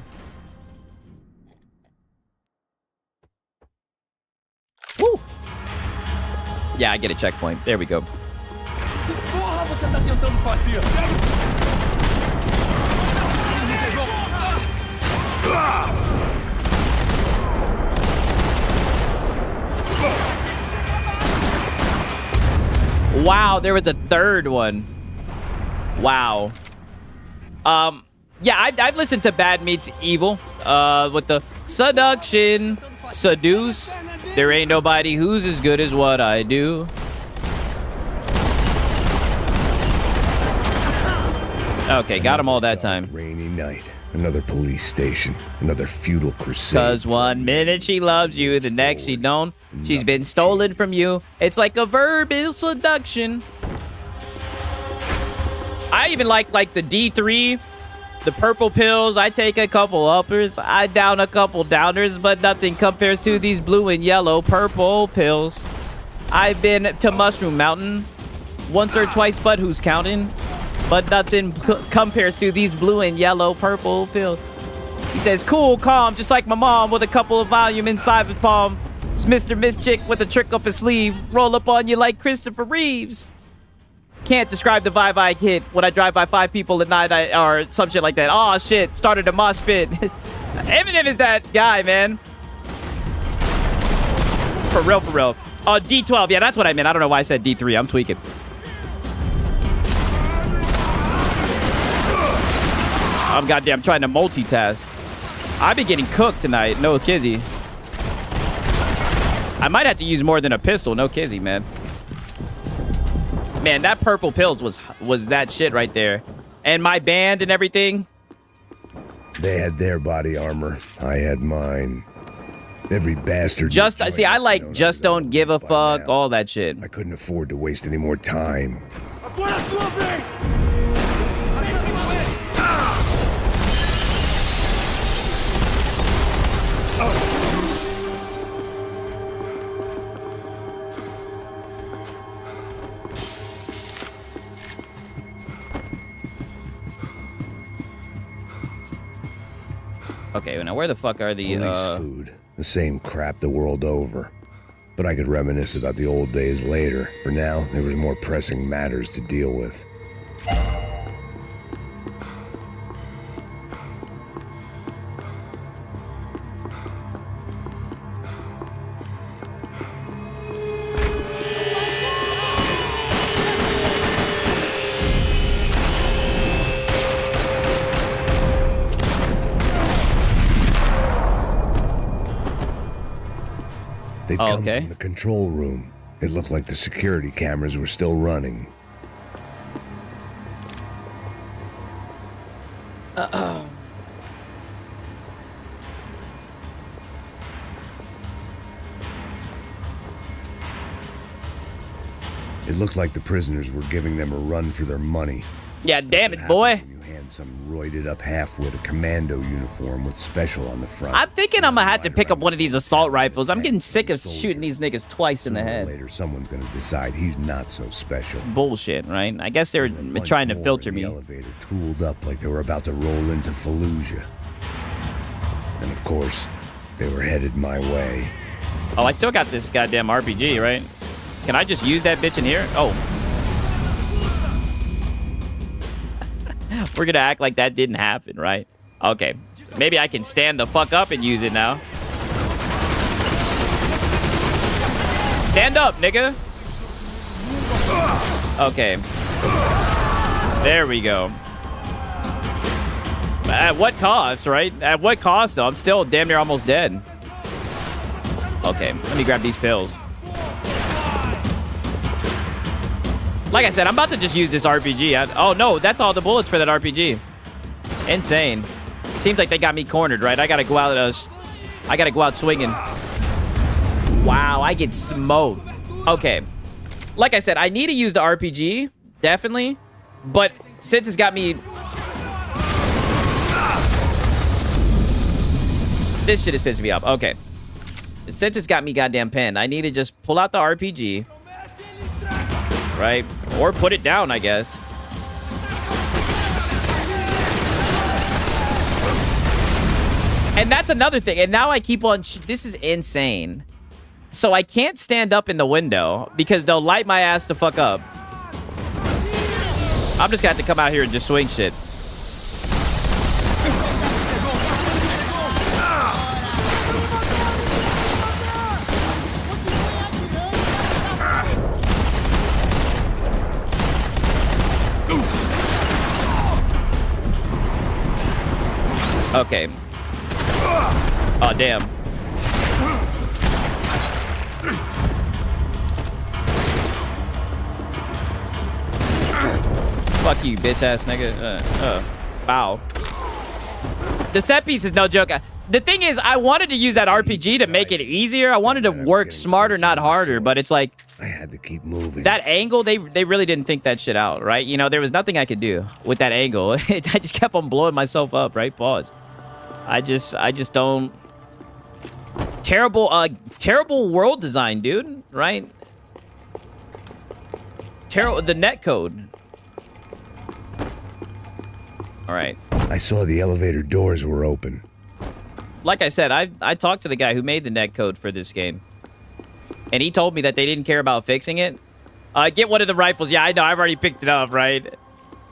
Woo! Yeah, I get a checkpoint. There we go. Porra, você tá tentando fazer? Wow, there was a third one. Wow. Yeah, I've listened to Bad Meets Evil with the seduction, seduce. There ain't nobody who's as good as what I do. Okay, got them all that time. Rainy night. Another police station. Another futile crusade. Cause 1 minute she loves you, the next she don't. She's been stolen from you. It's like a verbal seduction. I even like the D3, the purple pills. I take a couple uppers. I down a couple downers, but nothing compares to these blue and yellow purple pills. I've been to Mushroom Mountain once or twice, but who's counting? But nothing compares to these blue and yellow purple pills. He says, cool, calm, just like my mom with a couple of volume inside his palm. It's Mr. Miss Chick with a trick up his sleeve. Roll up on you like Christopher Reeves. Can't describe the vibe I get when I drive by 5 people at night or some shit like that. Oh, shit, started a mosh pit. Eminem is that guy, man. For real, for real. Oh, D12, yeah, that's what I meant. I don't know why I said D3. I'm tweaking. I'm goddamn trying to multitask. I've been getting cooked tonight. No kizzy. I might have to use more than a pistol. No kizzy, man. Man, that purple pills was that shit right there. And my band and everything. They had their body armor. I had mine. Every bastard. Just see, I like just don't give a fuck. All that shit. I couldn't afford to waste any more time. Okay, now where the fuck are the police food? The same crap the world over. But I could reminisce about the old days later. For now, there was more pressing matters to deal with. They'd come from the control room. It looked like the security cameras were still running. It looked like the prisoners were giving them a run for their money. Yeah, damn it, boy. You hand some roided up half-wit a commando uniform with special on the front. I'm thinking I'm gonna have to pick up one of these assault rifles. I'm getting sick of shooting these niggas twice in the head. Later, someone's gonna decide he's not so special. Bullshit, right? I guess they're trying to filter me. The elevator tooled up like they were about to roll into Fallujah. And of course, they were headed my way. Oh, I still got this goddamn RPG, right? Can I just use that bitch in here? Oh. We're gonna act like that didn't happen, right? Okay. Maybe I can stand the fuck up and use it now. Stand up, nigga. Okay. There we go. At what cost, right? At what cost, though? I'm still damn near almost dead. Okay, let me grab these pills. Like I said, I'm about to just use this RPG. Oh, no, that's all the bullets for that RPG. Insane. Seems like they got me cornered, right? I gotta go out swinging. Wow, I get smoked. Okay. Like I said, I need to use the RPG, definitely. But since it's got me... This shit is pissing me off. Okay. Since it's got me goddamn pinned, I need to just pull out the RPG. Right? Or put it down, I guess. And that's another thing. And now I keep on... This is insane. So I can't stand up in the window because they'll light my ass the fuck up. I'm just gonna have to come out here and just swing shit. Okay. Oh, damn. Fuck you, bitch ass nigga. Wow. The set piece is no joke. The thing is, I wanted to use that RPG to make it easier. I wanted to work smarter, not harder, but it's like I had to keep moving. that angle, they really didn't think that shit out, right? You know, there was nothing I could do with that angle. I just kept on blowing myself up, right? Pause. I just don't. Terrible world design, dude, right? Terrible, the net code. All right. I saw the elevator doors were open. Like I said, I talked to the guy who made the net code for this game. And he told me that they didn't care about fixing it. Get one of the rifles. Yeah, I know. I've already picked it up, right?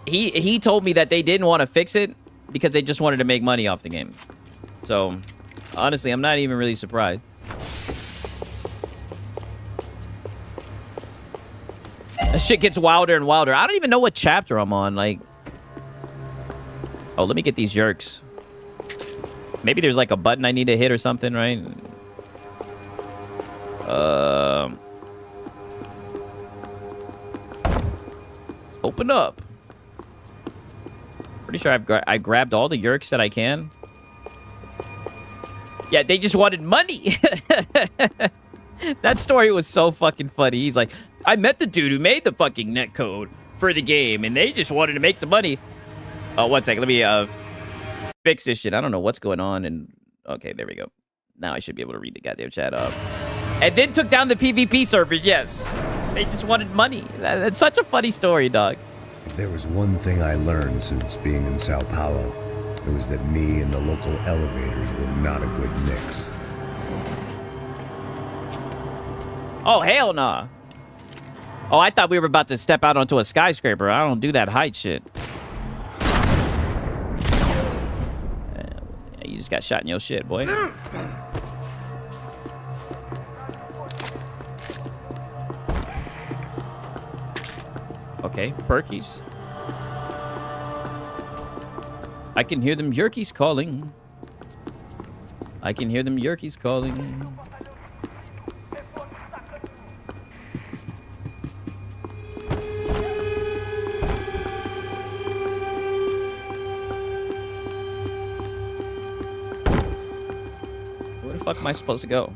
He told me that they didn't want to fix it because they just wanted to make money off the game. So, honestly, I'm not even really surprised. That shit gets wilder and wilder. I don't even know what chapter I'm on. Like, oh, let me get these yerks. Maybe there's like a button I need to hit or something, right? Open up. Pretty sure I grabbed all the yerks that I can. Yeah, they just wanted money. That story was so fucking funny. He's like, I met the dude who made the fucking netcode for the game, and they just wanted to make some money. Oh, one second. Let me fix this shit. I don't know what's going on. And okay, there we go. Now I should be able to read the goddamn chat up. And then took down the PvP servers. Yes, they just wanted money. That's such a funny story, dog. If there was one thing I learned since being in Sao Paulo, it was that me and the local elevators were not a good mix. Oh, hell nah. Oh, I thought we were about to step out onto a skyscraper. I don't do that height shit. You just got shot in your shit, boy. Okay, perkies. I can hear them yerkies calling. I can hear them yerkies calling. Fuck am I supposed to go?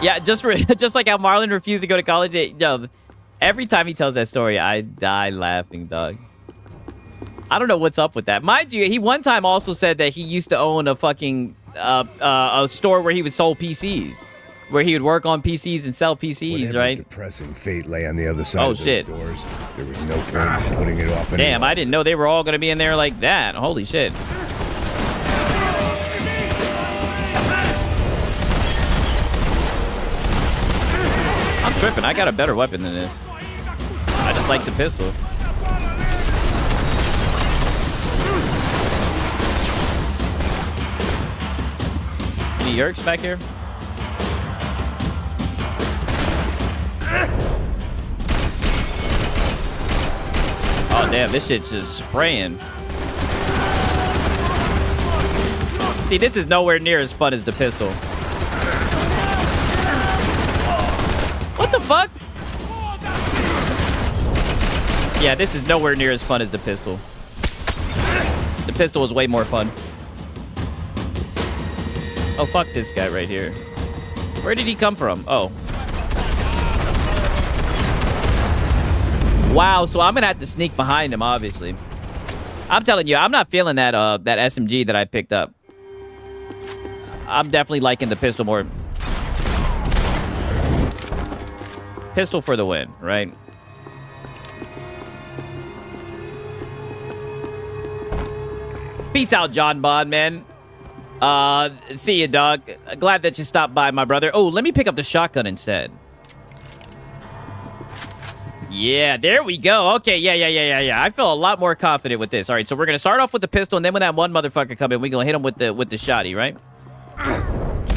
Yeah, just like how Marlon refused to go to college. Every time he tells that story, I die laughing, dog. I don't know what's up with that. Mind you, he one time also said that he used to own a fucking a store where he would sell PCs, where he would work on PCs and sell PCs, Whatever right? Depressing fate lay on the other side of those shit. doors. There was no point in putting it off. Damn, I didn't know they were all gonna be in there like that. Holy shit. Tripping. I got a better weapon than this. I just like the pistol. Any yerks back here? Oh damn, this shit's just spraying. See, this is nowhere near as fun as the pistol. What the fuck? Yeah, this is nowhere near as fun as the pistol. The pistol is way more fun. Oh, fuck this guy right here. Where did he come from? Oh. Wow, so I'm gonna have to sneak behind him, obviously. I'm telling you, I'm not feeling that that SMG that I picked up. I'm definitely liking the pistol more. Pistol for the win, right? Peace out, John Bond, man. See you, dog. Glad that you stopped by, my brother. Oh, let me pick up the shotgun instead. Yeah, there we go. Okay, yeah. I feel a lot more confident with this. All right, so we're gonna start off with the pistol, and then when that one motherfucker come in, we're gonna hit him with the shotty, right?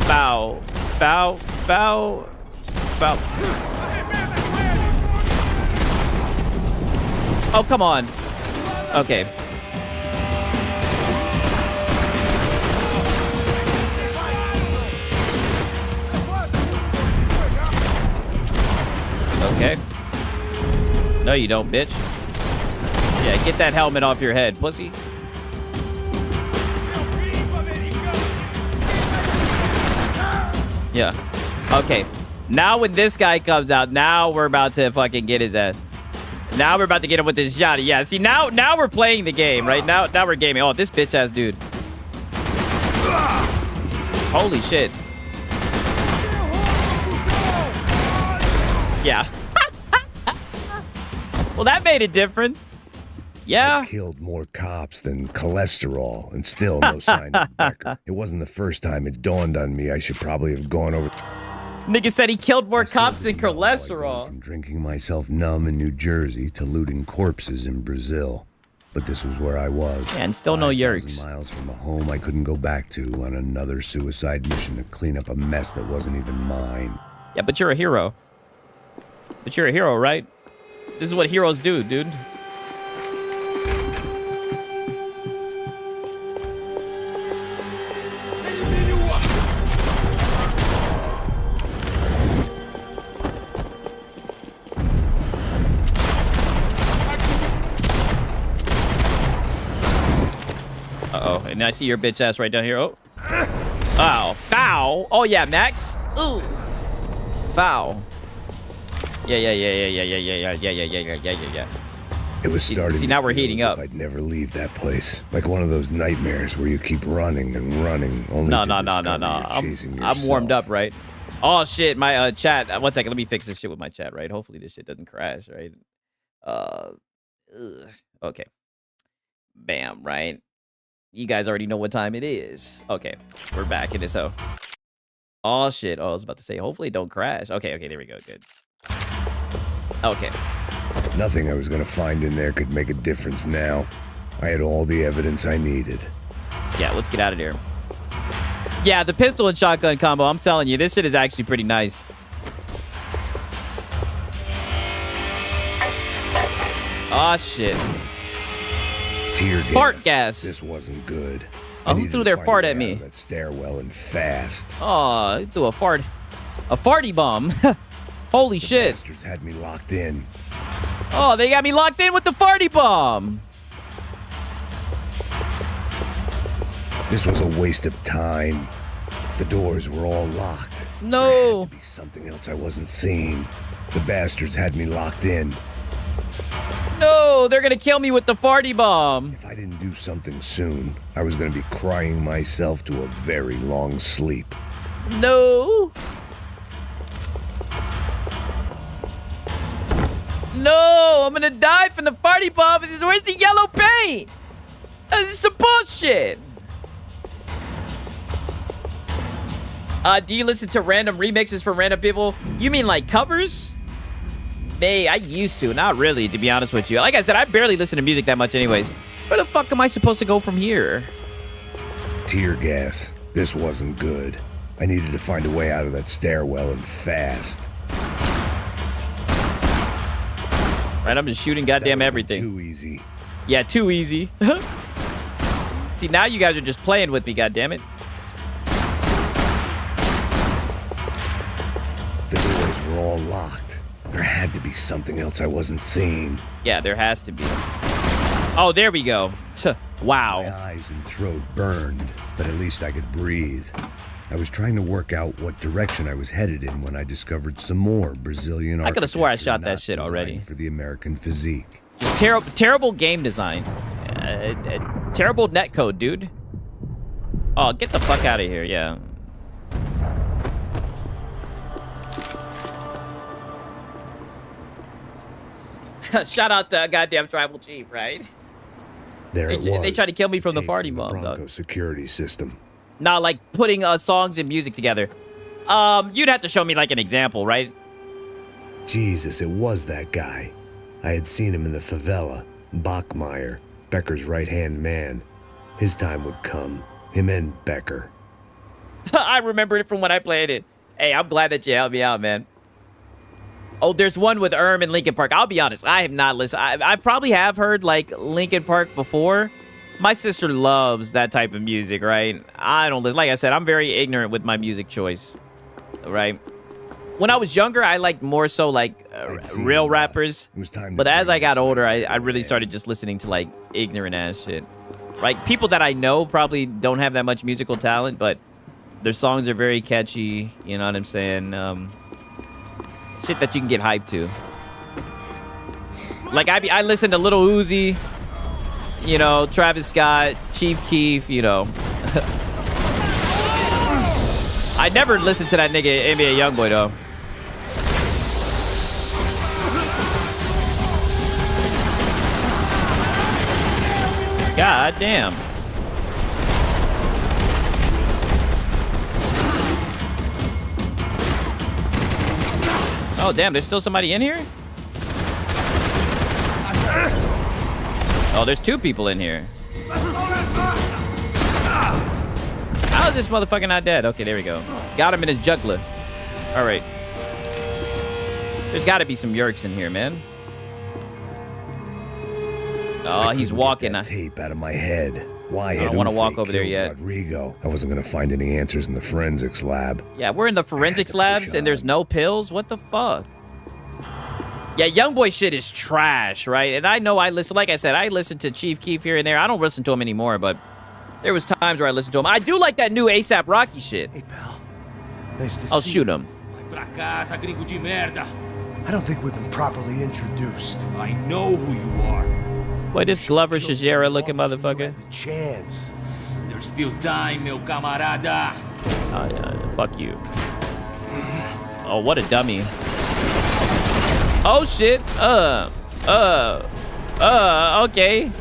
Bow, bow, bow, bow. Oh, come on. Okay. Okay. No, you don't, bitch. Yeah, get that helmet off your head, pussy. Yeah. Okay. Now when this guy comes out, now we're about to fucking get his ass. Now we're about to get him with this shot. Yeah, see, now we're playing the game, right? Now we're gaming. Oh, this bitch-ass dude. Holy shit. Yeah. Well, that made it different. Yeah. I killed more cops than cholesterol, and still no sign of Becker. It wasn't the first time it dawned on me I should probably have gone over. Nigga said he killed more cops than cholesterol. From drinking myself numb in New Jersey to looting corpses in Brazil. But this was where I was. Yeah, and still no yerks. Miles from a home I couldn't go back to on another suicide mission to clean up a mess that wasn't even mine. Yeah, but you're a hero. But you're a hero, right? This is what heroes do, dude. Uh-oh, and I see your bitch ass right down here. Oh. Oh, foul. Oh, yeah, Max. Ooh. Foul. Yeah. It was starting. See, now we're heating up. I'd never leave that place. Like one of those nightmares where you keep running and running. Only No. I'm I'm warmed up, right? Oh shit, my chat. One second, let me fix this shit with my chat, right? Hopefully this shit doesn't crash, right? Okay. Bam, right? You guys already know what time it is. Okay, we're back in this hoe. Oh shit. Oh, I was about to say, hopefully it don't crash. Okay, there we go. Good. Okay. Nothing I was gonna find in there could make a difference now. I had all the evidence I needed. Yeah, let's get out of there. Yeah, the pistol and shotgun combo, I'm telling you, this shit is actually pretty nice. Oh shit. Tear gas. Fart gas. This wasn't good. Oh, who threw their fart at me? That stairwell and fast. Oh, he threw a fart. A farty bomb. Holy shit. Bastards had me locked in. Oh, they got me locked in with the farty bomb. This was a waste of time. The doors were all locked. No. There had to be something else I wasn't seeing. The bastards had me locked in. No, they're gonna kill me with the farty bomb. If I didn't do something soon, I was gonna be crying myself to a very long sleep. No. No, I'm gonna die from the farty bomb. Where's the yellow paint? This is some bullshit. Do you listen to random remixes from random people? You mean like covers? Hey, I used to. Not really, to be honest with you. Like I said, I barely listen to music that much anyways. Where the fuck am I supposed to go from here? Tear gas. This wasn't good. I needed to find a way out of that stairwell and fast. Right, I'm just shooting goddamn everything. Too easy. Yeah, too easy. See, now you guys are just playing with me, goddammit. The doors were all locked. There had to be something else I wasn't seeing. Yeah, there has to be. Oh, there we go. Wow. My eyes and throat burned, but at least I could breathe. I was trying to work out what direction I was headed in when I discovered some more Brazilian architecture. I could have swore I shot that shit already. For the American physique. Just terrible game design. Terrible netcode, dude. Oh, get the fuck out of here, yeah. Shout out to goddamn tribal chief, right? There it was. They tried to kill me from the farty bomb, dog. Security system. Nah, like putting songs and music together. You'd have to show me like an example, right? Jesus, it was that guy. I had seen him in the favela. Bachmeyer, Becker's right-hand man. His time would come. Him and Becker. I remember it from when I played it. Hey, I'm glad that you helped me out, man. Oh, there's one with and Linkin Park. I'll be honest, I have not listened. I probably have heard, like, Linkin Park before. My sister loves that type of music, right? I don't listen. Like I said, I'm very ignorant with my music choice, right? when I was younger, I liked more so like real rappers. But as I got older, I really started just listening to like ignorant ass shit. Like people that I know probably don't have that much musical talent, but their songs are very catchy. You know what I'm saying? Shit that you can get hyped to. Like I listen to Lil Uzi, you know, Travis Scott, Chief Keef, you know. I never listened to that nigga NBA Youngboy though. God damn. Oh damn, there's still somebody in here? Oh, there's two people in here. How is this motherfucker not dead? Okay, there we go. Got him in his juggler. All right. There's got to be some yerks in here, man. Oh, he's walking. That tape out of my head. Why? I don't want to walk over there yet. Rodrigo. I wasn't gonna find any answers in the forensics lab. Yeah, we're in the forensics labs and there's no pills. What the fuck? Yeah, Youngboy shit is trash, right? And I know I listen. Like I said, I listen to Chief Keef here and there. I don't listen to him anymore, but there was times where I listened to him. I do like that new ASAP Rocky shit. Hey, pal. Nice to I'll see shoot you. him. I don't think we've been properly introduced. I know who you are. Boy, this Glover Shajera looking motherfucker. Chance. There's still time, meu camarada. Oh, yeah, fuck you. Oh, what a dummy. Oh, shit. Okay.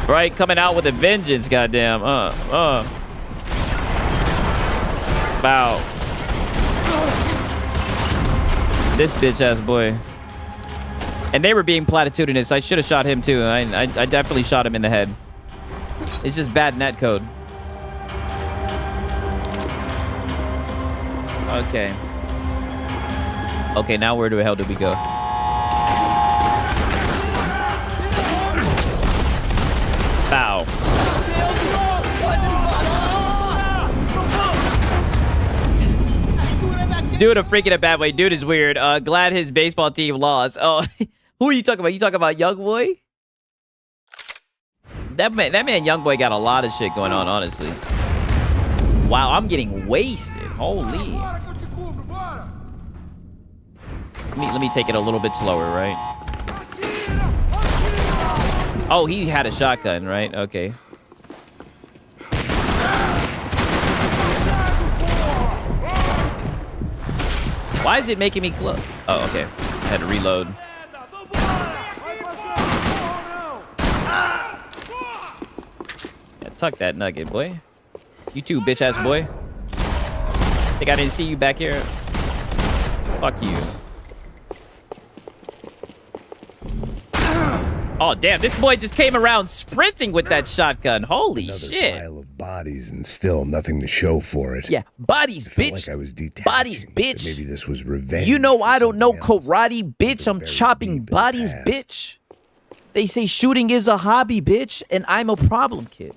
Right, coming out with a vengeance, goddamn. Bow. This bitch ass boy. And they were being platitudinous. I should have shot him too. I definitely shot him in the head. It's just bad net code. Okay. Okay, now where the hell do we go? Bow. Dude, I'm freaking a bad way. Dude is weird. Glad his baseball team lost. Oh, who are you talking about? You talking about Youngboy? That man Youngboy got a lot of shit going on, honestly. Wow, I'm getting wasted. Holy. Let me take it a little bit slower, right? Oh, he had a shotgun, right? Okay. Why is it making me close? Oh, okay. I had to reload. Yeah, tuck that nugget, boy. You too, bitch-ass boy. Think I didn't see you back here? Fuck you. Oh, damn. This boy just came around sprinting with that shotgun. Holy shit. Pile of bodies and still nothing to show for it. Yeah, bodies, bitch. Like I was detaching, bodies, bitch. Maybe this was revenge. You know I don't know karate, bitch. I'm chopping bodies, bitch. They say shooting is a hobby, bitch, and I'm a problem kid.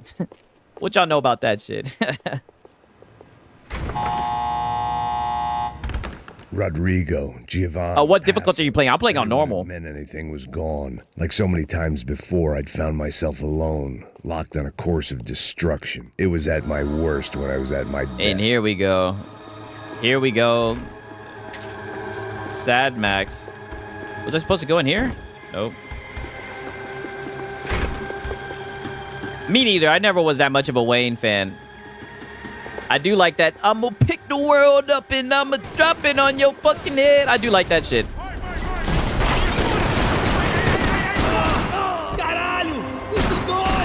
What y'all know about that shit? Rodrigo, Giovanni. Oh, what difficulty are you playing? I'm playing on normal. Meant anything was gone. Like so many times before, I'd found myself alone, locked on a course of destruction. It was at my worst when I was at my best. And here we go. Here we go. Sad Max. Was I supposed to go in here? Nope. Me neither. I never was that much of a Wayne fan. I do like that. I'm gonna pick the world up and I'm gonna drop it on your fucking head. I do like that shit.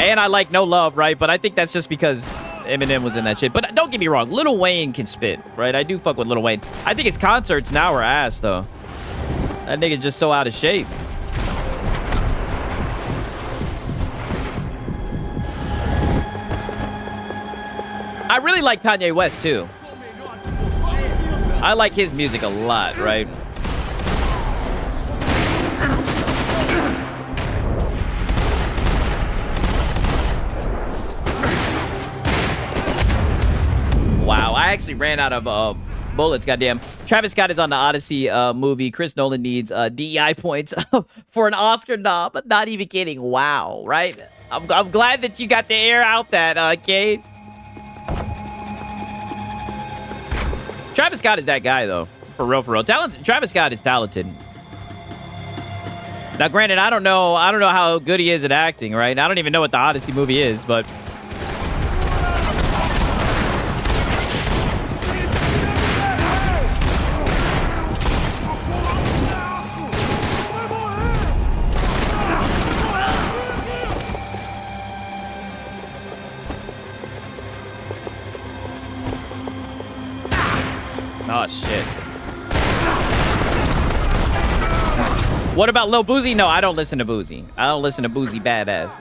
And I like No Love, right? But I think that's just because Eminem was in that shit. But don't get me wrong. Lil Wayne can spit, right? I do fuck with Lil Wayne. I think his concerts now are ass, though. That nigga's just so out of shape. I really like Kanye West, too. I like his music a lot, right? actually ran out of bullets, goddamn. Travis Scott is on the Odyssey movie. Chris Nolan needs DEI points for an Oscar nom. Not even kidding. Wow, right? I'm glad that you got to air out that, Kate. Travis Scott is that guy, though. For real, for real. Travis Scott is talented. Now, granted, I don't know how good he is at acting, right? I don't even know what the Odyssey movie is, but... Oh, shit. What about Lil Boozy? No, I don't listen to Boozy. I don't listen to Boozy Badass.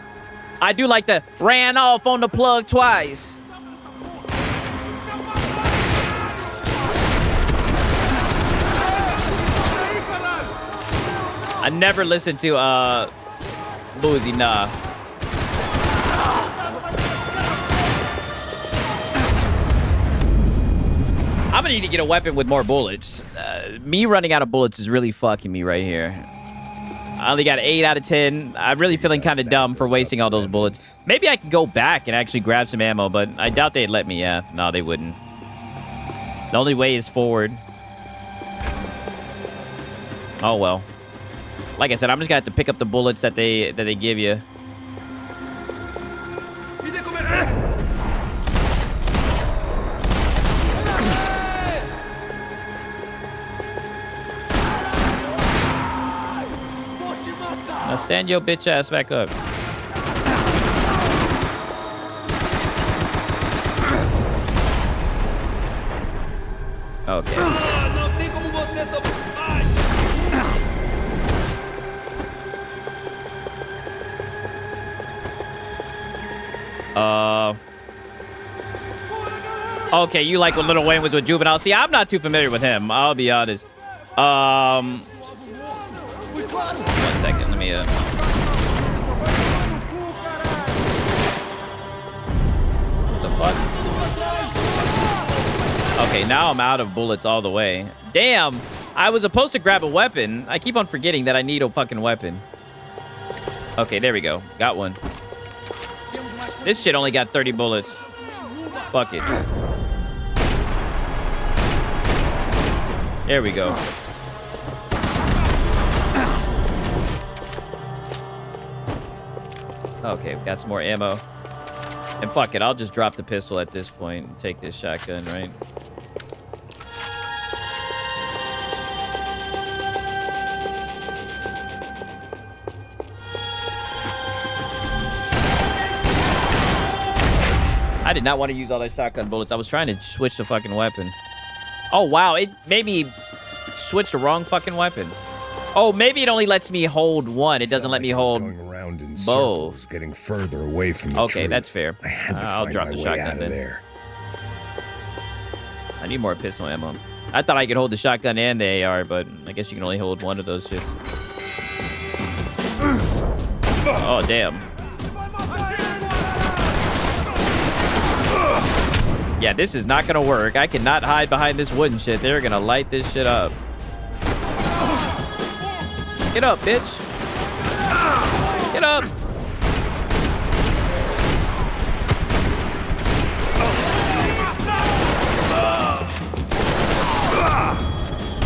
I do like the ran off on the plug twice. I never listened to Boozy, nah. I'm gonna need to get a weapon with more bullets. Me running out of bullets is really fucking me right here. I only got 8 out of 10. I'm really feeling kind of dumb for wasting all those bullets. Maybe I can go back and actually grab some ammo, but I doubt they'd let me. Yeah, no, they wouldn't. The only way is forward. Oh, well. Like I said, I'm just gonna have to pick up the bullets that they give you. Now stand your bitch ass back up. Okay. Okay, you like when Lil Wayne was with Juvenile. See, I'm not too familiar with him. I'll be honest. 1 second, let me what the fuck? Okay, now I'm out of bullets all the way. Damn, I was supposed to grab a weapon. I keep on forgetting that I need a fucking weapon. Okay, there we go. Got one. This shit only got 30 bullets. Fuck it. There we go. Okay, got some more ammo. And fuck it, I'll just drop the pistol at this point and take this shotgun, right? I did not want to use all those shotgun bullets. I was trying to switch the fucking weapon. Oh, wow. It made me switch the wrong fucking weapon. Oh, maybe it only lets me hold one. It doesn't let me hold both. Getting further away from the okay, truth. that's fair. I had to I'll find drop my the way shotgun out of then. there. I need more pistol ammo. I thought I could hold the shotgun and the AR, but I guess you can only hold one of those shits. Oh, damn. Yeah, this is not gonna work. I cannot hide behind this wooden shit. They're gonna light this shit up. Get up, bitch. Get up.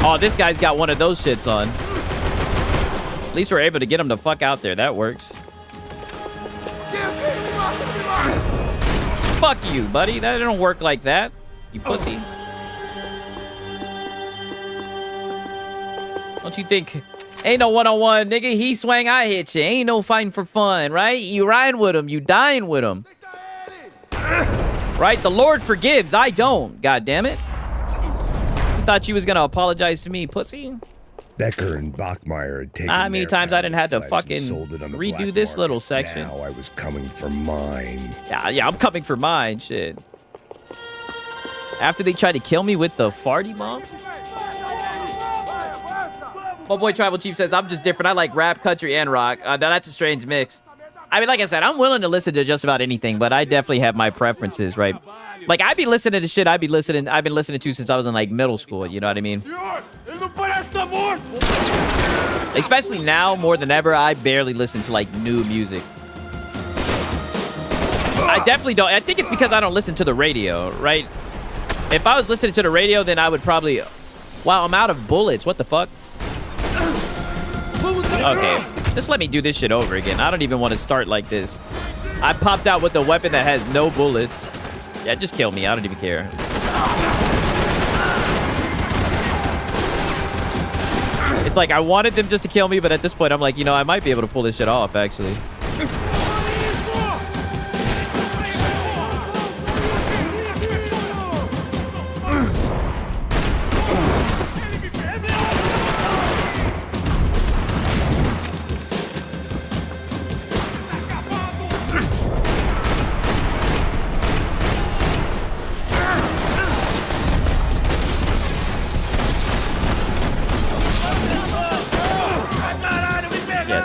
Oh, this guy's got one of those shits on. At least we're able to get him the fuck out there. That works. Fuck you, buddy. That don't work like that. You pussy. Don't you think... Ain't no one-on-one, nigga. He swang, I hit you. Ain't no fighting for fun, right? You riding with him. You dying with him. Right? The Lord forgives. I don't. God damn it. You thought you was gonna apologize to me, pussy? Becker and Bachmeyer had taken How many times I didn't have to fucking redo this black little market. section? Now I was coming for mine. Yeah, I'm coming for mine, shit. After they tried to kill me with the farty bomb? My boy Tribal Chief says, I'm just different. I like rap, country, and rock. Now, that's a strange mix. I mean, like I said, I'm willing to listen to just about anything, but I definitely have my preferences, right? Like, I'd be listening to shit I've been listening to since I was in, like, middle school, you know what I mean? Especially now, more than ever, I barely listen to, like, new music. I definitely don't. I think it's because I don't listen to the radio, right? If I was listening to the radio, then I would probably... Wow, I'm out of bullets. What the fuck? Okay, just let me do this shit over again. I don't even want to start like this. I popped out with a weapon that has no bullets. Yeah, just kill me. I don't even care. It's like I wanted them just to kill me, but at this point, I'm like, you know, I might be able to pull this shit off, actually.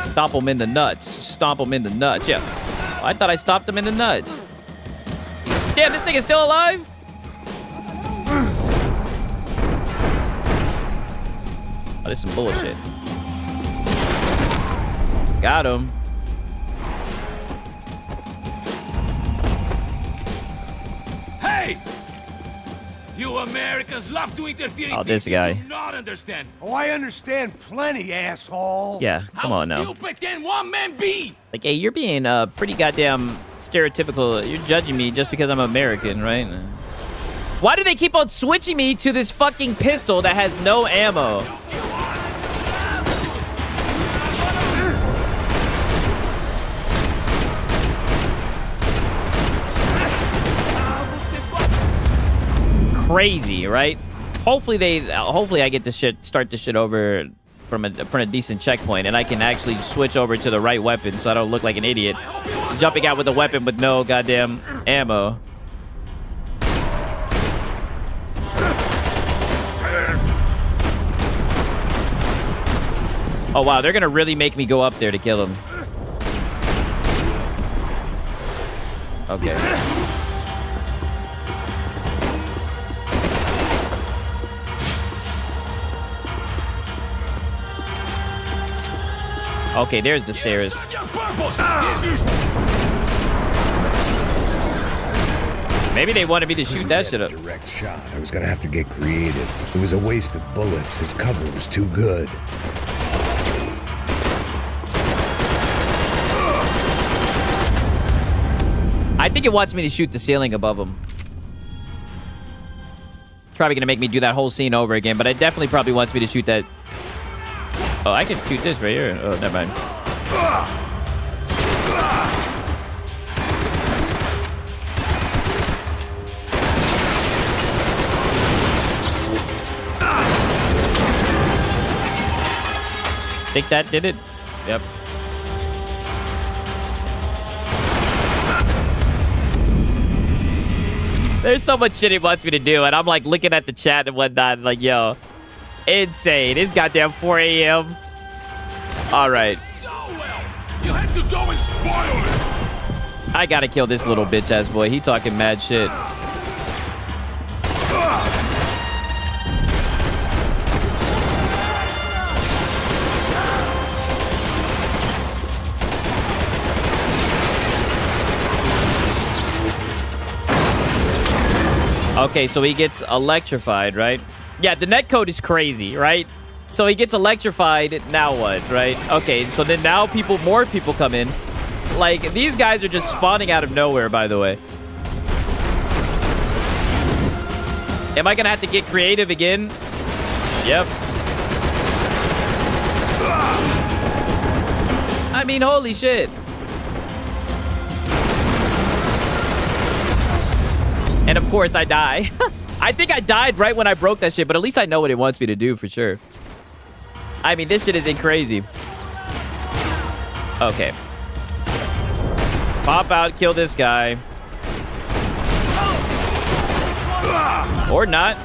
Stomp him in the nuts. Stomp him in the nuts. Yeah. Oh, I thought I stopped him in the nuts. Damn, this thing is still alive? Oh, this is some bullshit. Got him. Hey! You Americans love to interfere in this things guy. you do not understand. Oh, I understand plenty, asshole. Yeah, come on now. How stupid can one man be? Like, hey, you're being pretty goddamn stereotypical. You're judging me just because I'm American, right? Why do they keep on switching me to this fucking pistol that has no ammo? Crazy, right? Hopefully I get this shit, start this shit over from a decent checkpoint, and I can actually switch over to the right weapon so I don't look like an idiot jumping out with a weapon with no goddamn ammo. Oh wow, they're gonna really make me go up there to kill him. Okay. Okay, there's the stairs. Maybe they wanted me to shoot that shit up. Direct shot. I was gonna have to get creative. It was a waste of bullets. His cover was too good. I think it wants me to shoot the ceiling above him. It's probably gonna make me do that whole scene over again, but it definitely probably wants me to shoot that. Oh, I can shoot this right here. Oh, never mind. Think that did it? Yep. There's so much shit it wants me to do, and I'm like looking at the chat and whatnot, like, yo, insane. It's goddamn 4 a.m. All right. You had to go and spoil it. I gotta kill this little bitch ass boy. He talking mad shit. Okay, so he gets electrified, right? Yeah, the netcode is crazy, right? So he gets electrified, now what, right? Okay, so then now more people come in. Like, these guys are just spawning out of nowhere, by the way. Am I gonna have to get creative again? Yep. I mean, holy shit. And of course, I die. I think I died right when I broke that shit, but at least I know what it wants me to do for sure. I mean, this shit isn't crazy. Okay. Pop out, kill this guy. Or not.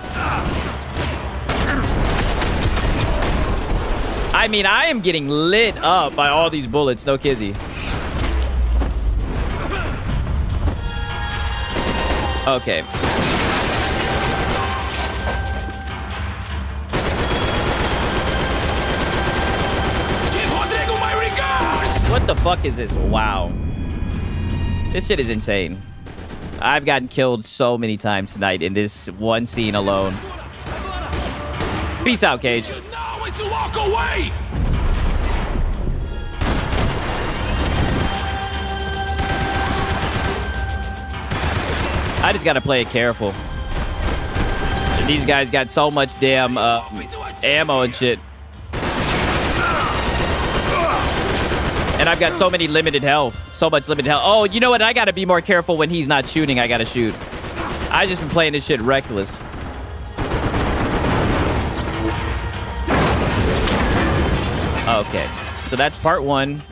I mean, I am getting lit up by all these bullets, no kizzy. Okay. Give Rodrigo my regards! What the fuck is this? Wow. This shit is insane. I've gotten killed so many times tonight in this one scene alone. Peace out, Cage. You know when to walk away! I just gotta play it careful. These guys got so much damn ammo and shit. And I've got so many limited health. So much limited health. Oh, you know what? I gotta be more careful when he's not shooting. I gotta shoot. I just been playing this shit reckless. Okay. So that's part one.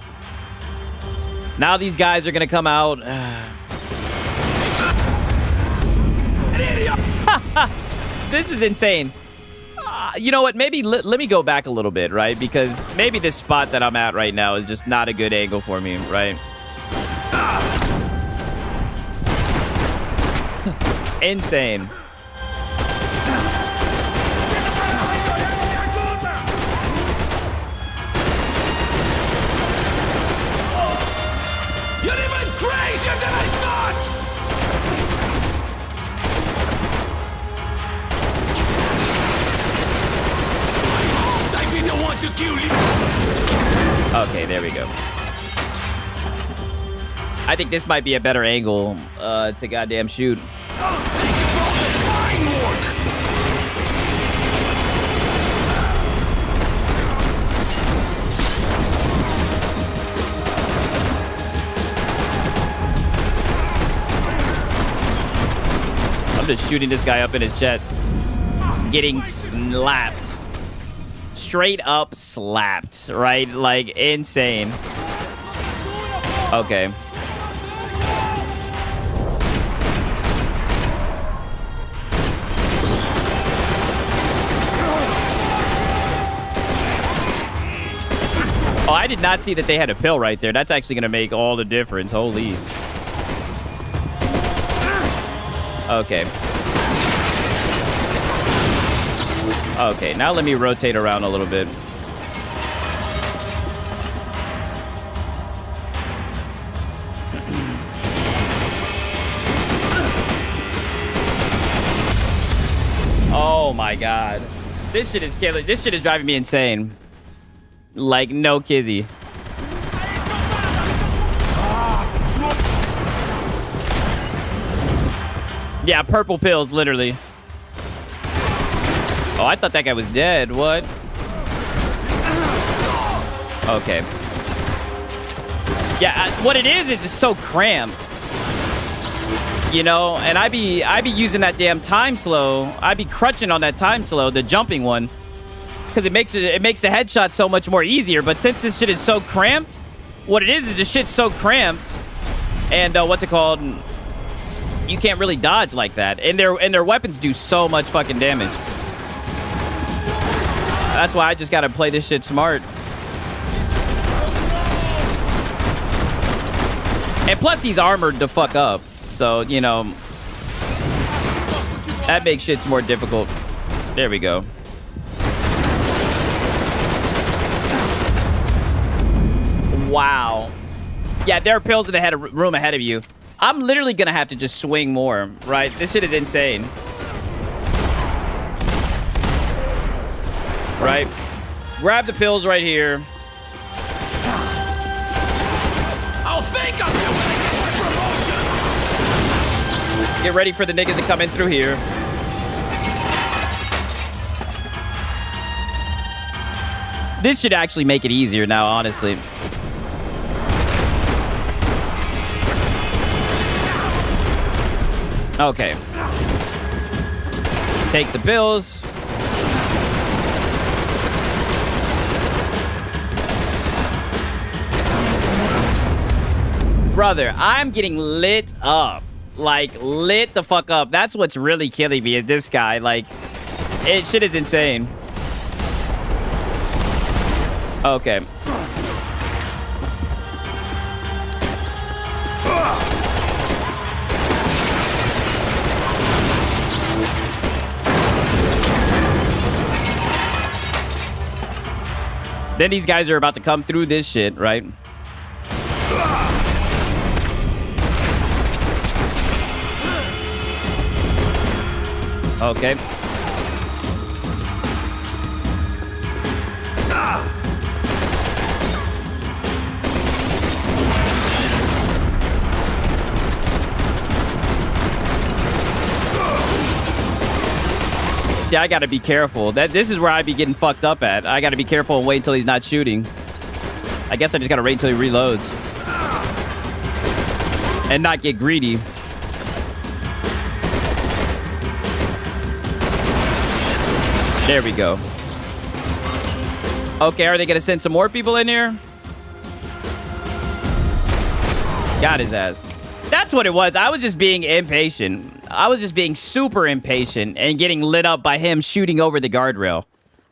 Now these guys are gonna come out. This is insane. You know what? Maybe let me go back a little bit, right? Because maybe this spot that I'm at right now is just not a good angle for me, right? Insane. You're even crazier than I thought! I be the one to kill you! Okay, there we go. I think this might be a better angle to goddamn shoot. Thank you for all this fine work! I'm just shooting this guy up in his chest. Getting slapped. Straight up slapped, right? Like, insane. Okay. Oh, I did not see that they had a pill right there. That's actually going to make all the difference. Holy. Okay. Okay, now let me rotate around a little bit. Oh my god. This shit is killing. This shit is driving me insane. Like, no kizzy. Yeah, purple pills, literally. Oh, I thought that guy was dead. What? Okay. Yeah, what it is just so cramped. You know, and I be using that damn time slow. I be crutching on that time slow, the jumping one, because it makes the headshot so much more easier. But since this shit is so cramped, what it is the shit's so cramped, and what's it called? You can't really dodge like that, and their weapons do so much fucking damage. That's why I just gotta play this shit smart. And plus, he's armored to fuck up. So, you know, that makes shit more difficult. There we go. Wow. Yeah, there are pills in the room ahead of you. I'm literally gonna have to just swing more, right? This shit is insane. Right? Grab the pills right here. I'll think of you when I get my promotion! Get ready for the niggas to come in through here. This should actually make it easier now, honestly. Okay. Take the pills. Brother, I'm getting lit up. Like, lit the fuck up. That's what's really killing me is this guy. Like, shit is insane. Okay. Then these guys are about to come through this shit, right? Okay. See, I gotta be careful. This is where I be getting fucked up at. I gotta be careful and wait until he's not shooting. I guess I just gotta wait until he reloads. And not get greedy. There we go. Okay, are they gonna send some more people in here? Got his ass. That's what it was. I was just being impatient. I was just being super impatient and getting lit up by him shooting over the guardrail.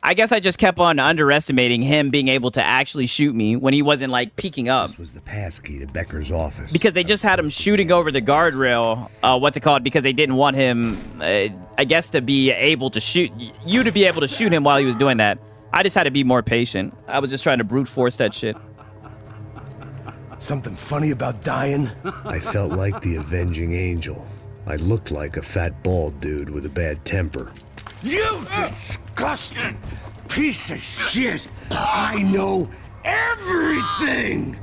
I guess I just kept on underestimating him being able to actually shoot me when he wasn't, like, peeking up. This was the passkey to Becker's office. Because they just had him shooting over the guardrail, what's it called? Because they didn't want him, I guess, to be able to shoot, you to be able to shoot him while he was doing that. I just had to be more patient. I was just trying to brute force that shit. Something funny about dying? I felt like the avenging angel. I looked like a fat bald dude with a bad temper. You disgusting piece of shit! I know everything!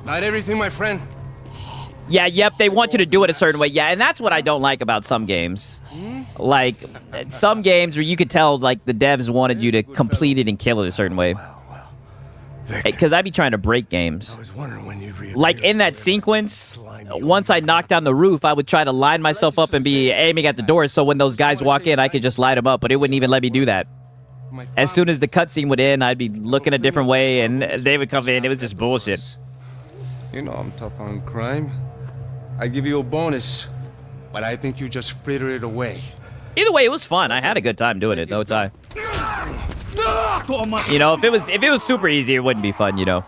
Not everything, my friend. Yeah, yep, they want you to do it a certain way. Yeah, and that's what I don't like about some games. Like, some games where you could tell, like, the devs wanted you to complete it and kill it a certain way. Because I'd be trying to break games. Like, in that sequence, once I knocked down the roof, I would try to line myself up and be aiming at the door so when those guys walk in, I could just light them up, but it wouldn't even let me do that. As soon as the cutscene would end, I'd be looking a different way, and they would come in. It was just bullshit. You know I'm tough on crime. I give you a bonus, but I think you just frittered it away. Either way, it was fun. I had a good time doing it, no tie. You know, if it was super easy, it wouldn't be fun, you know.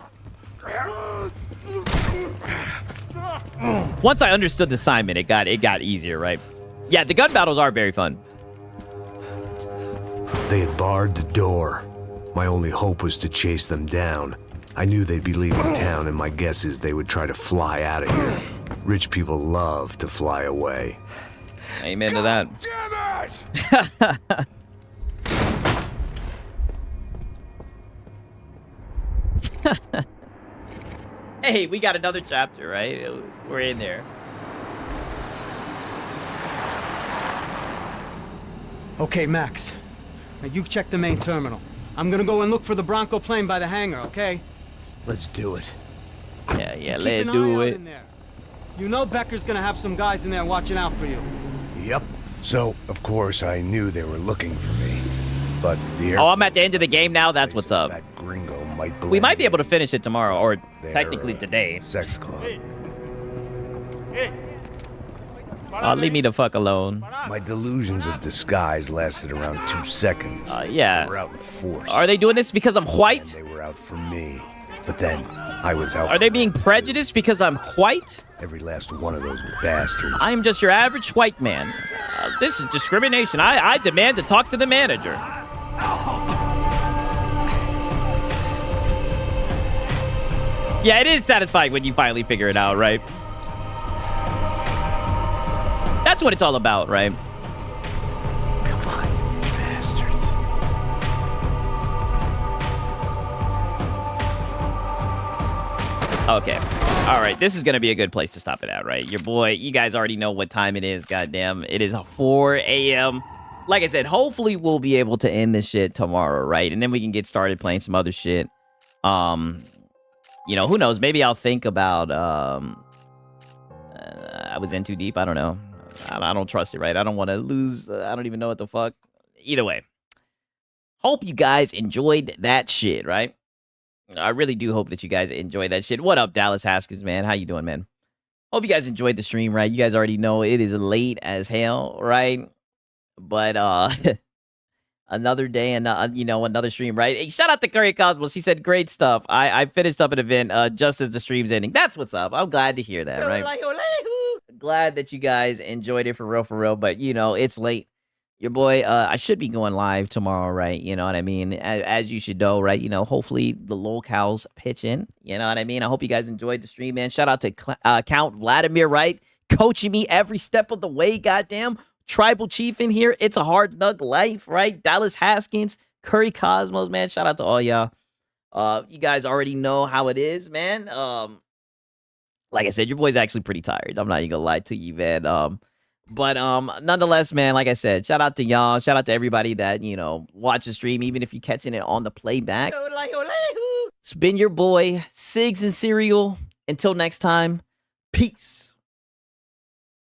Once I understood the assignment, it got easier, right? Yeah, the gun battles are very fun. They had barred the door. My only hope was to chase them down. I knew they'd be leaving town, and my guess is they would try to fly out of here. Rich people love to fly away. Amen to that. Damn it! Hey, we got another chapter, right? We're in there. Okay, Max. Now you check the main terminal. I'm gonna go and look for the Bronco plane by the hangar, okay? Let's do it. Yeah, let's do it. You know Becker's gonna have some guys in there watching out for you. Yep. So, of course, I knew they were looking for me. But the Oh, I'm at the end of the game now? That's what's up. That gringo might We might be able to finish it tomorrow, or technically today. Sex club. Leave me the fuck alone. My delusions of disguise lasted around 2 seconds. Yeah. They were out in force. Are they doing this because I'm white? And they were out for me. But then, I was out Are they being prejudiced because I'm white? Every last one of those bastards. I am just your average white man. This is discrimination. I demand to talk to the manager. Yeah, it is satisfying when you finally figure it out, right? That's what it's all about, right? Come on, you bastards. Okay. All right, this is going to be a good place to stop it at, right? Your boy, you guys already know what time it is, goddamn. It is 4 a.m. Like I said, hopefully we'll be able to end this shit tomorrow, right? And then we can get started playing some other shit. You know, who knows? Maybe I'll think about, I was in too deep. I don't know. I don't trust it, right? I don't want to lose. I don't even know what the fuck. Either way. Hope you guys enjoyed that shit, right? I really do hope that you guys enjoy that shit. What up, Dallas Haskins, man? How you doing, man? Hope you guys enjoyed the stream, right? You guys already know it is late as hell, right? But, another day and, you know, another stream, right? Hey, shout out to Curry Cosmos. She said, great stuff. I finished up an event just as the stream's ending. That's what's up. I'm glad to hear that, right? Glad that you guys enjoyed it for real, but, you know, it's late. Your boy, I should be going live tomorrow, right? You know what I mean? As you should know, right? You know, hopefully the locals pitch in. You know what I mean? I hope you guys enjoyed the stream, man. Shout out to Count Vladimir, right? Coaching me every step of the way, goddamn. Tribal Chief in here. It's a hard nug life, right? Dallas Haskins, Curry Cosmos, man. Shout out to all y'all. You guys already know how it is, man. Like I said, your boy's actually pretty tired. I'm not even gonna lie to you, man. But nonetheless, man, like I said, shout out to y'all. Shout out to everybody that, you know, watch the stream, even if you're catching it on the playback. It's been your boy, Sigs and Cereal. Until next time, peace.